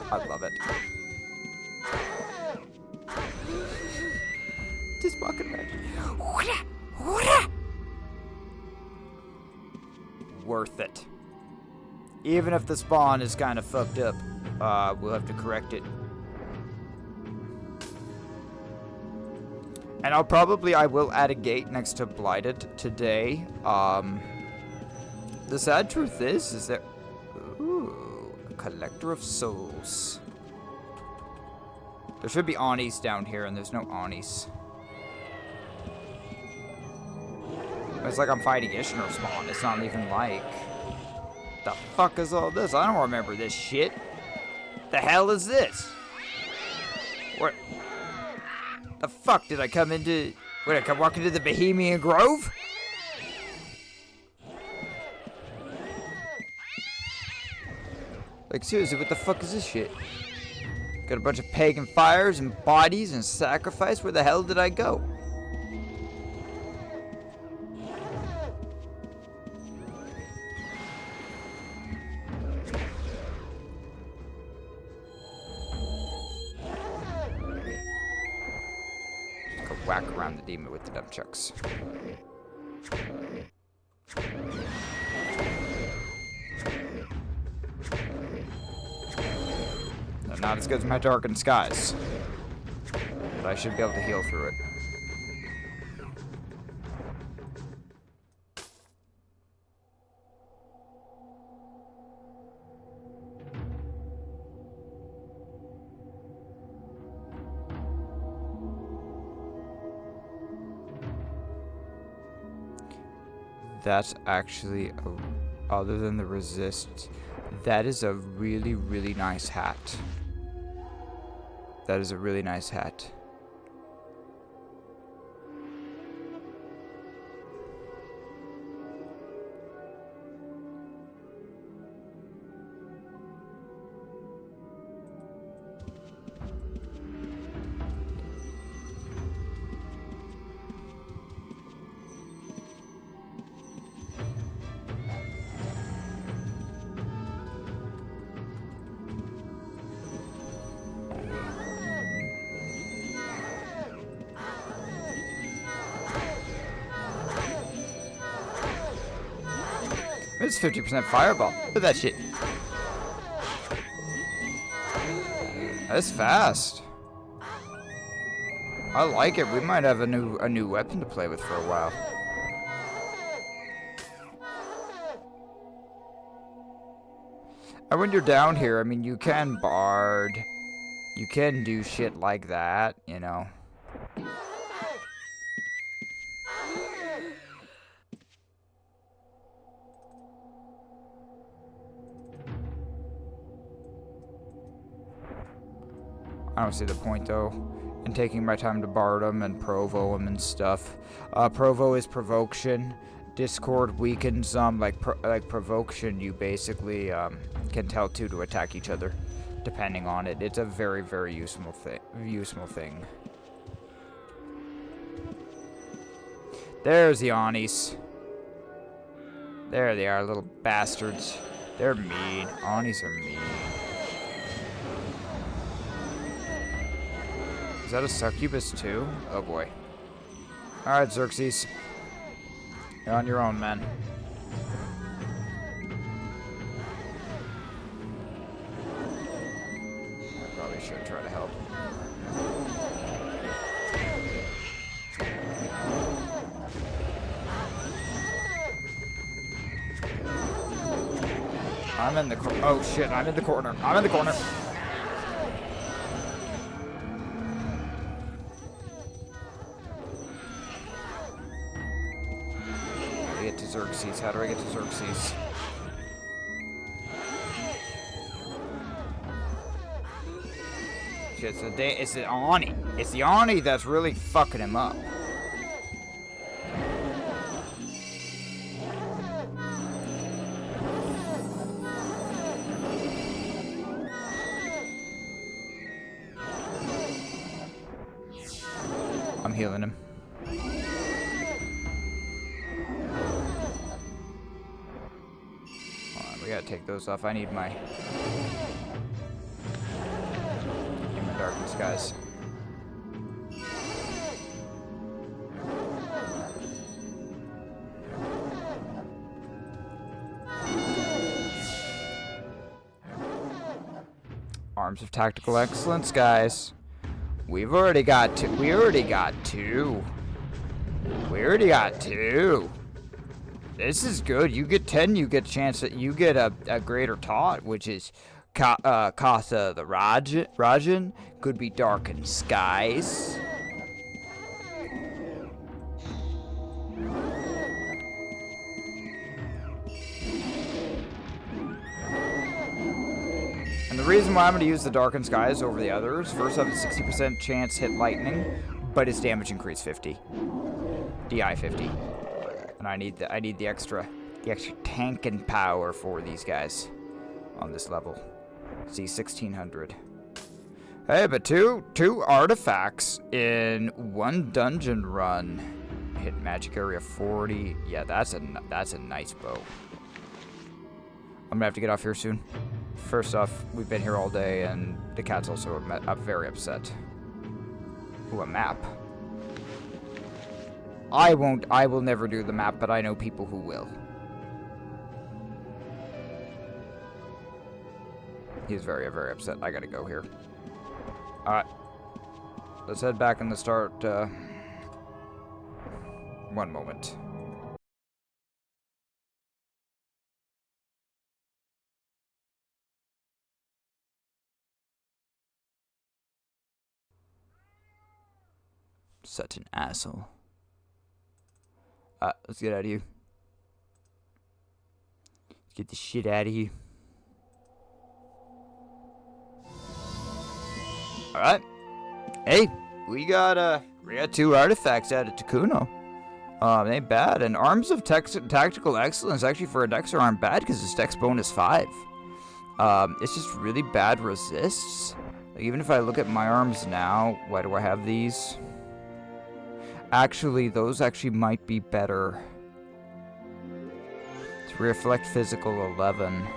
I love it. Just walking around. Worth it. Even if the spawn is kind of fucked up, we'll have to correct it. And I will add a gate next to Blighted today. The sad truth is that, ooh, a collector of souls. There should be Anis down here, and there's no Anis. It's like I'm fighting Ishnar spawn. It's not even like... The fuck is all this? I don't remember this shit. The hell is this? What? The fuck did I come into... Wait, I come walk into the Bohemian Grove? Like, seriously, what the fuck is this shit? Got a bunch of pagan fires and bodies and sacrifice. Where the hell did I go? Just go whack around the demon with the nunchucks. Not as good as my darkened skies, but I should be able to heal through it. That's actually, other than the resist, that is a really, really nice hat. That is a really nice hat. It's 50% fireball. Look at that shit. That's fast. I like it. We might have a new weapon to play with for a while. And when you're down here, I mean, you can bard. You can do shit like that, you know. I don't see the point, though, in taking my time to bard them and provo them and stuff. Provo is provocation. Discord weakens them. Like provocation, you basically can tell two to attack each other, depending on it. It's a very, very useful thing. There's the Anis. There they are, little bastards. They're mean. Anis are mean. Is that a succubus too? Oh boy. Alright, Xerxes. You're on your own, man. I probably should try to help. I'm in the corner. Oh shit, I'm in the corner. I'm in the corner. Xerxes. How do I get to Xerxes? Shit, it's the Ani. It's the Ani that's really fucking him up. I'm healing him. We gotta take those off. I need my darkness, guys. Arms of tactical excellence, guys. We've already got two. We already got two. This is good. You get 10, you get a chance that you get a greater taunt, which is Katha the Rajan. Could be darkened skies. And the reason why I'm going to use the darkened skies over the others, first off, it's 60% chance hit lightning, but its damage increase 50. DI 50. And I need the extra tanking power for these guys on this level. See, 1600. Hey, but two artifacts in one dungeon run. Hit magic area 40. Yeah, that's a nice bow. I'm gonna have to get off here soon. First off, we've been here all day, and the cat's also very upset. Ooh, a map. I will never do the map, but I know people who will. He's very, very upset. I gotta go here. Alright. Let's head back in the start, one moment. Such an asshole. Let's get out of here. Let's get the shit out of here. Alright. Hey, we got 2 artifacts out of Takuno. They ain't bad. And arms of tactical excellence actually for a Dexter aren't bad because it's Dex bonus 5. It's just really bad resists. Like, even if I look at my arms now, why do I have these? Actually, those actually might be better. To reflect physical 11.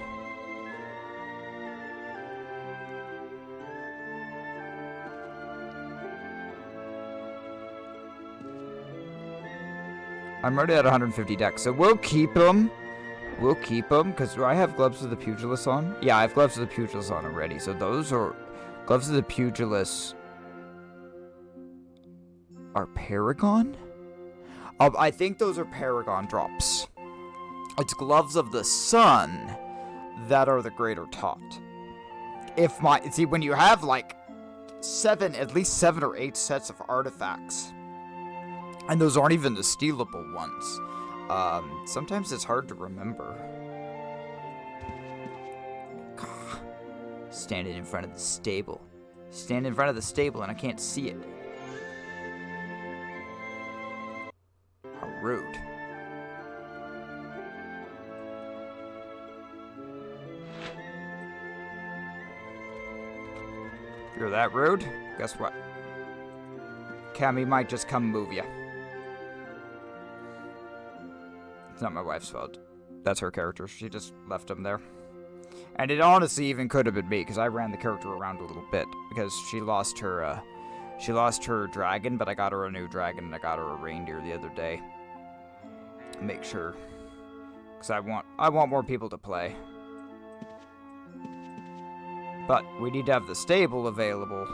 I'm already at 150 dex, so we'll keep them. We'll keep them, because do I have Gloves of the Pugilist on? Yeah, I have Gloves of the Pugilist on already, so those are... Gloves of the Pugilist... are Paragon? I think those are Paragon drops. It's Gloves of the Sun that are the greater taunt. See, when you have, like, at least 7 or 8 sets of artifacts. And those aren't even the stealable ones. Sometimes it's hard to remember. Standing in front of the stable. Stand in front of the stable and I can't see it. How rude. If you're that rude, guess what? Cammy might just come move you. It's not my wife's fault. That's her character. She just left him there. And it honestly even could have been me, because I ran the character around a little bit. Because she lost her dragon, but I got her a new dragon, and I got her a reindeer the other day. Make sure. Because I want more people to play. But we need to have the stable available.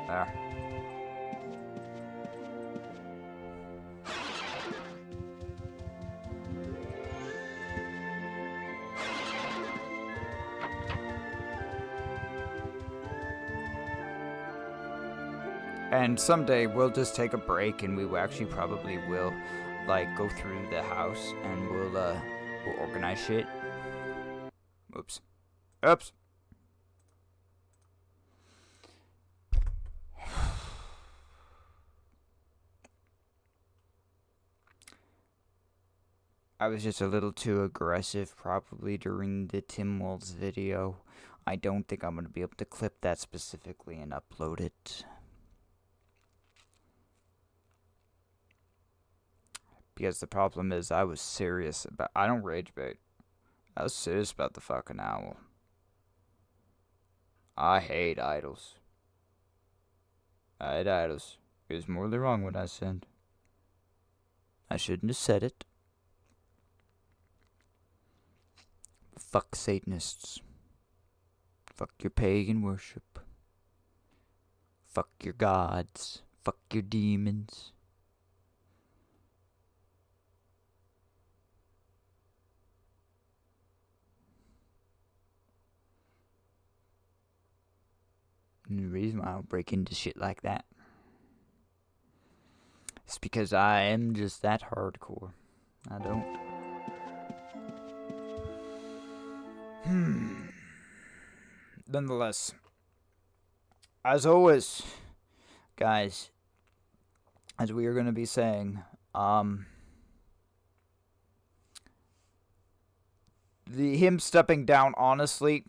There. And someday we'll just take a break, and we actually probably will, like, go through the house and we'll organize shit. Oops. Oops. I was just a little too aggressive probably during the Tim Walz video. I don't think I'm going to be able to clip that specifically and upload it. Because the problem is I was serious about... I don't rage bait. I was serious about the fucking owl. I hate idols. I hate idols. It was morally wrong what I said. I shouldn't have said it. Fuck Satanists. Fuck your pagan worship. Fuck your gods. Fuck your demons. And the reason why I don't break into shit like that is because I am just that hardcore. I don't. Nonetheless, as always, guys, as we are going to be saying, him stepping down, honestly,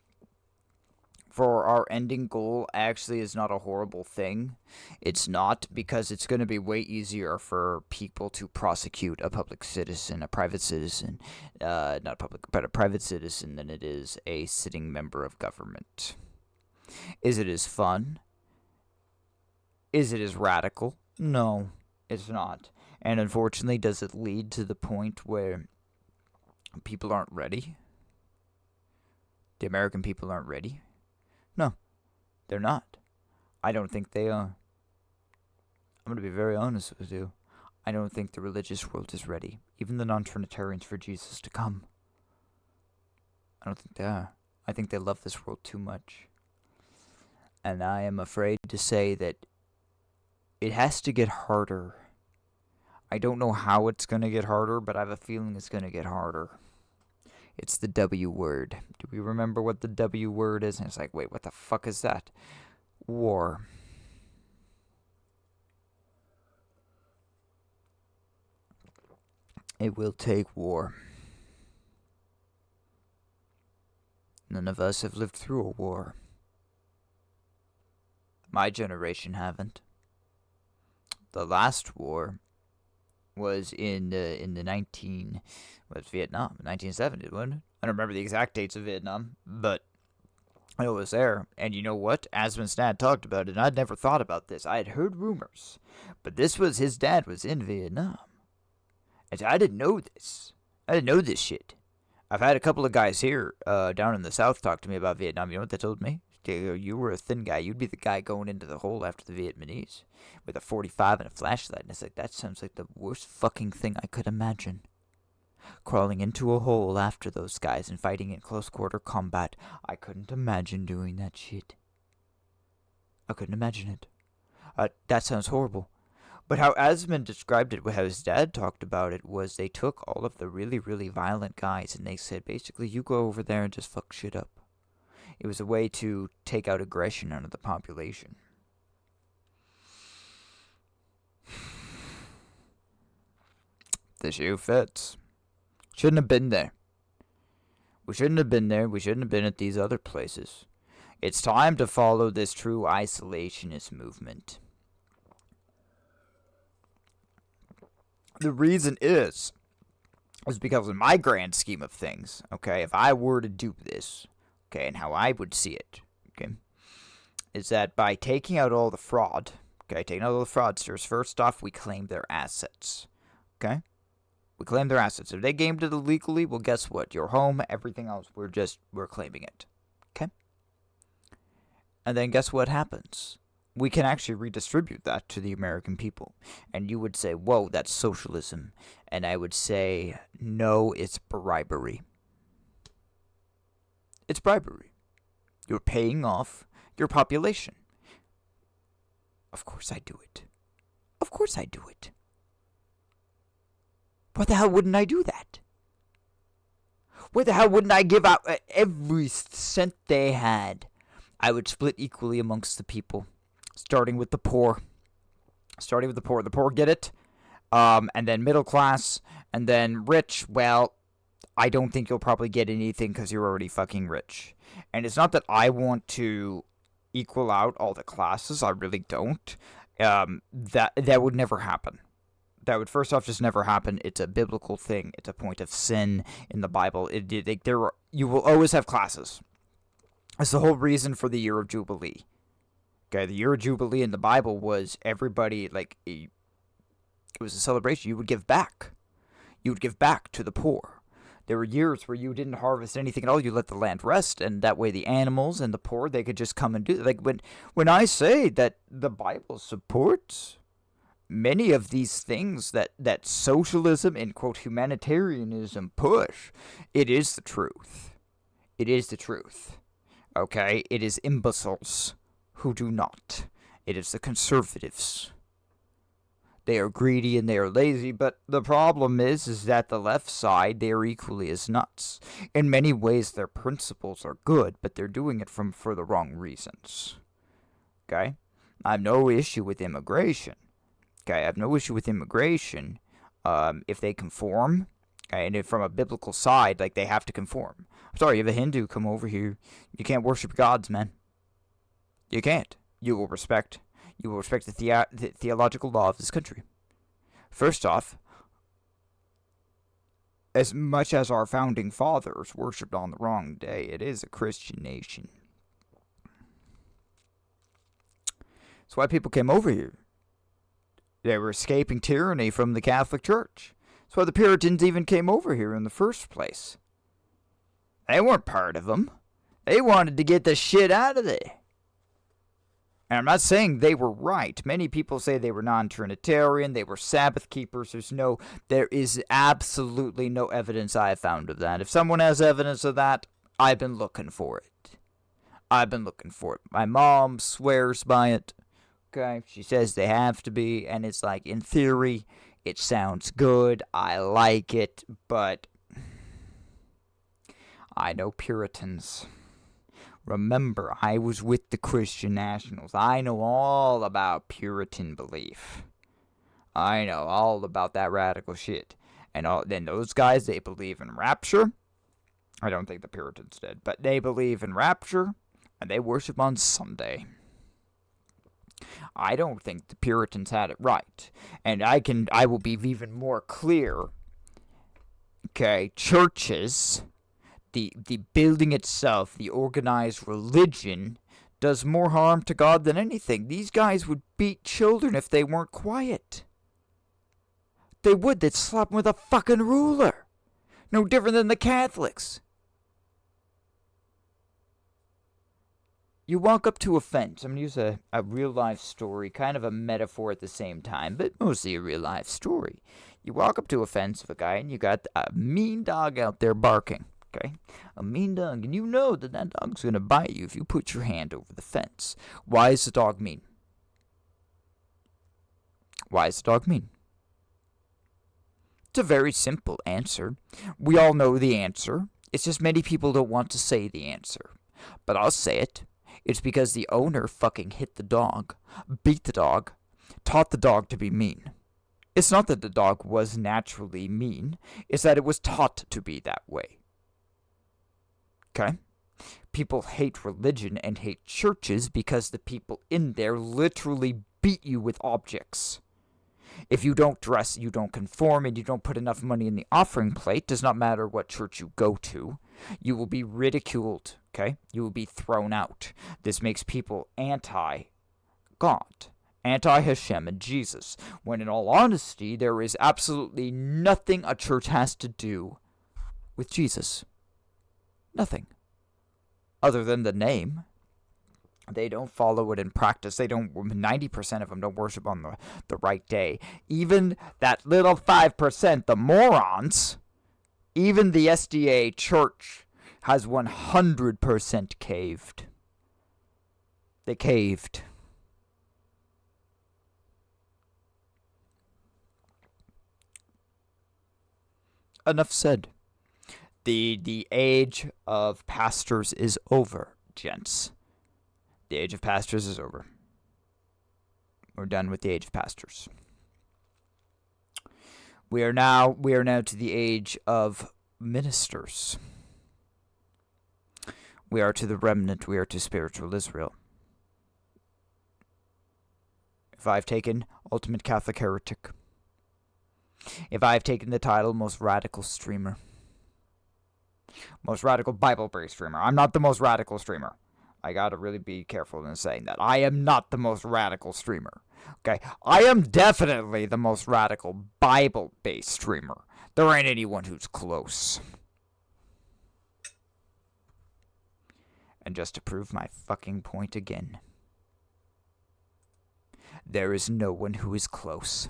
for our ending goal actually is not a horrible thing. It's not, because it's going to be way easier for people to prosecute a public citizen, a private citizen, not public, but a private citizen than it is a sitting member of government. Is it as fun? Is it as radical? No, it's not. And unfortunately, does it lead to the point where people aren't ready? The American people aren't ready? No, they're not. I don't think they are. I'm going to be very honest with you. I don't think the religious world is ready. Even the non-Trinitarians for Jesus to come. I don't think they are. I think they love this world too much. And I am afraid to say that it has to get harder. I don't know how it's going to get harder, but I have a feeling it's going to get harder. It's the W word. Do we remember what the W word is? And it's like, wait, what the fuck is that? War. It will take war. None of us have lived through a war. My generation haven't. The last war was in the Vietnam, 1970s, wasn't it? I don't remember the exact dates of Vietnam, but I know it was there. And you know what? Asmon's dad talked about it, and I'd never thought about this. I had heard rumors, but this was his dad was in Vietnam. And I didn't know this. I didn't know this shit. I've had a couple of guys here down in the South talk to me about Vietnam. You know what they told me? You were a thin guy. You'd be the guy going into the hole after the Vietnamese with a 45 and a flashlight. And it's like, that sounds like the worst fucking thing I could imagine. crawling into a hole after those guys and fighting in close quarter combat. I couldn't imagine doing that shit. I couldn't imagine it. That sounds horrible. But how Asmund described it, how his dad talked about it, was they took all of the really, really violent guys and they said, basically, you go over there and just fuck shit up. It was a way to take out aggression out of the population. The shoe fits. Shouldn't have been there. We shouldn't have been there. We shouldn't have been at these other places. It's time to follow this true isolationist movement. The reason is because in my grand scheme of things, okay, if I were to do this, okay, and how I would see it, okay, is that by taking out all the fraud, okay, taking out all the fraudsters, first off, we claim their assets, okay? We claim their assets. If they gamed it illegally, well, guess what? Your home, everything else, we're claiming it, okay? And then guess what happens? We can actually redistribute that to the American people. And you would say, whoa, that's socialism. And I would say, no, it's bribery. It's bribery. You're paying off your population. Of course I do it. Of course I do it. Why the hell wouldn't I do that? Why the hell wouldn't I give out every cent they had? I would split equally amongst the people. Starting with the poor. The poor get it. And then middle class. And then rich, well, I don't think you'll probably get anything because you're already fucking rich. And it's not that I want to equal out all the classes. I really don't. That would never happen. That would first off just never happen. It's a biblical thing. It's a point of sin in the Bible. You will always have classes. That's the whole reason for the year of Jubilee. Okay, the year of Jubilee in the Bible was everybody, it was a celebration. You would give back. You would give back to the poor. There were years where you didn't harvest anything at all. You let the land rest, and that way the animals and the poor, they could just come and do it. Like, when I say that the Bible supports many of these things that socialism and, quote, humanitarianism push, it is the truth. It is the truth. Okay? It is imbeciles who do not. It is the conservatives. They are greedy and they are lazy, but the problem is that the left side, they are equally as nuts. In many ways, their principles are good, but they're doing it for the wrong reasons. Okay? I have no issue with immigration. Okay, I have no issue with immigration if they conform. Okay, and if from a biblical side, they have to conform. I'm sorry, you have a Hindu come over here, you can't worship gods, man. You can't. You will respect the theological law of this country. First off, as much as our founding fathers worshipped on the wrong day, it is a Christian nation. That's why people came over here. They were escaping tyranny from the Catholic Church. That's why the Puritans even came over here in the first place. They weren't part of them. They wanted to get the shit out of there. And I'm not saying they were right. Many people say they were non-Trinitarian, they were Sabbath keepers. There is absolutely no evidence I have found of that. If someone has evidence of that, I've been looking for it. My mom swears by it. Okay, she says they have to be, and it's like, in theory, it sounds good, I like it, but I know Puritans. Remember, I was with the Christian Nationals. I know all about Puritan belief. I know all about that radical shit. And then those guys, they believe in rapture. I don't think the Puritans did, but they believe in rapture, and they worship on Sunday. I don't think the Puritans had it right. And I will be even more clear. Okay, churches, the building itself, the organized religion, does more harm to God than anything. These guys would beat children if they weren't quiet. They would. They'd slap them with a fucking ruler. No different than the Catholics. You walk up to a fence. I'm going to use a real-life story, kind of a metaphor at the same time, but mostly a real-life story. You walk up to a fence with a guy, and you got a mean dog out there barking. Okay? A mean dog. And you know that dog's going to bite you if you put your hand over the fence. Why is the dog mean? Why is the dog mean? It's a very simple answer. We all know the answer. It's just many people don't want to say the answer. But I'll say it. It's because the owner fucking hit the dog, beat the dog, taught the dog to be mean. It's not that the dog was naturally mean. It's that it was taught to be that way. Okay? People hate religion and hate churches because the people in there literally beat you with objects. If you don't dress, you don't conform, and you don't put enough money in the offering plate, does not matter what church you go to, you will be ridiculed, okay? You will be thrown out. This makes people anti-God, anti-Hashem and Jesus, when in all honesty, there is absolutely nothing a church has to do with Jesus. Nothing. Other than the name. They don't follow it in practice. 90% of them don't worship on the right day. Even that little 5%, the morons, even the SDA church has 100% caved. They caved. Enough said. The age of pastors is over, gents. The age of pastors is over. We're done with the age of pastors. We are now to the age of ministers. We are to the remnant. We are to spiritual Israel. If I've taken ultimate Catholic heretic, if I've taken the title most radical streamer, most radical Bible-based streamer, I'm not the most radical streamer. I gotta really be careful in saying that. I am not the most radical streamer. Okay? I am definitely the most radical Bible-based streamer. There ain't anyone who's close. And just to prove my fucking point again, there is no one who is close.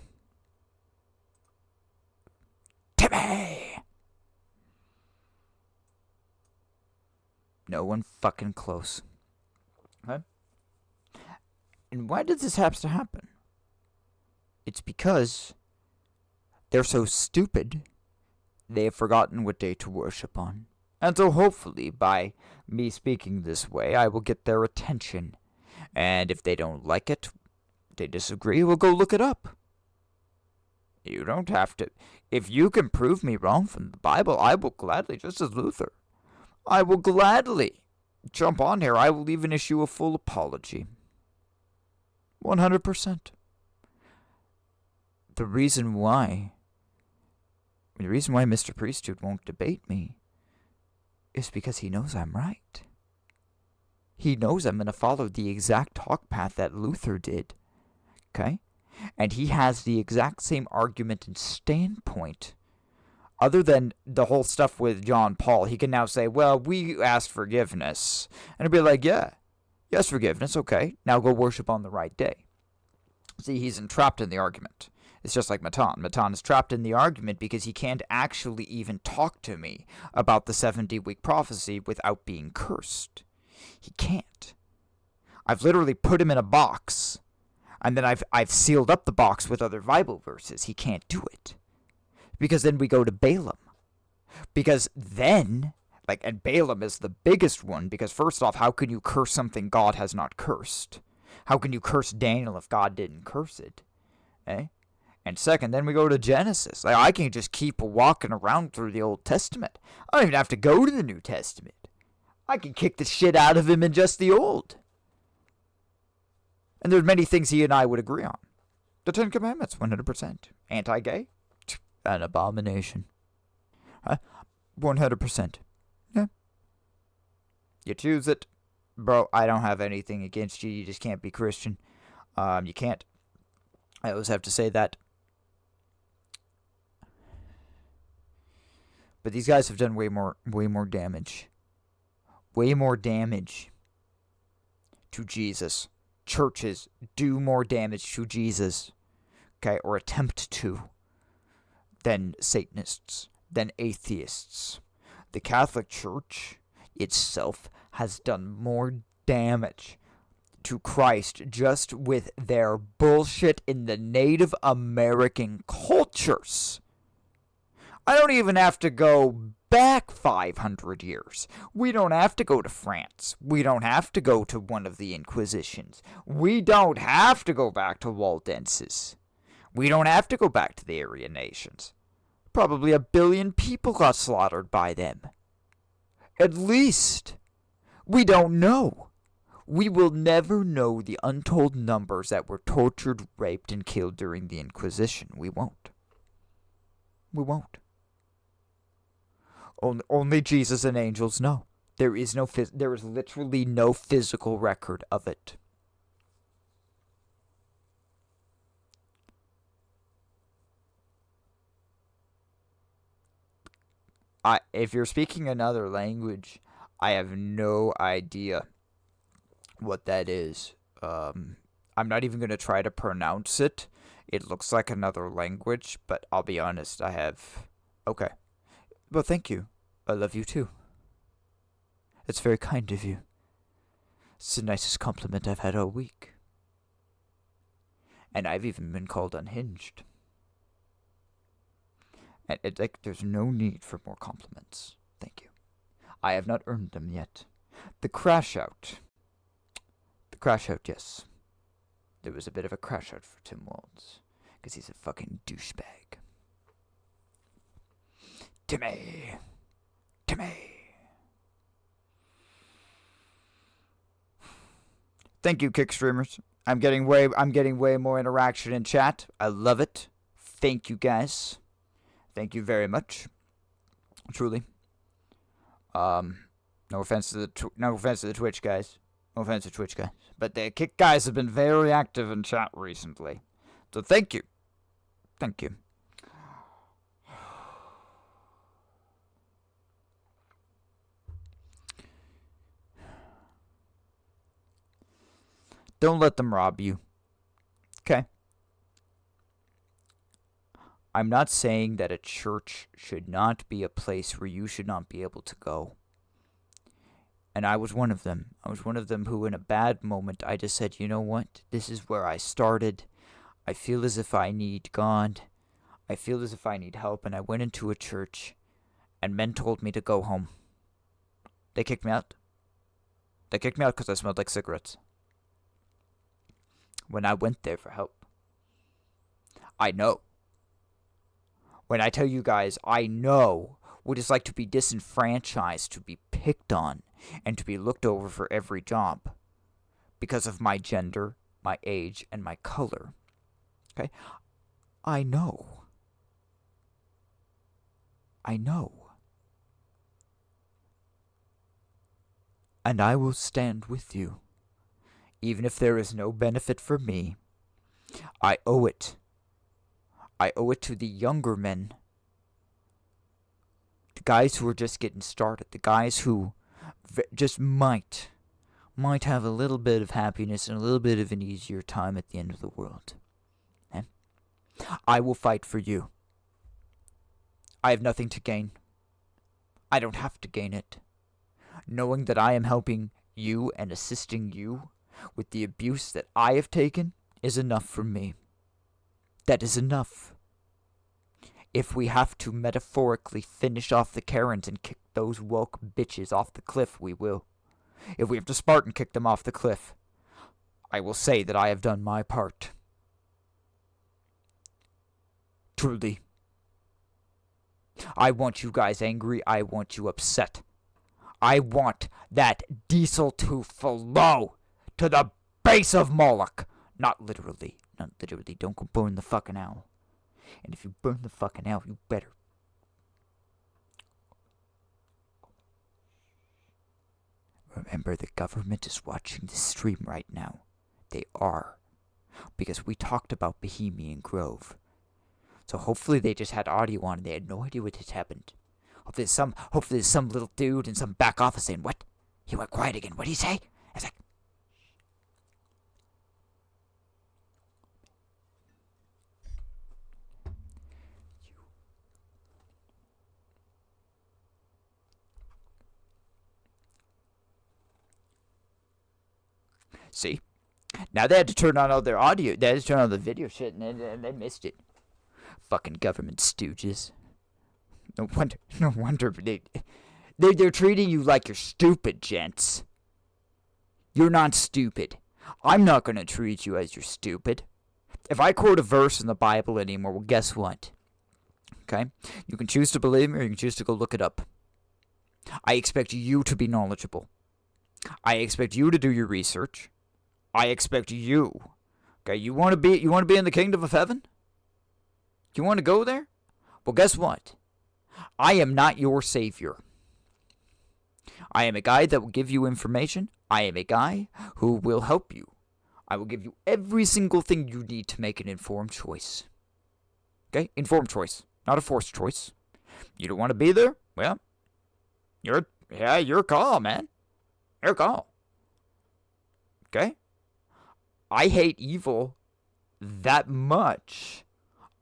Timmy! No one fucking close. Okay? And why did this have to happen? It's because they're so stupid, they have forgotten what day to worship on. And so hopefully, by me speaking this way, I will get their attention. And if they don't like it, they disagree, we'll go look it up. You don't have to. If you can prove me wrong from the Bible, I will gladly, just as Luther, I will gladly jump on here. I will even issue a full apology. 100%. The reason why Mr. Priesthood won't debate me is because he knows I'm right. He knows I'm going to follow the exact talk path that Luther did. Okay? And he has the exact same argument and standpoint. Other than the whole stuff with John Paul, he can now say, well, we asked forgiveness. And it'll be like, yeah, yes, forgiveness, okay. Now go worship on the right day. See, he's entrapped in the argument. It's just like Matan. Matan is trapped in the argument because he can't actually even talk to me about the 70-week prophecy without being cursed. He can't. I've literally put him in a box, and then I've sealed up the box with other Bible verses. He can't do it. Because then we go to Balaam. Because then, and Balaam is the biggest one, because first off, how can you curse something God has not cursed? How can you curse Daniel if God didn't curse it? Eh? And second, then we go to Genesis. I can just keep walking around through the Old Testament. I don't even have to go to the New Testament. I can kick the shit out of him in just the Old. And there's many things he and I would agree on. The Ten Commandments, 100%. Anti-gay? An abomination. 100%. Yeah. You choose it. Bro, I don't have anything against you. You just can't be Christian. You can't. I always have to say that. But these guys have done way more damage. Way more damage to Jesus. Churches do more damage to Jesus. Okay, or attempt to. than Satanists, than atheists. The Catholic Church itself has done more damage to Christ just with their bullshit in the Native American cultures. I don't even have to go back 500 years. We don't have to go to France. We don't have to go to one of the Inquisitions. We don't have to go back to Waldenses. We don't have to go back to the Aryan nations. Probably 1 billion people got slaughtered by them. At least. We don't know. We will never know the untold numbers that were tortured, raped, and killed during the Inquisition. We won't. We won't. Only Jesus and angels know. There is literally no physical record of it. If you're speaking another language, I have no idea what that is. I'm not even going to try to pronounce it. It looks like another language, but I'll be honest, I have... Okay. Well, thank you. I love you too. It's very kind of you. It's the nicest compliment I've had all week. And I've even been called unhinged. And there's no need for more compliments. Thank you. I have not earned them yet. The crash out. The crash out, yes. There was a bit of a crash out for Tim Walz. Because he's a fucking douchebag. Timmy. Thank you, Kick Streamers. I'm getting way more interaction in chat. I love it. Thank you, guys. Thank you very much. Truly. No offense to the Twitch guys. No offense to Twitch guys. But the Kick guys have been very active in chat recently. So thank you. Thank you. Don't let them rob you. Okay? I'm not saying that a church should not be a place where you should not be able to go. And I was one of them. I was one of them who, in a bad moment, I just said, you know what? This is where I started. I feel as if I need God. I feel as if I need help. And I went into a church, and men told me to go home. They kicked me out. They kicked me out because I smelled like cigarettes. When I went there for help. I know. When I tell you guys, I know what it's like to be disenfranchised, to be picked on, and to be looked over for every job because of my gender, my age, and my color. Okay? I know. I know. And I will stand with you. Even if there is no benefit for me, I owe it. I owe it to the younger men. The guys who are just getting started. The guys who just might have a little bit of happiness and a little bit of an easier time at the end of the world. And I will fight for you. I have nothing to gain. I don't have to gain it. Knowing that I am helping you and assisting you with the abuse that I have taken is enough for me. That is enough. If we have to metaphorically finish off the Karens and kick those woke bitches off the cliff, we will. If we have to Spartan kick them off the cliff, I will say that I have done my part. Truly. I want you guys angry. I want you upset. I want that diesel to flow to the base of Moloch. Not literally. Not literally. Don't go burn the fucking owl. And if you burn the fucking owl, you better. Remember, the government is watching this stream right now. They are. Because we talked about Bohemian Grove. So hopefully they just had audio on and they had no idea what had happened. Hopefully there's some little dude in some back office saying, what? He went quiet again. What'd he say? It's like, See? Now they had to turn on all their audio. They had to turn on the video shit, and they missed it. Fucking government stooges. No wonder they're treating you like you're stupid, gents. You're not stupid. I'm not gonna treat you as you're stupid. If I quote a verse in the Bible anymore, well, guess what? Okay? You can choose to believe me, or you can choose to go look it up. I expect you to be knowledgeable. I expect you to do your research. I expect you. Okay, you want to be in the kingdom of heaven? You want to go there? Well, guess what? I am not your savior. I am a guy that will give you information. I am a guy who will help you. I will give you every single thing you need to make an informed choice. Okay? Informed choice, not a forced choice. You don't want to be there? Well, your call, man. Your call. Okay? I hate evil that much.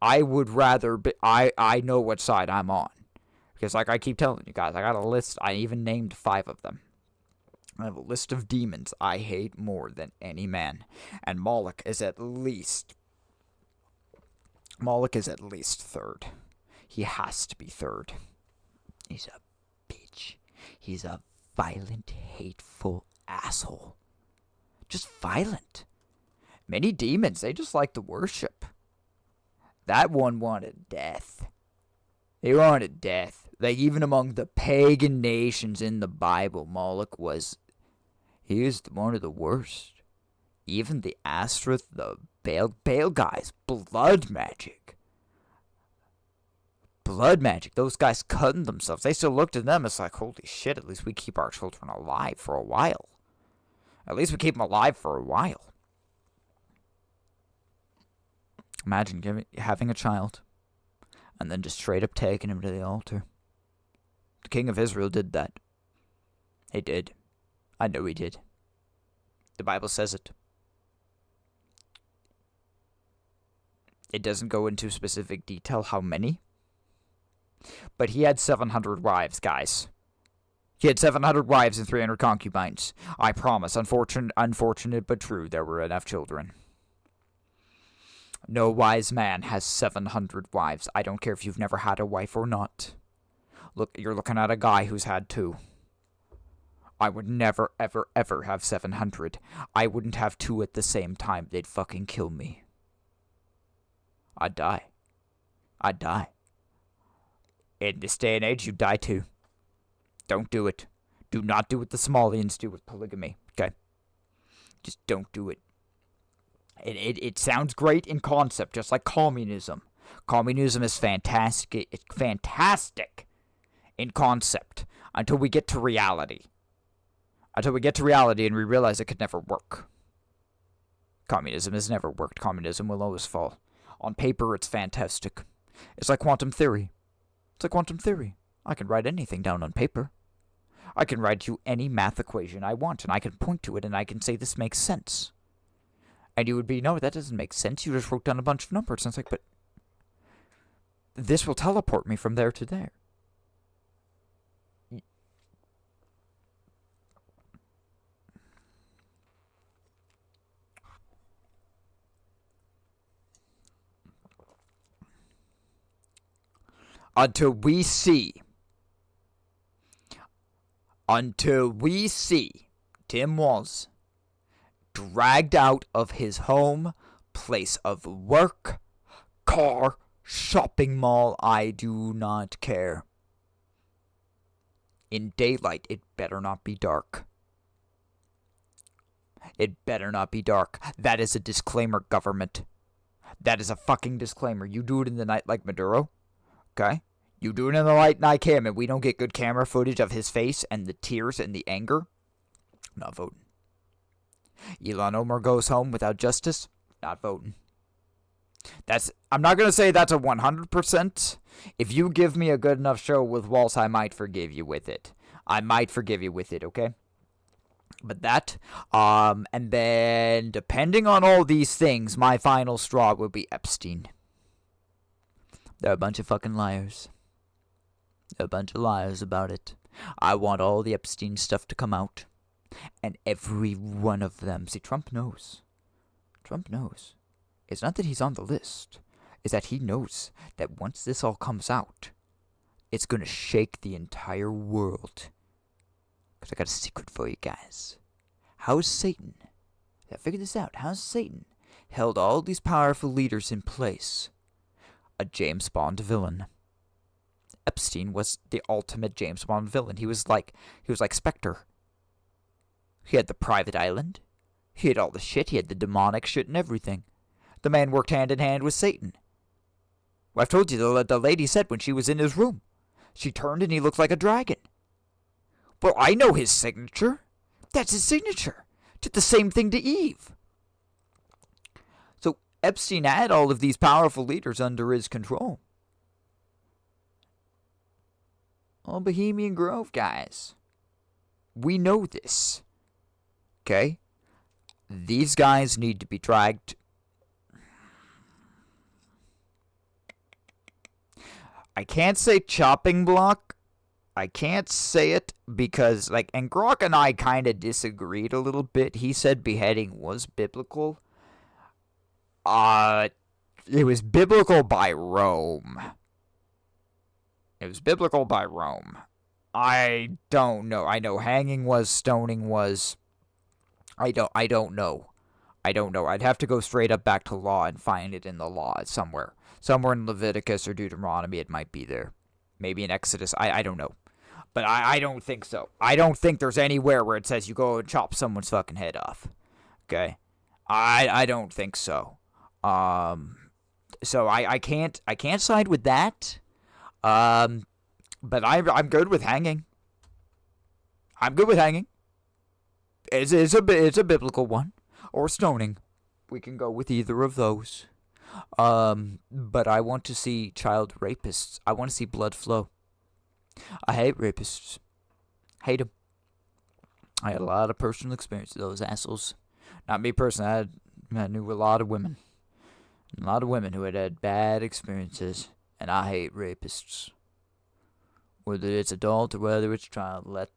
I would rather be, I know what side I'm on. Because like I keep telling you guys, I got a list. I even named 5 of them. I have a list of demons I hate more than any man. And Moloch is at least 3rd. He has to be 3rd. He's a bitch. He's a violent, hateful asshole. Just violent. Many demons, they just like to worship. That one wanted death. They wanted death. Like, even among the pagan nations in the Bible, Moloch was... He is one of the worst. Even the Astaroth, the Baal guys, blood magic. Blood magic. Those guys cutting themselves. They still looked at them as like, holy shit, at least we keep our children alive for a while. At least we keep them alive for a while. Imagine having a child and then just straight up taking him to the altar. The king of Israel did that. He did. I know he did. The Bible says it. It doesn't go into specific detail how many. But he had 700 wives, guys. He had 700 wives and 300 concubines. I promise, unfortunate but true, there were enough children. No wise man has 700 wives. I don't care if you've never had a wife or not. Look, you're looking at a guy who's had 2. I would never, ever, ever have 700. I wouldn't have 2 at the same time. They'd fucking kill me. I'd die. I'd die. In this day and age, you die too. Don't do it. Do not do what the Somalians do with polygamy, okay? Just don't do it. It sounds great in concept, just like communism. Communism is fantastic. It's fantastic in concept until we get to reality. Until we get to reality and we realize it could never work. Communism has never worked. Communism will always fall. On paper, it's fantastic. It's like quantum theory. It's like quantum theory. I can write anything down on paper. I can write you any math equation I want, and I can point to it, and I can say this makes sense. And you would be, no, that doesn't make sense. You just wrote down a bunch of numbers. And it's like, but this will teleport me from there to there. Until we see Tim Walz dragged out of his home, place of work, car, shopping mall, I do not care. In daylight, it better not be dark. It better not be dark. That is a disclaimer, government. That is a fucking disclaimer. You do it in the night like Maduro. Okay? You do it in the light and I cam and we don't get good camera footage of his face and the tears and the anger. Not voting. Ilhan Omar goes home without justice. Not voting. I'm not going to say that's a 100%. If you give me a good enough show with Walz, I might forgive you with it. I might forgive you with it, okay? But that, and then depending on all these things, my final straw would be Epstein. They're a bunch of fucking liars. They're a bunch of liars about it. I want all the Epstein stuff to come out. And every one of them, see, Trump knows. Trump knows. It's not that he's on the list. It's that he knows that once this all comes out, it's going to shake the entire world. Because I got a secret for you guys. How's Satan? I figured this out. How's Satan held all these powerful leaders in place? A James Bond villain. Epstein was the ultimate James Bond villain. He was like Spectre. He had the private island. He had all the shit. He had the demonic shit and everything. The man worked hand in hand with Satan. Well, I've told you, the lady said when she was in his room, she turned and he looked like a dragon. Well, I know his signature. That's his signature. Did the same thing to Eve. So Epstein had all of these powerful leaders under his control. All Bohemian Grove guys. We know this. Okay? These guys need to be dragged. I can't say chopping block. I can't say it because, and Grok and I kind of disagreed a little bit. He said beheading was biblical. It was biblical by Rome. It was biblical by Rome. I don't know. I know hanging was, stoning was. I don't know. I'd have to go straight up back to law and find it in the law somewhere. Somewhere in Leviticus or Deuteronomy it might be there. Maybe in Exodus. I don't know. But I don't think so. I don't think there's anywhere where it says you go and chop someone's fucking head off. Okay? I don't think so. So I can't side with that. But I'm good with hanging. I'm good with hanging. It's a biblical one. Or stoning. We can go with either of those. But I want to see child rapists. I want to see blood flow. I hate rapists. Hate them. I had a lot of personal experience with those assholes. Not me personally. I knew a lot of women. A lot of women who had bad experiences. And I hate rapists. Whether it's adult or whether it's child, let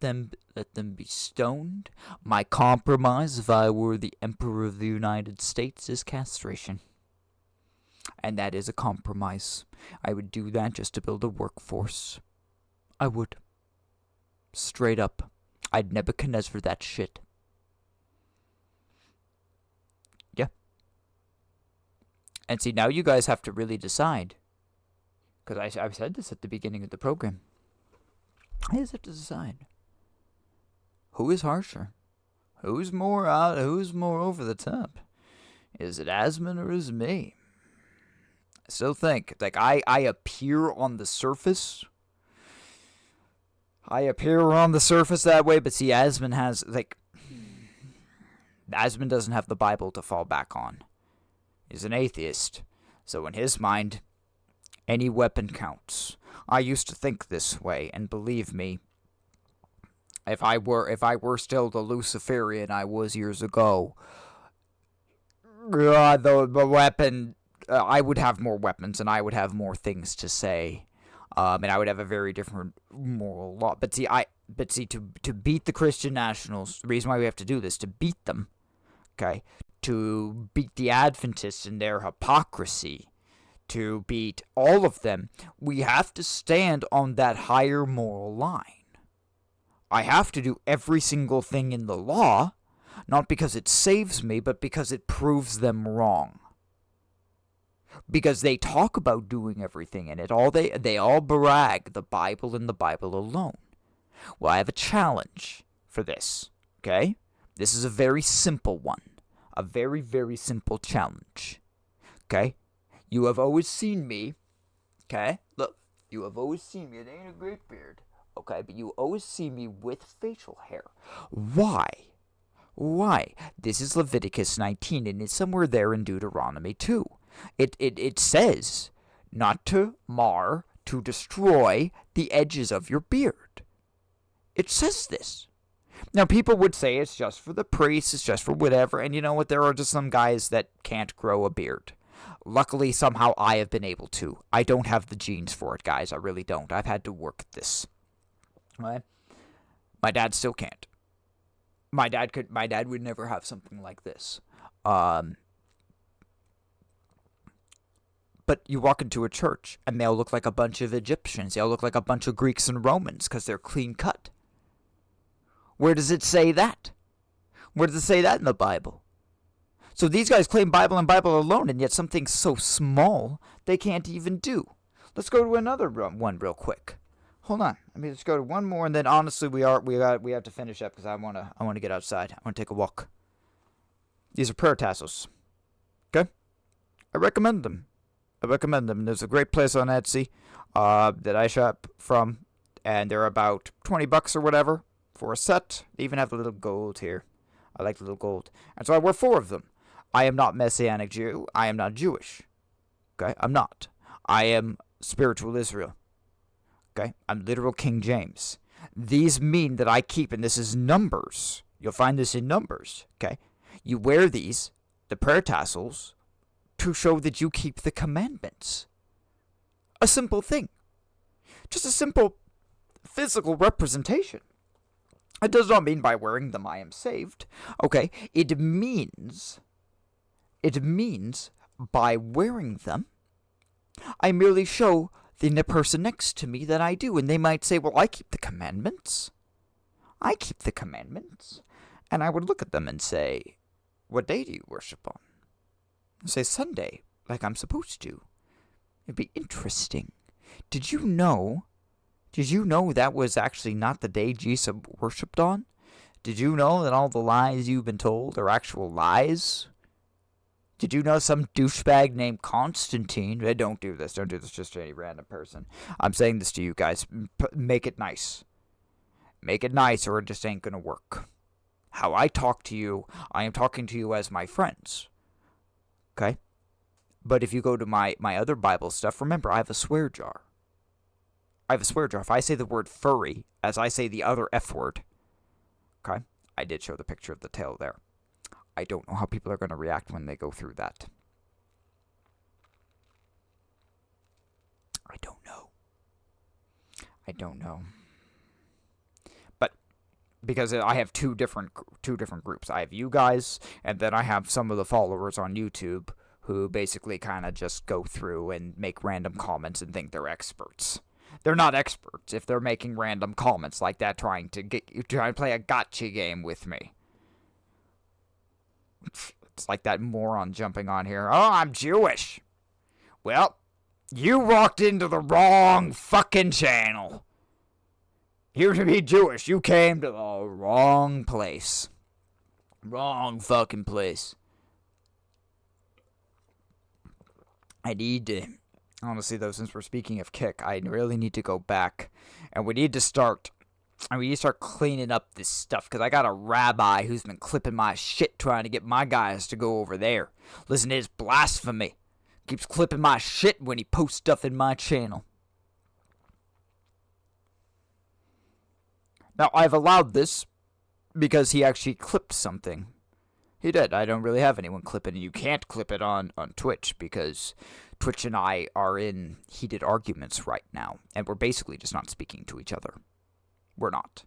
them be stoned. My compromise, if I were the Emperor of the United States, is castration. And that is a compromise. I would do that just to build a workforce. I would. Straight up. I'd Nebuchadnezzar that shit. Yeah. And see, now you guys have to really decide. Because I said this at the beginning of the program. I just have to decide. Who is harsher? Who's more over the top? Is it Asman or is it me? I still think, I appear on the surface. I appear on the surface that way, but see, Asman has, Asman doesn't have the Bible to fall back on. He's an atheist. So in his mind, any weapon counts. I used to think this way, and believe me, if I were still the Luciferian I was years ago, the weapon, I would have more weapons, and I would have more things to say, and I would have a very different moral law. But see, to beat the Christian nationals, the reason why we have to do this, to beat them, okay, to beat the Adventists in their hypocrisy, to beat all of them, we have to stand on that higher moral line. I have to do every single thing in the law, not because it saves me, but because it proves them wrong. Because they talk about doing everything in it. They all brag the Bible and the Bible alone. Well, I have a challenge for this, okay? This is a very simple one. A very, very simple challenge, okay? You have always seen me, okay? Look, you have always seen me. It ain't a great beard, okay? But you always see me with facial hair. Why? Why? This is Leviticus 19, and it's somewhere there in Deuteronomy 2. It says not to mar, to destroy the edges of your beard. It says this. Now, people would say it's just for the priests, it's just for whatever, and you know what? There are just some guys that can't grow a beard. Luckily, somehow I have been able to. I don't have the genes for it, guys. I really don't. I've had to work at this. Right? My dad still can't. My dad would never have something like this. But you walk into a church, and they all look like a bunch of Egyptians. They all look like a bunch of Greeks and Romans, because they're clean cut. Where does it say that? Where does it say that in the Bible? So these guys claim Bible and Bible alone, and yet something so small they can't even do. Let's go to another one real quick. Hold on. Let me just go to one more, and then honestly, we have to finish up because I wanna get outside. I wanna take a walk. These are prayer tassels. Okay, I recommend them. There's a great place on Etsy that I shop from, and they're about $20 or whatever for a set. They even have the little gold here. I like the little gold, and so I wear 4 of them. I am not Messianic Jew. I am not Jewish. Okay, I'm not. I am spiritual Israel. Okay, I'm literal King James. These mean that I keep, and this is numbers. You'll find this in numbers. Okay, you wear these, the prayer tassels, to show that you keep the commandments. A simple thing. Just a simple physical representation. It does not mean by wearing them I am saved. Okay, it means by wearing them, I merely show the person next to me that I do. And they might say, well, I keep the commandments. And I would look at them and say, what day do you worship on? I'd say Sunday, like I'm supposed to. It'd be interesting. Did you know that was actually not the day Jesus worshipped on? Did you know that all the lies you've been told are actual lies? Did you know some douchebag named Constantine? Don't do this just to any random person. I'm saying this to you guys. Make it nice. Make it nice or it just ain't gonna work. How I talk to you, I am talking to you as my friends. Okay? But if you go to my other Bible stuff, remember, I have a swear jar. If I say the word furry, as I say the other F word, okay? I did show the picture of the tail there. I don't know how people are going to react when they go through that. I don't know. But because I have two different groups. I have you guys, and then I have some of the followers on YouTube who basically kind of just go through and make random comments and think they're experts. They're not experts if they're making random comments like that, trying to play a gotcha game with me. It's like that moron jumping on here. Oh, I'm Jewish. Well, you walked into the wrong fucking channel. You're to be Jewish. You came to the wrong place. Wrong fucking place. Honestly, though, since we're speaking of Kick, I really need to go back. And we need to start cleaning up this stuff. Because I got a rabbi who's been clipping my shit trying to get my guys to go over there. Listen to his blasphemy. Keeps clipping my shit when he posts stuff in my channel. Now, I've allowed this because he actually clipped something. He did. I don't really have anyone clip it. And you can't clip it on Twitch because Twitch and I are in heated arguments right now. And we're basically just not speaking to each other. We're not.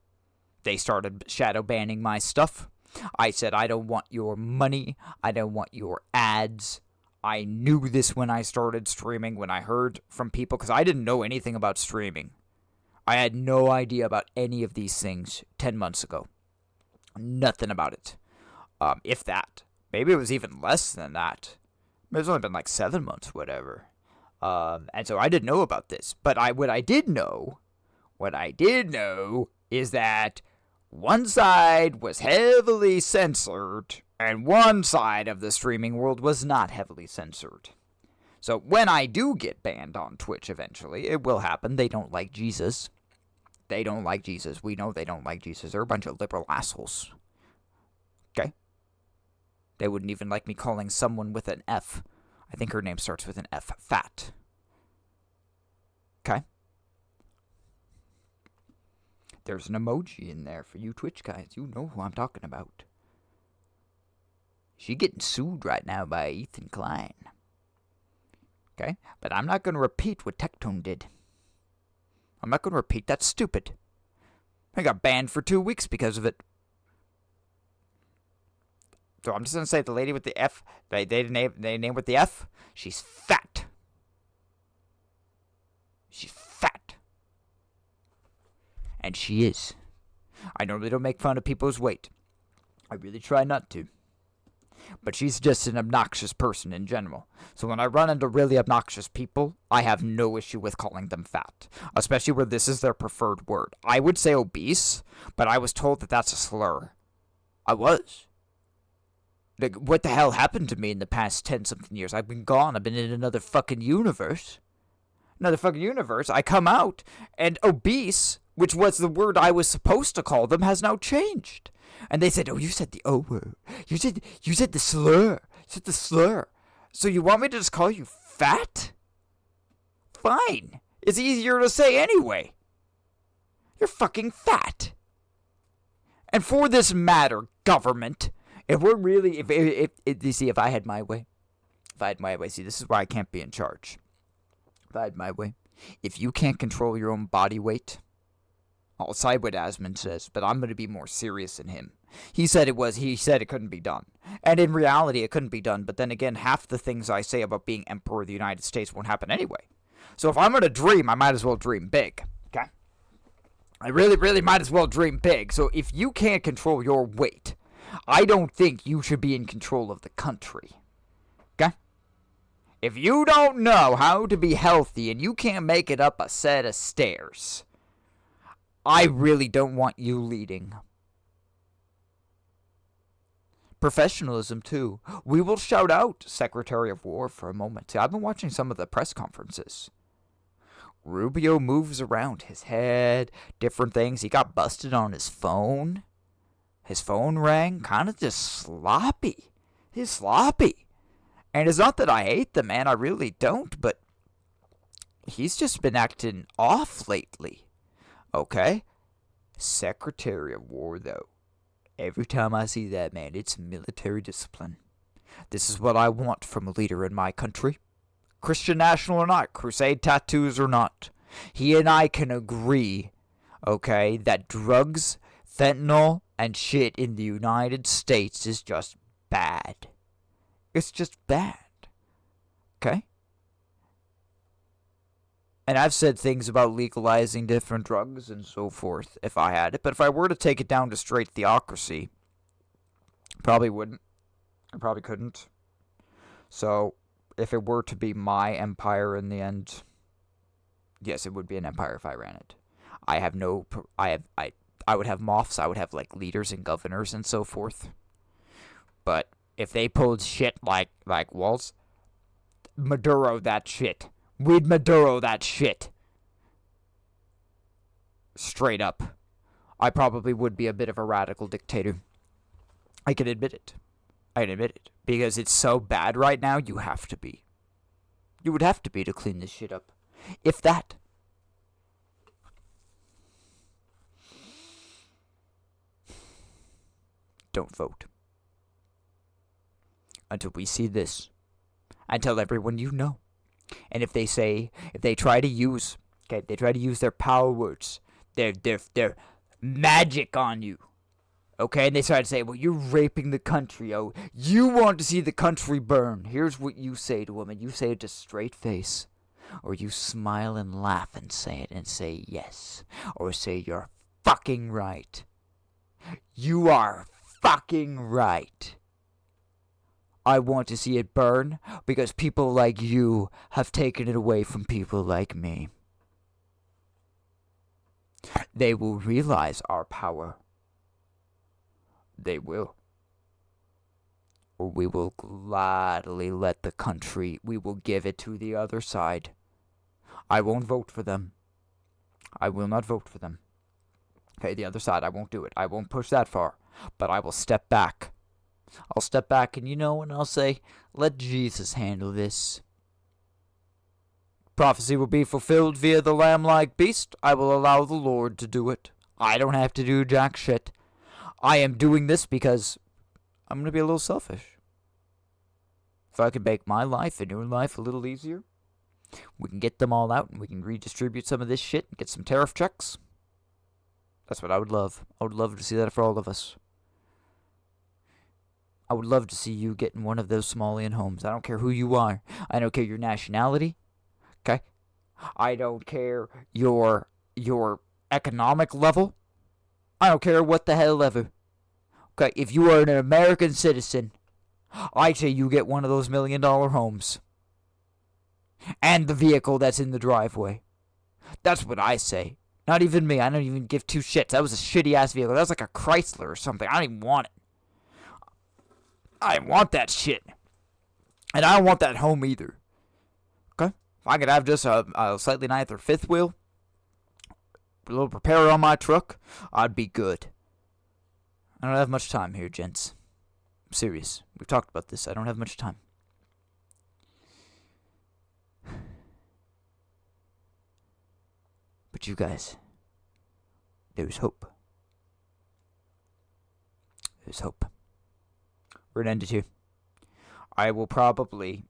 They started shadow banning my stuff. I said, I don't want your money. I don't want your ads. I knew this when I started streaming, when I heard from people, because I didn't know anything about streaming. I had no idea about any of these things 10 months ago. Nothing about it. If that. Maybe it was even less than that. It's only been like 7 months, whatever. And so I didn't know about this. But what I did know is that one side was heavily censored, and one side of the streaming world was not heavily censored. So when I do get banned on Twitch eventually, it will happen. They don't like Jesus. They don't like Jesus. We know they don't like Jesus. They're a bunch of liberal assholes. Okay? They wouldn't even like me calling someone with an F. I think her name starts with an F. Fat. Okay? There's an emoji in there for you Twitch guys. You know who I'm talking about. She getting sued right now by Ethan Klein. Okay? But I'm not going to repeat what Tectone did. I'm not going to repeat. That's stupid. I got banned for 2 weeks because of it. So I'm just gonna say the lady with the F, they name with the F, she's fat. She's fat. And she is. I normally don't make fun of people's weight. I really try not to. But she's just an obnoxious person in general. So when I run into really obnoxious people, I have no issue with calling them fat. Especially where this is their preferred word. I would say obese, but I was told that that's a slur. I was. Like, what the hell happened to me in the past 10-something years? I've been gone. I've been in another fucking universe. I come out, and obese, which was the word I was supposed to call them, has now changed. And they said, oh, you said the O word. You said the slur. You said the slur. So you want me to just call you fat? Fine. It's easier to say anyway. You're fucking fat. And for this matter, government, if we're really, you see, if I had my way, see, this is why I can't be in charge. If I had my way, if you can't control your own body weight, I'll side what Asmund says, but I'm going to be more serious than him. He said it couldn't be done. And in reality, it couldn't be done. But then again, half the things I say about being Emperor of the United States won't happen anyway. So if I'm going to dream, I might as well dream big. Okay? I really, really might as well dream big. So if you can't control your weight, I don't think you should be in control of the country. Okay? If you don't know how to be healthy and you can't make it up a set of stairs, I really don't want you leading. Professionalism, too. We will shout out Secretary of War for a moment. See, I've been watching some of the press conferences. Rubio moves around his head, different things. He got busted on his phone. His phone rang, kind of just sloppy. He's sloppy. And it's not that I hate the man, I really don't, but he's just been acting off lately. Okay? Secretary of War, though. Every time I see that man, it's military discipline. This is what I want from a leader in my country. Christian national or not, crusade tattoos or not. He and I can agree, okay, that drugs, fentanyl, and shit in the United States is just bad. It's just bad. Okay? And I've said things about legalizing different drugs and so forth if I had it. But if I were to take it down to straight theocracy, probably wouldn't. I probably couldn't. So, if it were to be my empire in the end, yes, it would be an empire if I ran it. I would have moths. I would have, like, leaders and governors and so forth. But if they pulled shit like Walz, Maduro that shit. We'd Maduro that shit. Straight up. I probably would be a bit of a radical dictator. I can admit it. Because it's so bad right now, you have to be. You would have to be to clean this shit up. If that. Don't vote. Until we see this. And tell everyone you know. And if they try to use their power words, their magic on you, okay, and they try to say, well, you're raping the country, oh, you want to see the country burn. Here's what you say to them, and you say it to straight face, or you smile and laugh and say it and say yes, or say you're fucking right. You are fucking right. I want to see it burn because people like you have taken it away from people like me. They will realize our power. They will. Or we will gladly let the country, we will give it to the other side. I won't vote for them. I will not vote for them. Okay, the other side, I won't do it. I won't push that far. But I will step back. I'll step back and and I'll say, let Jesus handle this. Prophecy will be fulfilled via the lamb-like beast. I will allow the Lord to do it. I don't have to do jack shit. I am doing this because I'm going to be a little selfish. If I can make my life and your life a little easier, we can get them all out and we can redistribute some of this shit and get some tariff checks. That's what I would love. I would love to see that for all of us. I would love to see you get in one of those Somalian homes. I don't care who you are. I don't care your nationality. Okay? I don't care your economic level. I don't care what the hell ever. Okay? If you are an American citizen, I say you get one of those $1 million homes. And the vehicle that's in the driveway. That's what I say. Not even me. I don't even give two shits. That was a shitty-ass vehicle. That was like a Chrysler or something. I don't even want it. I want that shit. And I don't want that home either. Okay? If I could have just a slightly ninth or fifth wheel, a little repair on my truck, I'd be good. I don't have much time here, gents. I'm serious. We've talked about this. I don't have much time. But you guys, there's hope. There's hope. We're gonna end it here. I will probably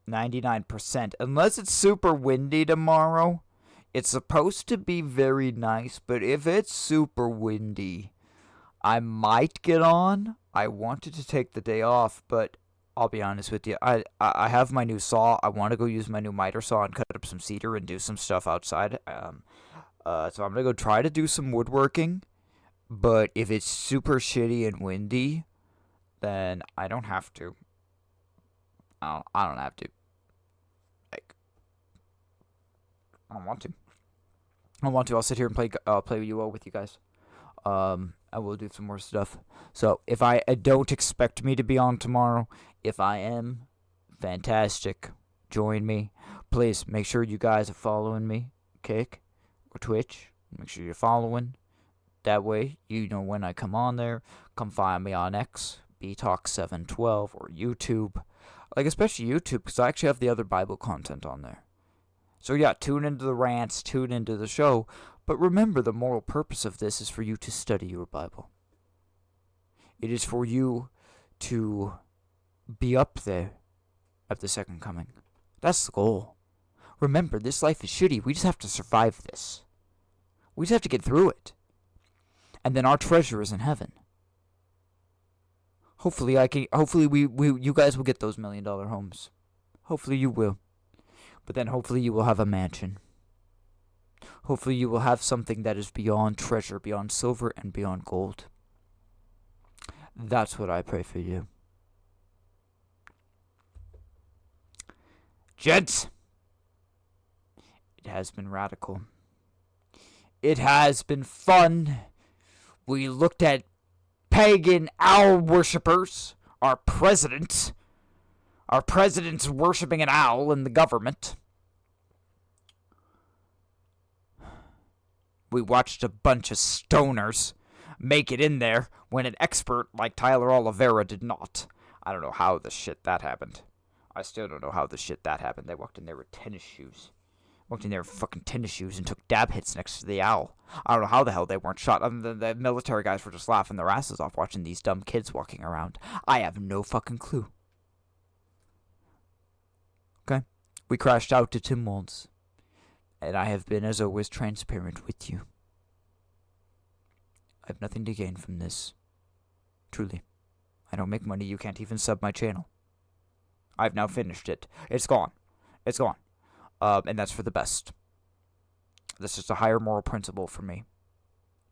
99%, unless it's super windy tomorrow. It's supposed to be very nice, but if it's super windy, I might get on. I wanted to take the day off, but I'll be honest with you. I have my new saw. I want to go use my new miter saw and cut up some cedar and do some stuff outside. So I'm going to go try to do some woodworking. But if it's super shitty and windy, then I don't have to. I don't have to. Like, I don't want to. I'll sit here and play UO with you guys. I will do some more stuff. So if I don't expect me to be on tomorrow, if I am, fantastic. Join me. Please make sure you guys are following me, Kick or Twitch. Make sure you're following. That way, you know when I come on there. Come find me on X, BTalk 712, or YouTube. Like, especially YouTube, because I actually have the other Bible content on there. So yeah, tune into the rants, tune into the show. But remember, the moral purpose of this is for you to study your Bible. It is for you to be up there at the second coming. That's the goal. Remember, this life is shitty. We just have to survive this. We just have to get through it. And then our treasure is in heaven. Hopefully you guys will get those $1 million homes. Hopefully you will. But then hopefully you will have a mansion. Hopefully you will have something that is beyond treasure, beyond silver, and beyond gold. That's what I pray for you. Gents, it has been radical. It has been fun. We looked at pagan owl worshippers, our president's worshiping an owl in the government. We watched a bunch of stoners make it in there when an expert like Tyler Oliveira did not. I don't know how the shit that happened. I still don't know how the shit that happened. They walked in there with tennis shoes. Walked in there with fucking tennis shoes and took dab hits next to the owl. I don't know how the hell they weren't shot. The military guys were just laughing their asses off watching these dumb kids walking around. I have no fucking clue. Okay? We crashed out to Tim Walz. And I have been, as always, transparent with you. I have nothing to gain from this. Truly. I don't make money. You can't even sub my channel. I've now finished it. It's gone. It's gone. And that's for the best. This is a higher moral principle for me.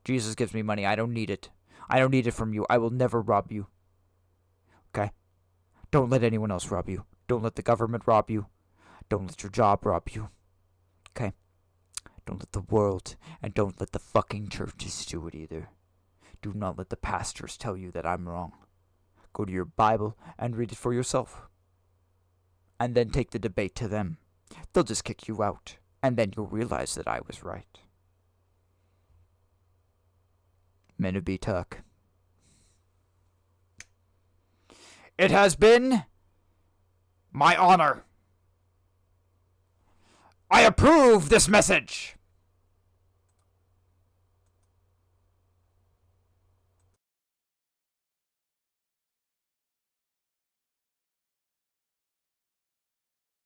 Jesus gives me money. I don't need it. I don't need it from you. I will never rob you. Okay? Don't let anyone else rob you. Don't let the government rob you. Don't let your job rob you. Okay? Don't let the world, and don't let the fucking churches do it either. Do not let the pastors tell you that I'm wrong. Go to your Bible and read it for yourself. And then take the debate to them. They'll just kick you out, and then you'll realize that I was right. Men of BTalk. It has been my honor. I approve this message.